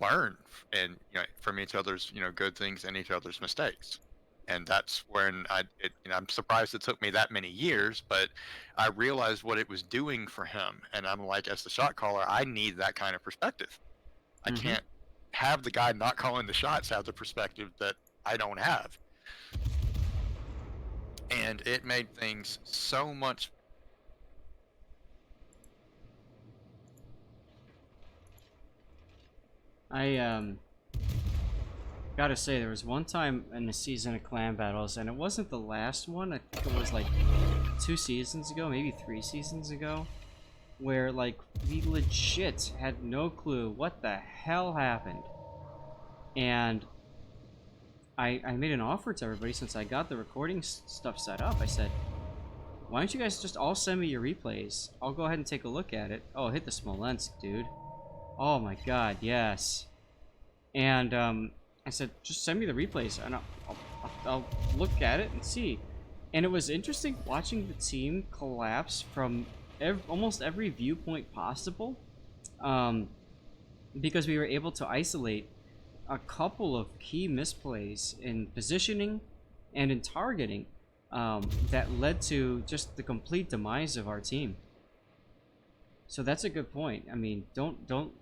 learn and from each other's good things and each other's mistakes. And that's when I'm surprised it took me that many years, but I realized what it was doing for him. And I'm like, as the shot caller, I need that kind of perspective. I Mhm. can't have the guy not calling the shots have the perspective that I don't have. And it made things so much. I gotta say, there was one time in the season of clan battles, and it wasn't the last one. I think it was like 2 seasons ago, maybe 3 seasons ago, where like we legit had no clue what the hell happened. And I made an offer to everybody since I got the recording stuff set up. I said, why don't you guys just all send me your replays? I'll go ahead and take a look at it. Oh, hit the Smolensk, dude. Oh my god, yes. And I said, just send me the replays and I'll look at it and see. And it was interesting watching the team collapse from almost every viewpoint possible, because we were able to isolate a couple of key misplays in positioning and in targeting, that led to just the complete demise of our team. So that's a good point. I mean, don't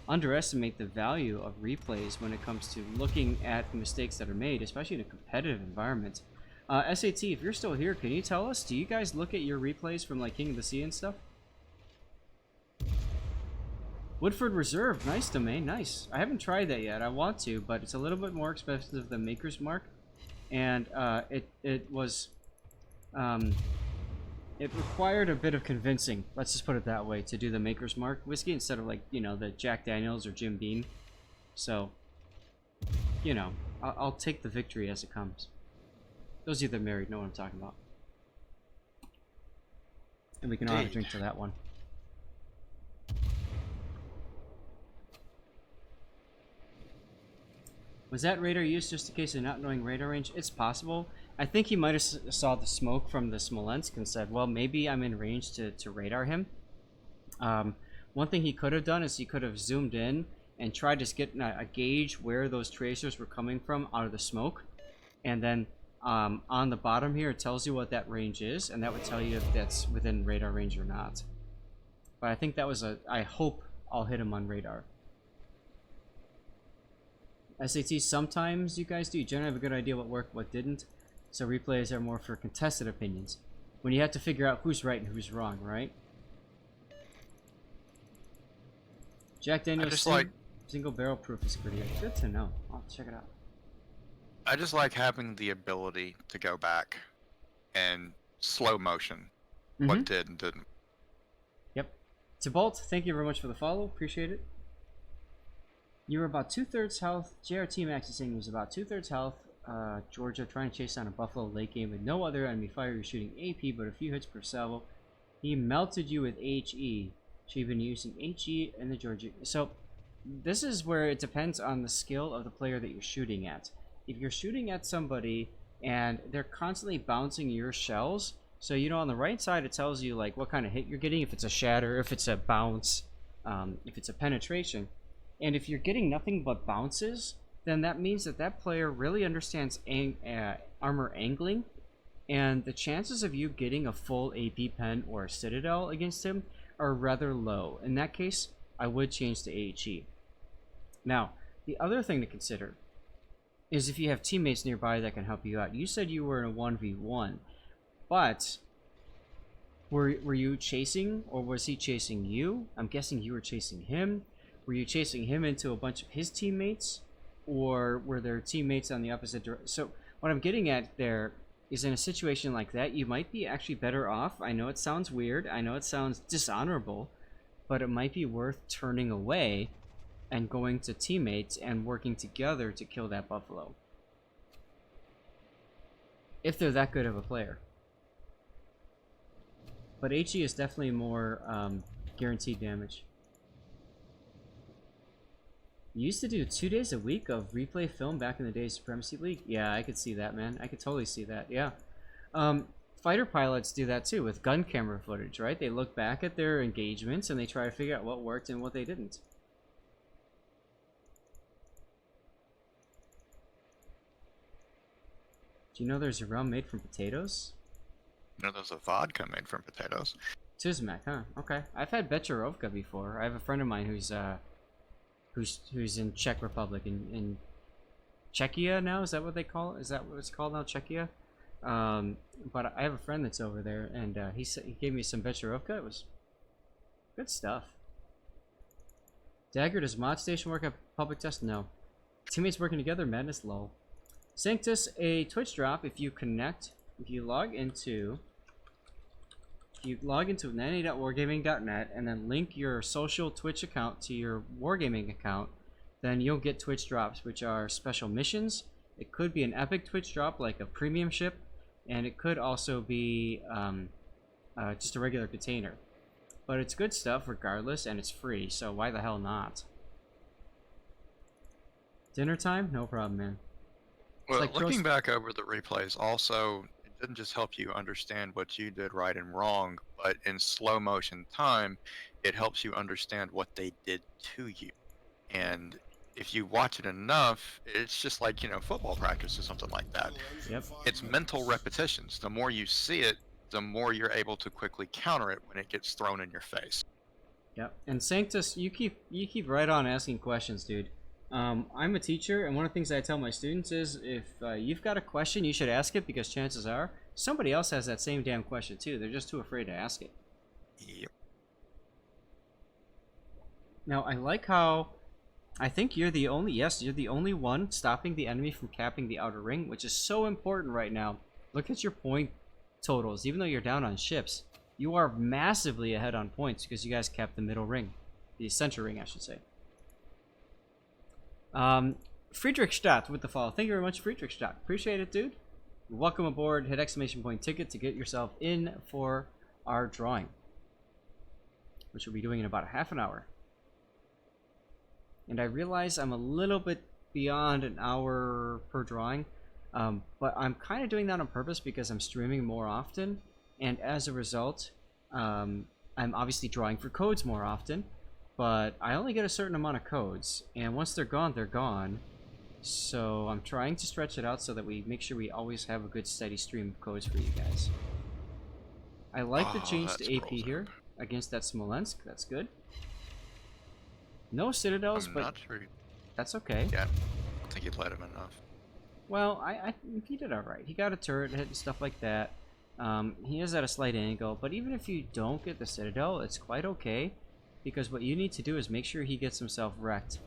underestimate the value of replays when it comes to looking at the mistakes that are made, especially in a competitive environment. SAT, if you're still here, can you tell us, do you guys look at your replays from like King of the Sea and stuff? Woodford Reserve, nice domain, nice. I haven't tried that yet. I want to, but it's a little bit more expensive than Maker's Mark, and it was it required a bit of convincing, let's just put it that way, to do the Maker's Mark whiskey instead of like, the Jack Daniels or Jim Beam. So, I'll take the victory as it comes. Those of you that are married know what I'm talking about. And we can all have a drink to that one. Was that radar used just in case of not knowing radar range? It's possible. I think he might have saw the smoke from the Smolensk and said, well, maybe I'm in range to radar him. One thing he could have done is he could have zoomed in and tried to get a gauge where those tracers were coming from out of the smoke. And then on the bottom here, it tells you what that range is, and that would tell you if that's within radar range or not. But I think that was I hope I'll hit him on radar. SAT, sometimes you guys do. You generally have a good idea what worked, what didn't. So replays are more for contested opinions, when you have to figure out who's right and who's wrong, right? Jack Daniels single barrel proof is pretty good. Good to know. I'll check it out. I just like having the ability to go back and slow motion what did and didn't. Yep. Tybalt, thank you very much for the follow. Appreciate it. You were about 2/3 health. JRT Max is saying he was about 2/3 health. Georgia trying to chase down a Buffalo late game with no other enemy fire. You're shooting AP, but a few hits per salvo. He melted you with HE. So you've been using HE in the Georgia. So this is where it depends on the skill of the player that you're shooting at. If you're shooting at somebody and they're constantly bouncing your shells, so on the right side it tells you like what kind of hit you're getting, if it's a shatter, if it's a bounce, if it's a penetration. And if you're getting nothing but bounces, then that means that player really understands armor angling, and the chances of you getting a full AP pen or a Citadel against him are rather low. In that case, I would change to HE. Now, the other thing to consider is if you have teammates nearby that can help you out. You said you were in a 1v1, but were you chasing, or was he chasing you? I'm guessing you were chasing him. Were you chasing him into a bunch of his teammates, or were there teammates on the opposite direction? So what I'm getting at there is, in a situation like that, you might be actually better off. I know it sounds weird. I know it sounds dishonorable, but it might be worth turning away and going to teammates and working together to kill that buffalo. If they're that good of a player. but HE is definitely more guaranteed damage. You used to do 2 days a week of replay film back in the day of Supremacy League? Yeah, I could see that, man. I could totally see that, yeah. Fighter pilots do that too with gun camera footage, right? They look back at their engagements and they try to figure out what worked and what they didn't. Do you know there's a rum made from potatoes? You know, there's a vodka made from potatoes. Tuzmak, huh? Okay. I've had Becherovka before. I have a friend of mine who's in Czech Republic, in Czechia now. Is that what they call it? Is that what it's called now, Czechia? But I have a friend that's over there, and he gave me some Becherovka. It was good stuff. Dagger, does mod station work at public test? No. Teammates working together, madness, lol. Sanctus, a Twitch drop if you log into 90.wargaming.net and then link your social Twitch account to your Wargaming account, then you'll get Twitch drops, which are special missions. It could be an epic Twitch drop, like a premium ship, and it could also be just a regular container. But it's good stuff regardless, and it's free, so why the hell not? Dinner time? No problem, man. Well, like looking back over the replays, also, it didn't just help you understand what you did right and wrong, but in slow motion time, it helps you understand what they did to you. And if you watch it enough, it's just like, you know, football practice or something like that. Yep. It's mental repetitions. The more you see it, the more you're able to quickly counter it when it gets thrown in your face. Yep. And Sanctus, you keep right on asking questions, dude. I'm a teacher, and one of the things I tell my students is if you've got a question, you should ask it, because chances are somebody else has that same damn question too. They're just too afraid to ask it. Yep. Now, I like how I think you're the only one stopping the enemy from capping the outer ring, which is so important right now. Look at your point totals. Even though you're down on ships, you are massively ahead on points because you guys capped the middle ring. The center ring, I should say. Friedrich with the follow. Thank you very much, Friedrich. Appreciate it, dude. Welcome aboard. Hit exclamation point ticket to get yourself in for our drawing, which we'll be doing in about a half an hour. And I realize I'm a little bit beyond an hour per drawing, but I'm kind of doing that on purpose because I'm streaming more often, and as a result, I'm obviously drawing for codes more often. But I only get a certain amount of codes, and once they're gone, they're gone. So I'm trying to stretch it out so that we make sure we always have a good steady stream of codes for you guys. I like the change to AP here against that Smolensk. That's good. No citadels, but that's okay. Yeah, I don't think you played him enough. Well, I think he did alright. He got a turret hit and stuff like that. He is at a slight angle, but even if you don't get the citadel, it's quite okay. Because what you need to do is make sure he gets himself wrecked.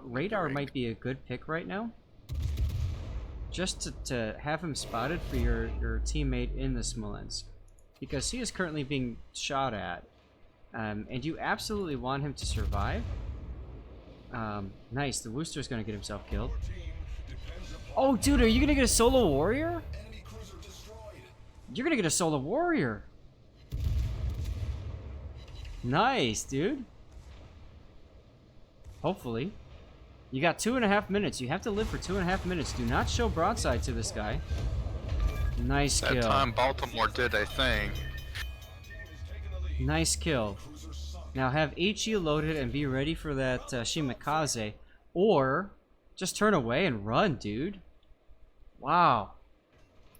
Radar might be a good pick right now. Just to have him spotted for your teammate in the Smolensk. Because he is currently being shot at. And you absolutely want him to survive. Nice, the Wooster's gonna get himself killed. Oh, dude, are you gonna get a solo warrior? You're gonna get a solo warrior. Nice, dude. Hopefully. You got 2.5 minutes. You have to live for 2.5 minutes. Do not show broadside to this guy. Nice kill. That time Baltimore did a thing. Nice kill. Now have HE loaded and be ready for that Shimakaze. Or just turn away and run, dude. Wow.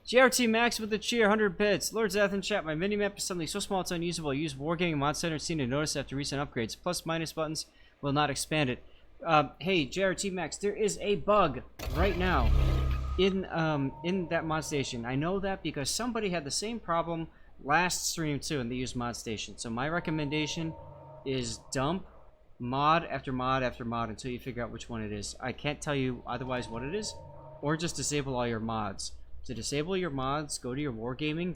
GRT Max with the cheer, 100 bits. Lord Zath in chat, my minimap is suddenly so small it's unusable. I use Wargaming Mod Center and seen a notice after recent upgrades. Plus minus buttons will not expand it. Hey, JRT Max, there is a bug right now in that mod station. I know that because somebody had the same problem last stream too, and they used mod station. So my recommendation is dump mod after mod after mod until you figure out which one it is. I can't tell you otherwise what it is, or just disable all your mods. To disable your mods, go to your Wargaming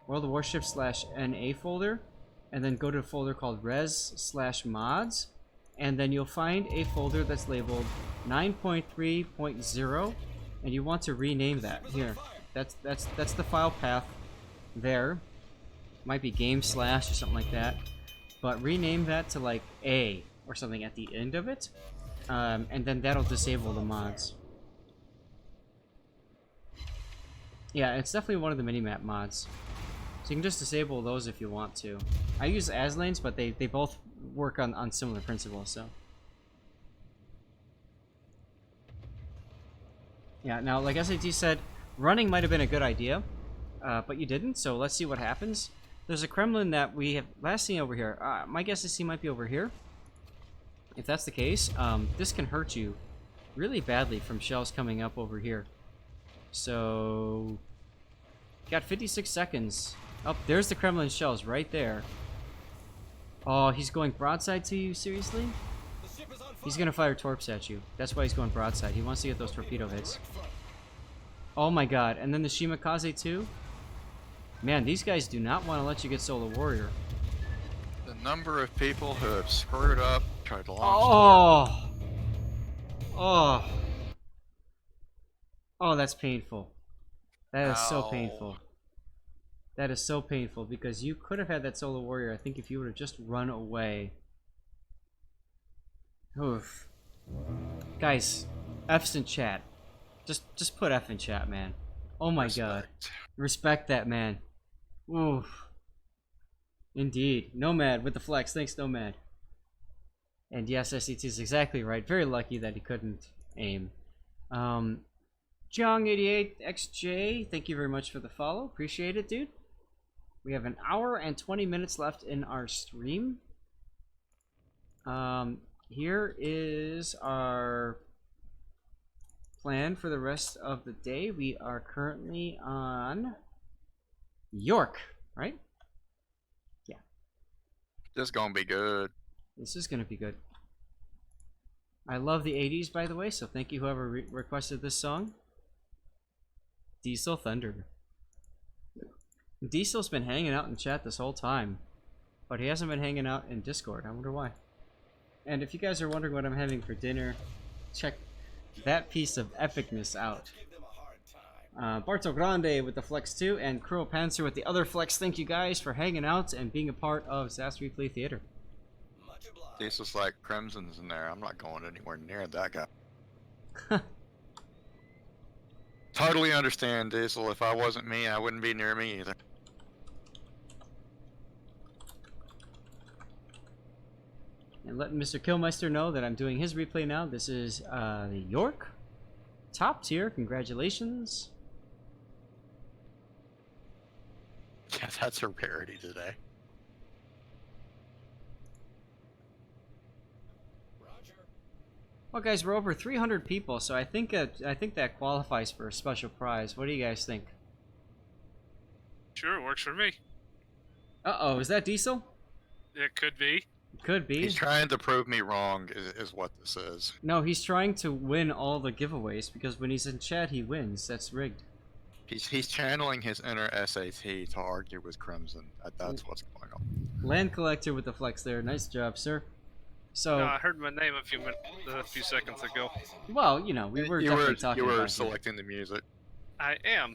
World of Warships /NA folder, and then go to a folder called res/mods, and then you'll find a folder that's labeled 9.3.0, and you want to rename that. Here, that's the file path there. Might be game slash or something like that. But rename that to like A or something at the end of it. And then that'll disable the mods. Yeah, it's definitely one of the minimap mods. So you can just disable those if you want to. I use as lanes, but they both work on similar principles, so. Yeah, now, like SAT said, running might have been a good idea, but you didn't, so let's see what happens. There's a Kremlin that we have last seen over here. My guess is he might be over here. If that's the case, this can hurt you really badly from shells coming up over here. So, got 56 seconds. Oh, there's the Kremlin shells right there. Oh, he's going broadside to you? Seriously? He's gonna fire torps at you. That's why he's going broadside. He wants to get those torpedo hits. Oh my god. And then the Shimakaze too? Man, these guys do not want to let you get Solar Warrior. The number of people who have screwed up, tried to launch Oh! Oh, that's painful. That is so painful. That is so painful because you could have had that Solar Warrior, I think, if you would have just run away. Oof. Guys, F's in chat. Just put F in chat, man. Oh my god. Respect that, man. Oof. Indeed. Nomad with the flex. Thanks, Nomad. And yes, SCT is exactly right. Very lucky that he couldn't aim. Jong88XJ, thank you very much for the follow. Appreciate it, dude. We have an hour and 20 minutes left in our stream. Here is our plan for the rest of the day. We are currently on Yorck, right? Yeah. This is gonna be good. This is gonna be good. I love the 80s, by the way, so thank you whoever requested this song. Diesel Thunder. Diesel's been hanging out in chat this whole time, but he hasn't been hanging out in Discord. I wonder why. And if you guys are wondering what I'm having for dinner, check that piece of epicness out. Barto Grande with the flex 2 and Cruel Panzer with the other flex. Thank you guys for hanging out and being a part of SAS Replay Theater. Diesel's like, Crimson's in there. I'm not going anywhere near that guy. Totally understand, Diesel. If I wasn't me, I wouldn't be near me either. And letting Mr. Killmeister know that I'm doing his replay now. This is the Yorck. Top tier. Congratulations. Yeah, that's a rarity today. Well, guys, we're over 300 people, so I think that qualifies for a special prize. What do you guys think? Sure, it works for me. Uh-oh, is that Diesel? It could be. Could be. He's trying to prove me wrong, is what this is. No, he's trying to win all the giveaways, because when he's in chat, he wins. That's rigged. He's channeling his inner SAT to argue with Crimson. That's what's going on. Land Collector with the flex there. Nice job, sir. So, No, I heard my name a few seconds ago. well, you know, we were definitely talking about You were it. selecting the music. I am.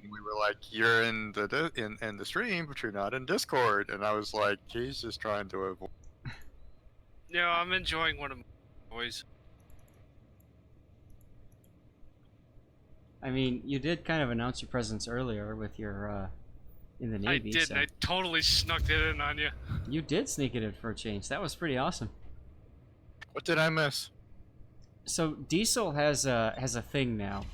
We were like, "You're in the stream, but you're not in Discord," and I was like, "He's just trying to avoid." No, I'm enjoying one of my boys. I mean, you did kind of announce your presence earlier with your, in the Navy. I did, so. and I totally snuck it in on you. You did sneak it in for a change. That was pretty awesome. What did I miss? So Diesel has a thing now,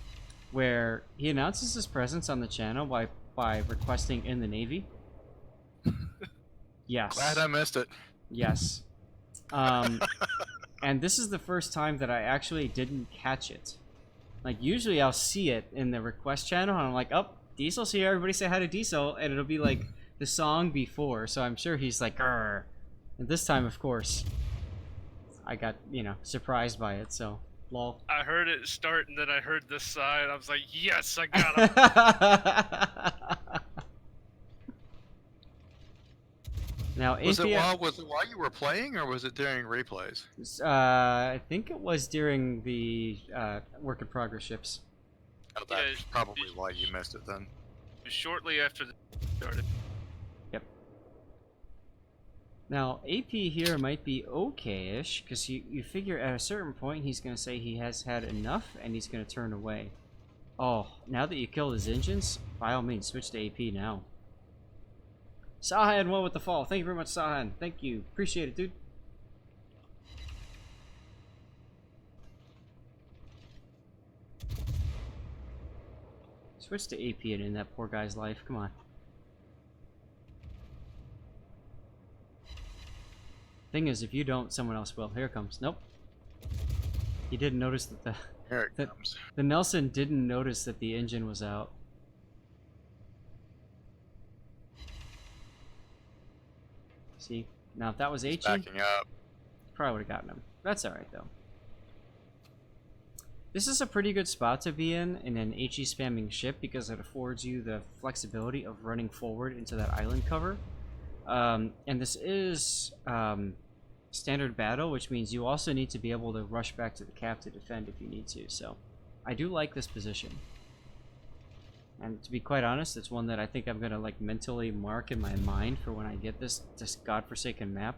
where he announces his presence on the channel by requesting in the Navy. Yes. Glad I missed it. Yes. And this is the first time that I actually didn't catch it. Like, usually I'll see it in the request channel, and I'm like, oh, Diesel's here, everybody say hi to Diesel, and it'll be like the song before, so I'm sure he's like, grr. And this time, of course, I got, you know, surprised by it, so, lol. I heard it start, and then I heard this side. I was like, yes, I got him. Now, was it while you were playing, or was it during replays? I think it was during the work in progress ships. Oh, that's probably why you missed it then. shortly after the started. Yep. Now, AP here might be okay-ish, because you figure at a certain point he's going to say he has had enough, and he's going to turn away. Oh, now that you killed his engines, by all means, switch to AP now. Sahan, one with the fall. Thank you very much, Sahan. Thank you. Appreciate it, dude. Switch to AP and in that poor guy's life. Come on. Thing is, if you don't, someone else will. Here it comes. Nope. He didn't notice that Here it comes. the Nelson didn't notice that the engine was out. See? Now, if that was HE, Backing up. probably would have gotten him. That's alright, though. This is a pretty good spot to be in an HE spamming ship because it affords you the flexibility of running forward into that island cover. And this is standard battle, which means you also need to be able to rush back to the cap to defend if you need to. So I do like this position. And to be quite honest, it's one that I think I'm going to like mentally mark in my mind for when I get this godforsaken map.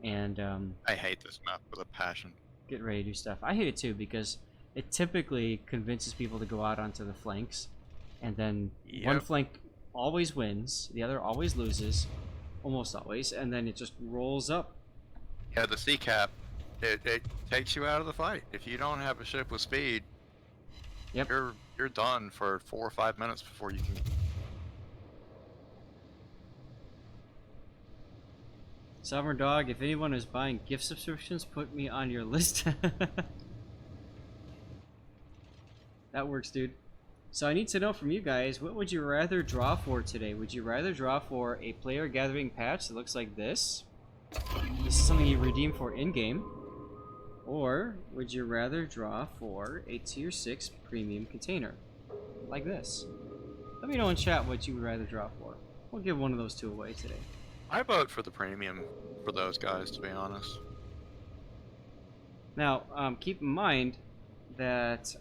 And I hate this map with a passion. get ready to do stuff. I hate it too because it typically convinces people to go out onto the flanks, and then one Yep. flank always wins, the other always loses, almost always, and then it just rolls up. Yeah, the C cap, it takes you out of the fight. If you don't have a ship with speed, Yep. you're done for 4 or 5 minutes before you can. Sovereign Dog, if anyone is buying gift subscriptions, put me on your list. That works, dude. So I need to know from you guys, what would you rather draw for today? Would you rather draw for a player gathering patch that looks like this? This is something you redeem for in-game. Or would you rather draw for a tier 6 premium container? Like this. Let me know in chat what you would rather draw for. We'll give one of those two away today. I vote for the premium for those guys, to be honest. Now, keep in mind that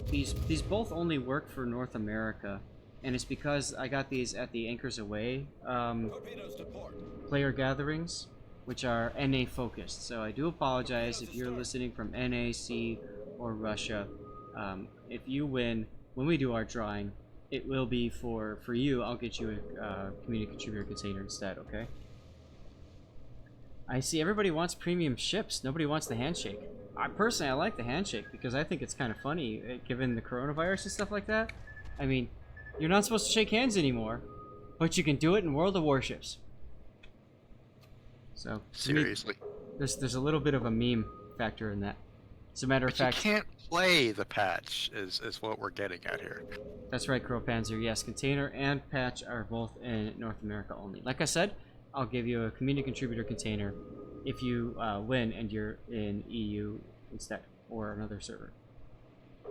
these both only work for North America, and it's because I got these at the Anchors Away Torpedoes to port. player gatherings, which are NA focused. So I do apologize if you're listening from NAC or Russia. If you win when we do our drawing, it will be for you. I'll get you a community contributor container instead. Okay. I see everybody wants premium ships. Nobody wants the handshake. I personally like the handshake because I think it's kind of funny, given the coronavirus and stuff like that. I mean, you're not supposed to shake hands anymore, but you can do it in World of Warships. So to me, Seriously. there's a little bit of a meme factor in that. As a matter of But you fact, can't play the patch, is what we're getting at here. that's right, Crow Panzer. Yes, container and patch are both in North America only. Like I said, I'll give you a community contributor container if you win and you're in EU instead, or another server.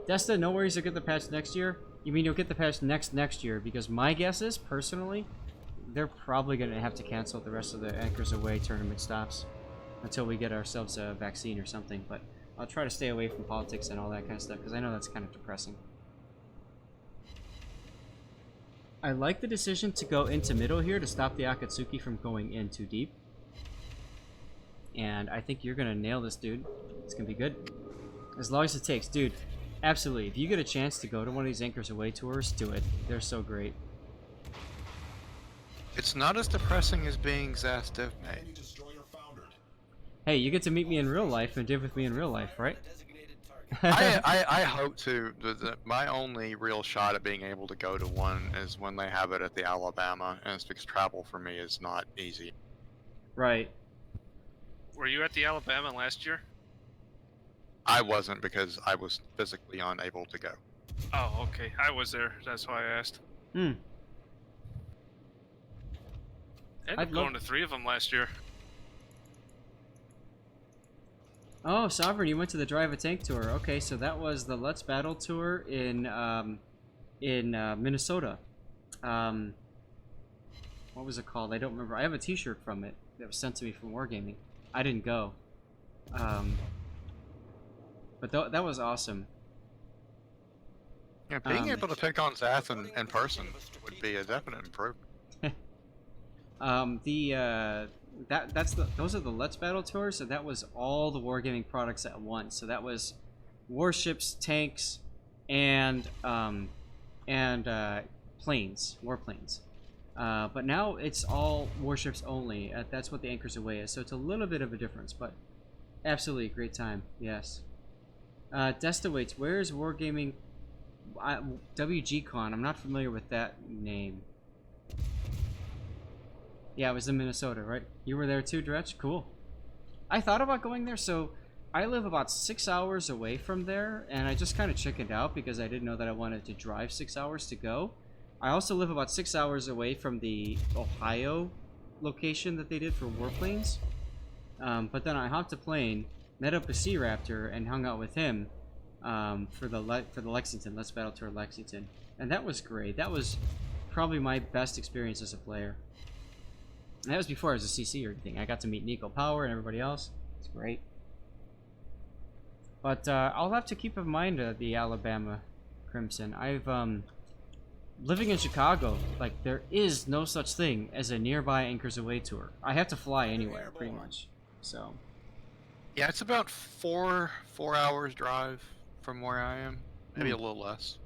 Desta, no worries, you'll get the patch next year. You mean you'll get the patch next year? Because my guess is, personally, they're probably going to have to cancel the rest of the Anchors Away tournament stops until we get ourselves a vaccine or something. But I'll try to stay away from politics and all that kind of stuff, because I know that's kind of depressing. I like the decision to go into middle here to stop the Akatsuki from going in too deep. And I think you're going to nail this, dude. It's going to be good. As long as it takes. Dude, absolutely. If you get a chance to go to one of these Anchors Away tours, do it. They're so great. It's not as depressing as being Zastiv, mate. Enemy destroyer foundered. Hey, you get to meet me in real life and live with me in real life, right? Designated target. I hope to. My only real shot at being able to go to one is when they have it at the Alabama, and it's because travel for me is not easy. Right. Were you at the Alabama last year? I wasn't because I was physically unable to go. Oh, okay. I was there. That's why I asked. Hmm. I ended I'd up love- going to 3 of them last year. Oh, Sovereign, you went to the Drive a Tank tour. Okay, so that was the Let's Battle tour in Minnesota. What was it called? I don't remember. I have a T-shirt from it that was sent to me from Wargaming. I didn't go. But that was awesome. Yeah, being able to pick on Zath in person would be a definite improvement. Those are the Let's Battle tours, so that was all the wargaming products at once. So that was warships, tanks, and planes, warplanes. But now it's all warships only. That's what the Anchors Away is. So it's a little bit of a difference, but absolutely a great time. Yes. Desta waits. Where is wargaming? WGCon. I'm not familiar with that name. Yeah, it was in Minnesota, right? You were there too, Dretch? Cool. I thought about going there, so I live about 6 hours away from there, and I just kind of chickened out because I didn't know that I wanted to drive 6 hours to go. I also live about 6 hours away from the Ohio location that they did for warplanes. But then I hopped a plane, met up with Sea Raptor, and hung out with him for the Lexington, Let's Battle Tour Lexington. And that was great. That was probably my best experience as a player. And that was before I was a CC or anything. I got to meet Nico Power and everybody else. It's great. But I'll have to keep in mind the Alabama Crimson. I've living in Chicago, like there is no such thing as a nearby Anchors Away tour. I have to fly anywhere, pretty much. So. Yeah, it's about four hours drive from where I am, maybe a little less.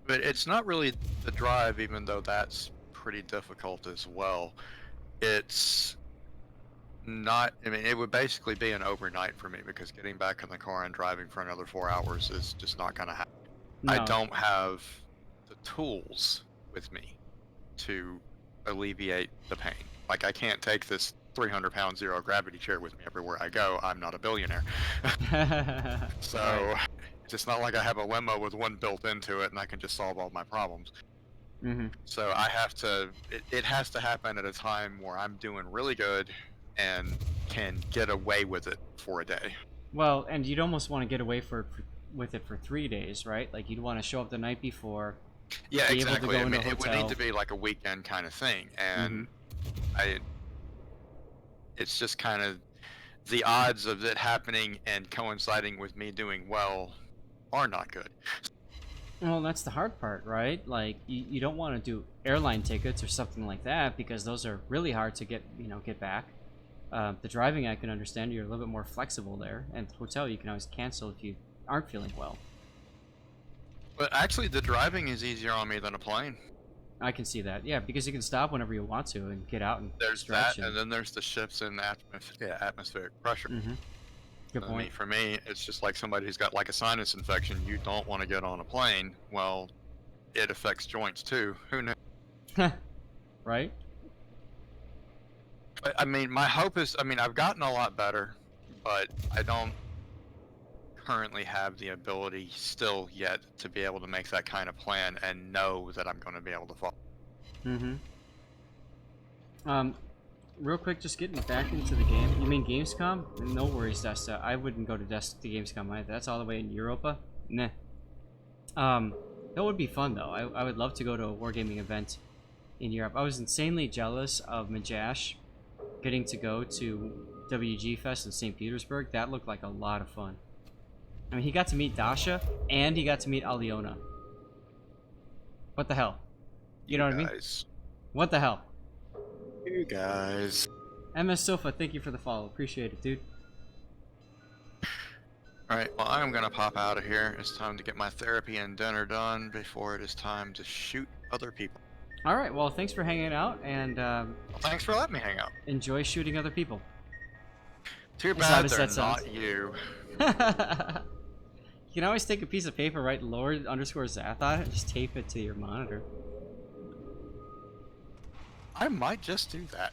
But it's not really the drive, even though that's pretty difficult as well. It's not, I mean, it would basically be an overnight for me because getting back in the car and driving for another 4 hours is just not going to happen. No. I don't have the tools with me to alleviate the pain. Like, I can't take this 300-pound zero gravity chair with me everywhere I go. I'm not a billionaire. So Right. it's just not like I have a limo with one built into it and I can just solve all my problems. Mm-hmm. So I have to, it has to happen at a time where I'm doing really good and can get away with it for a day. Well, and you'd almost want to get away with it for 3 days, right? Like you'd want to show up the night before. Yeah, be able to exactly. go I into mean, a it would hotel. need to be like a weekend kind of thing, and it's just kind of the odds of it happening and coinciding with me doing well are not good. Well, that's the hard part, right? Like you don't want to do airline tickets or something like that because those are really hard to get back. The driving I can understand, you're a little bit more flexible there, and the hotel you can always cancel if you aren't feeling well. But actually, the driving is easier on me than a plane. I can see that, yeah, because you can stop whenever you want to and get out and There's stretch. that, and then there's the shifts in atmospheric pressure. Mm-hmm. Good I mean, point. for me, it's just like somebody who's got like a sinus infection. You don't want to get on a plane. Well, it affects joints too. Who knows? Right? But, I mean, my hope is, I mean, I've gotten a lot better, but I don't currently have the ability still yet to be able to make that kind of plan and know that I'm going to be able to follow. Mm-hmm. Real quick, just getting back into the game. You mean Gamescom? No worries, Desta. I wouldn't go to Gamescom either. That's all the way in Europa. Nah. That would be fun though. I would love to go to a wargaming event in Europe. I was insanely jealous of Majash getting to go to WG Fest in St. Petersburg. That looked like a lot of fun. I mean, he got to meet Dasha and he got to meet Aliona. What the hell? You know what I mean? What the hell? You guys. MS Sofa, thank you for the follow. Appreciate it, dude. Alright, well, I'm going to pop out of here. It's time to get my therapy and dinner done before it is time to shoot other people. Alright, well, thanks for hanging out, and Well, thanks for letting me hang out. enjoy shooting other people. Too As bad odd as they're that sounds. not you. You can always take a piece of paper, write Lord_Zath on it, and just tape it to your monitor. I might just do that.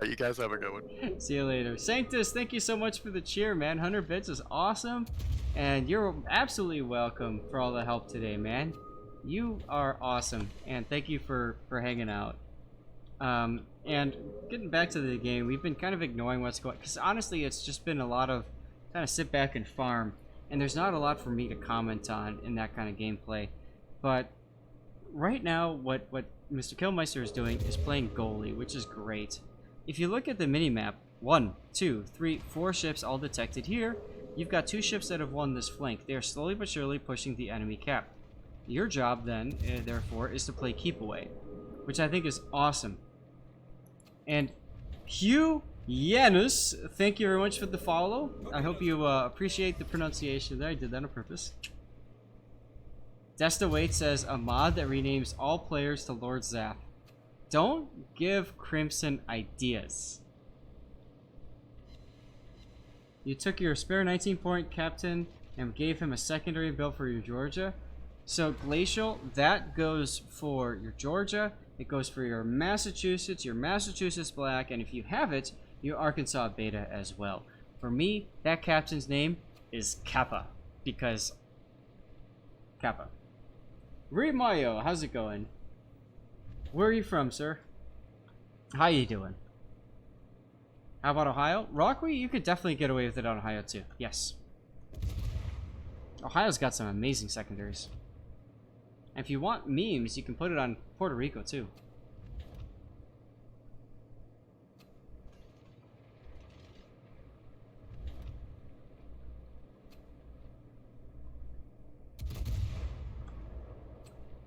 You guys have a good one. See you later. Sanctus, thank you so much for the cheer, man. 100 bits is awesome. And you're absolutely welcome for all the help today, man. You are awesome. And thank you for hanging out. And getting back to the game, we've been kind of ignoring what's going on. Because honestly, it's just been a lot of kind of sit back and farm. And there's not a lot for me to comment on in that kind of gameplay. But right now, what Mr. Killmeister is doing is playing goalie, which is great. If you look at the minimap, 1, 2, 3, 4 ships all detected here. You've got 2 ships that have won this flank. They are slowly but surely pushing the enemy cap. Your job then, therefore, is to play keep away, which I think is awesome. And Hugh Janus, thank you very much for the follow. I hope you appreciate the pronunciation there. I did that on purpose. Desta Wait says a mod that renames all players to Lord Zap. Don't give Crimson ideas. You took your spare 19-point captain and gave him a secondary build for your Georgia. So Glacial, that goes for your Georgia. It goes for your Massachusetts Black, and if you have it, your Arkansas Beta as well. For me, that captain's name is Kappa, because Kappa. Mayo, how's it going? Where are you from, sir? How you doing? How about Ohio? Rockway, you could definitely get away with it on Ohio too. Yes. Ohio's got some amazing secondaries. And if you want memes, you can put it on Puerto Rico too.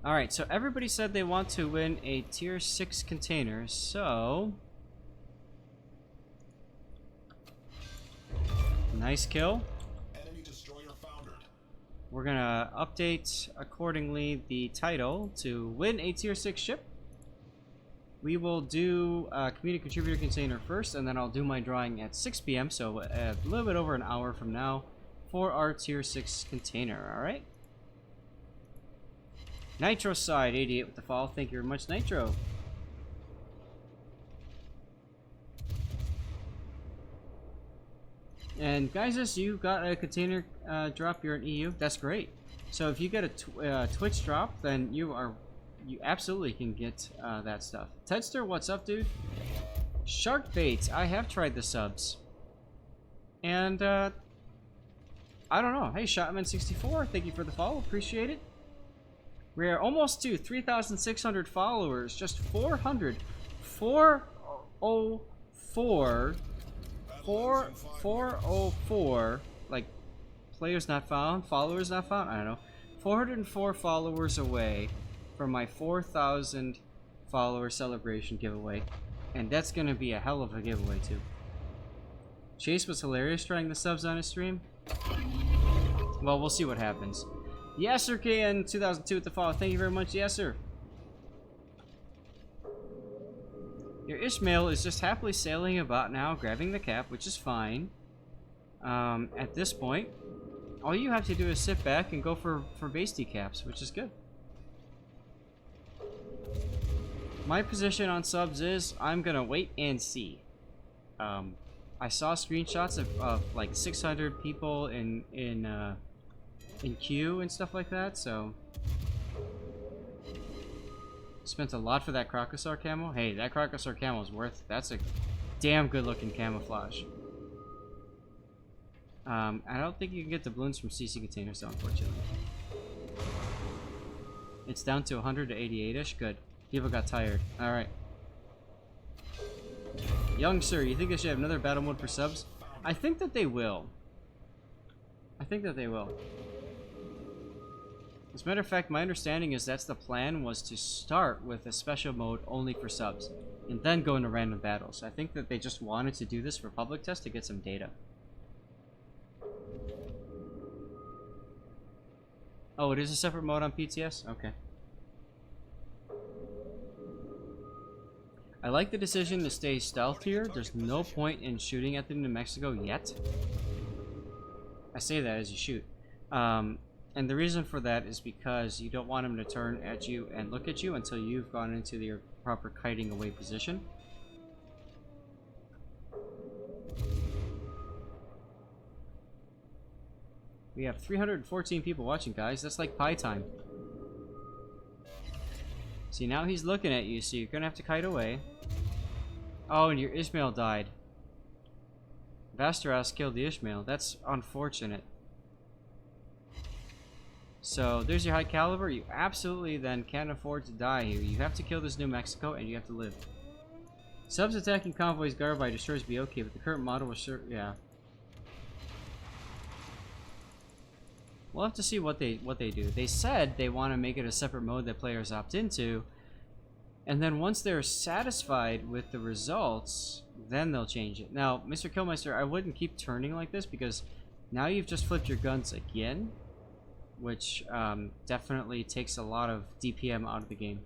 Alright, so everybody said they want to win a tier 6 container, so... Nice kill. Enemy destroyer foundered. We're gonna update accordingly the title to win a tier 6 ship. We will do a community contributor container first, and then I'll do my drawing at 6 p.m. So a little bit over an hour from now for our tier 6 container, alright? Nitro side 88 with the follow. Thank you very much, Nitro. And guys, as you got a container drop, you're in EU. That's great. So if you get a Twitch drop, then you absolutely can get that stuff. Tedster, what's up, dude? Shark bait. I have tried the subs, and I don't know. Hey, Shotman64, thank you for the follow. Appreciate it. We are almost to 3,600 followers. Just 404, like, players not found, followers not found, I don't know. 404 followers away from my 4,000 follower celebration giveaway. And that's gonna be a hell of a giveaway too. Chase was hilarious trying the subs on his stream. Well, we'll see what happens. Yes, sir, KN 2002 with the follow. Thank you very much, yes, sir. Your Ishmael is just happily sailing about now, grabbing the cap, which is fine. At this point, all you have to do is sit back and go for base decaps, which is good. My position on subs is I'm gonna wait and see. I saw screenshots of like 600 people in queue and stuff like that, so spent a lot for that Crocosaur camo. Hey, that Crocosaur camo is worth. That's a damn good looking camouflage. I don't think you can get the balloons from CC containers, though, unfortunately. It's down to 100 to 88ish. Good. People got tired. All right. Young sir, you think they should have another battle mode for subs? I think that they will. I think that they will. As a matter of fact, my understanding is that's the plan, was to start with a special mode only for subs, and then go into random battles. I think that they just wanted to do this for public test to get some data. Oh, it is a separate mode on PTS? Okay. I like the decision to stay stealth here. There's no point in shooting at the New Mexico yet. I say that as you shoot. And the reason for that is because you don't want him to turn at you and look at you until you've gone into your proper kiting away position. We have 314 people watching, guys. That's like pie time. See, now he's looking at you, so you're gonna have to kite away. Oh, and your Ishmael died. Vasteras killed the Ishmael. That's unfortunate. So there's your high caliber. You absolutely then can't afford to die here. You have to kill this New Mexico, and you have to live. Subs attacking convoys guarded by destroyers be okay, but the current model was sure. Yeah. We'll have to see what they do. They said they want to make it a separate mode that players opt into, and then once they're satisfied with the results, then they'll change it. Now, Mr. Killmeister, I wouldn't keep turning like this because now you've just flipped your guns again, which definitely takes a lot of DPM out of the game.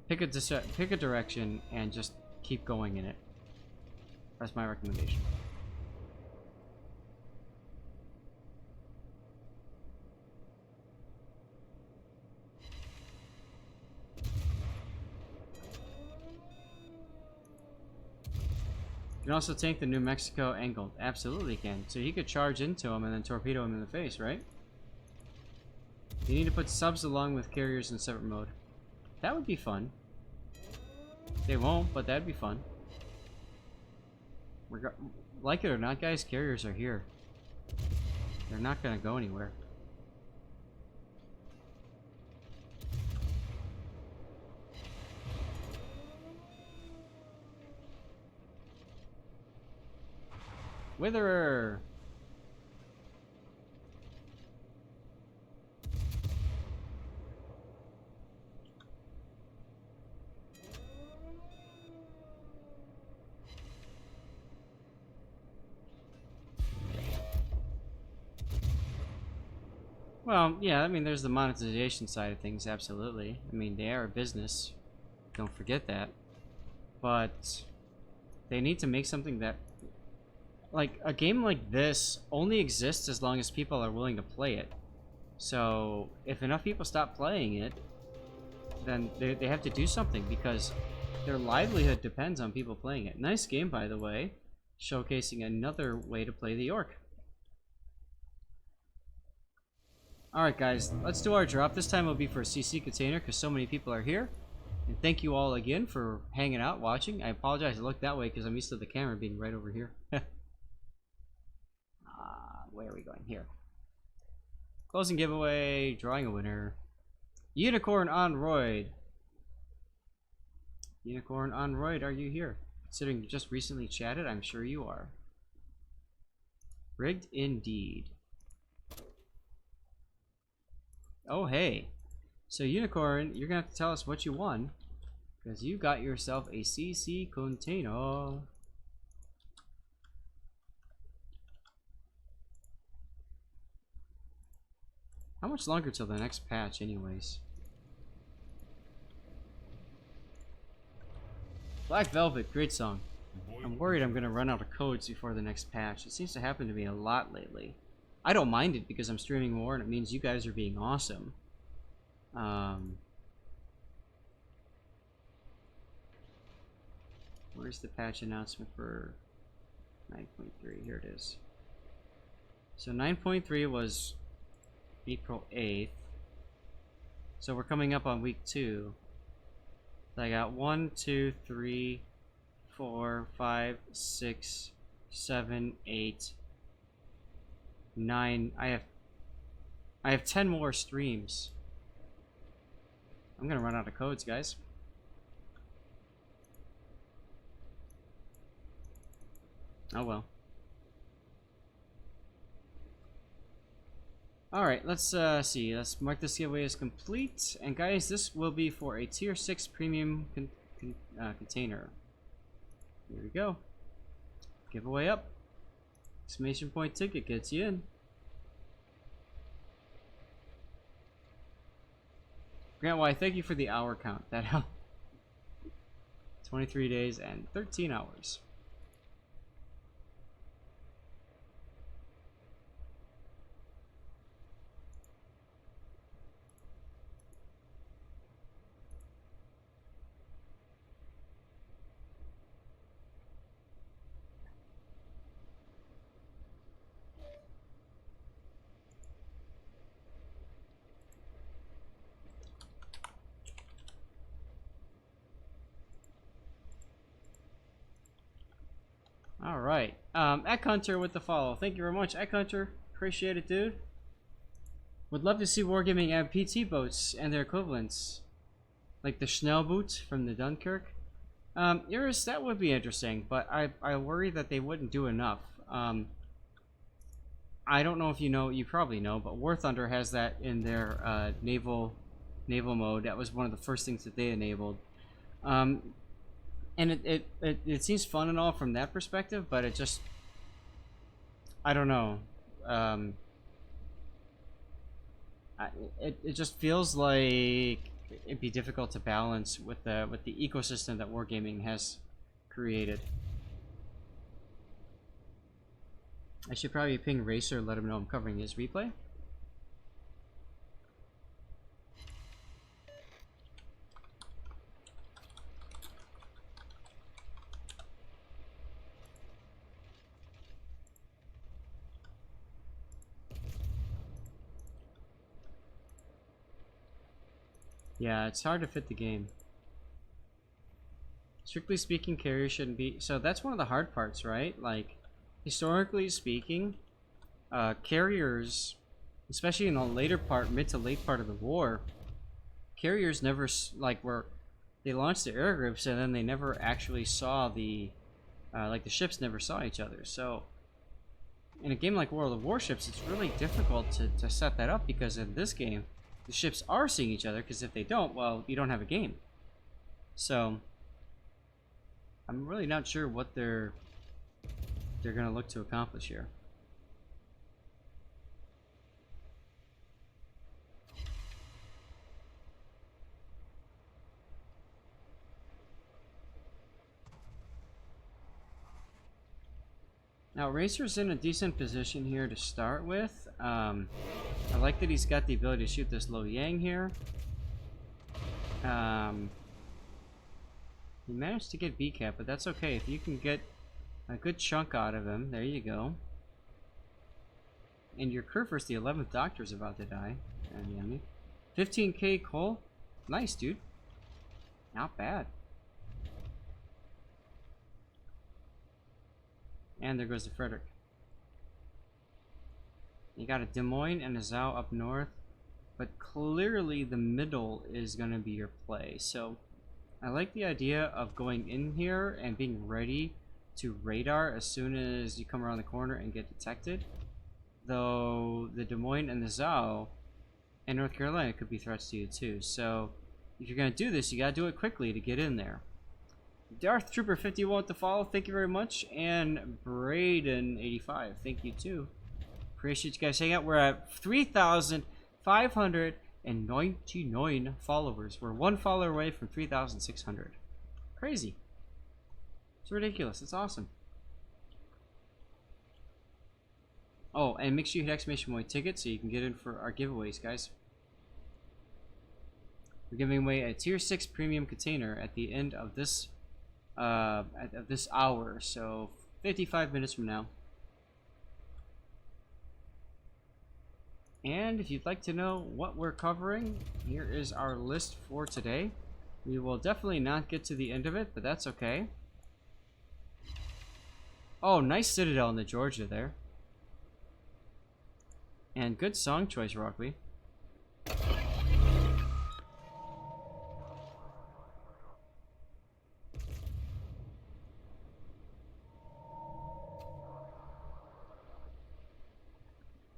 Pick a direction and just keep going in it. That's my recommendation. You can also tank the New Mexico angled. Absolutely can. So you could charge into him and then torpedo him in the face, right? You need to put subs along with carriers in separate mode. That would be fun. They won't, but that'd be fun. Like it or not, guys, carriers are here. They're not gonna go anywhere. Witherer! Well, yeah, I mean, there's the monetization side of things, absolutely. I mean, they are a business. Don't forget that. But they need to make something that... Like, a game like this only exists as long as people are willing to play it. So, if enough people stop playing it, then they have to do something because their livelihood depends on people playing it. Nice game, by the way. Showcasing another way to play the Yorck. Alright guys, let's do our drop. This time it'll be for a CC container because so many people are here. And thank you all again for hanging out, watching. I apologize I look that way because I'm used to the camera being right over here. Where are we going? Here. Closing giveaway, drawing a winner. Unicorn on Roid. Unicorn on Roid, are you here? Considering you just recently chatted, I'm sure you are. Rigged indeed. Oh, hey. So, Unicorn, you're going to have to tell us what you won. Because you got yourself a CC container. How much longer till the next patch, anyways? Black Velvet, great song. I'm worried I'm going to run out of codes before the next patch. It seems to happen to me a lot lately. I don't mind it because I'm streaming more and it means you guys are being awesome. Where's the patch announcement for 9.3? Here it is. So 9.3 was April 8th. So we're coming up on week 2. So I got 1, 2, 3, 4, 5, 6, 7, 8, 9. I have 10 more streams. I'm gonna run out of codes, guys. Oh well. Alright, let's see. Let's mark this giveaway as complete. And guys, this will be for a tier 6 premium container. Here we go. Giveaway up. Exclamation point ticket gets you in. Grant Y, thank you for the hour count. That helped. 23 days and 13 hours. Alright. Eck Hunter with the follow. Thank you very much, Eck Hunter. Appreciate it, dude. Would love to see Wargaming add PT boats and their equivalents. Like the Schnellboot from the Dunkirk. Iris, that would be interesting, but I worry that they wouldn't do enough. I don't know if you know, you probably know, but War Thunder has that in their naval mode. That was one of the first things that they enabled. And it seems fun and all from that perspective, but it just, I don't know. It just feels like it'd be difficult to balance with the ecosystem that wargaming has created. I should probably ping Racer, let him know I'm covering his replay. Yeah, it's hard to fit the game. Strictly speaking, carrier shouldn't be... So that's one of the hard parts, right? Like, historically speaking, carriers, especially in the later part, mid to late part of the war, carriers never, they launched the air groups and then they never actually saw the, the ships never saw each other. So, in a game like World of Warships, it's really difficult to set that up, because in this game, the ships are seeing each other, because if they don't, well, you don't have a game. So, I'm really not sure what they're going to look to accomplish here. Now, Racer's in a decent position here to start with. I like that he's got the ability to shoot this Lo Yang here. He managed to get B-cap, but that's okay. If you can get a good chunk out of him, there you go. And your Kerfurst, the 11th Doctor, is about to die. And yummy. 15k coal. Nice, dude. Not bad. And there goes the Friedrich. You got a Des Moines and a Zhao up north. But clearly the middle is going to be your play. So I like the idea of going in here and being ready to radar as soon as you come around the corner and get detected. Though the Des Moines and the Zhao and North Carolina could be threats to you too. So if you're going to do this, you got to do it quickly to get in there. Darth Trooper 51 to follow, thank you very much. And Braden85, thank you too. Appreciate you guys hanging out. We're at 3,599 followers. We're one follower away from 3,600. Crazy. It's ridiculous. It's awesome. Oh, and make sure you hit exclamation point ticket so you can get in for our giveaways, guys. We're giving away a tier 6 premium container at the end of this this hour, so 55 minutes from now. And if you'd like to know what we're covering, here is our list for today. We will definitely not get to the end of it, but that's okay. Oh, nice Citadel in the Georgia there. And good song choice, Rockley.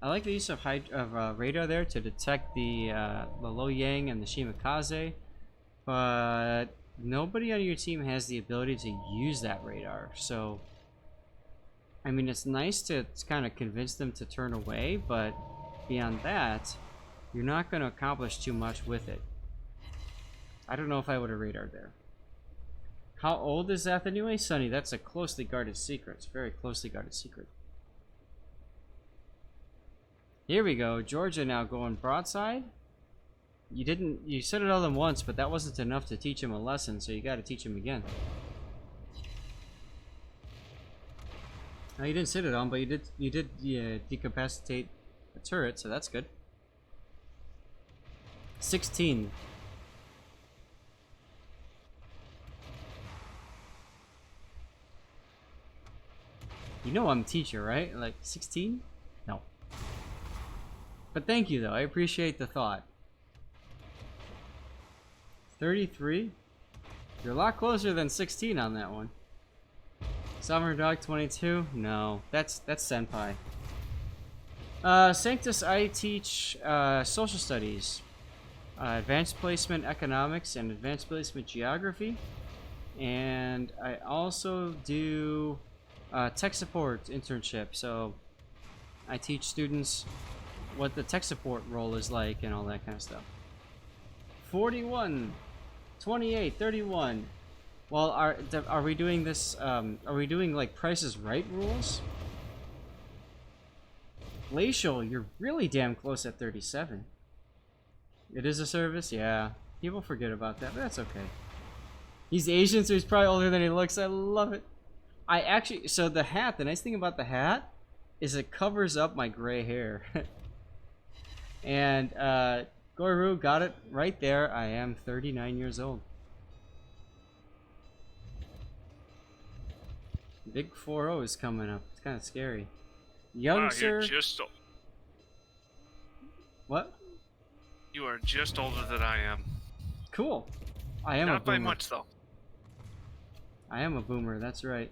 I like the use of radar there to detect the Lo Yang and the Shimakaze, but nobody on your team has the ability to use that radar. So, I mean, it's nice to kind of convince them to turn away, but beyond that, you're not going to accomplish too much with it. I don't know if I would have radared there. How old is that anyway, Sonny? That's a closely guarded secret. It's a very closely guarded secret. Here we go. Georgia now going broadside. You said it all them once, but that wasn't enough to teach him a lesson, so you got to teach him again. Now you didn't sit it on, but you did decapacitate a turret, so that's good. 16. You know I'm a teacher, right? Like 16? No. But thank you, though. I appreciate the thought. 33? You're a lot closer than 16 on that one. Summer Dog 22? No. That's Senpai. Sanctus, I teach social studies, advanced placement economics, and advanced placement geography. And I also do tech support internship. So I teach students what the tech support role is like and all that kind of stuff. 41, 28, 31. Well, are we doing this? Are we doing like Price is Right rules? Glacial, you're really damn close at 37. It is a service, yeah. People forget about that, but that's okay. He's Asian, so he's probably older than he looks. I love it. I actually, so the hat, the nice thing about the hat is it covers up my gray hair. And Goru got it right there. I am 39 years old. Big 4-0 is coming up. It's kind of scary. Young Wow, sir. you're just What? you are just older than I am. Cool. I am a Not by boomer. much though. I am a boomer. That's right.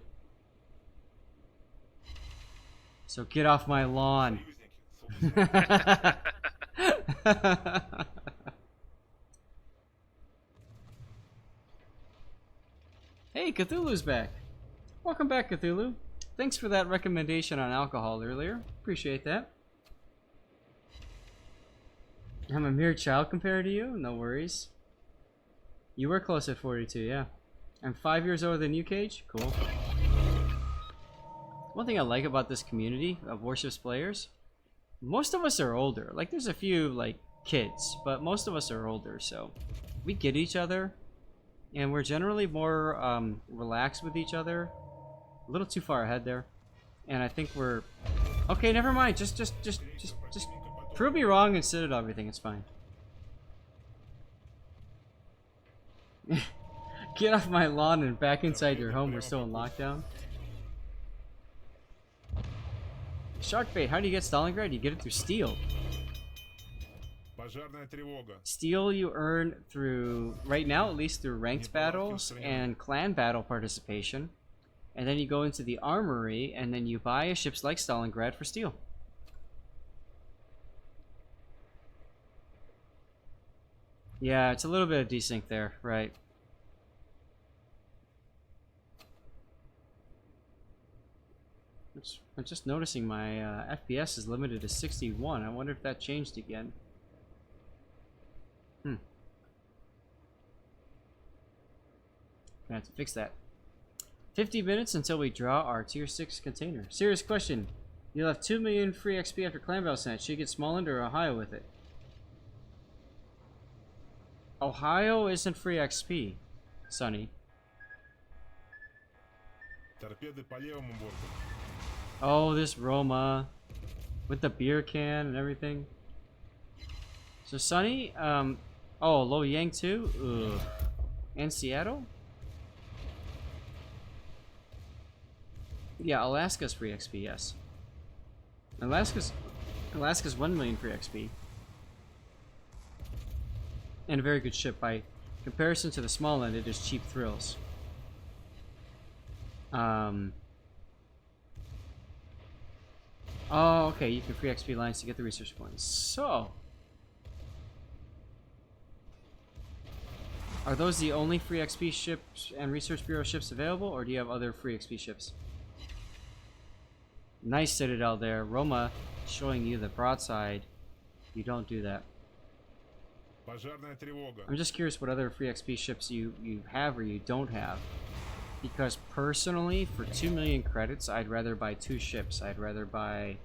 So get off my lawn. Hey, Cthulhu's back. Welcome back, Cthulhu. Thanks for that recommendation on alcohol earlier. Appreciate that. I'm a mere child compared to you? No worries. You were close at 42, yeah. I'm 5 years older than you, Cage? Cool. One thing I like about this community of Warships players, most of us are older. Like, there's a few, like, kids, but most of us are older, so we get each other, and we're generally more relaxed with each other. A little too far ahead there. And I think we're... Okay, never mind. Just prove me wrong and sit at everything. It's fine. Get off my lawn and back inside your home. We're still in lockdown. Sharkbait, how do you get Stalingrad? You get it through steel. Steel you earn through, right now at least, through ranked battles and clan battle participation. And then you go into the armory and then you buy ships like Stalingrad for steel. Yeah, it's a little bit of desync there, right. I'm just noticing my FPS is limited to 61. I wonder if that changed again. Gonna have to fix that. 50 minutes until we draw our tier 6 container. Serious question. You'll have 2 million free XP after clan battle snatch. Should you get Smalland or Ohio with it? Ohio isn't free XP, Sonny. Oh, this Roma with the beer can and everything. So Sonny, oh, Lo Yang too? Ugh. And Seattle? Yeah, Alaska's free XP, yes. Alaska's 1 million free XP. And a very good ship. By comparison to the small end, it is cheap thrills. Oh, okay, you can free XP lines to get the research points. So, are those the only free XP ships and Research Bureau ships available, or do you have other free XP ships? Nice Citadel there. Roma showing you the broadside. You don't do that. I'm just curious what other free XP ships you have or you don't have. Because personally, for 2 million credits, I'd rather buy 2 ships. I'd rather buy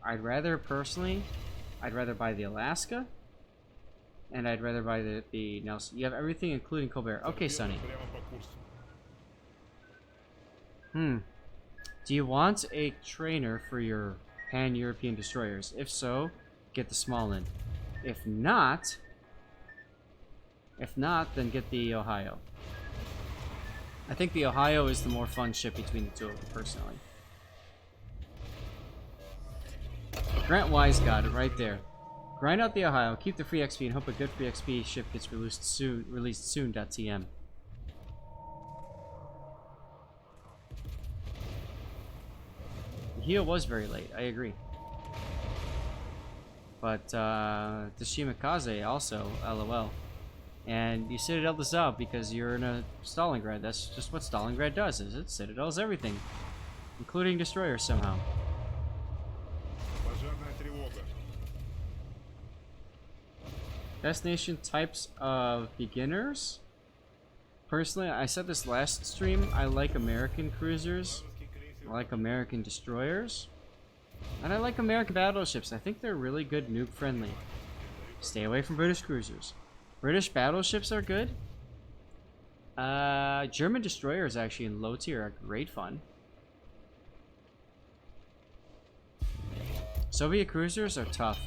the Alaska, and I'd rather buy the Nelson. You have everything including Colbert. Okay, Sonny. Do you want a trainer for your pan-European destroyers? If so, get the Smalland. If not, then get the Ohio. I think the Ohio is the more fun ship between the two of them, personally. Grant Wise got it right there. Grind out the Ohio, keep the free XP, and hope a good free XP ship gets released soon. TM. The heal was very late. I agree. But the Shimakaze also, LOL. And you Citadel this out because you're in a Stalingrad. That's just what Stalingrad does, is it Citadels everything. Including destroyers somehow. Destination types of beginners. Personally, I said this last stream, I like American cruisers. I like American destroyers. And I like American battleships. I think they're really good noob friendly. Stay away from British cruisers. British battleships are good. German destroyers actually in low tier are great fun. Soviet cruisers are tough.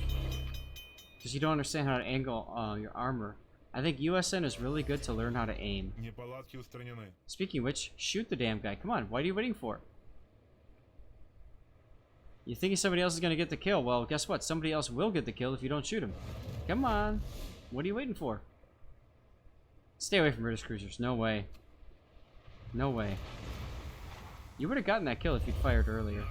Because you don't understand how to angle your armor. I think USN is really good to learn how to aim. Speaking of which, shoot the damn guy. Come on, what are you waiting for? You thinking somebody else is going to get the kill? Well, guess what? Somebody else will get the kill if you don't shoot him. Come on. What are you waiting for? Stay away from British cruisers. No way. No way. You would have gotten that kill if you'd fired earlier.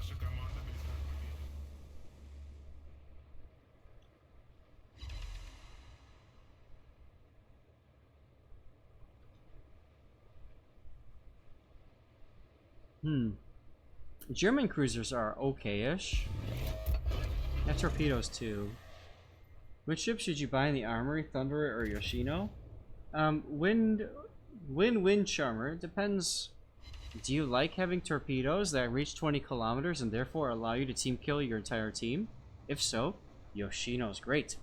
German cruisers are okay-ish. Got torpedoes too. Which ship should you buy in the armory, Thunderer or Yoshino? Wind Charmer. Depends. Do you like having torpedoes that reach 20 kilometers and therefore allow you to team kill your entire team? If so, Yoshino's great.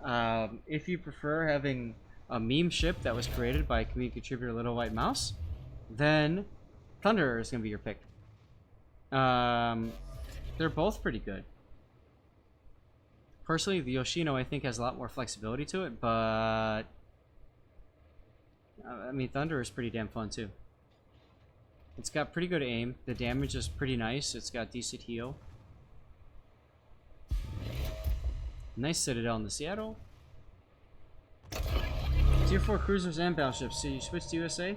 If you prefer having a meme ship that was created by community contributor Little White Mouse, then Thunderer is going to be your pick. They're both pretty good. Personally, the Yoshino I think has a lot more flexibility to it, but I mean Thunder is pretty damn fun too. It's got pretty good aim. The damage is pretty nice. It's got decent heal. Nice Citadel in the Seattle. Tier 4 cruisers and battleships. So you switch to USA?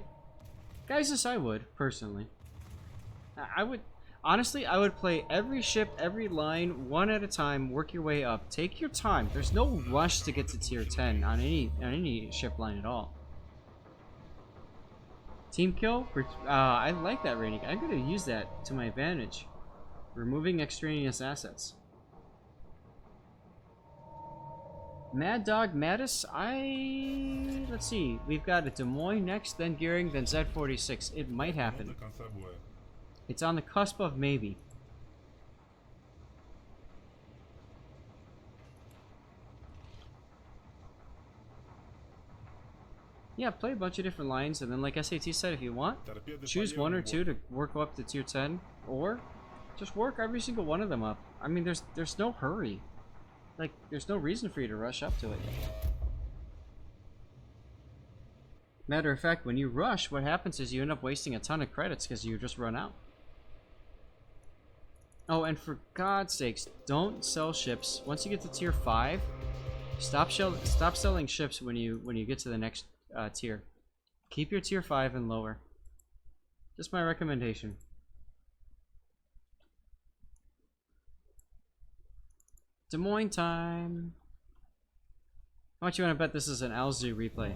Guys, yes, I would, personally. I would, honestly, I would play every ship, every line, one at a time, work your way up. Take your time. There's no rush to get to tier 10 on any ship line at all. Team kill? I like that rating. I'm going to use that to my advantage. Removing extraneous assets. Mad Dog Mattis, let's see. We've got a Des Moines next, then Gearing, then Z46. It might happen. It's on the cusp of maybe. Yeah, play a bunch of different lines, and then like SAT said, if you want, choose one or two to work up to tier 10, or just work every single one of them up. I mean, there's no hurry. Like, there's no reason for you to rush up to it. Matter of fact, when you rush, what happens is you end up wasting a ton of credits because you just run out. Oh, and for God's sakes, don't sell ships. Once you get to tier 5, stop selling ships when you get to the next tier. Keep your tier 5 and lower. Just my recommendation. Des Moines time. How much you want to bet this is an Alzu replay?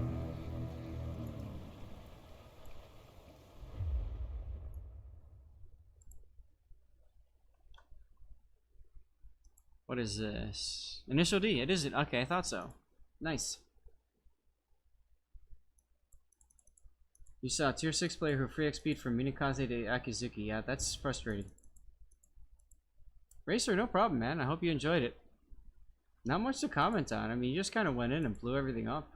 What is this? Initial D. It isn't. Okay, I thought so. Nice. You saw a tier 6 player who free XP'd from Minakaze to Akizuki. Yeah, that's frustrating. Racer, no problem, man. I hope you enjoyed it. Not much to comment on. I mean, you just kind of went in and blew everything up.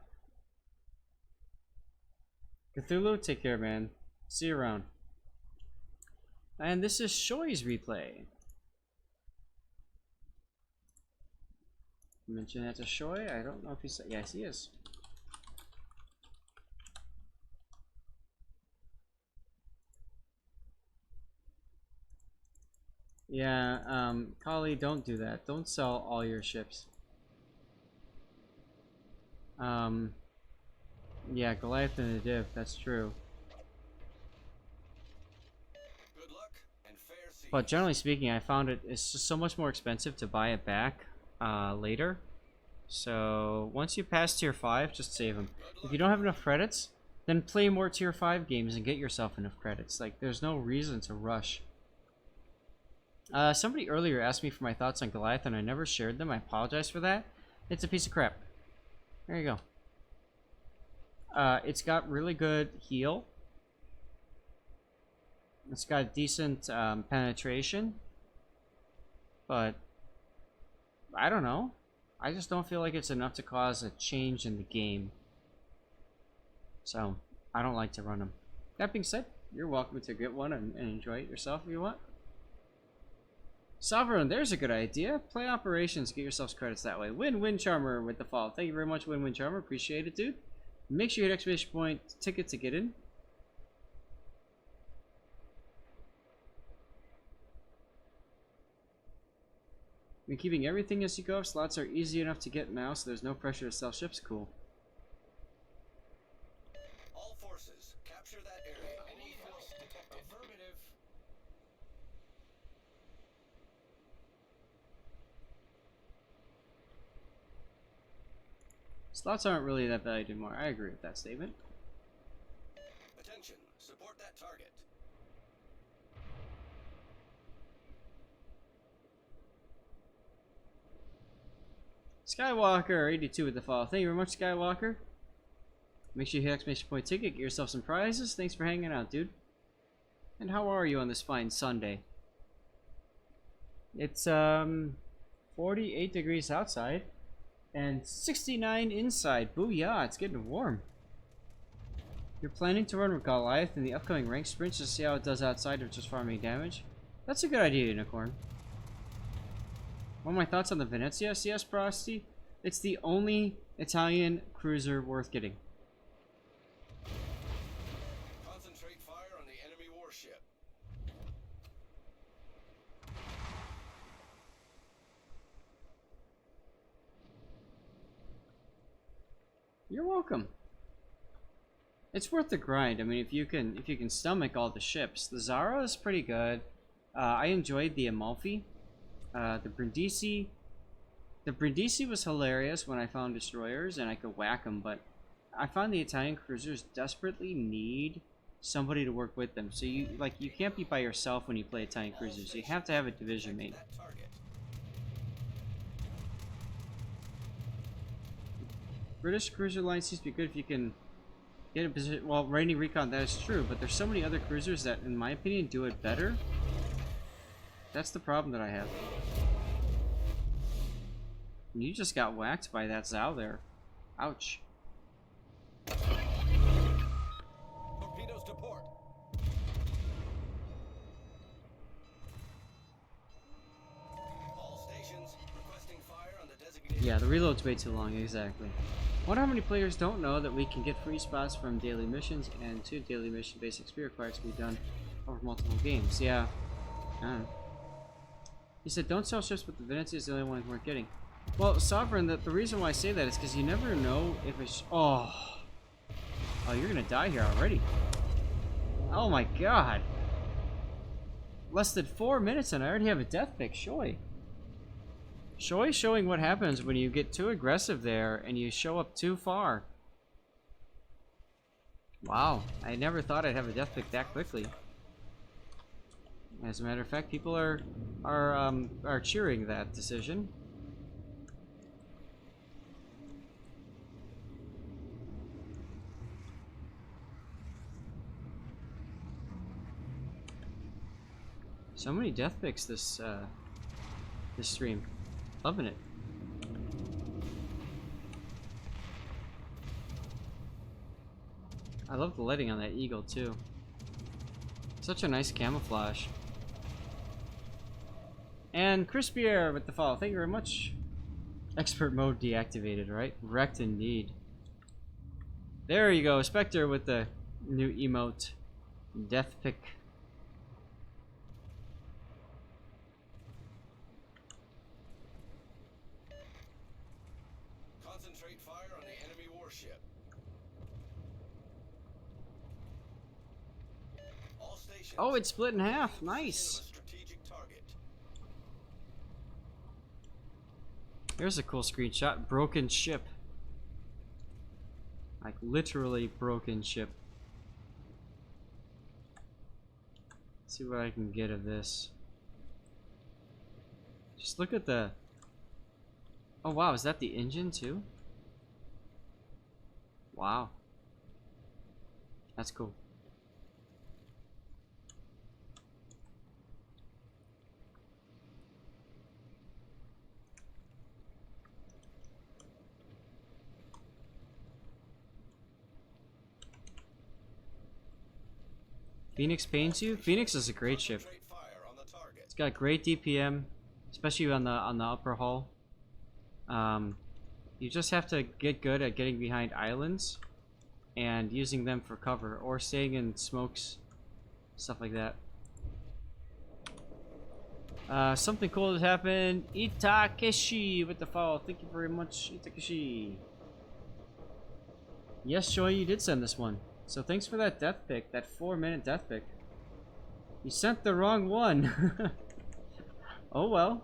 Cthulhu, take care, man. See you around. And this is Shoi's replay. Mention that to Shoi. I don't know if he's. Yes, he is. Yeah, Kali, don't do that. Don't sell all your ships. Yeah, Goliath and the Div, that's true. Good luck and fair seas. But generally speaking, I found it's just so much more expensive to buy it back later. So once you pass tier 5, just save them. If you don't have enough credits, then play more tier 5 games and get yourself enough credits. Like, there's no reason to rush. Somebody earlier asked me for my thoughts on Goliath, and I never shared them. I apologize for that. It's a piece of crap. There you go. It's got really good heal. It's got decent penetration. But I don't know. I just don't feel like it's enough to cause a change in the game. So, I don't like to run them. That being said, you're welcome to get one and enjoy it yourself if you want. Sovereign, there's a good idea. Play operations, get yourselves credits that way. Win-Win Charmer with the follow. Thank you very much, Win-Win Charmer. Appreciate it, dude. Make sure you hit exclamation point ticket to get in. Been keeping everything as you go. Slots are easy enough to get now, so there's no pressure to sell ships. Cool. All forces, capture that area. Enemy force detected. Affirmative. Slots aren't really that valued anymore. I agree with that statement. Attention, support that target. Skywalker 82 with the follow. Thank you very much, Skywalker. Make sure you hit exclamation point ticket, get yourself some prizes. Thanks for hanging out, dude. And how are you on this fine Sunday? It's 48 degrees outside and 69 inside. Booyah, it's getting warm. You're planning to run with Goliath in the upcoming rank sprints to see how it does outside of just farming damage? That's a good idea, Unicorn. What are my thoughts on the Venezia CS Prosty? It's the only Italian cruiser worth getting. Concentrate fire on the enemy warship. You're welcome. It's worth the grind. I mean, if you can stomach all the ships. The Zara is pretty good. I enjoyed the Amalfi. The Brindisi was hilarious when I found destroyers and I could whack them, but I found the Italian cruisers desperately need somebody to work with them. So you can't be by yourself when you play Italian cruisers. You have to have a division mate. That target. British cruiser line seems to be good if you can get a position. Well, Rainy Recon, that is true, but there's so many other cruisers that, in my opinion, do it better. That's the problem that I have. You just got whacked by that Zao there. Ouch. Torpedoes to port. All stations requesting fire on the designated. Yeah, the reload's way too long, exactly. Wonder how many players don't know that we can get free spots from daily missions, and 2 daily mission basic spear required to be done over multiple games. Yeah. He said, don't sell ships, but the Venezia is the only one we're getting. Well, Sovereign, the reason why I say that is because you never know if it's... Oh, you're going to die here already. Oh my god. Less than 4 minutes and I already have a death pick. Shoy. Shoy showing what happens when you get too aggressive there and you show up too far. Wow. I never thought I'd have a death pick that quickly. As a matter of fact, people are cheering that decision. So many death picks this stream. Loving it. I love the lighting on that eagle too. Such a nice camouflage. And Crispy Air with the follow. Thank you very much. Expert mode deactivated, right? Wrecked indeed. There you go. Spectre with the new emote. Death pick. Concentrate fire on the enemy warship. All stations. Oh, it's split in half. Nice. Here's a cool screenshot. Broken ship. Like literally broken ship. Let's see what I can get of this. Just look at the... Oh wow, is that the engine too? Wow. That's cool. Phoenix pains you? Phoenix is a great ship. Concentrate fire on the target. It's got great DPM, especially on the upper hull. You just have to get good at getting behind islands and using them for cover, or staying in smokes, stuff like that. Something cool has happened. Itakeshi with the follow. Thank you very much, Itakeshi. Yes, Joy, you did send this one. So thanks for that death pick, that 4-minute death pick. You sent the wrong one. Oh well.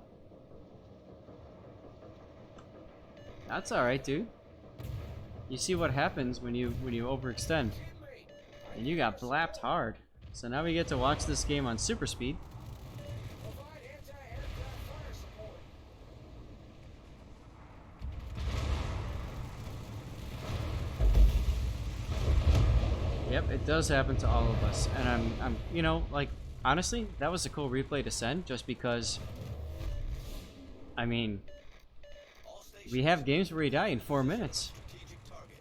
That's alright, dude. You see what happens when you overextend. And you got blapped hard. So now we get to watch this game on super speed. Provide anti-aircraft fire support. Yep, it does happen to all of us. And I'm you know, like, honestly, that was a cool replay to send just because, I mean, All stations we have games where we die in 4 minutes. strategic target.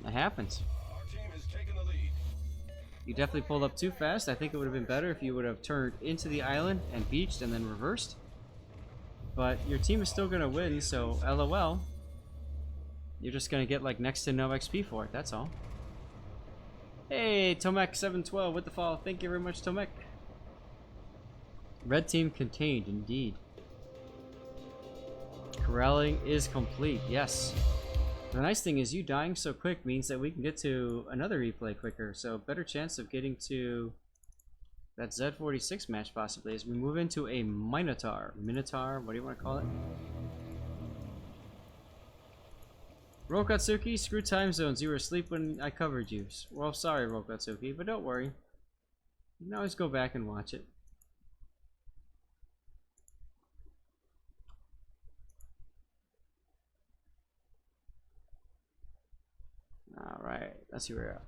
That happens. Our team has taken the lead. You definitely pulled up too fast. I think it would have been better if you would have turned into the island and beached and then reversed. But your team is still going to win, so LOL. You're just going to get like next to no XP for it, that's all. Hey, Tomek712 with the follow. Thank you very much, Tomek. Red team contained, indeed. Corralling is complete, yes. The nice thing is you dying so quick means that we can get to another replay quicker, so better chance of getting to that Z46 match possibly as we move into a Minotaur. Minotaur, what do you want to call it? Rokatsuki, screw time zones. You were asleep when I covered you. Well, sorry, Rokatsuki, but don't worry. You can always go back and watch it. Alright, let's see where we are.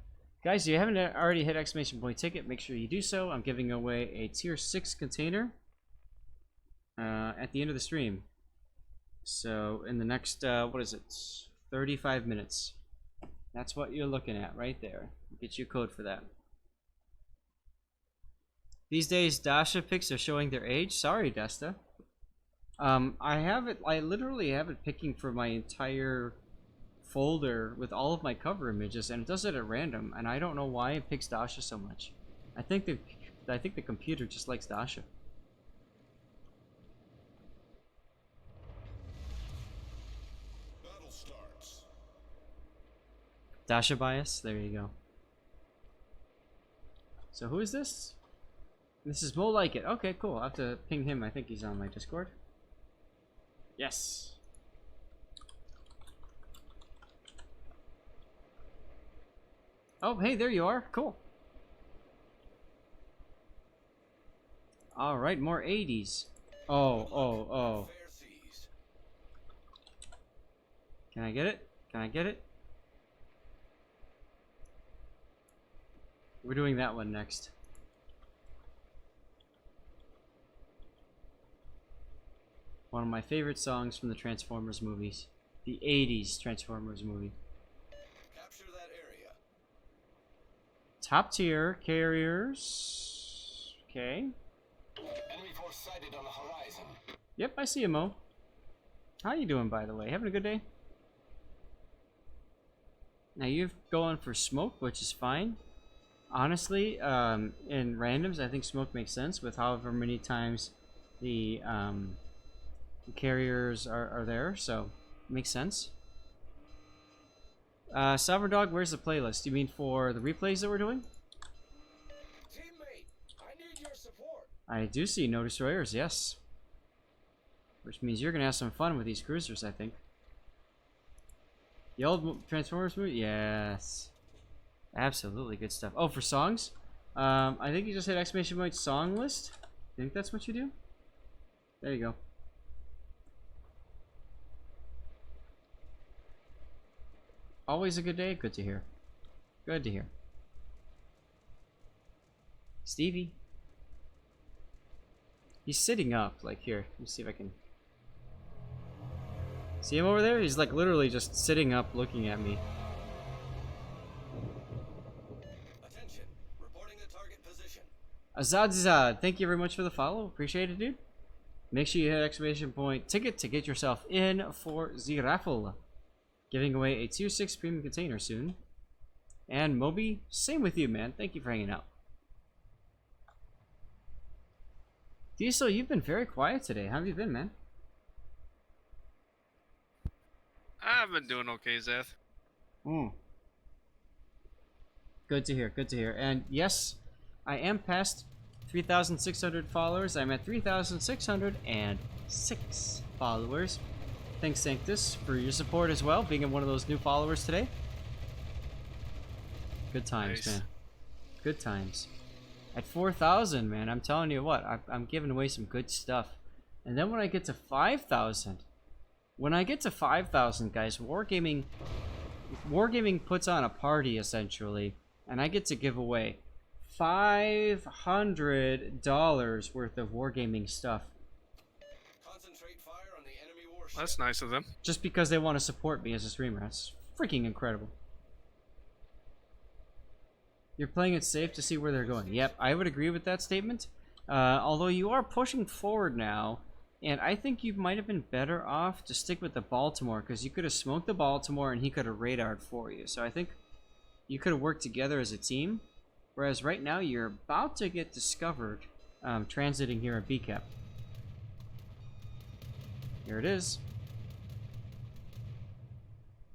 Guys, if you haven't already hit exclamation point ticket, make sure you do so. I'm giving away a tier 6 container at the end of the stream. So, in the next, what is it? 35 minutes. That's what you're looking at right there. Get you a code for that. These days, Dasha picks are showing their age. Sorry, Desta. I literally have it picking for my entire folder with all of my cover images, and it does it at random, and I don't know why it picks Dasha so much. I think the computer just likes Dasha. Battle starts. Dasha bias? There you go. So who is this? This is Mo Like It. Okay, cool. I'll have to ping him. I think he's on my Discord. Yes. Oh, hey, there you are. Cool. Alright, more 80s. Oh. Fair seas. Can I get it? Can I get it? We're doing that one next. One of my favorite songs from the Transformers movies. The 80s Transformers movie. Capture that area. Top tier carriers. Okay. Enemy force sighted on the horizon. Yep, I see you, Mo. How you doing, by the way? Having a good day? Now you're going for smoke, which is fine. Honestly, in randoms, I think smoke makes sense with however many times the carriers are there, so makes sense. Sovereign Dog, where's the playlist? You mean for the replays that we're doing? Teammate, I need your support. I do see no destroyers, yes. which means you're gonna have some fun with these cruisers, I think. The old Transformers movie? Yes. Absolutely good stuff. Oh, for songs? I think you just hit exclamation point song list. I think that's what you do. There you go. Always a good day. Good to hear. Good to hear. Stevie. He's sitting up, like here. Let me see if I can. See him over there? He's like literally just sitting up looking at me. Attention. Reporting the target position. Azadzad, thank you very much for the follow. Appreciate it, dude. Make sure you hit exclamation point ticket to get yourself in for the raffle. Giving away a Tier 6 premium container soon. And Moby, same with you, man. Thank you for hanging out. Diesel, you've been very quiet today. How have you been, man? I've been doing okay, Zeth. Good to hear, good to hear. And yes, I am past 3,600 followers. I'm at 3,606 followers. Thanks, Sanctus, for your support as well, being one of those new followers today. Good times, Nice. man. Good times. At 4,000, man, I'm telling you what, I'm giving away some good stuff. And then when I get to 5,000, guys, Wargaming puts on a party, essentially, and I get to give away $500 worth of Wargaming stuff. Concentrate fire on the enemy warship. That's nice of them. Just because they want to support me as a streamer. That's freaking incredible. You're playing it safe to see where they're going. Yep, I would agree with that statement. Although you are pushing forward now, and I think you might have been better off to stick with the Baltimore, because you could have smoked the Baltimore and he could have radared for you. So I think you could have worked together as a team. Whereas right now you're about to get discovered transiting here at BCAP. Here it is.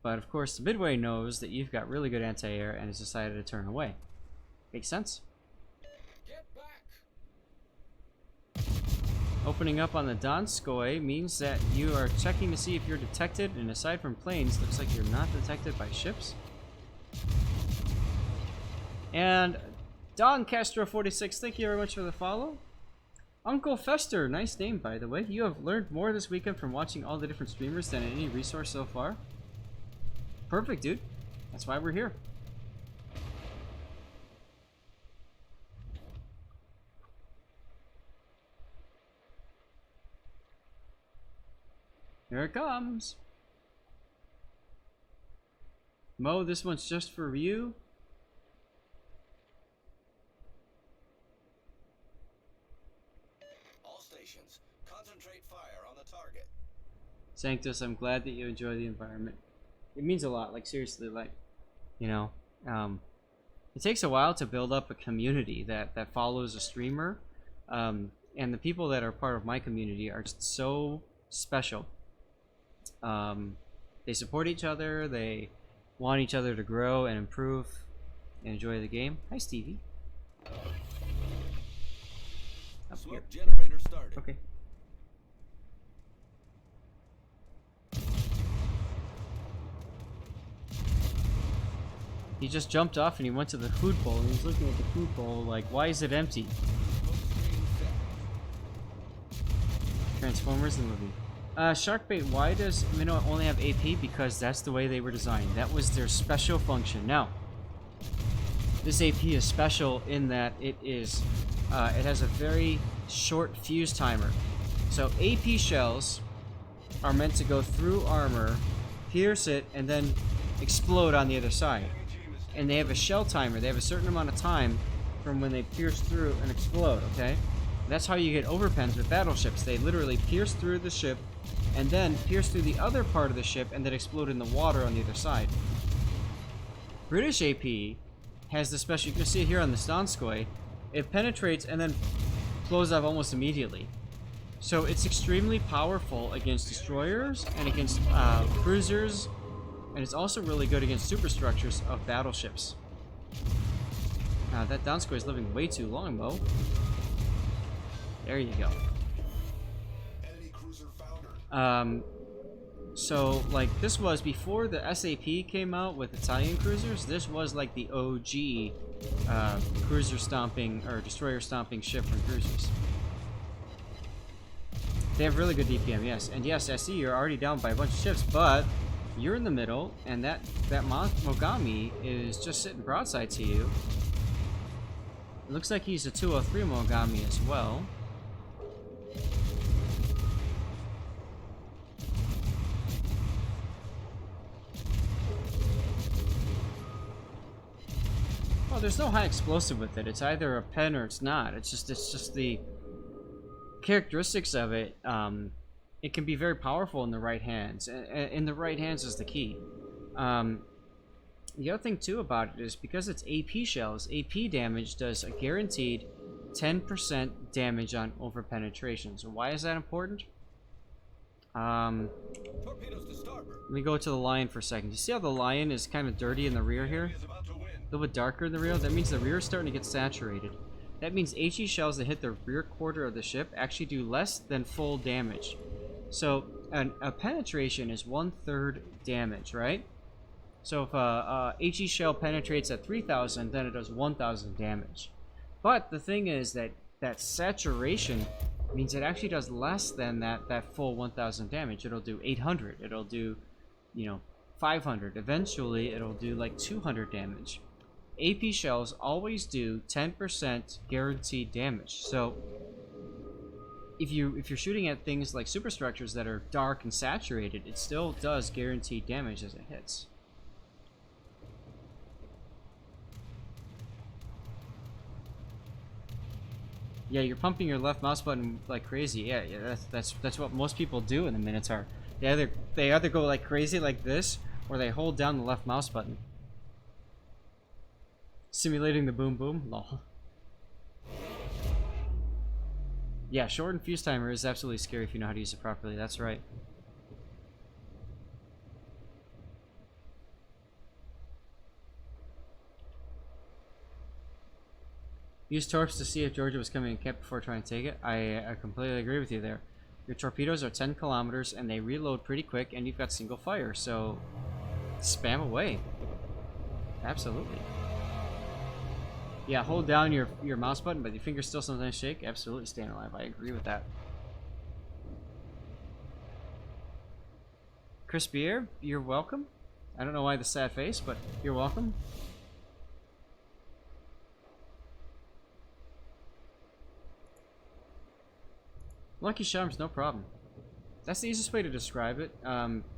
But of course the Midway knows that you've got really good anti-air and has decided to turn away. Makes sense? Get back. Opening up on the Donskoy means that you are checking to see if you're detected, and aside from planes, looks like you're not detected by ships. And Don Castro 46, thank you very much for the follow. Uncle Fester, nice name by the way. You have learned more this weekend from watching all the different streamers than any resource so far. Perfect, dude. That's why we're here. Here it comes. Mo, this one's just for you. All stations, concentrate fire on the target. Sanctus, I'm glad that you enjoy the environment. It means a lot, like seriously, like, you know, it takes a while to build up a community that follows a streamer, and the people that are part of my community are just so special. They support each other, they want each other to grow and improve and enjoy the game. Hi, Stevie. Up here. Smoke generator started. Okay. He just jumped off and he went to the food bowl and he's looking at the food bowl like, why is it empty? Transformers the movie. Sharkbait, why does Minnow only have AP? Because that's the way they were designed. That was their special function. Now, this AP is special in that it is, it has a very short fuse timer. So AP shells are meant to go through armor, pierce it, and then explode on the other side. And they have a shell timer. They have a certain amount of time from when they pierce through and explode, okay? That's how you get overpens with battleships. They literally pierce through the ship and then pierce through the other part of the ship and then explode in the water on the other side. British AP has the special, you can see it here on the Donskoy, it penetrates and then blows up almost immediately. So it's extremely powerful against destroyers and against cruisers, and it's also really good against superstructures of battleships. That Donskoy is living way too long, Mo. There you go. Enemy cruiser foundered. So, like, this was before the SAP came out with Italian cruisers. This was like the OG cruiser stomping or destroyer stomping ship from cruisers. They have really good DPM, yes. And yes, I see you're already down by a bunch of ships, but you're in the middle, and that Mogami is just sitting broadside to you. It looks like he's a 203 Mogami as well. Well, there's no high explosive with it. It's either a pen or it's not. It's just the characteristics of it. It can be very powerful in the right hands. In the right hands is the key. The other thing too about it is because it's AP shells, AP damage does a guaranteed 10% damage on over penetration. So why is that important? Torpedoes to starboard. Let me go to the lion for a second. You see how the lion is kind of dirty in the rear here? Is about to win. A little bit darker in the rear. That means the rear is starting to get saturated. That means HE shells that hit the rear quarter of the ship actually do less than full damage. So a penetration is 1/3 damage, right? So if a HE shell penetrates at 3,000, then it does 1,000 damage. But the thing is that saturation means it actually does less than that full 1,000 damage. It'll do 800. It'll do, 500. Eventually, it'll do like 200 damage. AP shells always do 10% guaranteed damage. So if you're shooting at things like superstructures that are dark and saturated, it still does guaranteed damage as it hits. Yeah, you're pumping your left mouse button like crazy. Yeah, that's what most people do in the Minotaur. They either go like crazy like this, or they hold down the left mouse button. Simulating the boom boom, lol. Yeah, shortened fuse timer is absolutely scary if you know how to use it properly. That's right. Use torps to see if Georgia was coming in camp before trying to take it. I completely agree with you there. Your torpedoes are 10 kilometers and they reload pretty quick, and you've got single fire, so spam away. Absolutely. Yeah, hold down your mouse button, but your fingers still sometimes shake. Absolutely staying alive. I agree with that. Crispy Air, you're welcome. I don't know why the sad face, but you're welcome. Lucky Charms, no problem. That's the easiest way to describe it.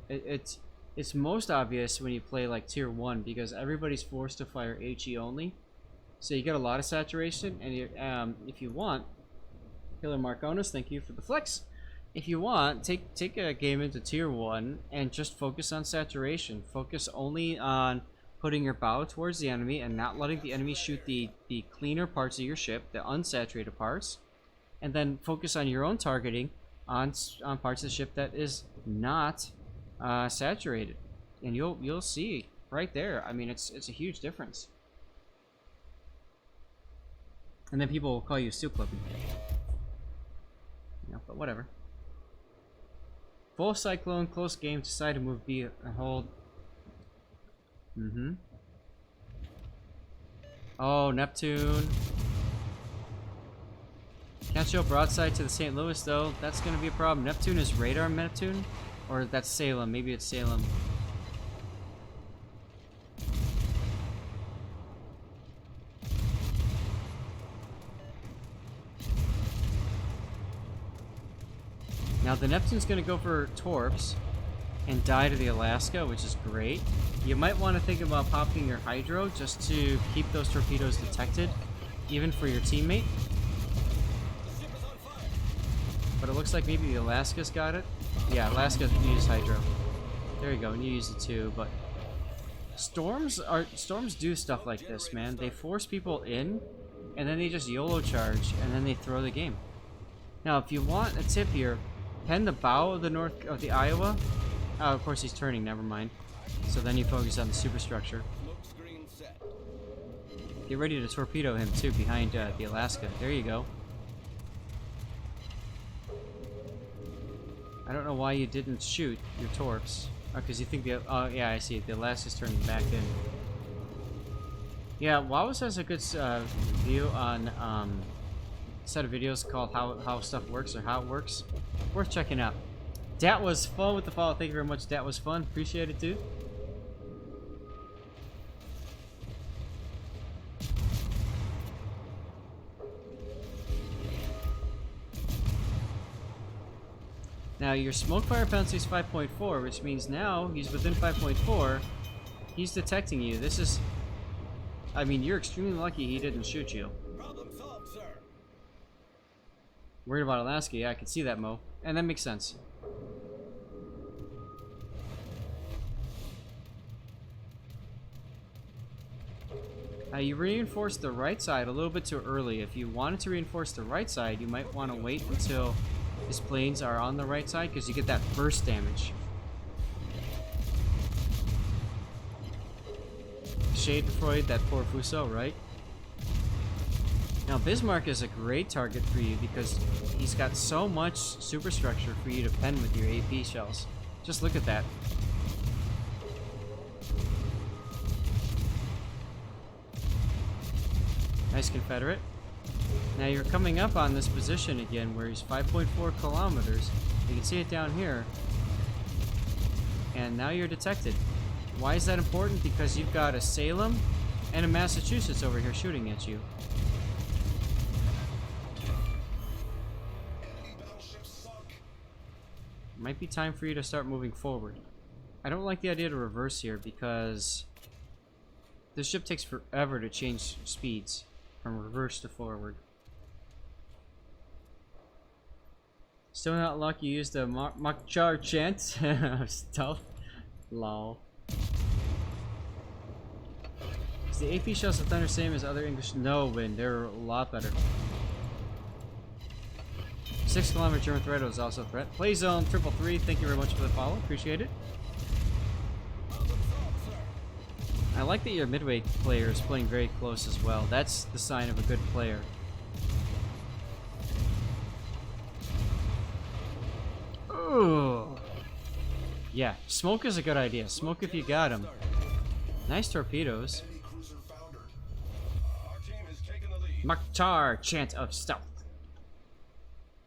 It's most obvious when you play like tier 1 because everybody's forced to fire HE only. So you get a lot of saturation, and you, if you want, Killer Marconis, thank you for the flex. If you want, take a game into tier 1 and just focus on saturation. Focus only on putting your bow towards the enemy and not letting the enemy shoot the cleaner parts of your ship, the unsaturated parts. And then focus on your own targeting on parts of the ship that is not saturated, and you'll see right there. I mean, it's a huge difference. And then people will call you steel clipping. But whatever. Full cyclone, close game. Decide to move B and hold. Oh, Neptune. Can't show broadside to the St. Louis though. That's gonna be a problem. Neptune is radar Neptune? Or that's Salem. Maybe it's Salem. Now the Neptune's gonna go for torps and die to the Alaska, which is great. You might want to think about popping your hydro just to keep those torpedoes detected, even for your teammate. But it looks like maybe the Alaska's got it. Yeah, Alaska used hydro. There you go, and you use it too. But storms do stuff like this, man. They force people in, and then they just YOLO charge, and then they throw the game. Now, if you want a tip here, pen the bow of the Iowa. Oh, of course he's turning. Never mind. So then you focus on the superstructure. Get ready to torpedo him too behind the Alaska. There you go. I don't know why you didn't shoot your torps. Oh, because you think the... Oh, yeah, I see. The last is turning back in. Yeah, Wawas has a good view on set of videos called how stuff works or how it works. Worth checking out. Dat was fun with the follow. Thank you very much. Dat was fun. Appreciate it, dude. Now your smoke fire penalty is 5.4, which means now he's within 5.4. He's detecting you. This is... I mean, you're extremely lucky he didn't shoot you. Problem solved, sir. Worried about Alaska? Yeah, I can see that, Mo. And that makes sense. You reinforced the right side a little bit too early. If you wanted to reinforce the right side, you might want to wait until his planes are on the right side, because you get that burst damage. Schadenfreude, that poor Fuso, right? Now Bismarck is a great target for you because he's got so much superstructure for you to pen with your AP shells. Just look at that. Nice Confederate. Now you're coming up on this position again where he's 5.4 kilometers. You can see it down here. And now you're detected. Why is that important? Because you've got a Salem and a Massachusetts over here shooting at you. Enemy battleship sunk. Might be time for you to start moving forward. I don't like the idea to reverse here because this ship takes forever to change speeds from reverse to forward. Still not lucky you used the Makchar chant of stealth. Lol. Is the AP shells of Thunder same as other English? No, Win. They're a lot better. 6 kilometer German threat is also a threat. Play zone 333. Thank you very much for the follow. Appreciate it. I like that your midway player is playing very close as well. That's the sign of a good player. Ooh. Yeah, smoke is a good idea. Smoke if you got him. Nice torpedoes. Enemy cruiser foundered. Our team has taken the lead. Makchar, chant of stealth.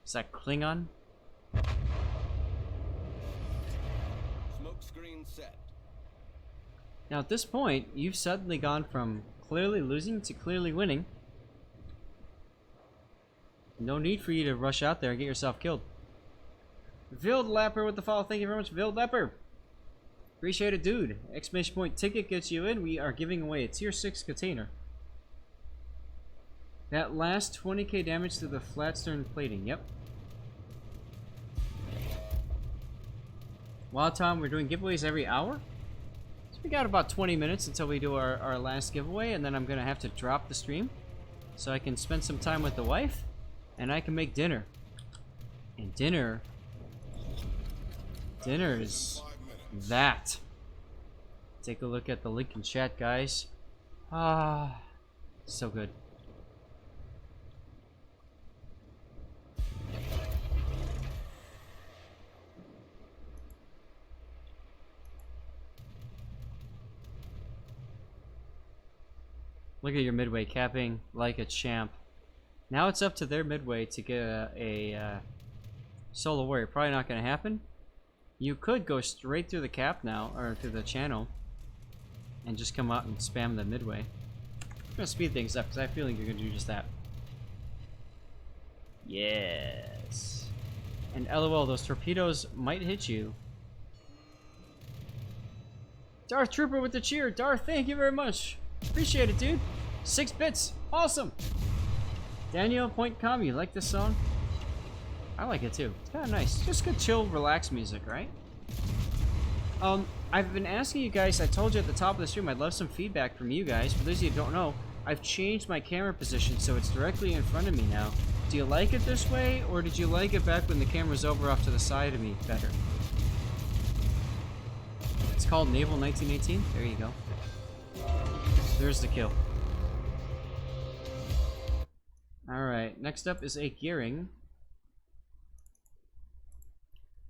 Is that Klingon? Smoke screen set. Now at this point, you've suddenly gone from clearly losing to clearly winning. No need for you to rush out there and get yourself killed. Vildlapper with the follow. Thank you very much, Vildlapper. Appreciate it, dude. Exclamation point ticket gets you in. We are giving away a tier 6 container. That last 20k damage to the flat stern plating. Yep. Wild Tom, we're doing giveaways every hour. So we got about 20 minutes until we do our last giveaway, and then I'm gonna have to drop the stream so I can spend some time with the wife and I can make dinner. And dinner is that. Take a look at the link in chat, guys. Ah, so good. Look at your midway capping like a champ. Now it's up to their midway to get a solo warrior. Probably not going to happen. You could go straight through the cap now, or through the channel, and just come out and spam the midway. I'm going to speed things up because I have a feeling you're going to do just that. Yes. And LOL, those torpedoes might hit you. Darth Trooper with the cheer. Darth, thank you very much. Appreciate it, dude. 6 bits. Awesome. Daniel Point Com, you like this song? I like it too. It's kind of nice. Just good, chill, relaxed music, right? I've been asking you guys, I told you at the top of the stream, I'd love some feedback from you guys. For those of you who don't know, I've changed my camera position so it's directly in front of me now. Do you like it this way, or did you like it back when the camera's over off to the side of me better? It's called Naval 1918. There you go. There's the kill. Alright, next up is a gearing.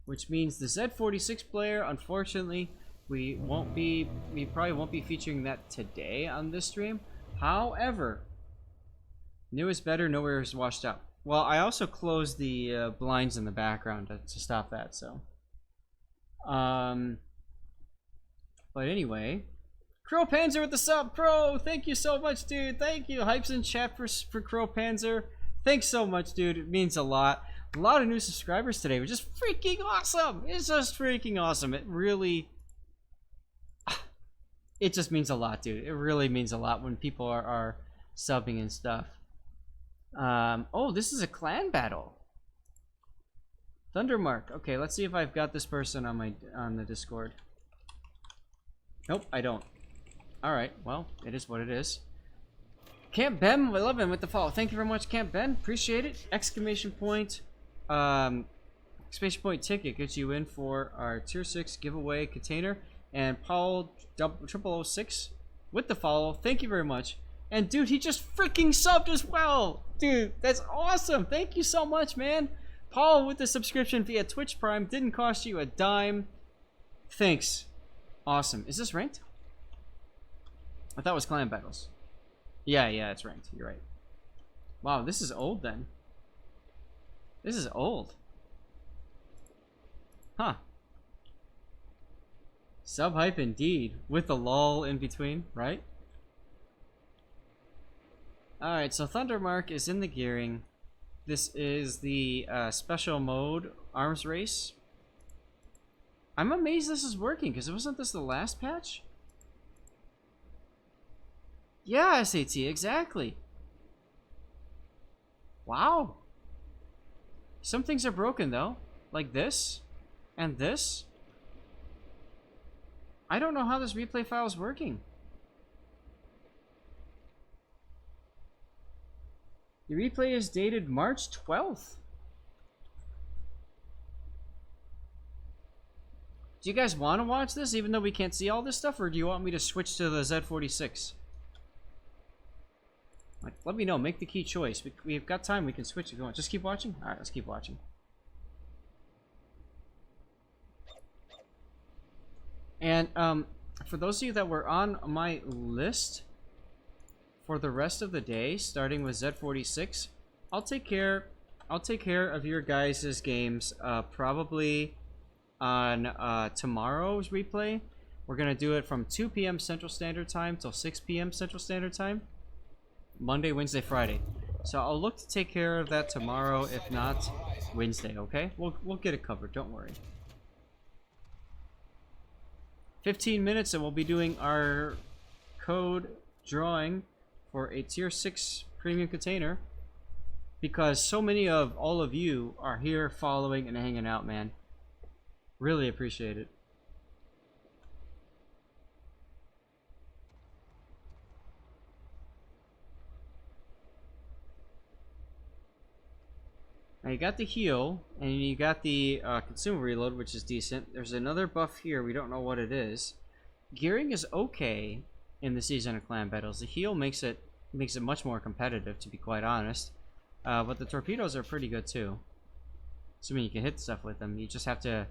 which means the Z46 player, unfortunately, we probably won't be featuring that today on this stream. However, new is better, nowhere is washed out. Well, I also closed the blinds in the background to stop that, so. But anyway, Crow Panzer with the sub, Crow. Thank you so much, dude. Thank you. Hypes in chat for Crow Panzer. Thanks so much, dude. It means a lot. A lot of new subscribers today, which is freaking awesome. It's just freaking awesome. It really, it just means a lot, dude. It really means a lot when people are subbing and stuff. Oh, this is a clan battle. Thundermark. Okay, let's see if I've got this person on the Discord. Nope, I don't. Alright, well, it is what it is. Camp Ben 11 with the follow. Thank you very much, Camp Ben. Appreciate it. Exclamation point. Exclamation point ticket gets you in for our tier 6 giveaway container. And Paul 0006 with the follow. Thank you very much. And dude, he just freaking subbed as well. Dude, that's awesome. Thank you so much, man. Paul with the subscription via Twitch Prime. Didn't cost you a dime. Thanks. Awesome. Is this ranked? I thought it was clan battles. Yeah, it's ranked. You're right. Wow, this is old then. This is old. Huh. Sub hype indeed. With the lull in between, right? Alright, so Thundermark is in the gearing. This is the special mode arms race. I'm amazed this is working, because wasn't this the last patch? Yeah, SAT, exactly. Wow. Some things are broken, though. Like this. And this. I don't know how this replay file is working. The replay is dated March 12th. Do you guys want to watch this even though we can't see all this stuff, or do you want me to switch to the Z46? Like, let me know. Make the key choice. We've got time. We can switch if you want. Just keep watching? Alright, let's keep watching. And for those of you that were on my list for the rest of the day, starting with Z46, I'll take care of your guys' games probably on tomorrow's replay. We're gonna do it from 2 p.m. Central Standard Time till 6 p.m. Central Standard Time. Monday, Wednesday, Friday. So I'll look to take care of that tomorrow, if not Wednesday, okay? We'll get it covered, don't worry. 15 minutes and we'll be doing our code drawing for a tier 6 premium container, because so many of all of you are here following and hanging out, man. Really appreciate it. Now you got the heal, and you got the consumer reload, which is decent. There's another buff here, we don't know what it is. Gearing is okay in the Season of Clan Battles. The heal makes it much more competitive, to be quite honest. But the torpedoes are pretty good too. Assuming you can hit stuff with them. You just have to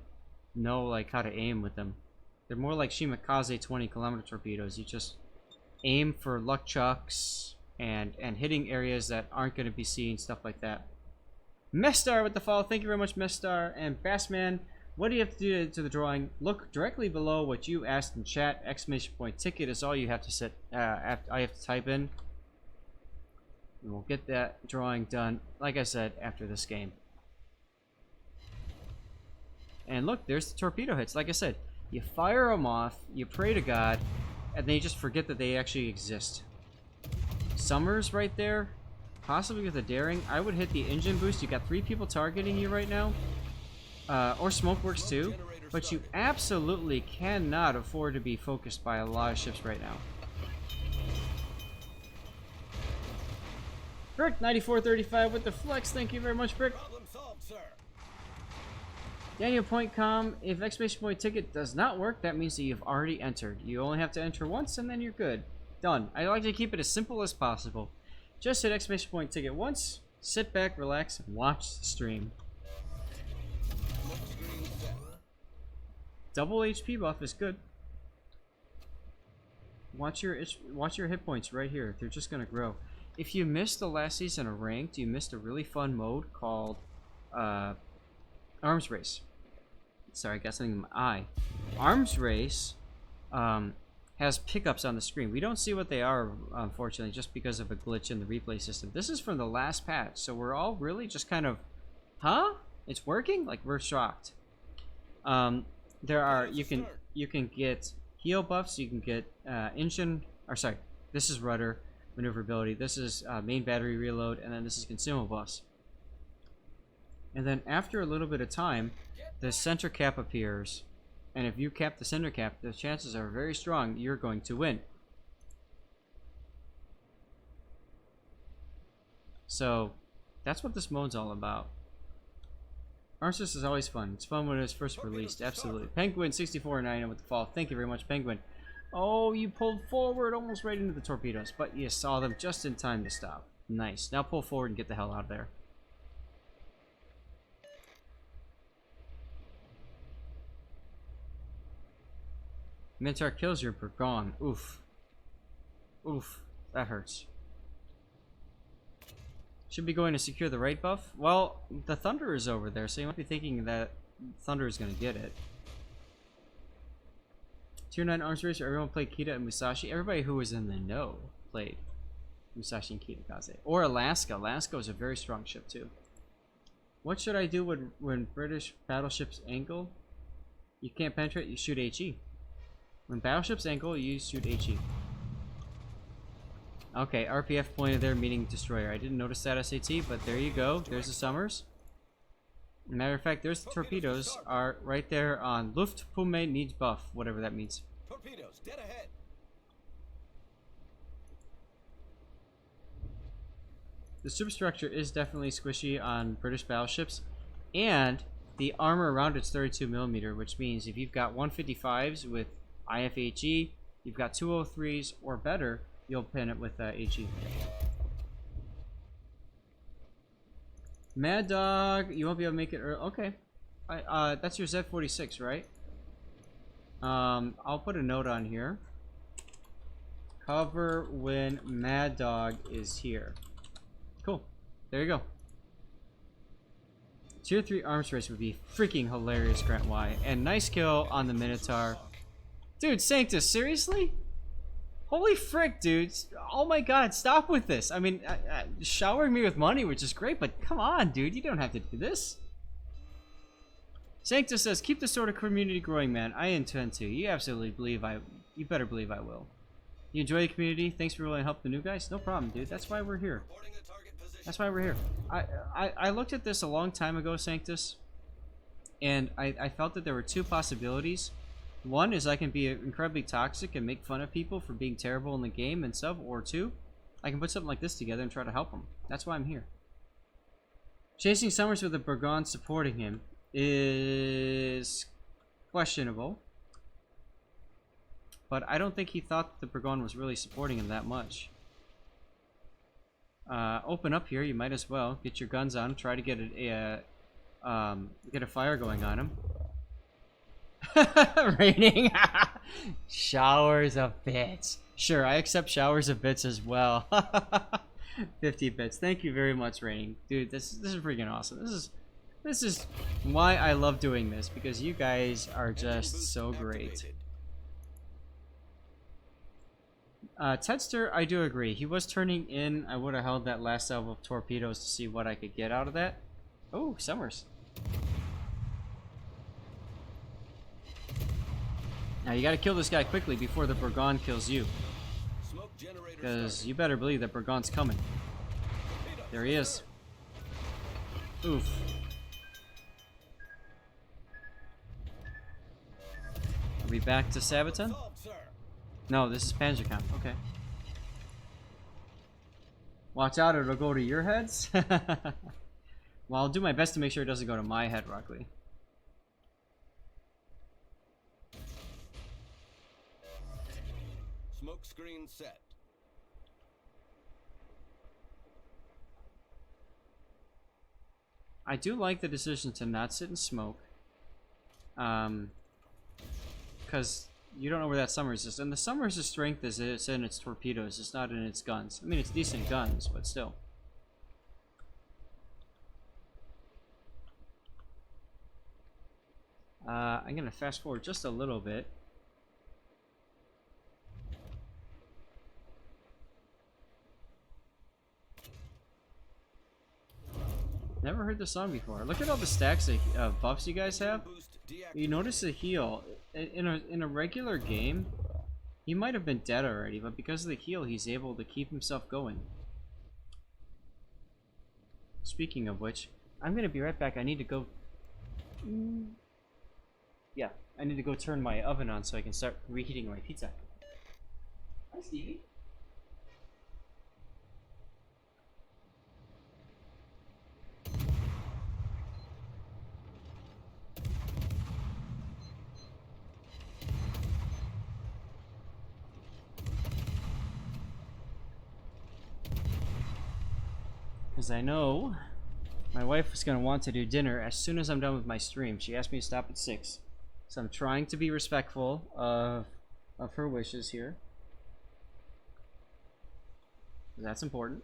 know like how to aim with them. They're more like Shimakaze 20km torpedoes. You just aim for luck chucks and hitting areas that aren't going to be seen, stuff like that. Mestar with the follow. Thank you very much, Mestar. And Bassman, what do you have to do to the drawing? Look directly below what you asked in chat. Exclamation point ticket is all you have to set. I have to type in. And we'll get that drawing done, like I said, after this game. And look, there's the torpedo hits. Like I said, you fire them off, you pray to God, and then you just forget that they actually exist. Summers right there. Possibly with a daring. I would hit the engine boost. You got 3 people targeting you right now. Or Smokeworks too. But you absolutely cannot afford to be focused by a lot of ships right now. Brick 9435 with the flex. Thank you very much, Brick. Daniel Point Com, if exclamation point ticket does not work, that means that you've already entered. You only have to enter once and then you're good. Done. I like to keep it as simple as possible. Just hit exclamation point ticket once, sit back, relax, and watch the stream. double HP buff is good. Watch your hit points right here. They're just gonna grow. If you missed the last season of Ranked, you missed a really fun mode called Arms Race. Sorry, I got something in my eye. Arms Race has pickups on the screen. We don't see what they are, unfortunately, just because of a glitch in the replay system. This is from the last patch, so we're all really just kind of, huh? It's working? Like, we're shocked. There are, you can get heal buffs, you can get engine, or sorry, this is rudder maneuverability, this is main battery reload, and then this is consumable buffs. And then after a little bit of time, the center cap appears, and if you cap the center cap, the chances are very strong you're going to win. So that's what this mode's all about. Arms Race is always fun. It's fun when it's first released, absolutely. Penguin 64.9 with the fall. Thank you very much, Penguin. Oh, you pulled forward almost right into the torpedoes, but you saw them just in time to stop. Nice. Now pull forward and get the hell out of there. Minotaur kills your Bourgogne. Oof. Oof. That hurts. Should be going to secure the right buff. Well, the Thunder is over there, so you might be thinking that Thunder is going to get it. Tier 9 Arms Race, everyone played Kita and Musashi. Everybody who was in the know played Musashi and Kitakaze. Or Alaska. Alaska is a very strong ship too. What should I do when British battleships angle? You can't penetrate, you shoot HE. When battleships angle, you shoot HE. Okay, RPF pointed there, meaning destroyer. I didn't notice that SAT, but there you go. There's the Summers. Matter of fact, there's the torpedoes are right there on Luftpumme needs buff, whatever that means. Torpedoes, dead ahead. The superstructure is definitely squishy on British battleships, and the armor around it's 32mm, which means if you've got 155s with IFHE, you've got 203s or better, you'll pin it with HE. Mad Dog, you won't be able to make it early. Okay. That's your Z46, right? I'll put a note on here. Cover when Mad Dog is here. Cool. There you go. Tier 3 Arms Race would be freaking hilarious, Grant Y. And nice kill on the Minotaur. Dude, Sanctus, seriously? Holy frick, dudes. Oh my god, stop with this. I mean, showering me with money, which is great, but come on, dude. You don't have to do this. Sanctus says, keep the sort of community growing, man. I intend to. You absolutely believe you better believe I will. You enjoy the community? Thanks for willing to help the new guys? No problem, dude. That's why we're here. That's why we're here. I looked at this a long time ago, Sanctus, and I felt that there were two possibilities. One is I can be incredibly toxic and make fun of people for being terrible in the game and stuff, or two, I can put something like this together and try to help them. That's why I'm here. Chasing Summers with a Bourgogne supporting him is questionable, but I don't think he thought the Bourgogne was really supporting him that much. Open up here, you might as well get your guns on, try to get a fire going on him. Raining. Showers of bits. Sure, I accept showers of bits as well. 50 bits. Thank you very much, Raining. Dude, this is freaking awesome. This is why I love doing this, because you guys are just so great. Tedster, I do agree. He was turning in. I would have held that last salvo of torpedoes to see what I could get out of that. Oh, Summers. Now you gotta kill this guy quickly before the Bourgogne kills you. Because you better believe that Bourgogne's coming. There he is. Oof. Are we back to Sabaton? No, this is Panzerkampf. Okay. Watch out, it'll go to your heads. Well, I'll do my best to make sure it doesn't go to my head, Rockley. Smoke screen set. I do like the decision to not sit and smoke. because you don't know where that Summers is. And the Summers' strength is it's in its torpedoes, it's not in its guns. I mean, it's decent guns, but still. I'm gonna fast forward just a little bit. Never heard this song before. Look at all the stacks of buffs you guys have. You notice the heal in a regular game. He might have been dead already, but because of the heal, he's able to keep himself going. Speaking of which, I'm gonna be right back. I need to go. Yeah, I need to go turn my oven on so I can start reheating my pizza. Hi, Stevie. Because I know my wife is going to want to do dinner as soon as I'm done with my stream. She asked me to stop at 6. So I'm trying to be respectful of her wishes here. That's important.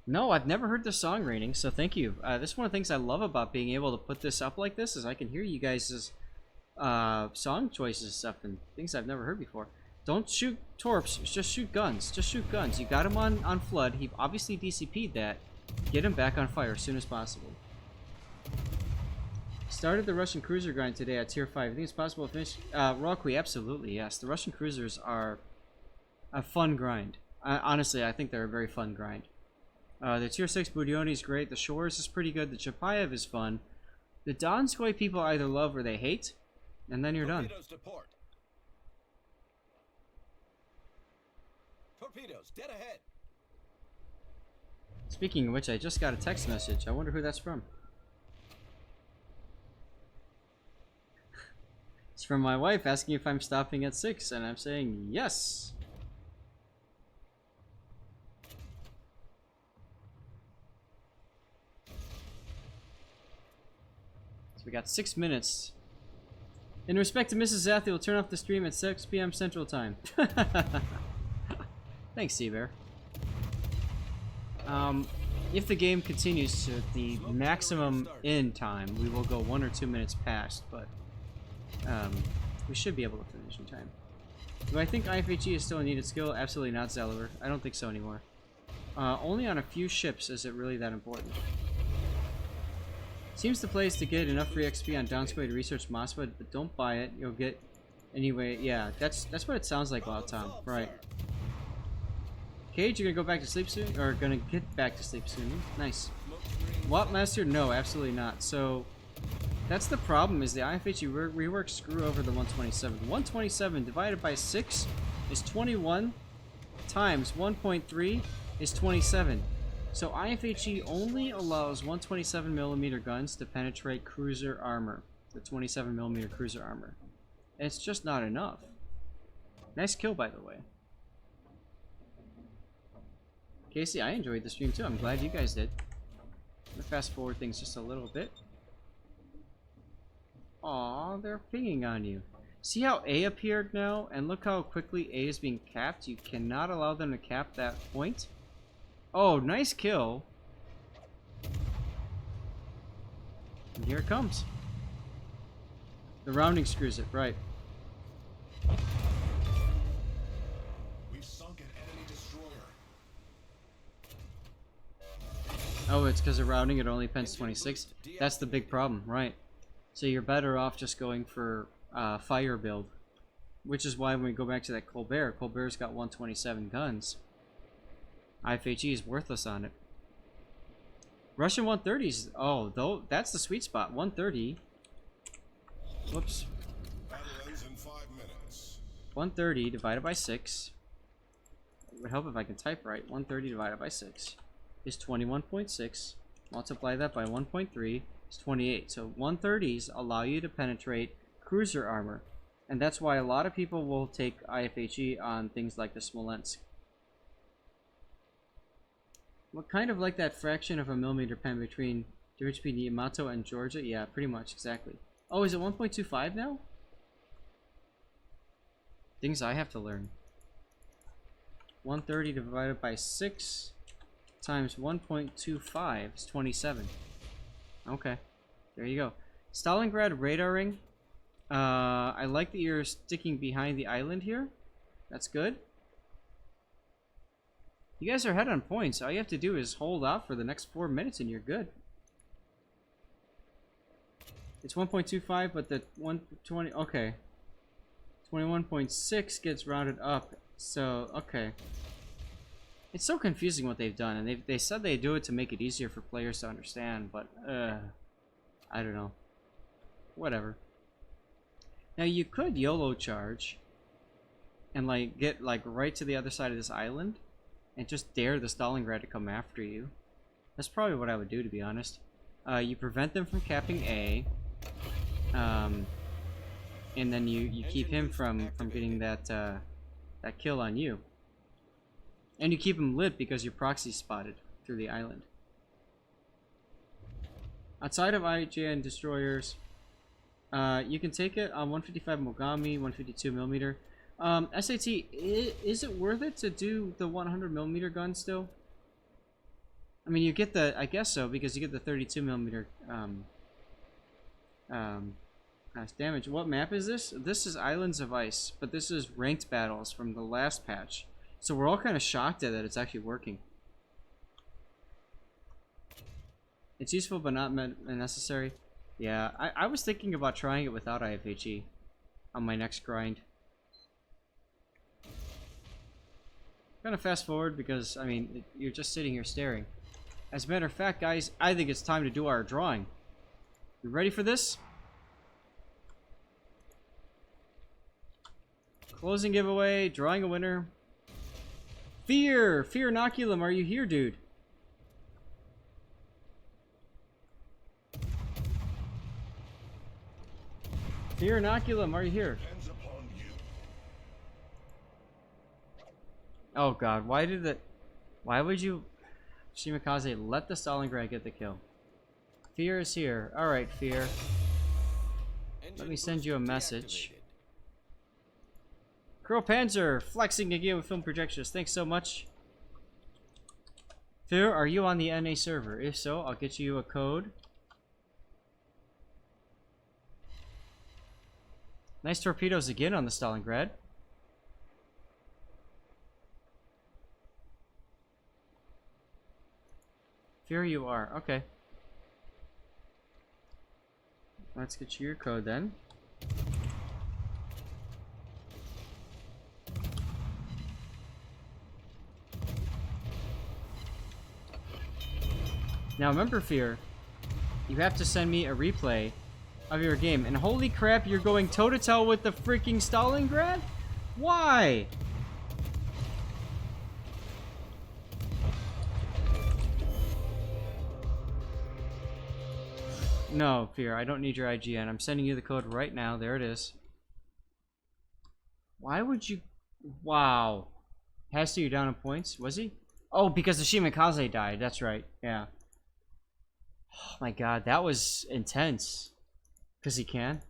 No, I've never heard the song Raining, so thank you. This is one of the things I love about being able to put this up like this, is I can hear you guys' song choices and stuff and things I've never heard before. Don't shoot torps, just shoot guns. Just shoot guns. You got him on flood. He obviously DCP'd that. Get him back on fire as soon as possible. Started the Russian cruiser grind today at tier 5. I think it's possible to finish. Rockwe, absolutely, yes. The Russian cruisers are a fun grind. Honestly, I think they're a very fun grind. The tier 6 Bourgogne is great. The Shores is pretty good. The Chapayev is fun. The Donskoy people either love or they hate. And then you're done. Torpedoes, dead ahead. Speaking of which, I just got a text message. I wonder who that's from. It's from my wife asking if I'm stopping at 6, and I'm saying yes. So we got 6 minutes. In respect to Mrs. Zathy, we'll turn off the stream at 6 p.m. Central Time. Thanks, Seabear. If the game continues to the maximum end time, we will go 1 or 2 minutes past, but we should be able to finish in time. Do I think IFHE is still a needed skill? Absolutely not, Zelliver. I don't think so anymore. Only on a few ships is it really that important. Seems the place to get enough free XP on Downsquare to research Mosfet, but don't buy it. You'll get anyway. Yeah, that's what it sounds like, Wild Tom. Right. Cage, you're gonna go back to sleep soon, or gonna get back to sleep soon? Nice. Wattmaster? No, absolutely not. So that's the problem. Is the IFHE rework screw over the 127? 127 divided by 6 is 21 times 1.3 is 27. So IFHE only allows 127mm guns to penetrate cruiser armor, the 27mm cruiser armor. And it's just not enough. Nice kill, by the way. Casey, I enjoyed the stream too. I'm glad you guys did. I'm gonna fast forward things just a little bit. Aw, they're pinging on you. See how A appeared now? And look how quickly A is being capped? You cannot allow them to cap that point. Oh, nice kill. And here it comes. The rounding screws it, right. We've sunk an enemy destroyer. Oh, it's because of rounding, it only pens 26. That's the big problem, right. So you're better off just going for fire build. Which is why when we go back to that Colbert, Colbert's got 127 guns. IFHE is worthless on it. Russian 130s, oh, though that's the sweet spot. 130. Whoops. Battle ends in 5 minutes. 130 divided by 6. It would help if I can type right. 130 divided by 6 is 21.6. Multiply that by 1.3 is 28. So 130s allow you to penetrate cruiser armor. And that's why a lot of people will take IFHE on things like the Smolensk. What kind of like that fraction of a millimeter pen between Yamato and Georgia? Yeah, pretty much, exactly. Oh, is it 1.25 now? Things I have to learn. 130 divided by 6 times 1.25 is 27. Okay, there you go. Stalingrad radaring. I like that you're sticking behind the island here. That's good. You guys are ahead on points. All you have to do is hold out for the next 4 minutes and you're good. It's 1.25, but the 120. Okay. 21.6 gets rounded up. So, okay. It's so confusing what they've done, and they said they do it to make it easier for players to understand, but I don't know. Whatever. Now you could YOLO charge and like get like right to the other side of this island and just dare the Stalingrad to come after you. That's probably what I would do, to be honest. You prevent them from capping A, and then you keep him from getting that that kill on you. And you keep him lit because your proxy spotted through the island. Outside of IJN destroyers, you can take it on 155 Mogami, 152mm. SAT, is it worth it to do the 100mm gun still? I mean, you get the, I guess so, because you get the 32mm damage. What map is this? This is Islands of Ice, but this is ranked battles from the last patch. So we're all kind of shocked at that it's actually working. It's useful but not necessary. Yeah, I was thinking about trying it without IFHE on my next grind. Gonna fast forward because, I mean, you're just sitting here staring. As a matter of fact, guys, I think it's time to do our drawing. You ready for this? Closing giveaway, drawing a winner. Fear Inoculum, are you here, dude? Fear Inoculum, are you here? Oh god, why would you, Shimakaze, let the Stalingrad get the kill? Fear is here. Alright, Fear. Let me send you a message. Crow Panzer, flexing again with film projections. Thanks so much. Fear, are you on the NA server? If so, I'll get you a code. Nice torpedoes again on the Stalingrad. Fear, you are. Okay. Let's get you your code then. Now remember, Fear, you have to send me a replay of your game. And holy crap, you're going toe-to-toe with the freaking Stalingrad? Why? No, Fear, I don't need your IGN. I'm sending you the code right now. There it is. Why would you... Wow. Hasta, you down in points? Was he? Oh, because the Shimakaze died. That's right. Yeah. Oh my god, that was intense. Because he can.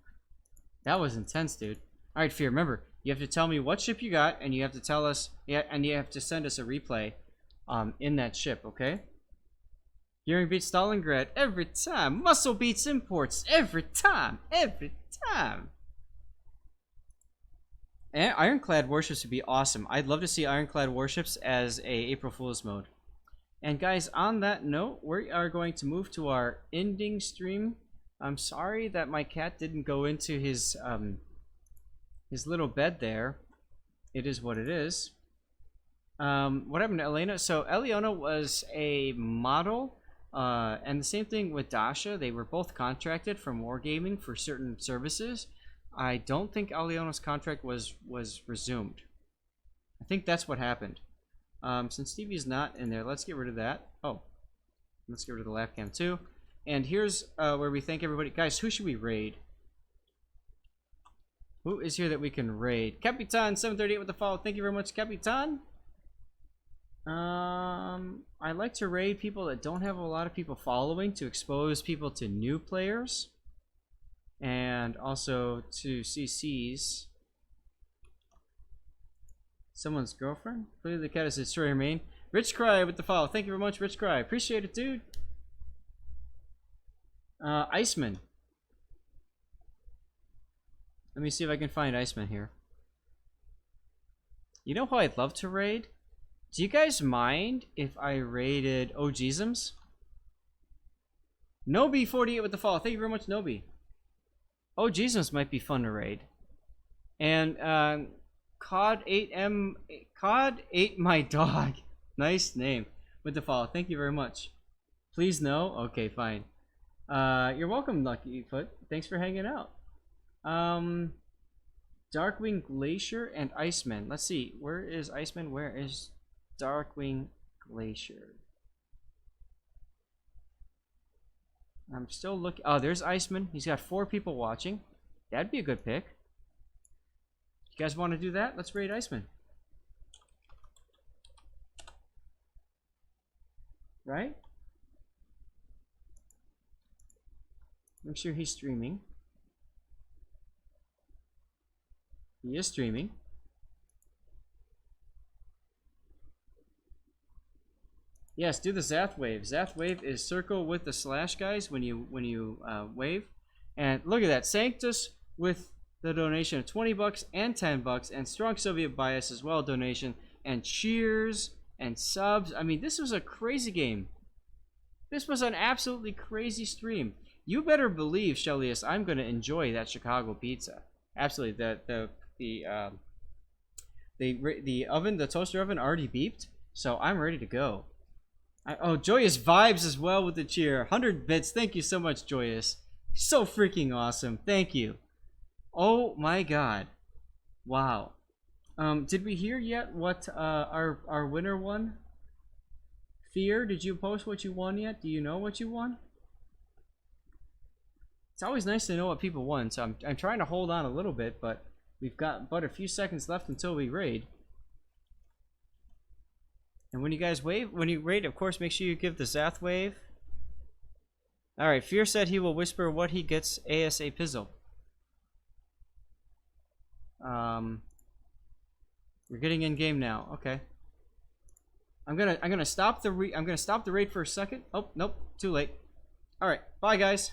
That was intense, dude. Alright, Fear, remember, you have to tell me what ship you got, and you have to tell us, yeah, and you have to send us a replay in that ship, okay? Gearing beats Stalingrad every time. Muscle beats imports every time. Every time. And Ironclad warships would be awesome. I'd love to see Ironclad warships as a April Fool's mode. And guys, on that note, we are going to move to our ending stream. I'm sorry that my cat didn't go into his little bed there. It is what it is. What happened to Elena? So Eliona was a model, and the same thing with Dasha. They were both contracted from Wargaming for certain services. I don't think Aliona's contract was resumed. I think that's what happened. Since Stevie's not in there, let's get rid of that. Oh, let's get rid of the lap cam too. And here's where we thank everybody. Guys, who should we raid? Who is here that we can raid? Capitan738 with the follow. Thank you very much, Capitan. I like to raid people that don't have a lot of people following to expose people to new players. and also to CC's someone's girlfriend. Clearly the cat is a destroyer main. Rich Cry with the follow. Thank you very much, Rich Cry. Appreciate it, dude. Iceman. Let me see if I can find Iceman here. You know who I'd love to raid? Do you guys mind if I raided OGisms? Nobi48 with the follow. Thank you very much, Nobi. OGisms might be fun to raid. And COD8M COD8 my dog. Nice name with the follow. Thank you very much. Please no? Okay, fine. You're welcome, Lucky Foot. Thanks for hanging out. Darkwing Glacier and Iceman. Let's see. Where is Iceman? Where is Darkwing Glacier? I'm still looking. Oh, there's Iceman. He's got 4 people watching. That'd be a good pick. You guys want to do that? Let's raid Iceman. Right? Make sure he's streaming. He is streaming. Yes, do the Zath wave. Zath wave is circle with the slash, guys, when you wave. And look at that, Sanctus with the donation of 20 bucks and 10 bucks, and Strong Soviet Bias as well, donation, and cheers and subs. I mean, this was a crazy game. This was an absolutely crazy stream. You better believe, Shellius, I'm going to enjoy that Chicago pizza. Absolutely. The oven, the toaster oven already beeped, so I'm ready to go. Oh, Joyous Vibes as well with the cheer. 100 bits. Thank you so much, Joyous. So freaking awesome. Thank you. Oh my god. Wow. Did we hear yet what our winner won? Fear, did you post what you won yet? Do you know what you won? It's always nice to know what people won, so I'm trying to hold on a little bit, but we've got but a few seconds left until we raid. And when you guys raid, of course, make sure you give the Zath wave. Alright, Fear said he will whisper what he gets ASA Pizzle. We're getting in game now. Okay. I'm gonna stop the raid for a second. Oh, nope, too late. Alright, bye guys.